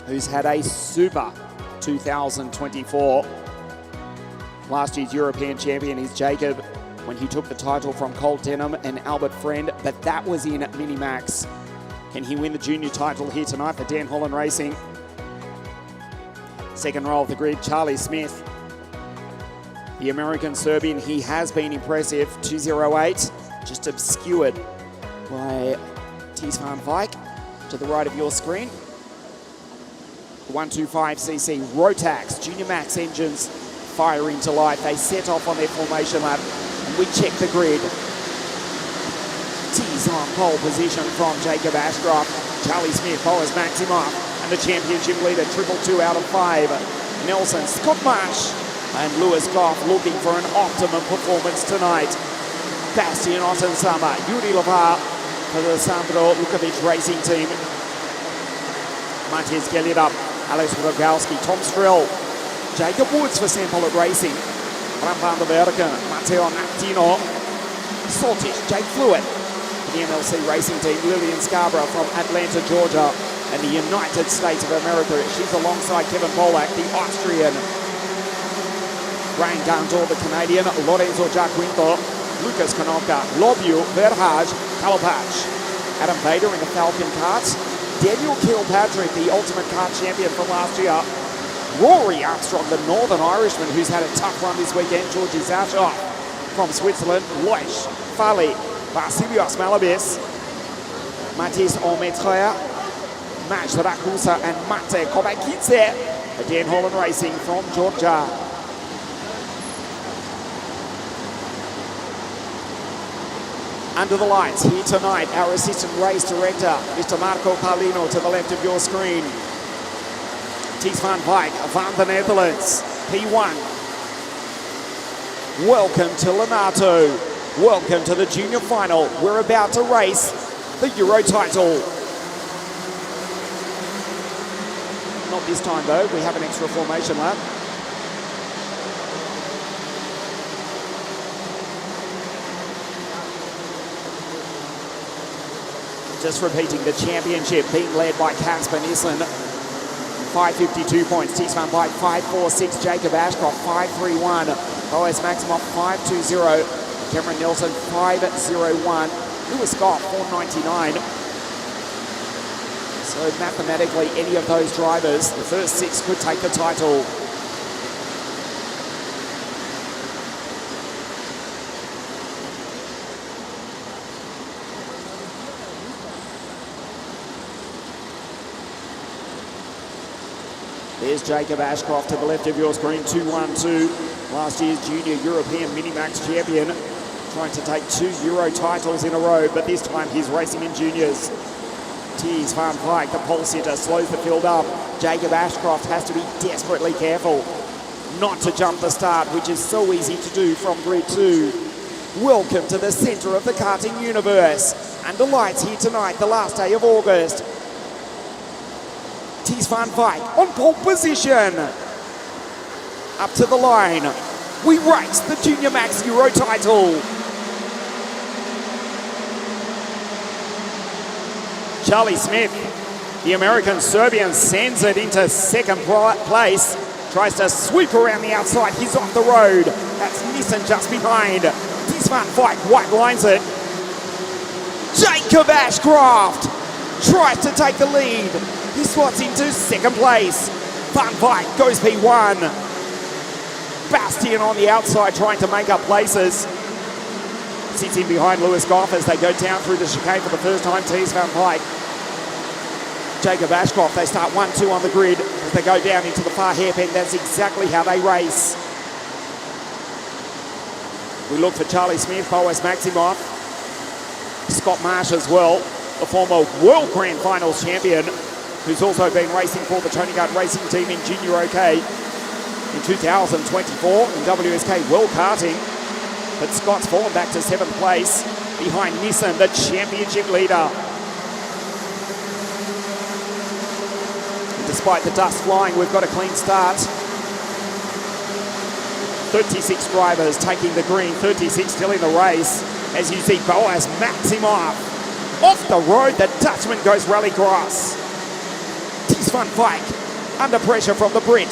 who's had a super 2024. Last year's European champion is Jacob when he took the title from Colt Denham and Albert Friend, but that was in Minimax. Can he win the junior title here tonight for Den Holland Racing? Second row of the grid, Charlie Smith. The American-Serbian, he has been impressive. 208, just obscured by Ties van Wyk to the right of your screen. 125cc Rotax Junior Max engines fire into life. They set off on their formation lap, and we check the grid. Ties on pole position from Jacob Ashcroft. Charlie Smith, Boris Maximoff, and the championship leader, 222 out of 5. Nelson, Scott Marsh, and Lewis Goff looking for an optimum performance tonight. Bastian Ottensummer, Yuri Lavar for the Sandro Lukovic Racing Team. Matthias Gellidup, Alex Rogowski, Tom Strill, Jacob Woods for St. Paul Racing, Bram van der Werken, Matteo Nactino, Saltish, Jake Fluid, the MLC Racing Team, Lillian Scarborough from Atlanta, Georgia, and the United States of America. She's alongside Kevin Polak, the Austrian. Brian Gandor, the Canadian, Lorenzo Giaquinto, Lucas Konopka, Lobu, Verhage, Kalopach, Adam Vader in the Falcon karts, Daniel Kilpatrick, the Ultimate Kart champion from last year, Rory Armstrong, the Northern Irishman, who's had a tough run this weekend, Georgi Zashoff from Switzerland, Loish, Fali, Vasilios Malabis, Mathis Ometrea, Maj Rakusa, and Mate Kobakidze, Den Holland Racing from Georgia. Under the lights here tonight, our assistant race director, Mr. Marco Paulino, to the left of your screen. Ties van Wyk van the Netherlands, P1. Welcome to Lonato. Welcome to the junior final. We're about to race the Euro title. Not this time though, we have an extra formation lap. Just repeating, the championship being led by Casper Nislin, 552 points. Ties van Wyk 546, Jacob Ashcroft 531, OS Maximoff 520, Cameron Nelson 501, Lewis Scott 499. So mathematically, any of those drivers, the first 6 could take the title. There's Jacob Ashcroft to the left of your screen, 212. Last year's junior European Minimax champion, trying to take 2 Euro titles in a row, but this time he's racing in juniors. Ties van Wyk, the pole sitter, slows the field up. Jacob Ashcroft has to be desperately careful not to jump the start, which is so easy to do from grid 2. Welcome to the center of the karting universe. Under lights here tonight, the last day of August. Ties van Wyk on pole position. Up to the line. we race the Junior Max Euro title. Charlie Smith, the American-Serbian, sends it into second place. Tries to sweep around the outside. He's off the road. That's Nissen just behind. Van Vyk white lines it. Jacob Ashcroft tries to take the lead. He slots into second place. Van Vyk goes P1. Bastian on the outside trying to make up places. Sits in behind Lewis Goff as they go down through the chicane for the first time. Tees Van Vyk. Jacob Ashcroft, they start 1-2 on the grid as they go down into the far hairpin. That's exactly how they race. We look for Charlie Smith, Boas Maximoff, Scott Marsh as well, the former World Grand Finals champion, who's also been racing for the Tony Guard Racing Team in Junior OK in 2024 in WSK World Karting. But Scott's fallen back to 7th place behind Nissen, the championship leader. Despite the dust flying, we've got a clean start. 36 drivers taking the green, 36 still in the race. As you see, Boas Maximoff off the road. The Dutchman goes rallycross. Tees Van Vyk under pressure from the Brit.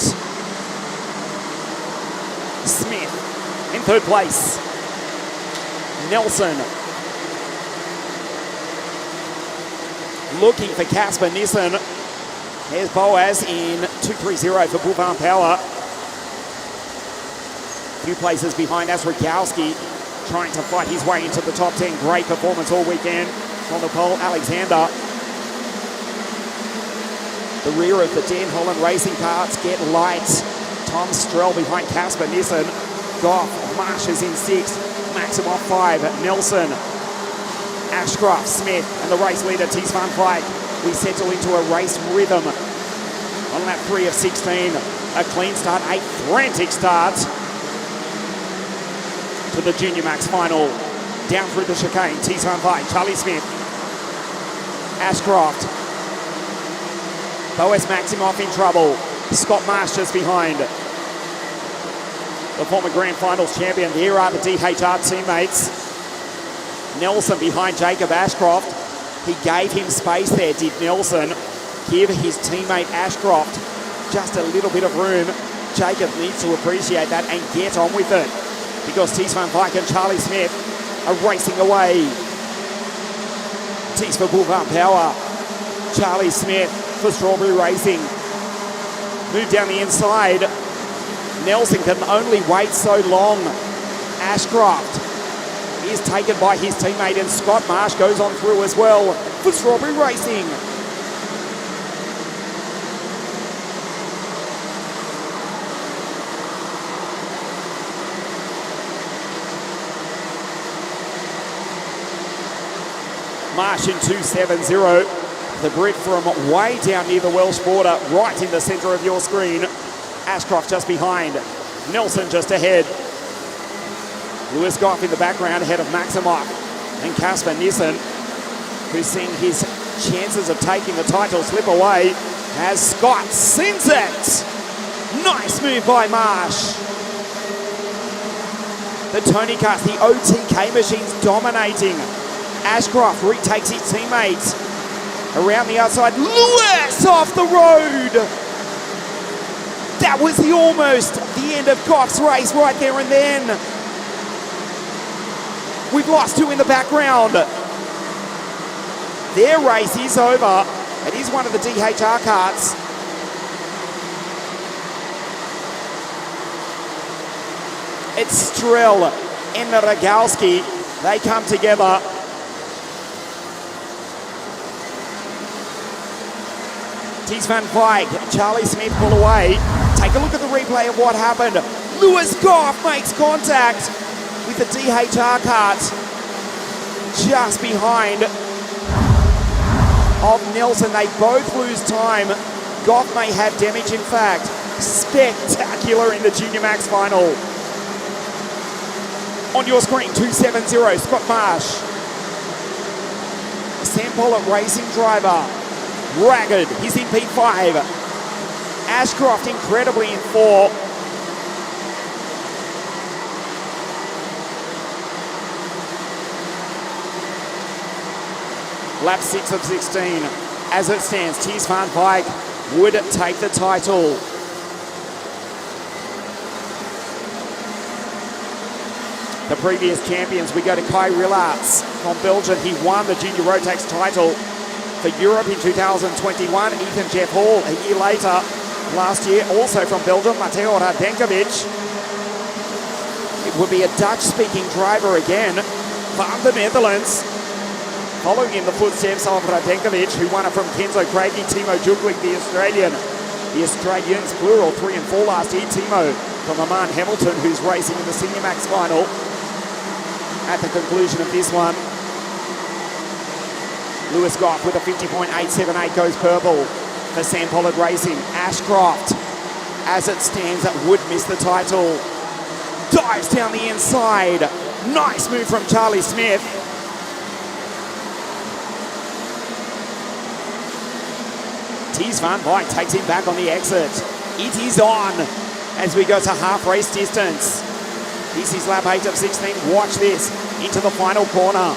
Smith in 3rd place. Nelson looking for Casper Nissen. Here's Boas in 230 for Boulevard Power. A few places behind Asrikowski, trying to fight his way into the top 10. Great performance all weekend on the pole. Alexander. The rear of the Den Holland racing carts get light. Tom Strell behind Casper Nissen. Goff, Marsh is in 6th. Maximoff 5. Nelson. Ashcroft, Smith, and the race leader Tees Van Vyk. We settle into a race rhythm on lap 3 of 16. A clean start, a frantic start to the Junior Max Final. Down through the chicane, Tees Van Vyk, Charlie Smith, Ashcroft, Boas Maximoff in trouble. Scott Marsh just behind. The former Grand Finals champion. Here are the DHR teammates. Nelson behind Jacob Ashcroft. He gave him space there, did Nelson. Give his teammate Ashcroft just a little bit of room. Jacob needs to appreciate that and get on with it, because Tees Van Vyk and Charlie Smith are racing away. Tees for Boulevard Power. Charlie Smith for Strawberry Racing. Move down the inside. Nelson can only wait so long. Ashcroft is taken by his teammate, and Scott Marsh goes on through as well for Strawberry Racing. Marsh in 270. The Brit from way down near the Welsh border, right in the centre of your screen. Ashcroft just behind. Nelson just ahead. Lewis Goff in the background ahead of Maximoff and Casper Nissen, who's seeing his chances of taking the title slip away as Scott sends it. Nice move by Marsh. The Tony Kart, the OTK machines dominating. Ashcroft retakes his teammates. Around the outside, Lewis off the road. That was almost the end of Goff's race right there and then. We've lost 2 in the background. Their race is over. It is one of the DHR karts. It's Strel and Rogowski. They come together. Tees Van Vyk, Charlie Smith pull away. Take a look at the replay of what happened. Lewis Goff makes contact with the DHR kart just behind of Nelson. They both lose time. Goff may have damage, in fact. Spectacular in the Junior Max Final. On your screen, 270, Scott Marsh. Sam Pollitt racing driver. Ragged, he's in P5. Ashcroft incredibly in 4. Lap 6 of 16. As it stands, Ties van Wyk would take the title. The previous champions, we go to Kai Rillarts from Belgium. He won the Junior Rotax title for Europe in 2021. Ethan Jeff Hall a year later, last year, also from Belgium, Mateo Radenkovic. It would be a Dutch-speaking driver again from the Netherlands, following in the footsteps of Radenkovic, who won it from Kenzo Craigie. Timo Juklik, the Australian. The Australians, plural, 3 and 4 last year. Timo from Amman Hamilton, who's racing in the Senior Max Final. At the conclusion of this one, Lewis Goff with a 50.878 goes purple for Sam Pollard Racing. Ashcroft, as it stands, would miss the title. Dives down the inside. Nice move from Charlie Smith. Ties van Wyk takes him back on the exit. It is on as we go to half race distance. This is lap 8 of 16. Watch this into the final corner.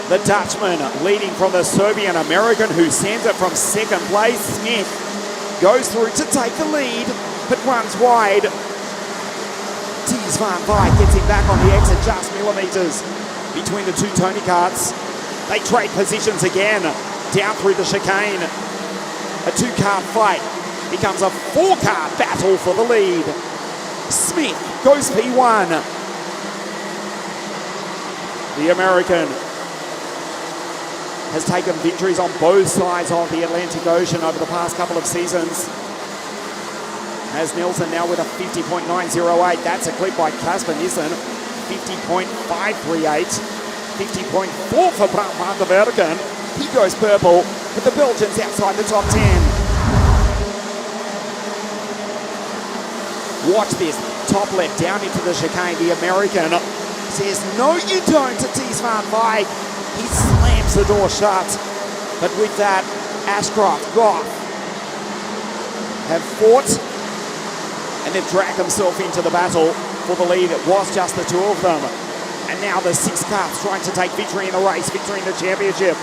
The Dutchman leading from the Serbian-American, who sends it from second place. Smith goes through to take the lead, but runs wide. Ties van Wyk gets him back on the exit, just millimetres between the two Tony karts. They trade positions again, down through the chicane. A 2-car fight becomes a 4-car battle for the lead. Smith goes P1. The American has taken victories on both sides of the Atlantic Ocean over the past couple of seasons. As Nielsen now with a 50.908. That's a clip by Casper Nissen. 50.538. 50.4 for Bram van der Werken. He goes purple, with the Belgians outside the top 10. Watch this, top left down into the chicane. The American says, no you don't, to Ties van Wyk. He slams the door shut. But with that, Ashcroft, Goff have fought and they've dragged themselves into the battle for the lead. It was just the two of them. And now the 6 cars trying to take victory in the race, victory in the championship.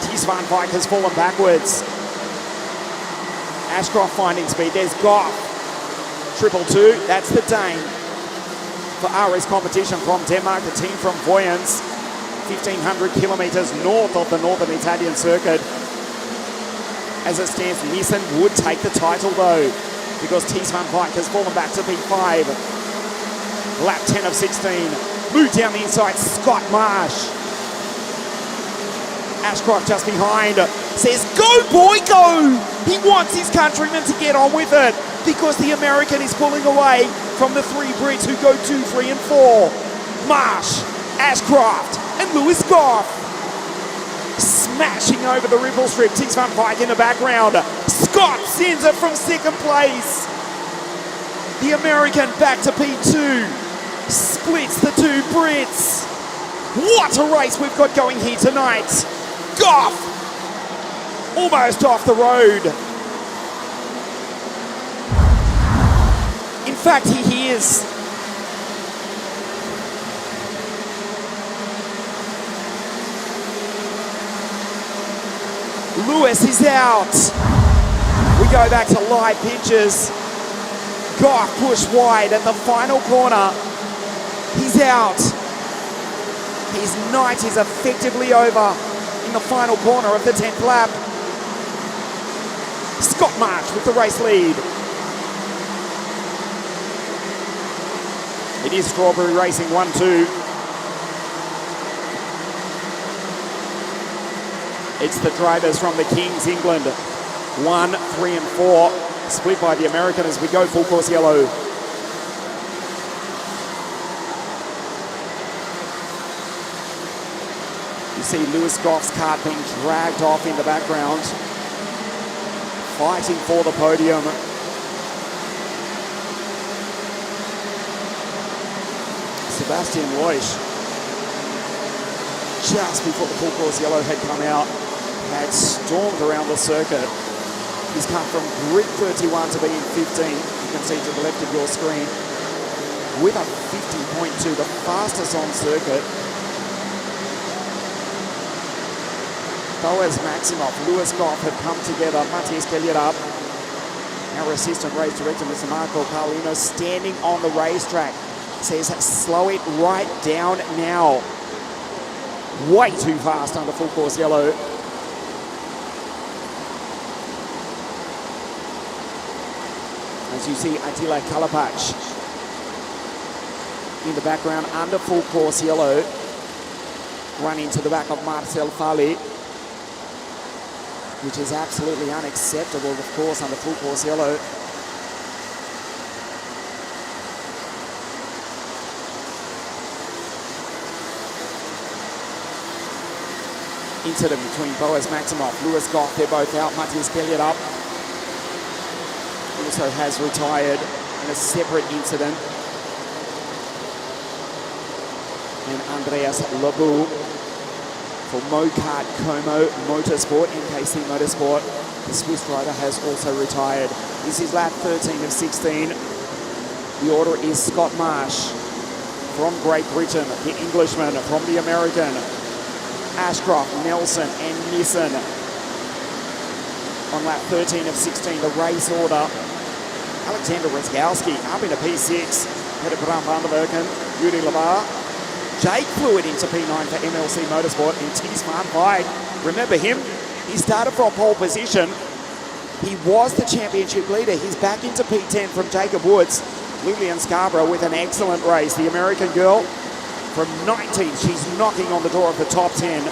Ties van Wyk has fallen backwards. Ashcroft finding speed. There's Goff. 222, that's the Dane. For RS competition from Denmark, the team from Voyens, 1,500 kilometres north of the northern Italian circuit. As it stands, Nissen would take the title though, because Ties van Wyk has fallen back to P5. Lap 10 of 16. Move down the inside, Scott Marsh. Ashcroft just behind, says, go boy, go! He wants his countrymen to get on with it, because the American is pulling away from the 3 Brits who go 2, 3 and 4. Marsh, Ashcroft and Lewis Goff smashing over the ripple strip. Ties van Wyk in the background. Scott sends it from second place. The American back to P2. Splits the 2 Brits. What a race we've got going here tonight. Goff almost off the road. In fact, he is. Lewis is out. We go back to live pictures. Goff pushed wide at the final corner. He's out. His night is effectively over in the final corner of the 10th lap. Scott Marsh with the race lead. It is Strawberry Racing 1-2. It's the drivers from the Kings, England. 1, 3 and 4. Split by the American as we go full course yellow. You see Lewis Goff's kart being dragged off in the background. Fighting for the podium. Sebastian Loisch, just before the full course yellow had come out, had stormed around the circuit. He's come from grid 31 to being 15. You can see to the left of your screen. With a 50.2, the fastest on circuit. Boaz Maximoff, Lewis Goff have come together. Matthias Kellyup, our assistant race director, Mr. Marco Carlino, standing on the racetrack, says slow it right down now. Way too fast under full course yellow. As you see, Attila Kalapac in the background under full course yellow, running to the back of Marcel Fali, which is absolutely unacceptable, of course, under full course yellow. Incident between Boaz Maximoff, Lewis Goff, they're both out. Matthias Kellyup also has retired in a separate incident. And Andreas Lebu for Mokart Como Motorsport, NKC Motorsport. The Swiss driver has also retired. This is lap 13 of 16. The order is Scott Marsh from Great Britain, the Englishman from the American, Ashcroft, Nelson and Nissen. On lap 13 of 16, the race order. Alexander Ryskowski up into P6. Peter Bram van der Werken, Yuri Lavar. Jake Fluid into P9 for MLC Motorsport and T-Smart Bike. Remember him? He started from pole position. He was the championship leader. He's back into P10 from Jacob Woods. Lillian Scarborough with an excellent race. The American girl from 19. She's knocking on the door of the top 10.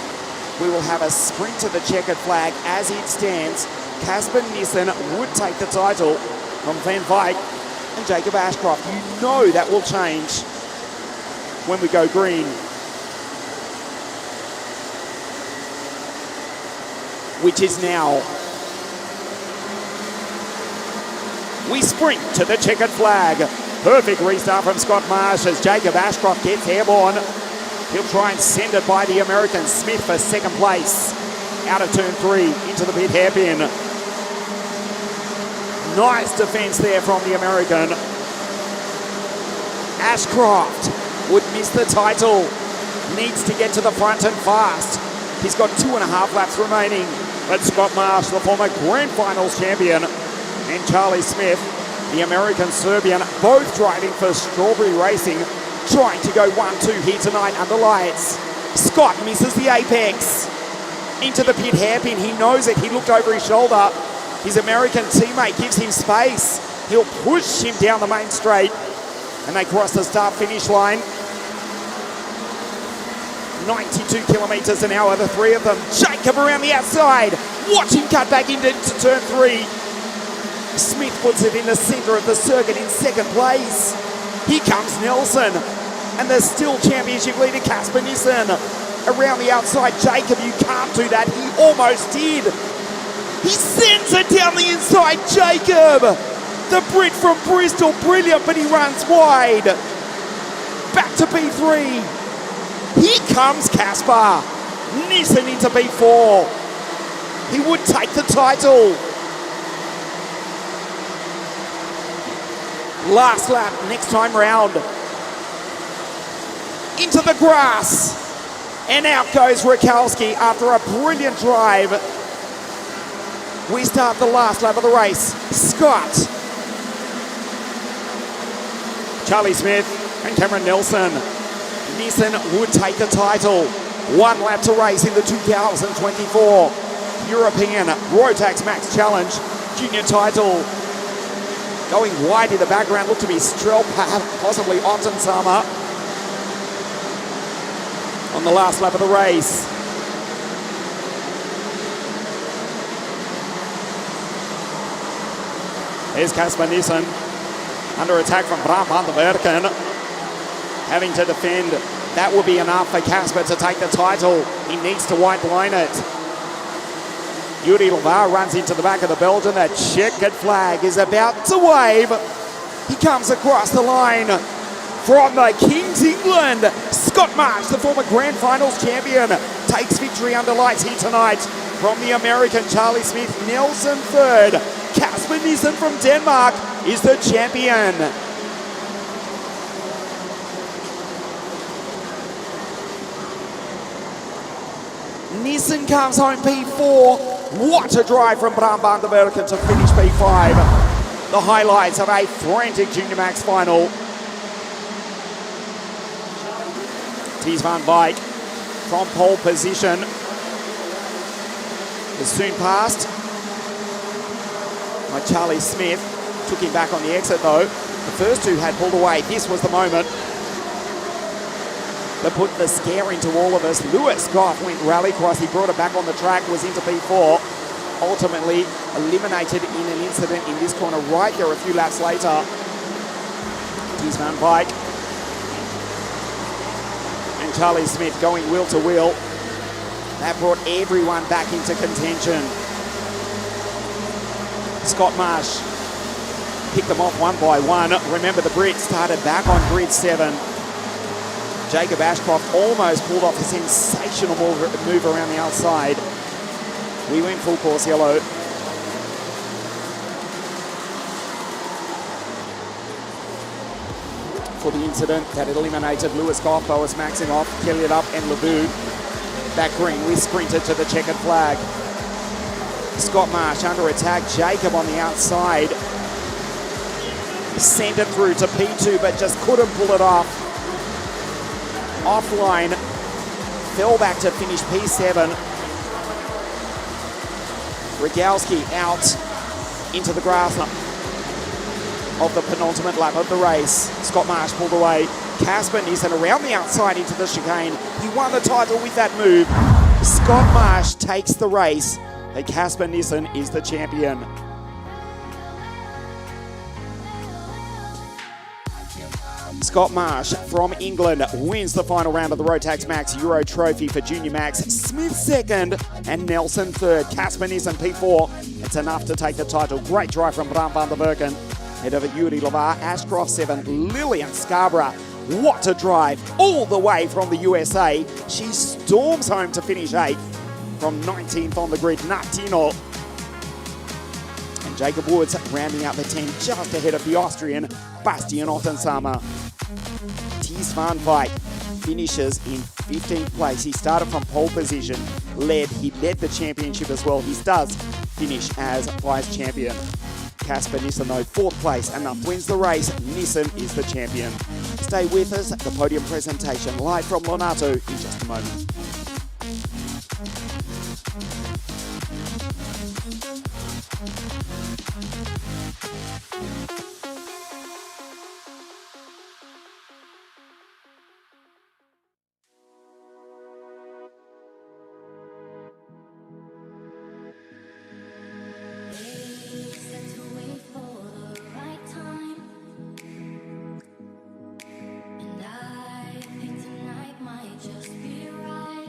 We will have a sprint to the checkered flag as it stands. Casper Nissen would take the title from Van Wyk and Jacob Ashcroft. You know that will change when we go green. Which is now. We sprint to the checkered flag. Perfect restart from Scott Marsh as Jacob Ashcroft gets airborne. He'll try and send it by the American Smith for second place. Out of turn 3 into the pit hairpin. Nice defense there from the American. Ashcroft would miss the title. Needs to get to the front and fast. He's got 2.5 laps remaining. But Scott Marsh, the former Grand Finals champion, and Charlie Smith, the American Serbian, both driving for Strawberry Racing, trying to go 1-2 here tonight under lights. Scott misses the apex. Into the pit hairpin. He knows it. He looked over his shoulder. His American teammate gives him space. He'll push him down the main straight. And they cross the start-finish line. 92 kilometres an hour, the three of them. Jacob around the outside. Watch him cut back into turn 3. Smith puts it in the centre of the circuit in second place. Here comes Nelson. And the still championship leader, Casper Nissen. Around the outside, Jacob, you can't do that. He almost did. He sends it down the inside, Jacob. The Brit from Bristol, brilliant, but he runs wide. Back to P3. Here comes Casper. Nissen into P4. He would take the title. Last lap, next time round. Into the grass. And out goes Rakowski after a brilliant drive. We start the last lap of the race. Scott, Charlie Smith and Cameron Nelson. Nissen would take the title. 1 lap to race in the 2024 European Rotax Max Challenge Junior title. Going wide in the background, look to be Strelp, possibly Ottensama. On the last lap of the race. Here's Casper Nissen under attack from Bram van der Werken. Having to defend. That will be enough for Casper to take the title. He needs to white line it. Yuri Lavar runs into the back of the Belgian. That checkered flag is about to wave. He comes across the line from the Kings England. Scott Marsh, the former Grand Finals champion, takes victory under lights here tonight. From the American, Charlie Smith, Nelson third. Casper Nissen from Denmark is the champion. Nissan comes home P4. What a drive from Bram van der Bergen to finish P5. The highlights of a frantic Junior Max final. Ties van Wyk from pole position is soon passed by Charlie Smith. Took him back on the exit though. The first two had pulled away. This was the moment that put the scare into all of us. Lewis Goff went rallycross. He brought it back on the track, was into P4. Ultimately eliminated in an incident in this corner right there a few laps later. Ties van Wyk and Charlie Smith going wheel to wheel. That brought everyone back into contention. Scott Marsh picked them off one by one. Remember, the Brit started back on grid 7. Jacob Ashcroft almost pulled off a sensational move around the outside. We went full course yellow. For the incident that eliminated Lewis Goff, Boas Maximoff, Kelly Up and Lebu. Back green, we sprinted to the checkered flag. Scott Marsh under attack, Jacob on the outside. Sent it through to P2, but just couldn't pull it off. Offline, fell back to finish P7. Rogalski out into the grass of the penultimate lap of the race. Scott Marsh pulled away. Casper Nissen around the outside into the chicane. He won the title with that move. Scott Marsh takes the race, and Casper Nissen is the champion. Scott Marsh from England wins the final round of the Rotax Max Euro Trophy for Junior Max. Smith second and Nelson third. Casper Nissen P4. It's enough to take the title. Great drive from Bram van der Bergen. Head over Yuri Lavar, Ashcroft 7, Lillian Scarborough. What a drive all the way from the USA. She storms home to finish 8th from 19th on the grid. Natino and Jacob Woods rounding out the 10 just ahead of the Austrian Bastian Ottensama. Ties van Wyk finishes in 15th place. He started from pole position, he led the championship as well. He does finish as vice champion. Casper Nissen though, 4th place, and up wins the race. Nissen is the champion. Stay with us, the podium presentation live from ONATO in just a moment. Just be right.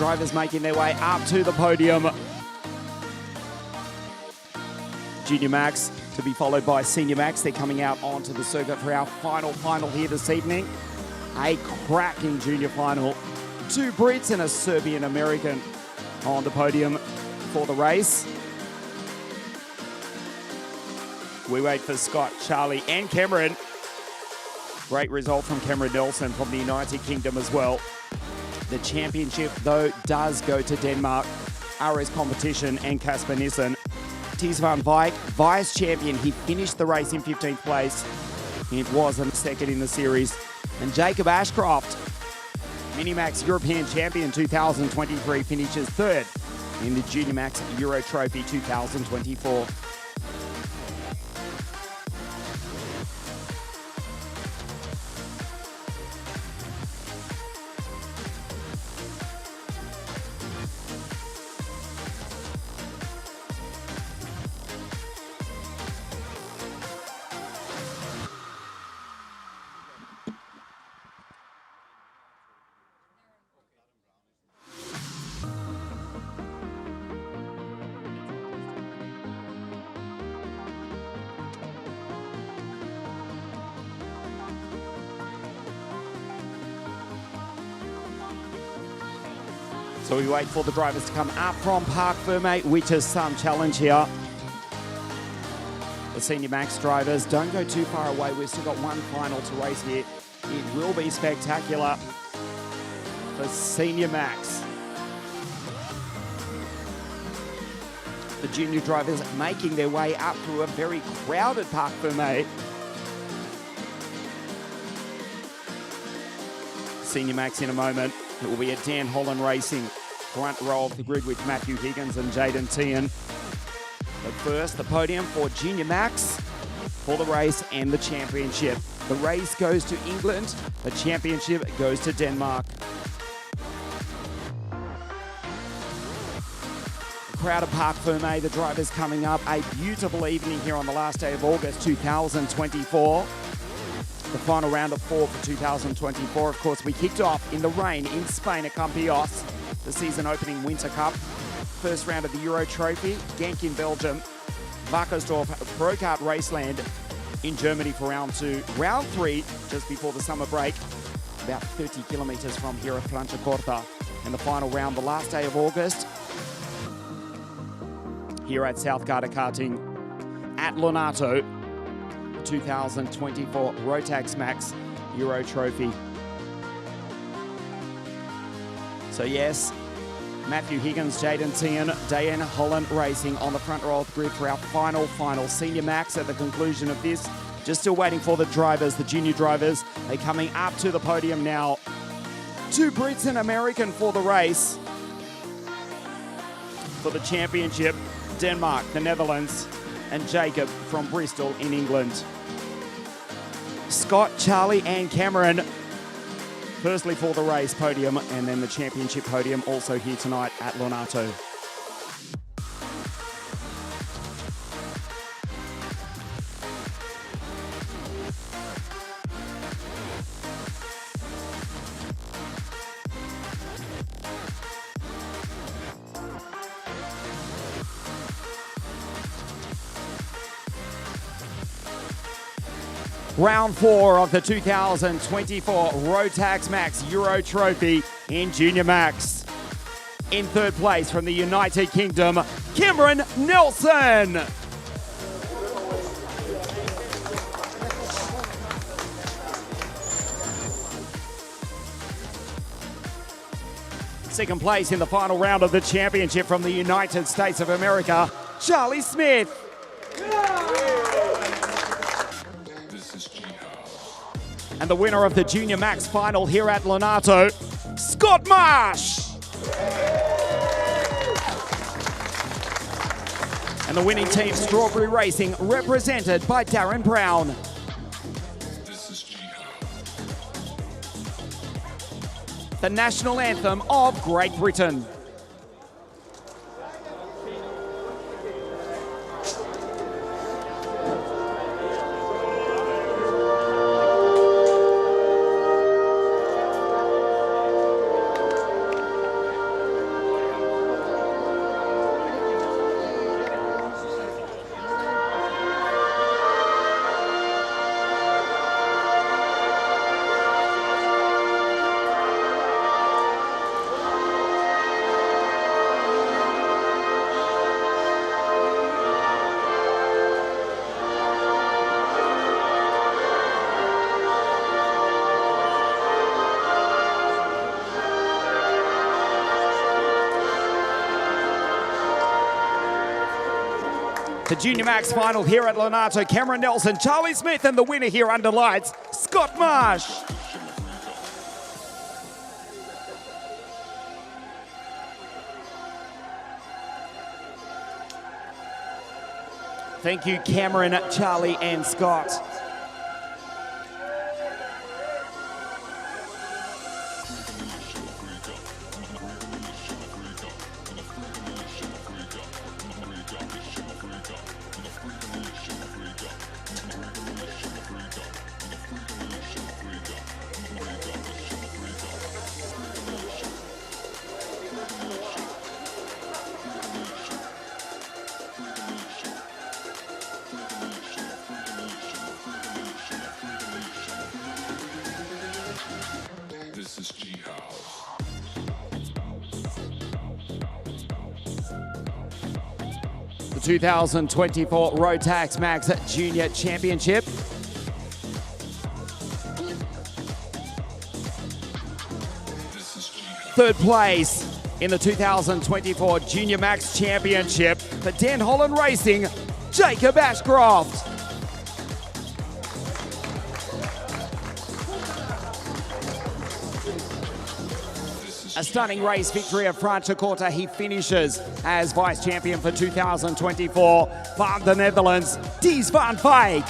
drivers making their way up to the podium. Junior Max to be followed by Senior Max. They're coming out onto the circuit for our final here this evening. A cracking junior final. 2 Brits and a Serbian American on the podium for the race. We wait for Scott, Charlie and Cameron. Great result from Cameron Nelson from the United Kingdom as well. The championship, though, does go to Denmark. RS Competition and Casper Nissen. Ties van Wijk, vice champion. He finished the race in 15th place. It wasn't second in the series. And Jacob Ashcroft, Minimax European Champion 2023, finishes 3rd in the Junior Max Euro Trophy 2024. So we wait for the drivers to come up from Parc Fermé, which is some challenge here. The Senior Max drivers don't go too far away. We've still got one final to race here. It will be spectacular for Senior Max. The junior drivers making their way up through a very crowded Parc Fermé. Senior Max in a moment. It will be a Dan Holland Racing front row of the grid with Matthew Higgins and Jaden Tian. But first, the podium for Junior Max for the race and the championship. The race goes to England, the championship goes to Denmark. Crowd of Parc Fermé, the drivers coming up. A beautiful evening here on the last day of August 2024. The final round of 4 for 2024. Of course, we kicked off in the rain in Spain at Campillos, the season opening Winter Cup. First round of the Euro Trophy, Genk in Belgium, Wackersdorf Pro-Kart Raceland in Germany for round 2. Round 3, just before the summer break, about 30 kilometres from here at Franciacorta. And the final round, the last day of August, here at South Garda Karting at Lonato, 2024 Rotax Max Euro Trophy. So yes, Matthew Higgins, Jaden Tian, Dan Holland Racing on the front row of the grid for our final. Senior Max at the conclusion of this. Just still waiting for the drivers, the junior drivers. They're coming up to the podium now. 2 Brits and American for the race. For the championship, Denmark, the Netherlands, and Jacob from Bristol in England. Scott, Charlie and Cameron, firstly for the race podium and then the championship podium also here tonight at Lonato. Round 4 of the 2024 Rotax Max Euro Trophy in Junior Max. In 3rd place from the United Kingdom, Cameron Nelson. Second place in the final round of the championship from the United States of America, Charlie Smith. And the winner of the Junior Max final here at Lonato, Scott Marsh. And the winning team, Strawberry Racing, represented by Darren Brown. The national anthem of Great Britain. The Junior Max Final here at ONATO, Cameron Nelson, Charlie Smith, and the winner here under lights, Scott Marsh. Thank you, Cameron, Charlie, and Scott. The 2024 Rotax Max Junior Championship. Third place in the 2024 Junior Max Championship for Den Holland Racing, Jacob Ashcroft. A stunning race victory of Franciacorta. He finishes as vice champion for 2024 from the Netherlands, Ties van Wyk.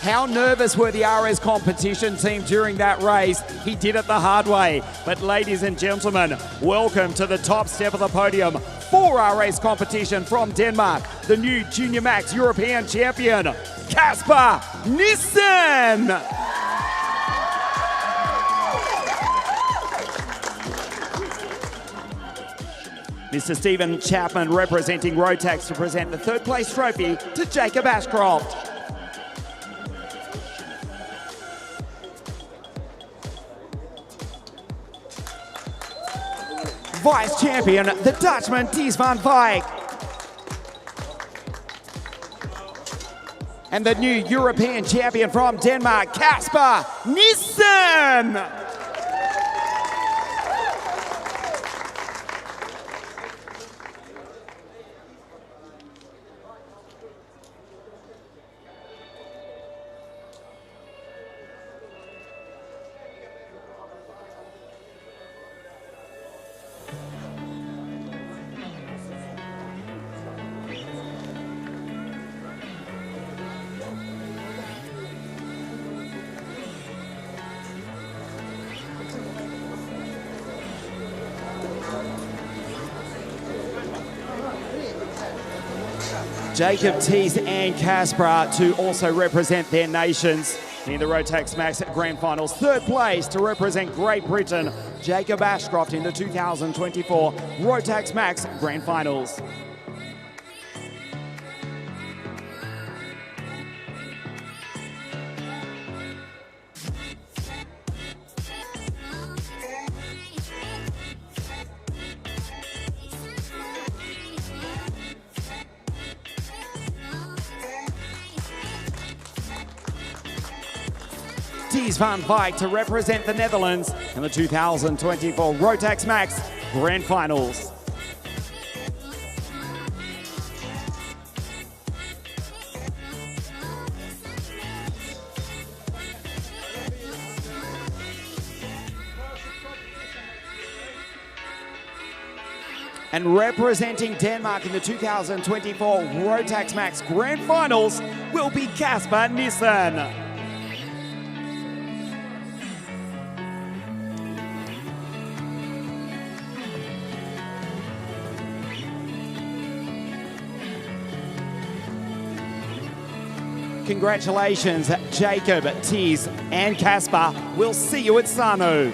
How nervous were the RS competition team during that race? He did it the hard way. But ladies and gentlemen, welcome to the top step of the podium for our race competition from Denmark, the new Junior Max European champion, Kasper Nissen. Mr. Stephen Chapman representing Rotax to present the third place trophy to Jacob Ashcroft. Vice champion, the Dutchman Ties van Wyk. And the new European champion from Denmark, Kasper Nissen. Jacob, Ties and Kasper to also represent their nations in the Rotax Max Grand Finals. Third place to represent Great Britain, Jacob Ashcroft in the 2024 Rotax Max Grand Finals. Ties van Wyk to represent the Netherlands in the 2024 Rotax Max Grand Finals. And representing Denmark in the 2024 Rotax Max Grand Finals will be Kasper Nissen. Congratulations, Jacob, Ties and Kasper. We'll see you at Sano.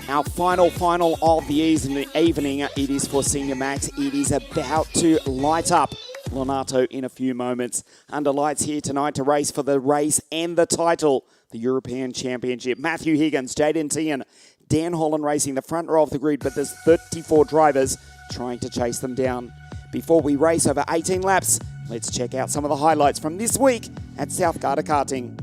Our final of the evening, it is for Senior Max. It is about to light up ONATO in a few moments. Under lights here tonight to race for the race and the title, the European Championship. Matthew Higgins, Jaden Tian, Dan Holland racing the front row of the grid, but there's 34 drivers trying to chase them down. Before we race over 18 laps, let's check out some of the highlights from this week at South Garda Karting.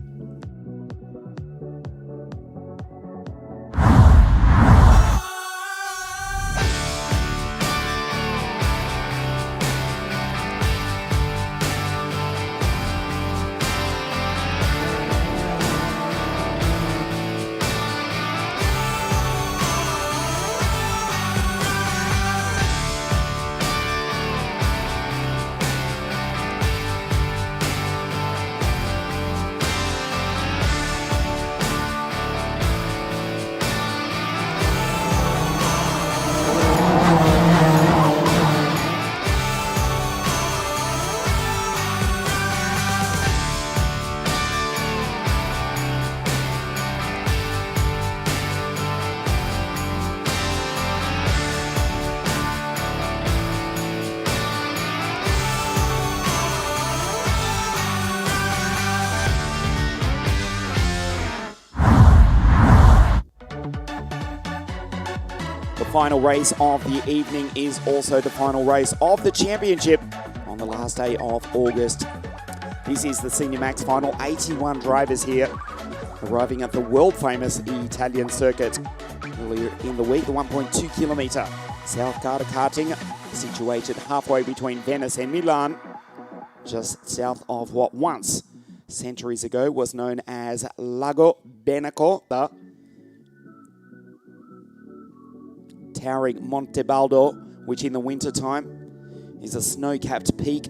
The final race of the evening is also the final race of the championship on the last day of August. This is the Senior Max Final. 81 drivers here arriving at the world-famous Italian circuit. Earlier in the week, the 1.2 kilometre South Garda Karting, situated halfway between Venice and Milan, just south of what once, centuries ago, was known as Lago Benaco, towering Monte Baldo, which in the winter time is a snow-capped peak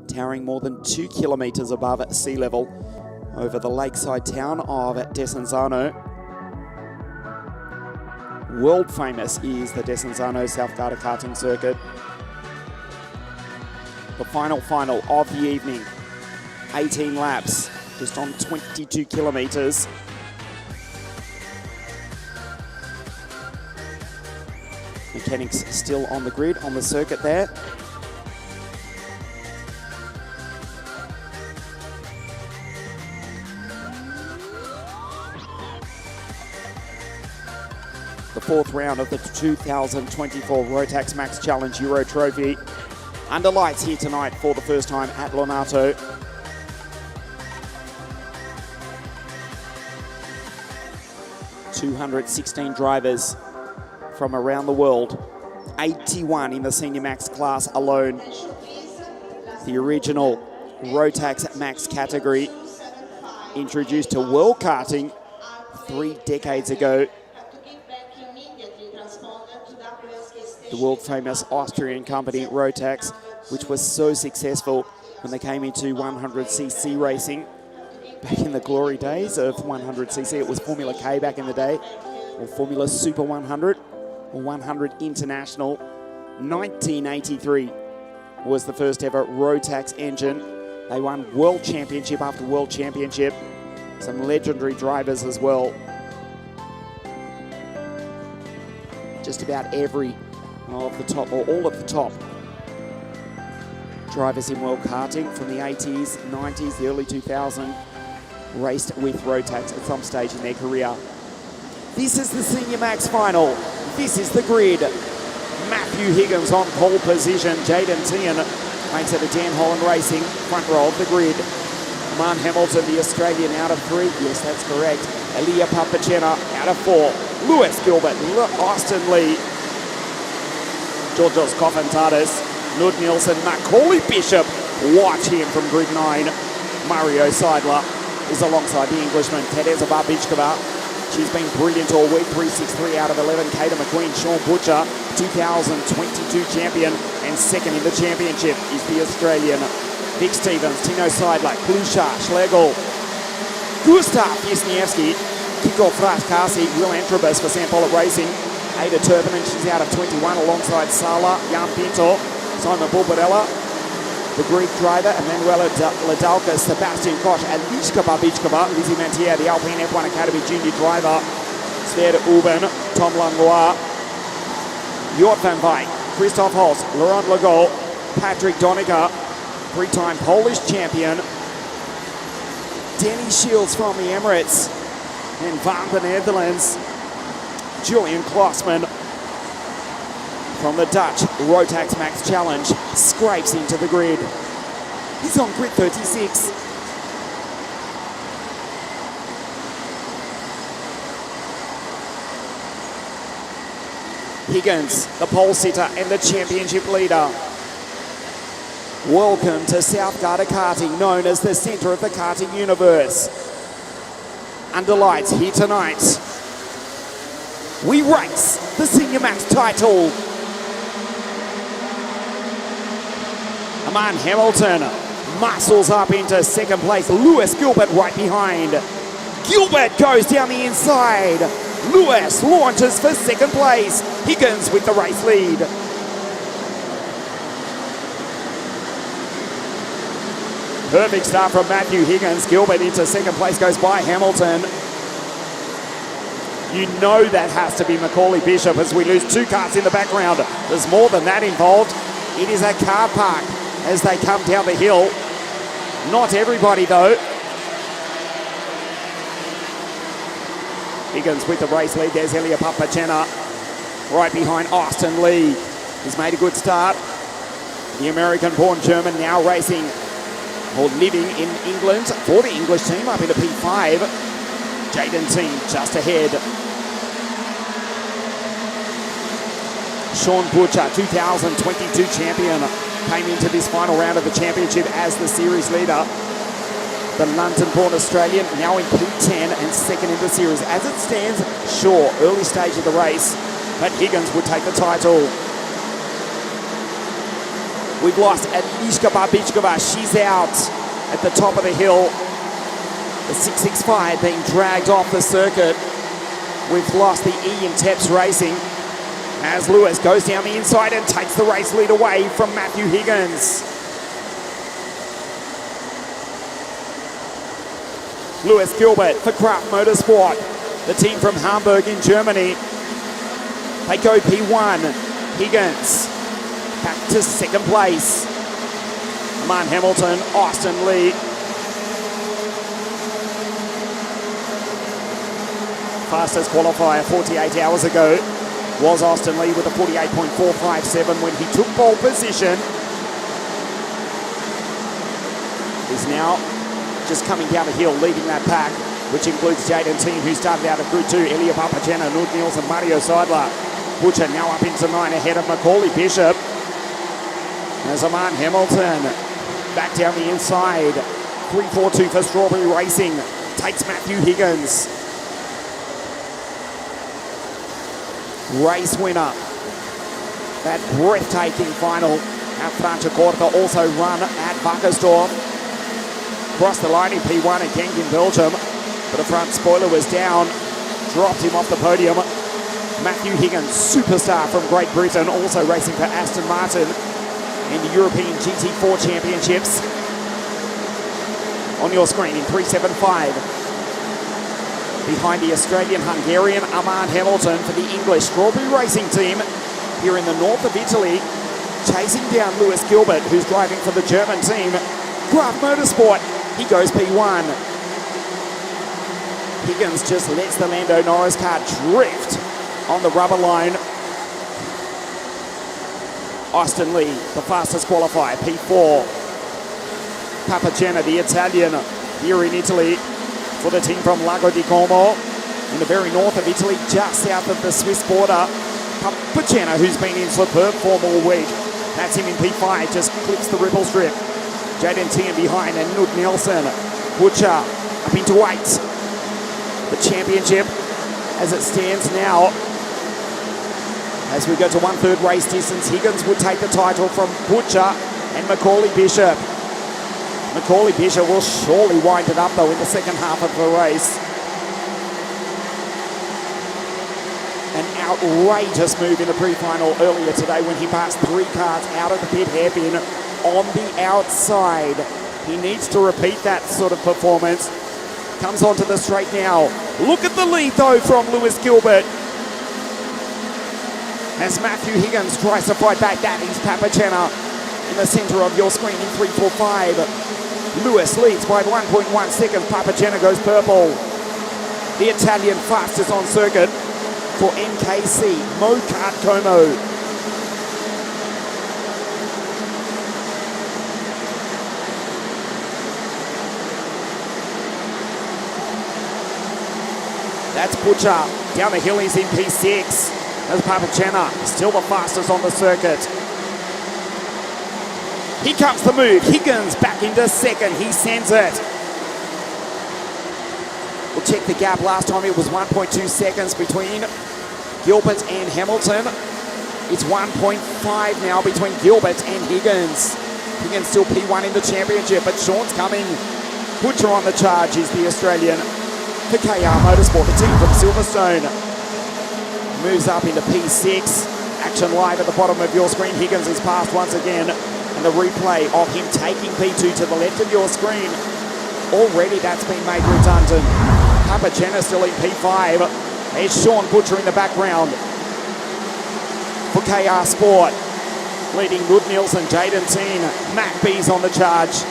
towering more than 2 kilometres above sea level over the lakeside town of Desenzano. World famous is the Desenzano South Garda Karting circuit. The final of the evening, 18 laps, just on 22 kilometres. Mechanics still on the grid, on the circuit there. The fourth round of the 2024 Rotax Max Challenge Euro Trophy. Under lights here tonight for the first time at ONATO. $216 drivers from around the world, 81 in the Senior Max class alone. The original Rotax Max category, introduced to World Karting 3 decades ago. The world famous Austrian company Rotax, which was so successful when they came into 100cc racing. Back in the glory days of 100cc, it was Formula K back in the day, or Formula Super 100. 100 International. 1983 was the first ever Rotax engine. They won world championship after world championship. Some legendary drivers as well. Just about every of the top, or all of the top drivers in world karting from the 80s, 90s, the early 2000s raced with Rotax at some stage in their career. This is the Senior Max Final. This is the grid. Matthew Higgins on pole position. Jaden Tian makes it a Dan Holland Racing front row of the grid. Man Hamilton, the Australian, out of 3. Yes, that's correct. Elia Papachena out of 4. Lewis Gilbert, Austin Lee, Georgios Kofantadis, Nud Nielsen, Macaulay Bishop. Watch him from grid 9. Mario Seidler is alongside the Englishman, Teresa Barbichkova. She's been brilliant all week, 3.63 out of 11. Kata McQueen, Sean Butcher, 2022 champion, and second in the championship is the Australian. Vic Stevens, Tino Seidler, Klusha, Schlegel, Gustav Wisniewski, Kiko Frashkasi, Will Antrobus for St. Pollet Racing. Ada Turpinen, she's out of 21 alongside Sala, Jan Pinto, Simon Bulbarella, the Greek driver, Emanuela Ladalka, Sebastian Koch, Alishka Babichkova, Lizzie Mantier, the Alpine F1 Academy junior driver, Sver Uben, Tom Langlois, Jort van Wijk, Christoph Holst, Laurent Legault, Patrick Donica, three-time Polish champion, Danny Shields from the Emirates, and van the Netherlands, Julian Klossman from the Dutch Rotax Max Challenge, scrapes into the grid. He's on grid 36. Higgins, the pole sitter and the championship leader. Welcome to South Garda Karting, known as the centre of the karting universe. Under lights here tonight, we race the Senior Max title. Aman Hamilton muscles up into second place. Lewis Gilbert right behind. Gilbert goes down the inside. Lewis launches for second place. Higgins with the race lead. Perfect start from Matthew Higgins. Gilbert into second place, goes by Hamilton. You know that has to be Macaulay Bishop as we lose two cars in the background. There's more than that involved. It is a car park as they come down the hill. Not everybody though. Higgins with the race lead. There's Elia Papachena right behind Austin Lee. He's made a good start. The American-born German now racing or living in England for the English team up into P5. Jaden Team just ahead. Sean Butcher, 2022 champion, came into this final round of the championship as the series leader. The London-born Australian now in P10 and second in the series. As it stands, sure, early stage of the race, but Higgins would take the title. We've lost Agnieszka Babičková. She's out at the top of the hill. The 665 being dragged off the circuit. We've lost the E in Teps Racing as Lewis goes down the inside and takes the race lead away from Matthew Higgins. Lewis Gilbert for Kraft Motorsport, the team from Hamburg in Germany. They go P1. Higgins back to second place. Aman Hamilton, Austin Lee. Fastest qualifier 48 hours ago was Austin Lee with a 48.457 when he took pole position. He's now just coming down the hill, leading that pack, which includes Jaden Team, who started out at Group 2, Elia Papachena, Nud Nielsen, Mario Seidler. Butcher now up into 9 ahead of Macaulay Bishop. There's Aman Hamilton back down the inside. 3-4-2 for Strawberry Racing. Takes Matthew Higgins. Race winner. That breathtaking final at Franciacorta, also run at Wackersdorp. Crossed the line in P1 at Genk in Belgium, but the front spoiler was down. Dropped him off the podium. Matthew Higgins, superstar from Great Britain, also racing for Aston Martin in the European GT4 Championships. On your screen in 375. Behind the Australian-Hungarian Aman Hamilton for the English Strawberry Racing team here in the north of Italy, chasing down Lewis Gilbert, who's driving for the German team. Kraft Motorsport, he goes P1. Higgins just lets the Lando Norris car drift on the rubber line. Austin Lee, the fastest qualifier, P4. Papachena, the Italian, here in Italy for the team from Lago di Como in the very north of Italy, just south of the Swiss border. Papachena, who's been in superb form all week. That's him in P5, just clips the ripple strip. Jaden Tien behind and Nud Nielsen. Butcher up into 8. The championship as it stands now. As we go to 1/3 race distance, Higgins would take the title from Butcher and Macaulay Bishop. Macaulay Bishop will surely wind it up though in the second half of the race. An outrageous move in the pre-final earlier today when he passed 3 cars out of the pit hairpin on the outside. He needs to repeat that sort of performance Comes onto the straight now. Look at the lead though from Lewis Gilbert. As Matthew Higgins tries to fight back, that is Papachena in the centre of your screen in 3:45. Lewis leads by 1.1 seconds. Papachena goes purple. The Italian fastest on circuit for NKC, Mo-Kart Como. That's Butcher. Down the hill, he's in P6. As Papachena, still the fastest on the circuit. Here comes the move. Higgins back into second. He sends it. We'll check the gap. Last time it was 1.2 seconds between Gilbert and Hamilton. It's 1.5 now between Gilbert and Higgins. Higgins still P1 in the championship, but Sean's coming. Butcher on the charge is the Australian for KR Motorsport, the team from Silverstone. Moves up into P6. Action live at the bottom of your screen. Higgins is passed once again. And the replay of him taking P2 to the left of your screen. Already that's been made redundant. Papachena still in P5. There's Sean Butcher in the background for KR Sport. Leading Lud Nielsen, Jaden Teen. Mac B's on the charge.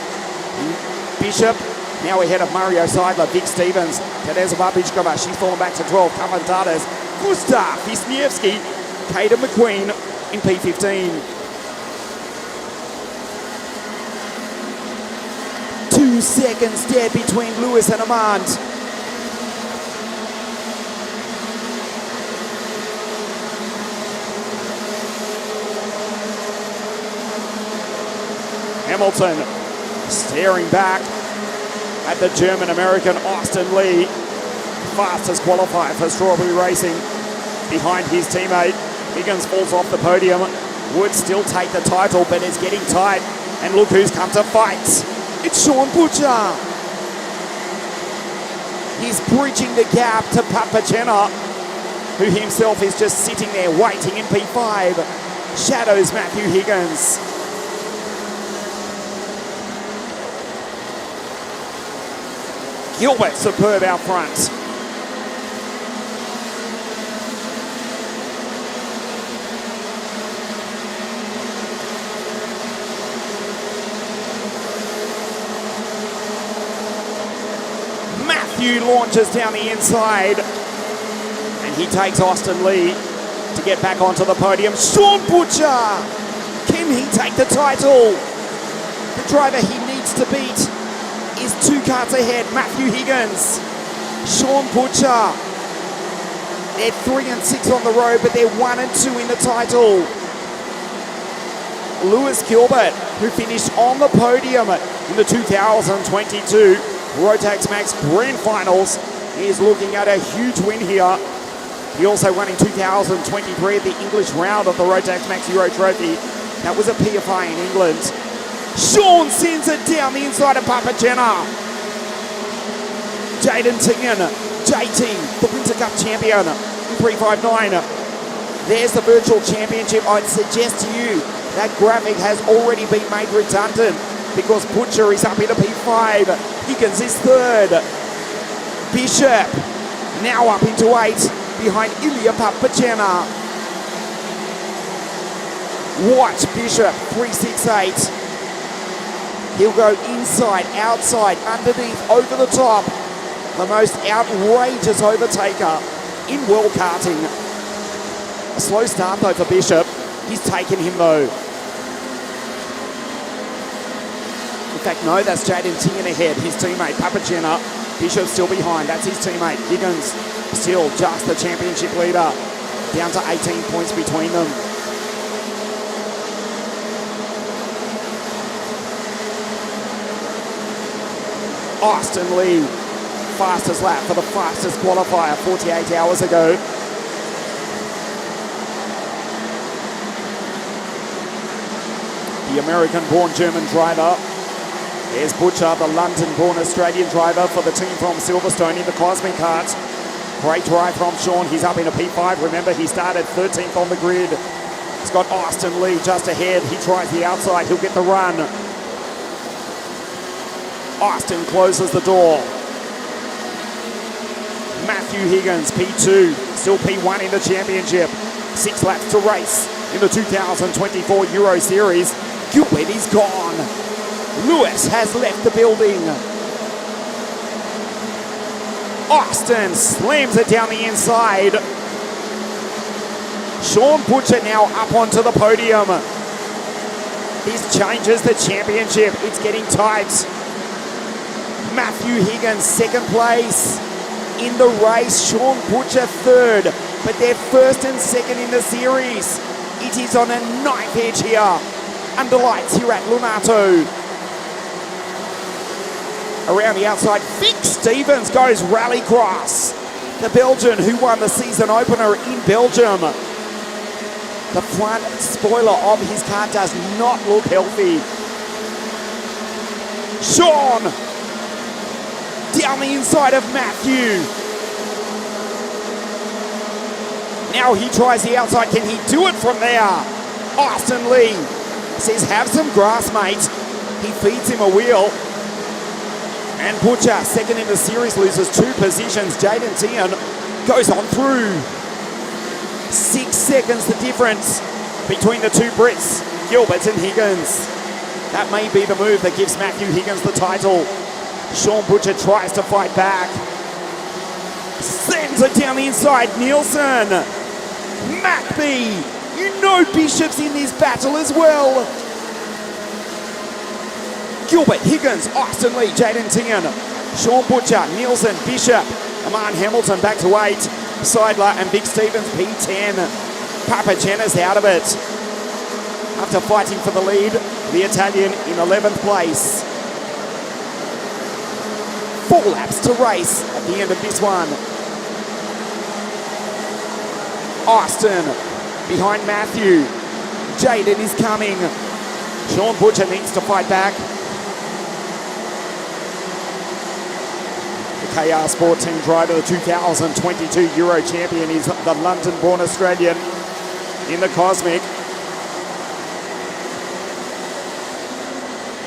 Bishop now ahead of Mario Seidler. Vic Stevens. Tadeza Babichkova. She's fallen back to 12. Kavantadas. Gustav Wisniewski. Kaden McQueen in P15. 2 seconds dead between Lewis and Amand. Hamilton staring back at the German-American Austin Lee. Fastest qualifier for Strawberry Racing behind his teammate. Higgins falls off the podium. Would still take the title, but it's getting tight. And look who's come to fight. It's Sean Butcher. He's bridging the gap to Papachena, who himself is just sitting there waiting in P5. Shadows Matthew Higgins. Gilbert superb out front. Matthew launches down the inside and he takes Austin Lee to get back onto the podium. Sean Butcher, can he take the title? The driver he needs to beat is 2 cars ahead, Matthew Higgins. Sean Butcher, they're 3 and 6 on the road, but they're 1 and 2 in the title. Lewis Gilbert, who finished on the podium in the 2022 Rotax Max Grand Finals, is looking at a huge win here. He also won in 2023 at the English round of the Rotax Max Euro Trophy. That was a PFI in England. Sean sends it down the inside of Papachena. Jaden Tingen, JT, the Winter Cup champion in 359. There's the virtual championship. I'd suggest to you that graphic has already been made redundant because Butcher is up into P5. Higgins is 3rd. Bishop now up into 8 behind Ilya Papachena. Watch Bishop, 368. He'll go inside, outside, underneath, over the top. The most outrageous overtaker in world karting. A slow start though for Bishop. He's taken him though. In fact, no, that's Jaden Tingen ahead. His teammate, Papachena. Bishop still behind. That's his teammate. Higgins still just the championship leader. Down to 18 points between them. Austin Lee, fastest lap for the fastest qualifier 48 hours ago. The American-born German driver. There's Butcher, the London-born Australian driver for the team from Silverstone in the Cosmic Kart. Great drive from Sean. He's up into P5. Remember, he started 13th on the grid. He's got Austin Lee just ahead. He tries the outside. He'll get the run. Austin closes the door. Matthew Higgins, P2, still P1 in the championship. 6 laps to race in the 2024 Euro Series. Gilbert is gone. Lewis has left the building. Austin slams it down the inside. Sean Butcher now up onto the podium. This changes the championship. It's getting tight. Matthew Higgins, second place in the race. Sean Butcher, third. But they're first and second in the series. It is on a knife edge here. Under lights here at Lonato. Around the outside, Vic Stevens goes rallycross. The Belgian who won the season opener in Belgium. The front spoiler of his car does not look healthy. Sean down the inside of Matthew. Now he tries the outside. Can he do it from there? Austin Lee says, have some grass, mate. He feeds him a wheel. And Butcher, second in the series, loses 2 positions. Jaden Tian goes on through. 6 seconds the difference between the 2 Brits, Gilbert and Higgins. That may be the move that gives Matthew Higgins the title. Sean Butcher tries to fight back. Sends it down the inside, Nielsen. McBee, you know Bishop's in this battle as well. Gilbert, Higgins, Austin Lee, Jaden Tian, Sean Butcher, Nielsen, Bishop, Aman Hamilton back to 8, Seidler and Vic Stevens P10. Papagena's out of it. After fighting for the lead, the Italian in 11th place. 4 laps to race at the end of this one. Austin behind Matthew. Jaden is coming. Sean Butcher needs to fight back. KR Sport Team driver, the 2022 Euro champion, is the London-born Australian in the Cosmic.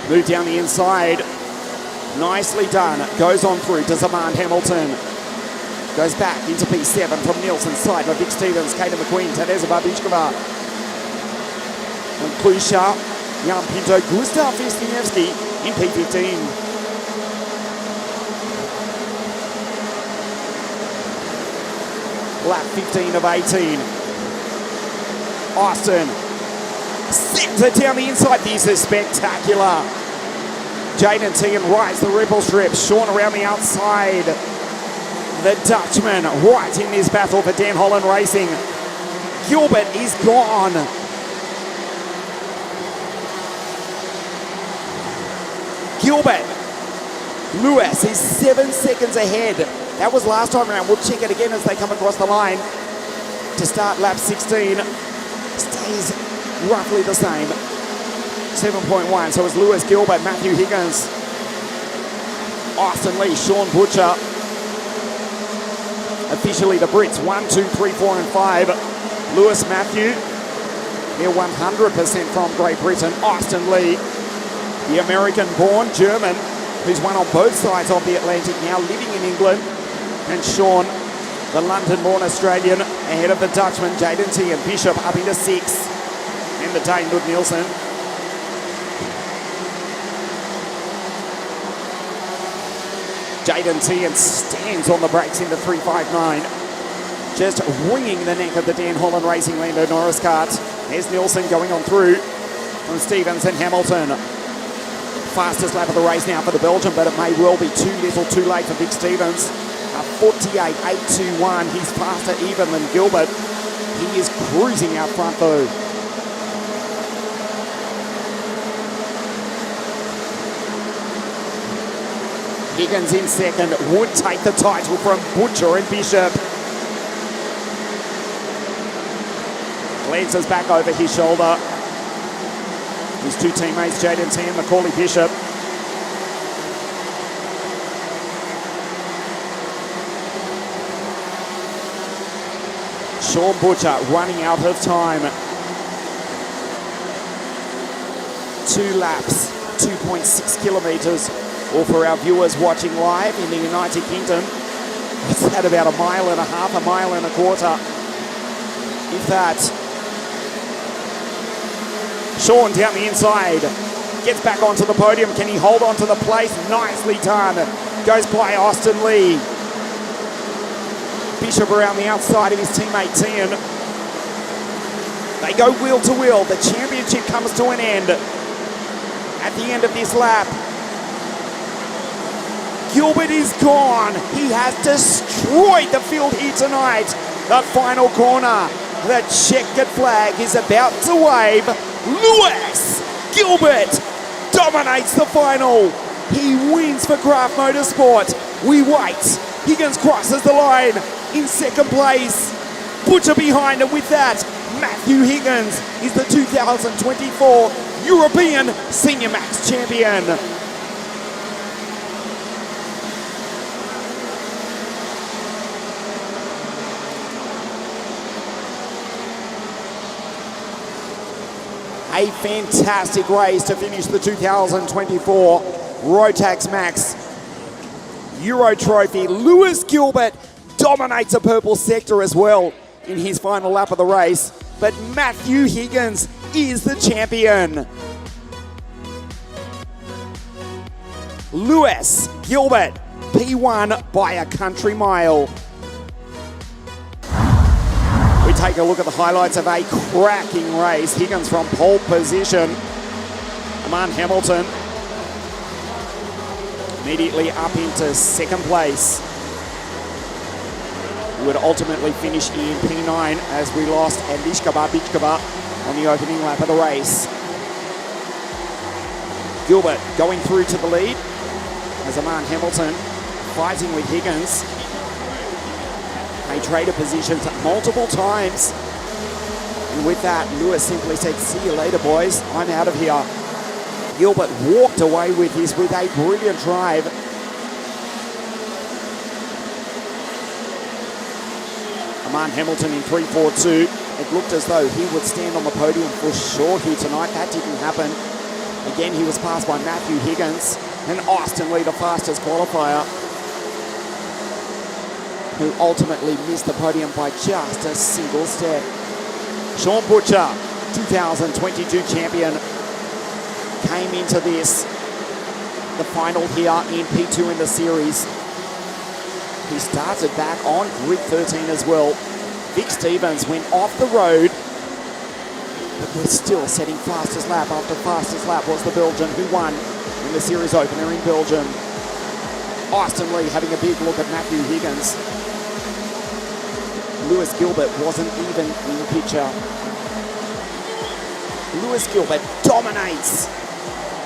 Move down the inside. Nicely done. Goes on through to Zaman Hamilton. Goes back into P7 from Nielsen's side by Vic Stevens, Kaden McQueen, Tadeza Babishkova. And Klusha, Jan Pinto, Gustav Istiniewski in P15. Lap 15 of 18. Austin sends it down the inside. This is spectacular. Jaden Tian rides the ripple strip. Sean around the outside. The Dutchman right in this battle for Dan Holland Racing. Gilbert is gone. Gilbert. Lewis is 7 seconds ahead. That was last time around. We'll check it again as they come across the line to start lap 16. Stays roughly the same. 7.1. So it's Lewis, Gilbert, Matthew Higgins, Austin Lee, Sean Butcher. Officially the Brits, 1, 2, 3, 4, and 5. Lewis, Matthew. They're 100% from Great Britain. Austin Lee, the American-born German, who's won on both sides of the Atlantic, now living in England. And Sean, the London-born Australian, ahead of the Dutchman, Jaden T. and Bishop up into 6. And the Dane, Lud Nielsen. Jaden T. and stands on the brakes into 359. Just wringing the neck of the Dan Holland Racing Lando Norris kart. There's Nielsen going on through from Stevens and Hamilton. Fastest lap of the race now for the Belgian, but it may well be too little too late for Vic Stevens. 48.821. He's faster even than Gilbert. He is cruising out front though. Higgins in second, would take the title from Butcher and Bishop. Glances back over his shoulder. His 2 teammates, Jaden T and Macaulay Bishop. Sean Butcher running out of time. 2 laps, 2.6 kilometres. Or for our viewers watching live in the United Kingdom, It's at about a mile and a half, a mile and a quarter, if that. Sean down the inside, gets back onto the podium. Can he hold on to the place? Nicely done. Goes by Austin Lee. Bishop around the outside of his teammate Tian. They go wheel to wheel. The championship comes to an end at the end of this lap. Gilbert is gone. He has destroyed the field here tonight. The final corner. The checkered flag is about to wave. Lewis Gilbert dominates the final. He wins for Craft Motorsport. We wait. Higgins crosses the line in second place. Butcher behind, and with that, Matthew Higgins is the 2024 European Senior Max Champion. A fantastic race to finish the 2024 Rotax Max Euro Trophy. Lewis Gilbert dominates the purple sector as well in his final lap of the race, but Matthew Higgins is the champion. Lewis Gilbert, P1 by a country mile. We take a look at the highlights of a cracking race. Higgins from pole position. Aman Hamilton immediately up into second place. He would ultimately finish in P9 as we lost Bichkova on the opening lap of the race. Gilbert going through to the lead as Aman Hamilton fighting with Higgins. They traded positions multiple times. And with that, Lewis simply said, "See you later, boys. I'm out of here." Gilbert walked away with this with a brilliant drive. Aman Hamilton in 3.42. It looked as though he would stand on the podium for sure here tonight. That didn't happen. Again, he was passed by Matthew Higgins and Austin Lee, the fastest qualifier, who ultimately missed the podium by just a single step. Sean Butcher, 2022 champion, came into this, the final here in P2 in the series. He started back on grid 13 as well. Vic Stevens went off the road, but we're still setting fastest lap after fastest lap was the Belgian who won in the series opener in Belgium. Austin Lee having a big look at Matthew Higgins. Lewis Gilbert wasn't even in the picture. Lewis Gilbert dominates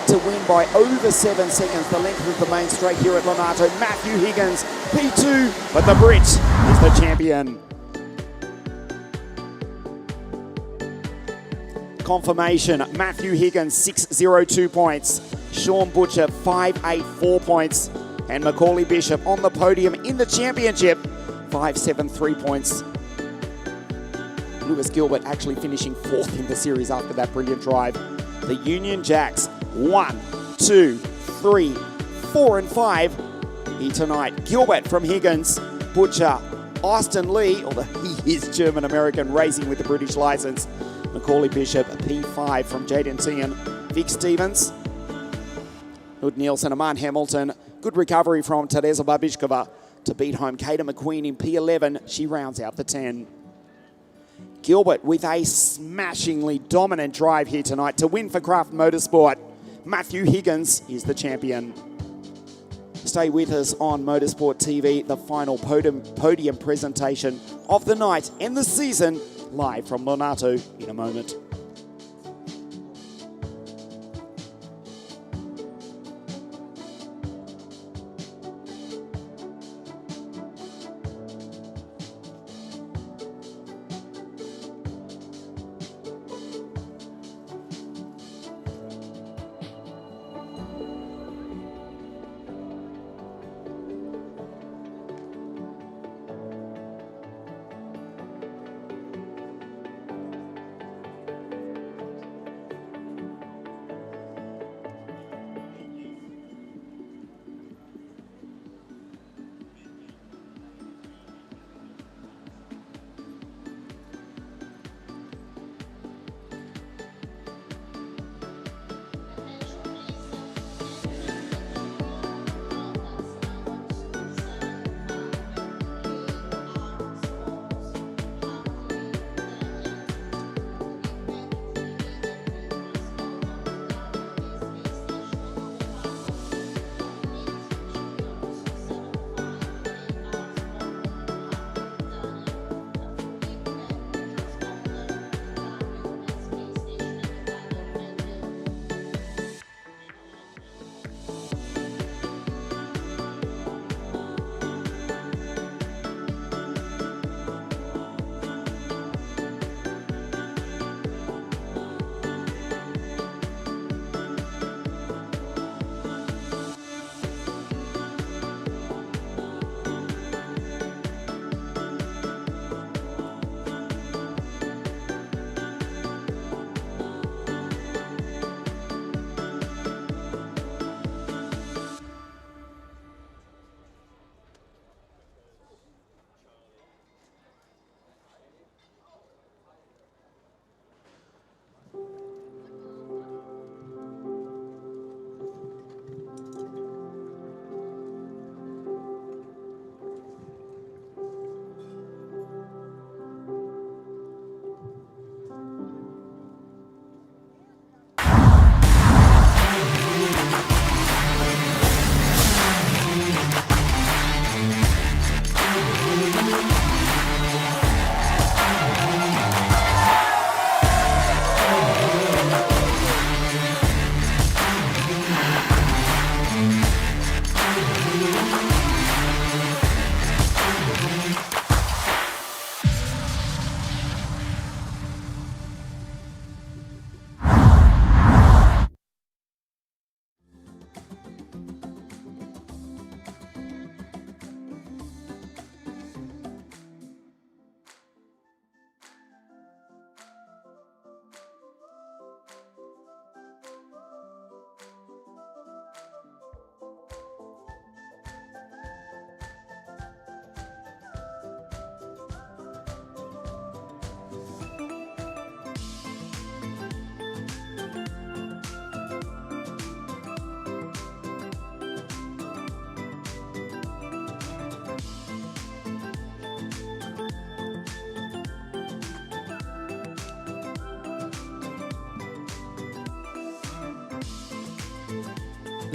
to win by over 7 seconds, the length of the main straight here at Lonato. Matthew Higgins, P2, but the Brit is the champion. Confirmation, Matthew Higgins, 602 points. Sean Butcher, 584 points. And Macaulay Bishop on the podium in the championship, 573 points. Lewis Gilbert actually finishing 4th in the series after that brilliant drive. The Union Jacks, 1, 2, 3, 4, and 5 here tonight. Gilbert from Higgins, Butcher, Austin Lee, although he is German-American, racing with the British license. Macaulay Bishop, P5 from Jaden Tian. Vic Stevens, Hood Nielsen, Aman Hamilton. Good recovery from Teresa Babiškova to beat home Kata McQueen in P11. She rounds out the 10. Gilbert with a smashingly dominant drive here tonight to win for Craft Motorsport. Matthew Higgins is the champion. Stay with us on Motorsport TV, the final podium presentation of the night and the season, live from Lonato in a moment.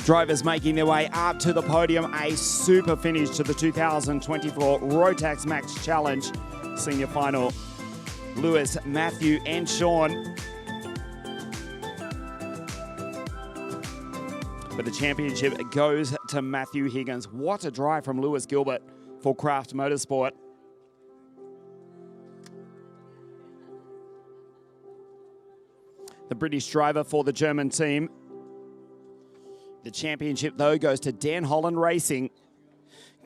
The drivers making their way up to the podium. A super finish to the 2024 Rotax Max Challenge Senior Final. Lewis, Matthew and Sean. But the championship goes to Matthew Higgins. What a drive from Lewis Gilbert for Craft Motorsport. The British driver for the German team. The championship, though, goes to Dan Holland Racing,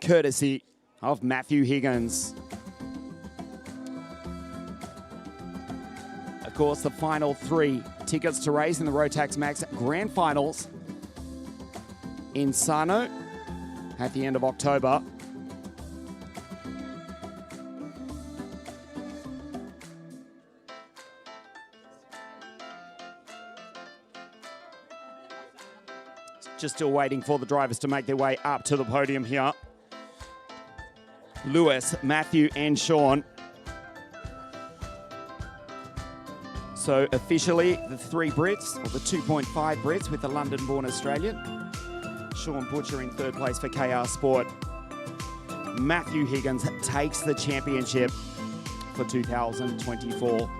courtesy of Matthew Higgins. Of course, the final 3 tickets to race in the Rotax Max Grand Finals in Sano at the end of October. Just still waiting for the drivers to make their way up to the podium here. Lewis, Matthew and Sean. So officially the 3 Brits, or the 2.5 Brits with the London-born Australian. Sean Butcher in 3rd place for KR Sport. Matthew Higgins takes the championship for 2024.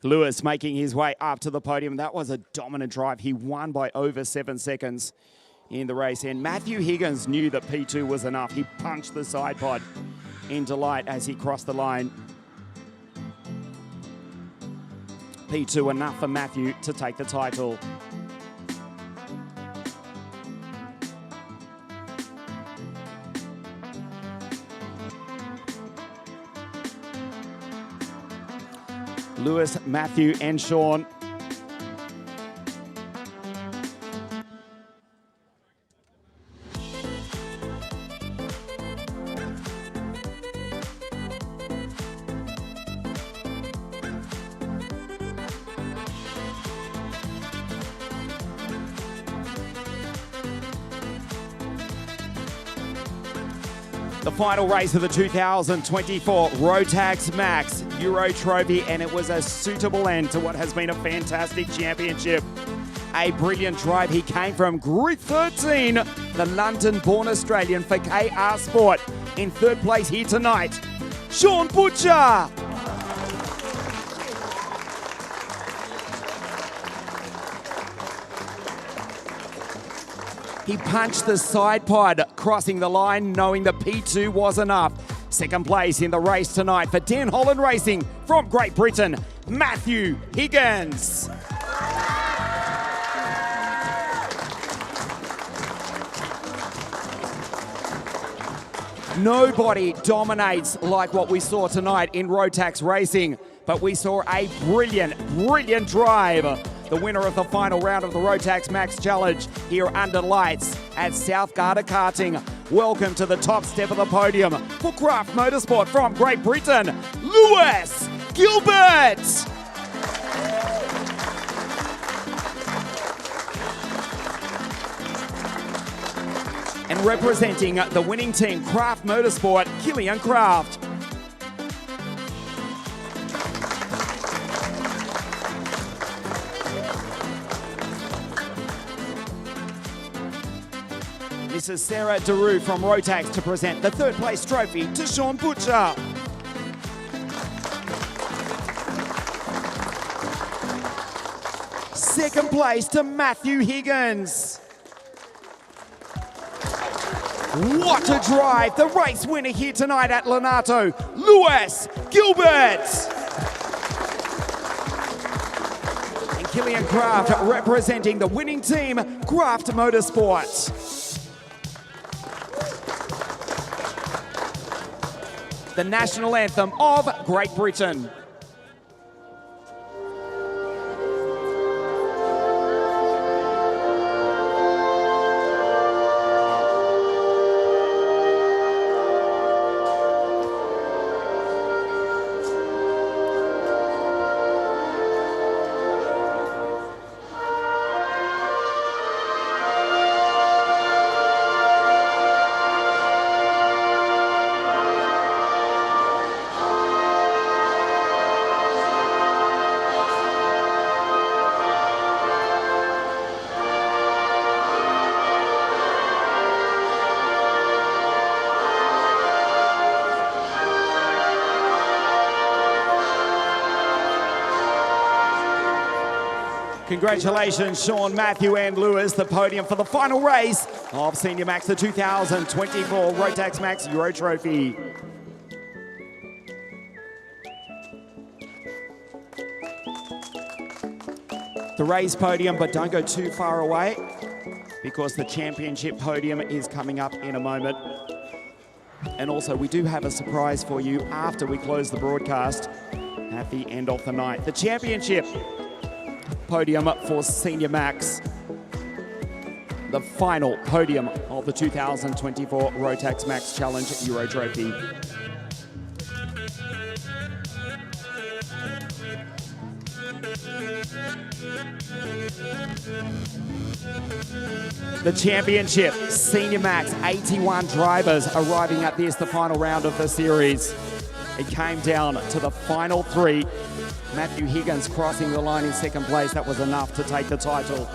Lewis making his way up to the podium. That was a dominant drive. He won by over 7 seconds in the race. And Matthew Higgins knew that P2 was enough. He punched the side pod in delight as he crossed the line. P2 enough for Matthew to take the title. Lewis, Matthew and Sean. The final race of the 2024 Rotax Max Euro Trophy, and it was a suitable end to what has been a fantastic championship. A brilliant drive. He came from Group 13, the London-born Australian for KR Sport. In 3rd place here tonight, Sean Butcher. He punched the side pod, crossing the line, knowing the P2 was enough. 2nd place in the race tonight for Dan Holland Racing from Great Britain, Matthew Higgins. Nobody dominates like what we saw tonight in Rotax Racing, but we saw a brilliant drive. The winner of the final round of the Rotax Max Challenge here under lights at South Garda Karting. Welcome to the top step of the podium for Craft Motorsport from Great Britain, Lewis Gilbert. And representing the winning team, Craft Motorsport, Killian Craft. Mrs. Sarah Daru from Rotax to present the 3rd place trophy to Sean Butcher. Second place to Matthew Higgins. What a drive! The race winner here tonight at ONATO, Lewis Gilbert. And Killian Craft representing the winning team, Craft Motorsport. The national anthem of Great Britain. Congratulations, Sean, Matthew and Lewis, the podium for the final race of Senior Max, the 2024 Rotax Max Euro Trophy. The race podium, but don't go too far away because the championship podium is coming up in a moment. And also, we do have a surprise for you after we close the broadcast at the end of the night. The championship podium for Senior Max, the final podium of the 2024 Rotax Max Challenge Euro Trophy. The championship, Senior Max, 81 drivers arriving at this, the final round of the series. It came down to the final three. Matthew Higgins crossing the line in second place. That was enough to take the title.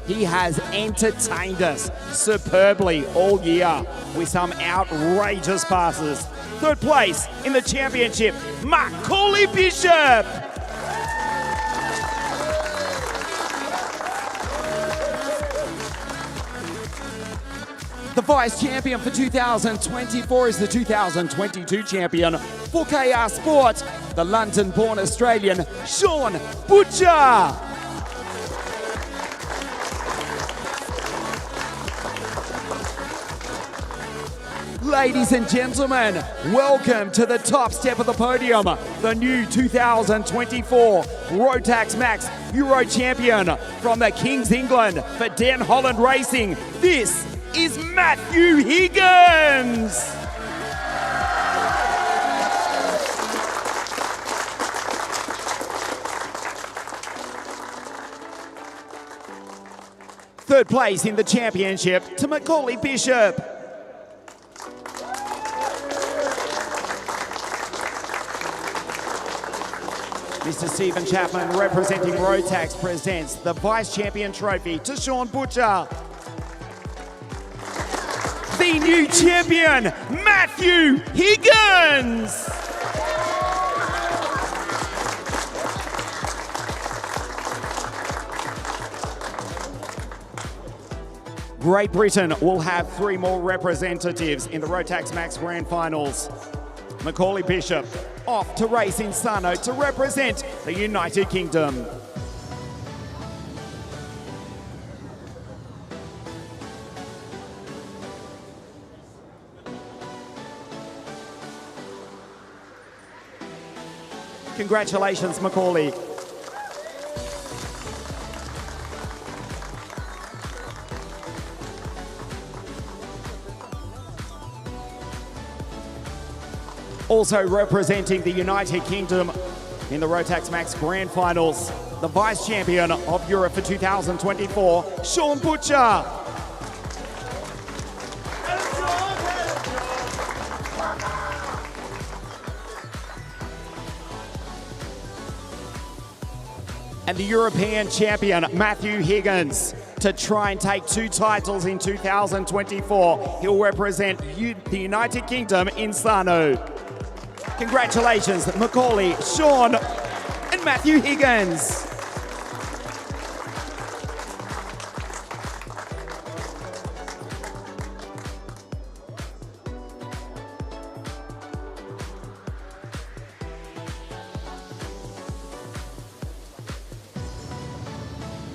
He has entertained us superbly all year with some outrageous passes. Third place in the championship, Macaulay Bishop. The vice champion for 2024 is the 2022 champion for KR Sport, the London-born Australian, Sean Butcher. Ladies and gentlemen, welcome to the top step of the podium, the new 2024 Rotax Max Euro champion from the Kings England for Den Holland Racing. This is Matthew Higgins. Third place in the championship to Macaulay Bishop. Mr. Stephen Chapman, representing Rotax, presents the Vice Champion Trophy to Sean Butcher. The new champion, Matthew Higgins. Great Britain will have 3 more representatives in the Rotax Max Grand Finals. Macaulay Bishop off to race in Sano to represent the United Kingdom. Congratulations, Macaulay. Also representing the United Kingdom in the Rotax Max Grand Finals, the Vice Champion of Europe for 2024, Sean Butcher. And the European champion, Matthew Higgins, to try and take 2 titles in 2024. He'll represent the United Kingdom in Sano. Congratulations, Macaulay, Sean, and Matthew Higgins.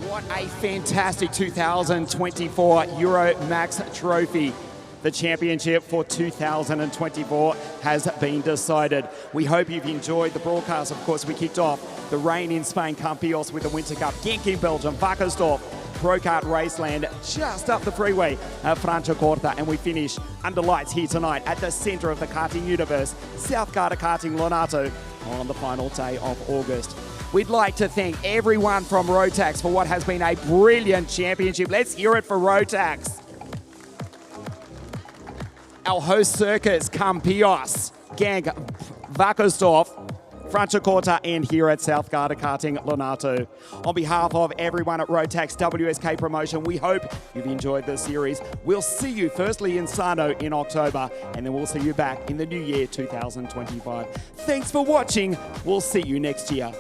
What a fantastic 2024 Euro Max Trophy. The championship for 2024 has been decided. We hope you've enjoyed the broadcast. Of course, we kicked off the rain in Spain, Campillos with the Winter Cup, Genk in Belgium, Wackersdorf, Procart Raceland, just up the freeway at Franciacorta, and we finish under lights here tonight at the center of the karting universe, South Garda Karting Lonato, on the final day of August. We'd like to thank everyone from Rotax for what has been a brilliant championship. Let's hear it for Rotax. Our host circuits, Campillos, Genk, Wackersdorf, Franciacorta, and here at South Garda Karting Lonato. On behalf of everyone at Rotax WSK Promotion, we hope you've enjoyed the series. We'll see you firstly in Sano in October, and then we'll see you back in the new year 2025. Thanks for watching. We'll see you next year.